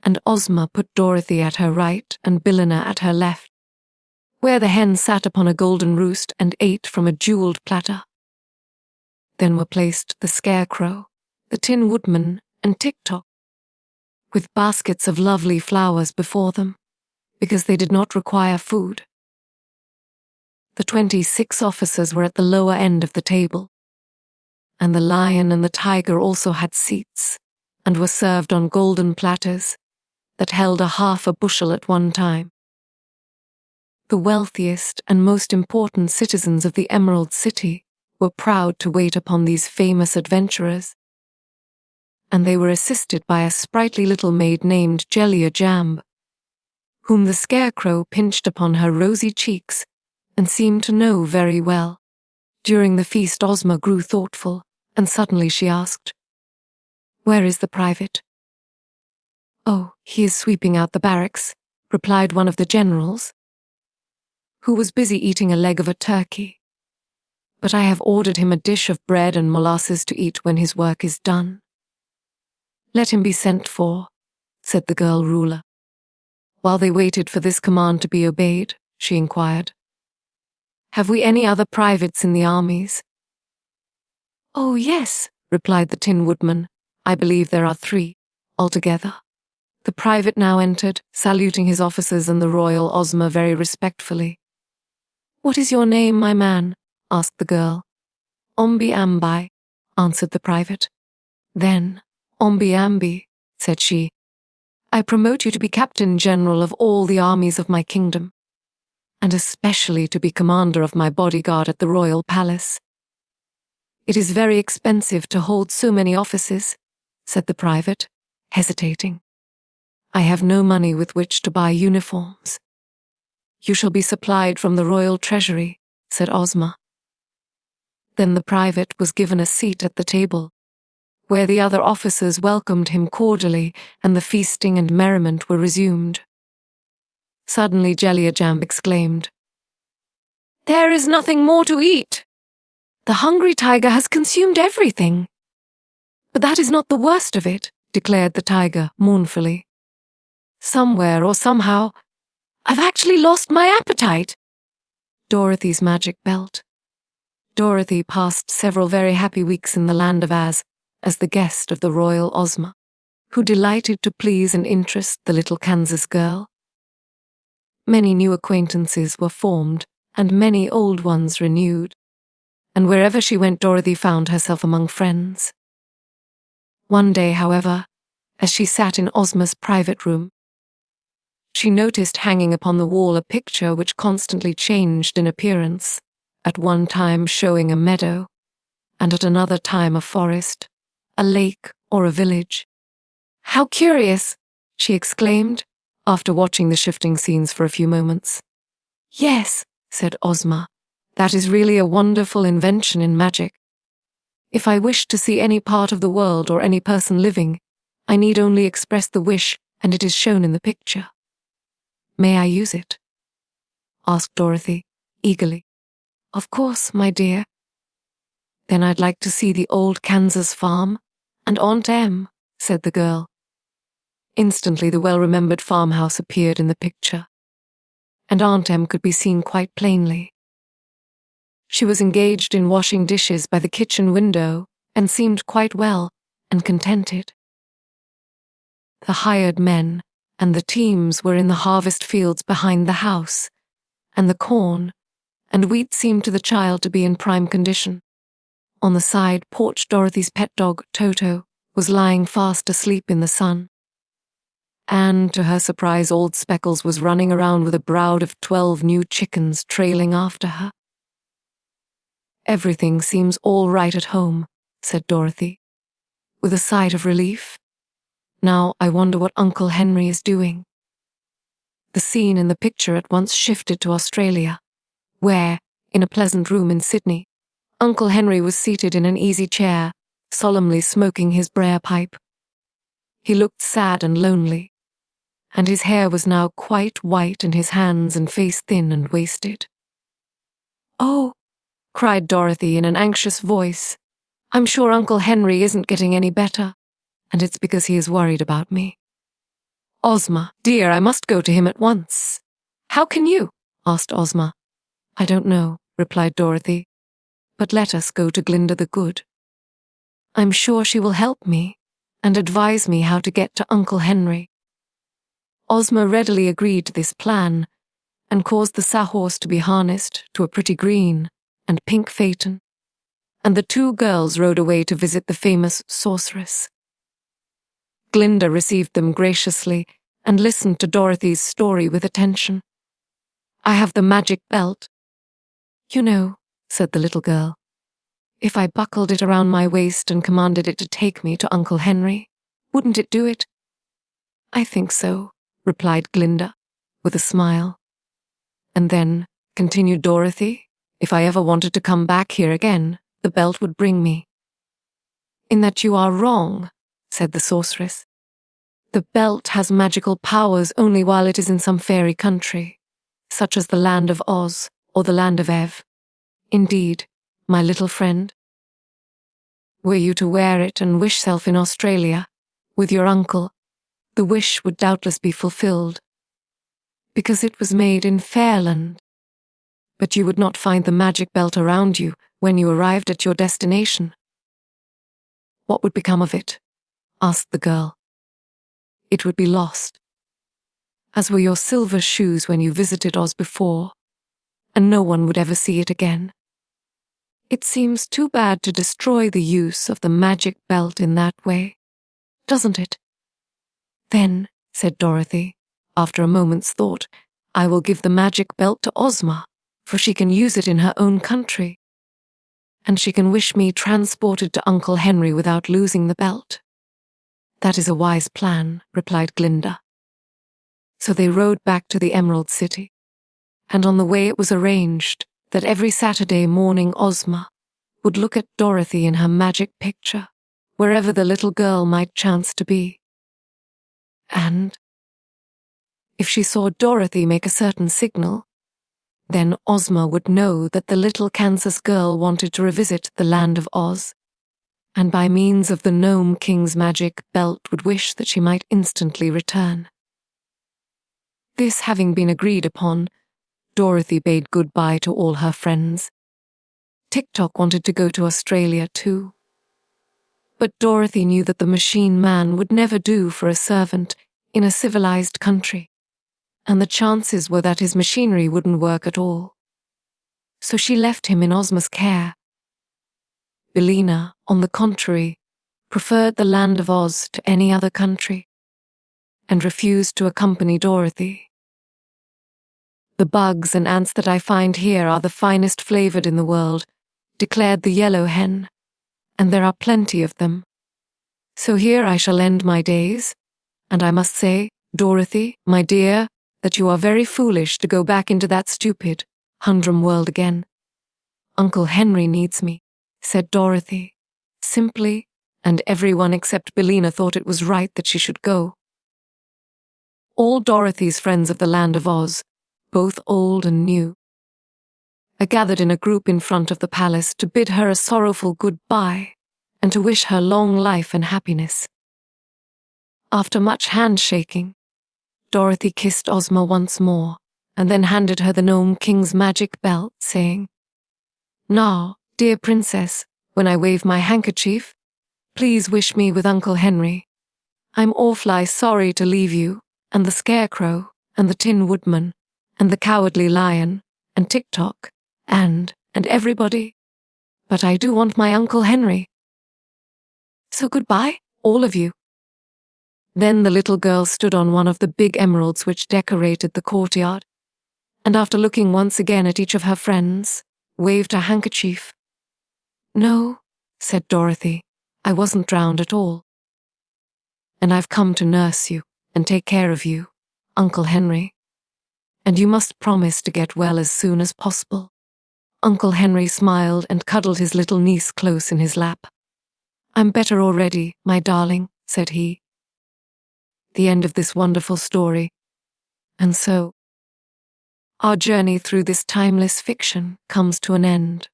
and Ozma put Dorothy at her right and Billina at her left, where the hen sat upon a golden roost and ate from a jeweled platter. Then were placed the Scarecrow, the Tin Woodman, and Tik-Tok, with baskets of lovely flowers before them, because they did not require food. The 26 officers were at the lower end of the table, and the lion and the tiger also had seats, and were served on golden platters, that held a half a bushel at one time. The wealthiest and most important citizens of the Emerald City were proud to wait upon these famous adventurers, and they were assisted by a sprightly little maid named Jellia Jamb, whom the Scarecrow pinched upon her rosy cheeks and seemed to know very well. During the feast, Ozma grew thoughtful, and suddenly she asked, "Where is the private?" "Oh, he is sweeping out the barracks," replied one of the generals, who was busy eating a leg of a turkey. "But I have ordered him a dish of bread and molasses to eat when his work is done." "Let him be sent for," said the girl ruler. While they waited for this command to be obeyed, she inquired, "Have we any other privates in the armies?" "Oh, yes," replied the Tin Woodman. "I believe there are 3, altogether." The private now entered, saluting his officers and the royal Ozma very respectfully. "What is your name, my man?" asked the girl. "Ombi Ambi," answered the private. "Then, Ombi Ambi," said she, "I promote you to be Captain General of all the armies of my kingdom, and especially to be commander of my bodyguard at the royal palace." "It is very expensive to hold so many offices," said the private, hesitating. "I have no money with which to buy uniforms." "You shall be supplied from the royal treasury," said Ozma. Then the private was given a seat at the table, where the other officers welcomed him cordially, and the feasting and merriment were resumed. Suddenly Jellia Jamb exclaimed, "There is nothing more to eat! The hungry tiger has consumed everything." "But that is not the worst of it," declared the tiger mournfully. "Somewhere or somehow, I've actually lost my appetite." Dorothy's magic belt. Dorothy passed several very happy weeks in the land of Oz as the guest of the royal Ozma, who delighted to please and interest the little Kansas girl. Many new acquaintances were formed and many old ones renewed, and wherever she went Dorothy found herself among friends. One day, however, as she sat in Ozma's private room, she noticed hanging upon the wall a picture which constantly changed in appearance, at one time showing a meadow, and at another time a forest, a lake, or a village. "How curious!" she exclaimed, after watching the shifting scenes for a few moments. "Yes," said Ozma, "that is really a wonderful invention in magic. If I wish to see any part of the world or any person living, I need only express the wish and it is shown in the picture." "May I use it?" asked Dorothy, eagerly. "Of course, my dear." "Then I'd like to see the old Kansas farm and Aunt Em," said the girl. Instantly the well-remembered farmhouse appeared in the picture, and Aunt Em could be seen quite plainly. She was engaged in washing dishes by the kitchen window and seemed quite well and contented. The hired men and the teams were in the harvest fields behind the house, and the corn and wheat seemed to the child to be in prime condition. On the side porch, Dorothy's pet dog, Toto, was lying fast asleep in the sun. And, to her surprise, old Speckles was running around with a brood of 12 new chickens trailing after her. "Everything seems all right at home," said Dorothy, with a sigh of relief. "Now I wonder what Uncle Henry is doing." The scene in the picture at once shifted to Australia, where, in a pleasant room in Sydney, Uncle Henry was seated in an easy chair, solemnly smoking his briar pipe. He looked sad and lonely, and his hair was now quite white and his hands and face thin and wasted. "Oh," cried Dorothy in an anxious voice, "I'm sure Uncle Henry isn't getting any better, and it's because he is worried about me. Ozma, dear, I must go to him at once." "How can you?" asked Ozma. "I don't know," replied Dorothy, "but let us go to Glinda the Good. I'm sure she will help me and advise me how to get to Uncle Henry." Ozma readily agreed to this plan and caused the sawhorse to be harnessed to a pretty green and pink phaeton, and the 2 girls rode away to visit the famous sorceress. Glinda received them graciously and listened to Dorothy's story with attention. "I have the magic belt." "You know," said the little girl, "if I buckled it around my waist and commanded it to take me to Uncle Henry, wouldn't it do it?" "I think so," replied Glinda, with a smile. "And then," continued Dorothy, "if I ever wanted to come back here again, the belt would bring me." "In that you are wrong," said the sorceress. "The belt has magical powers only while it is in some fairy country, such as the land of Oz or the land of Ev. Indeed, my little friend, were you to wear it and wish self in Australia, with your uncle, the wish would doubtless be fulfilled, because it was made in Fairyland. But you would not find the magic belt around you when you arrived at your destination." "What would become of it?" asked the girl. "It would be lost, as were your silver shoes when you visited Oz before, and no one would ever see it again. It seems too bad to destroy the use of the magic belt in that way, doesn't it?" "Then," said Dorothy, after a moment's thought, "I will give the magic belt to Ozma, for she can use it in her own country. And she can wish me transported to Uncle Henry without losing the belt." "That is a wise plan," replied Glinda. So they rode back to the Emerald City, and on the way it was arranged that every Saturday morning Ozma would look at Dorothy in her magic picture, wherever the little girl might chance to be. And if she saw Dorothy make a certain signal, then Ozma would know that the little Kansas girl wanted to revisit the land of Oz, and by means of the Nome King's magic belt would wish that she might instantly return. This having been agreed upon, Dorothy bade goodbye to all her friends. Tik-Tok wanted to go to Australia too. But Dorothy knew that the machine man would never do for a servant in a civilized country, and the chances were that his machinery wouldn't work at all. So she left him in Ozma's care. Billina, on the contrary, preferred the land of Oz to any other country, and refused to accompany Dorothy. "The bugs and ants that I find here are the finest flavored in the world," declared the Yellow Hen, "and there are plenty of them. So here I shall end my days, and I must say, Dorothy, my dear, that you are very foolish to go back into that stupid, humdrum world again. Uncle Henry needs me," said Dorothy, simply, and everyone except Billina thought it was right that she should go. All Dorothy's friends of the land of Oz, both old and new, gathered in a group in front of the palace to bid her a sorrowful goodbye and to wish her long life and happiness. After much handshaking, Dorothy kissed Ozma once more and then handed her the Nome King's magic belt, saying, "Now, dear princess, when I wave my handkerchief, please wish me with Uncle Henry. I'm awfully sorry to leave you, and the Scarecrow, and the Tin Woodman, and the Cowardly Lion, and Tik-Tok, and everybody. But I do want my Uncle Henry. So goodbye, all of you." Then the little girl stood on one of the big emeralds which decorated the courtyard, and after looking once again at each of her friends, waved her handkerchief. "No," said Dorothy, "I wasn't drowned at all. And I've come to nurse you and take care of you, Uncle Henry. And you must promise to get well as soon as possible." Uncle Henry smiled and cuddled his little niece close in his lap. "I'm better already, my darling," said he. The end of this wonderful story. And so, our journey through this timeless fiction comes to an end.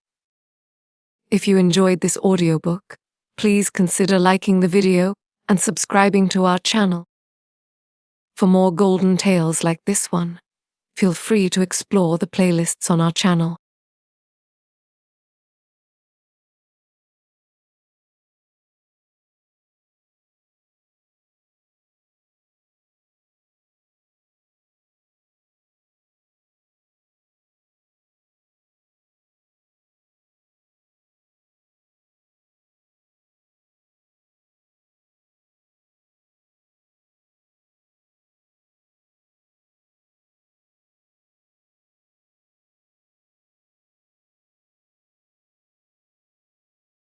If you enjoyed this audiobook, please consider liking the video and subscribing to our channel. For more golden tales like this one, feel free to explore the playlists on our channel.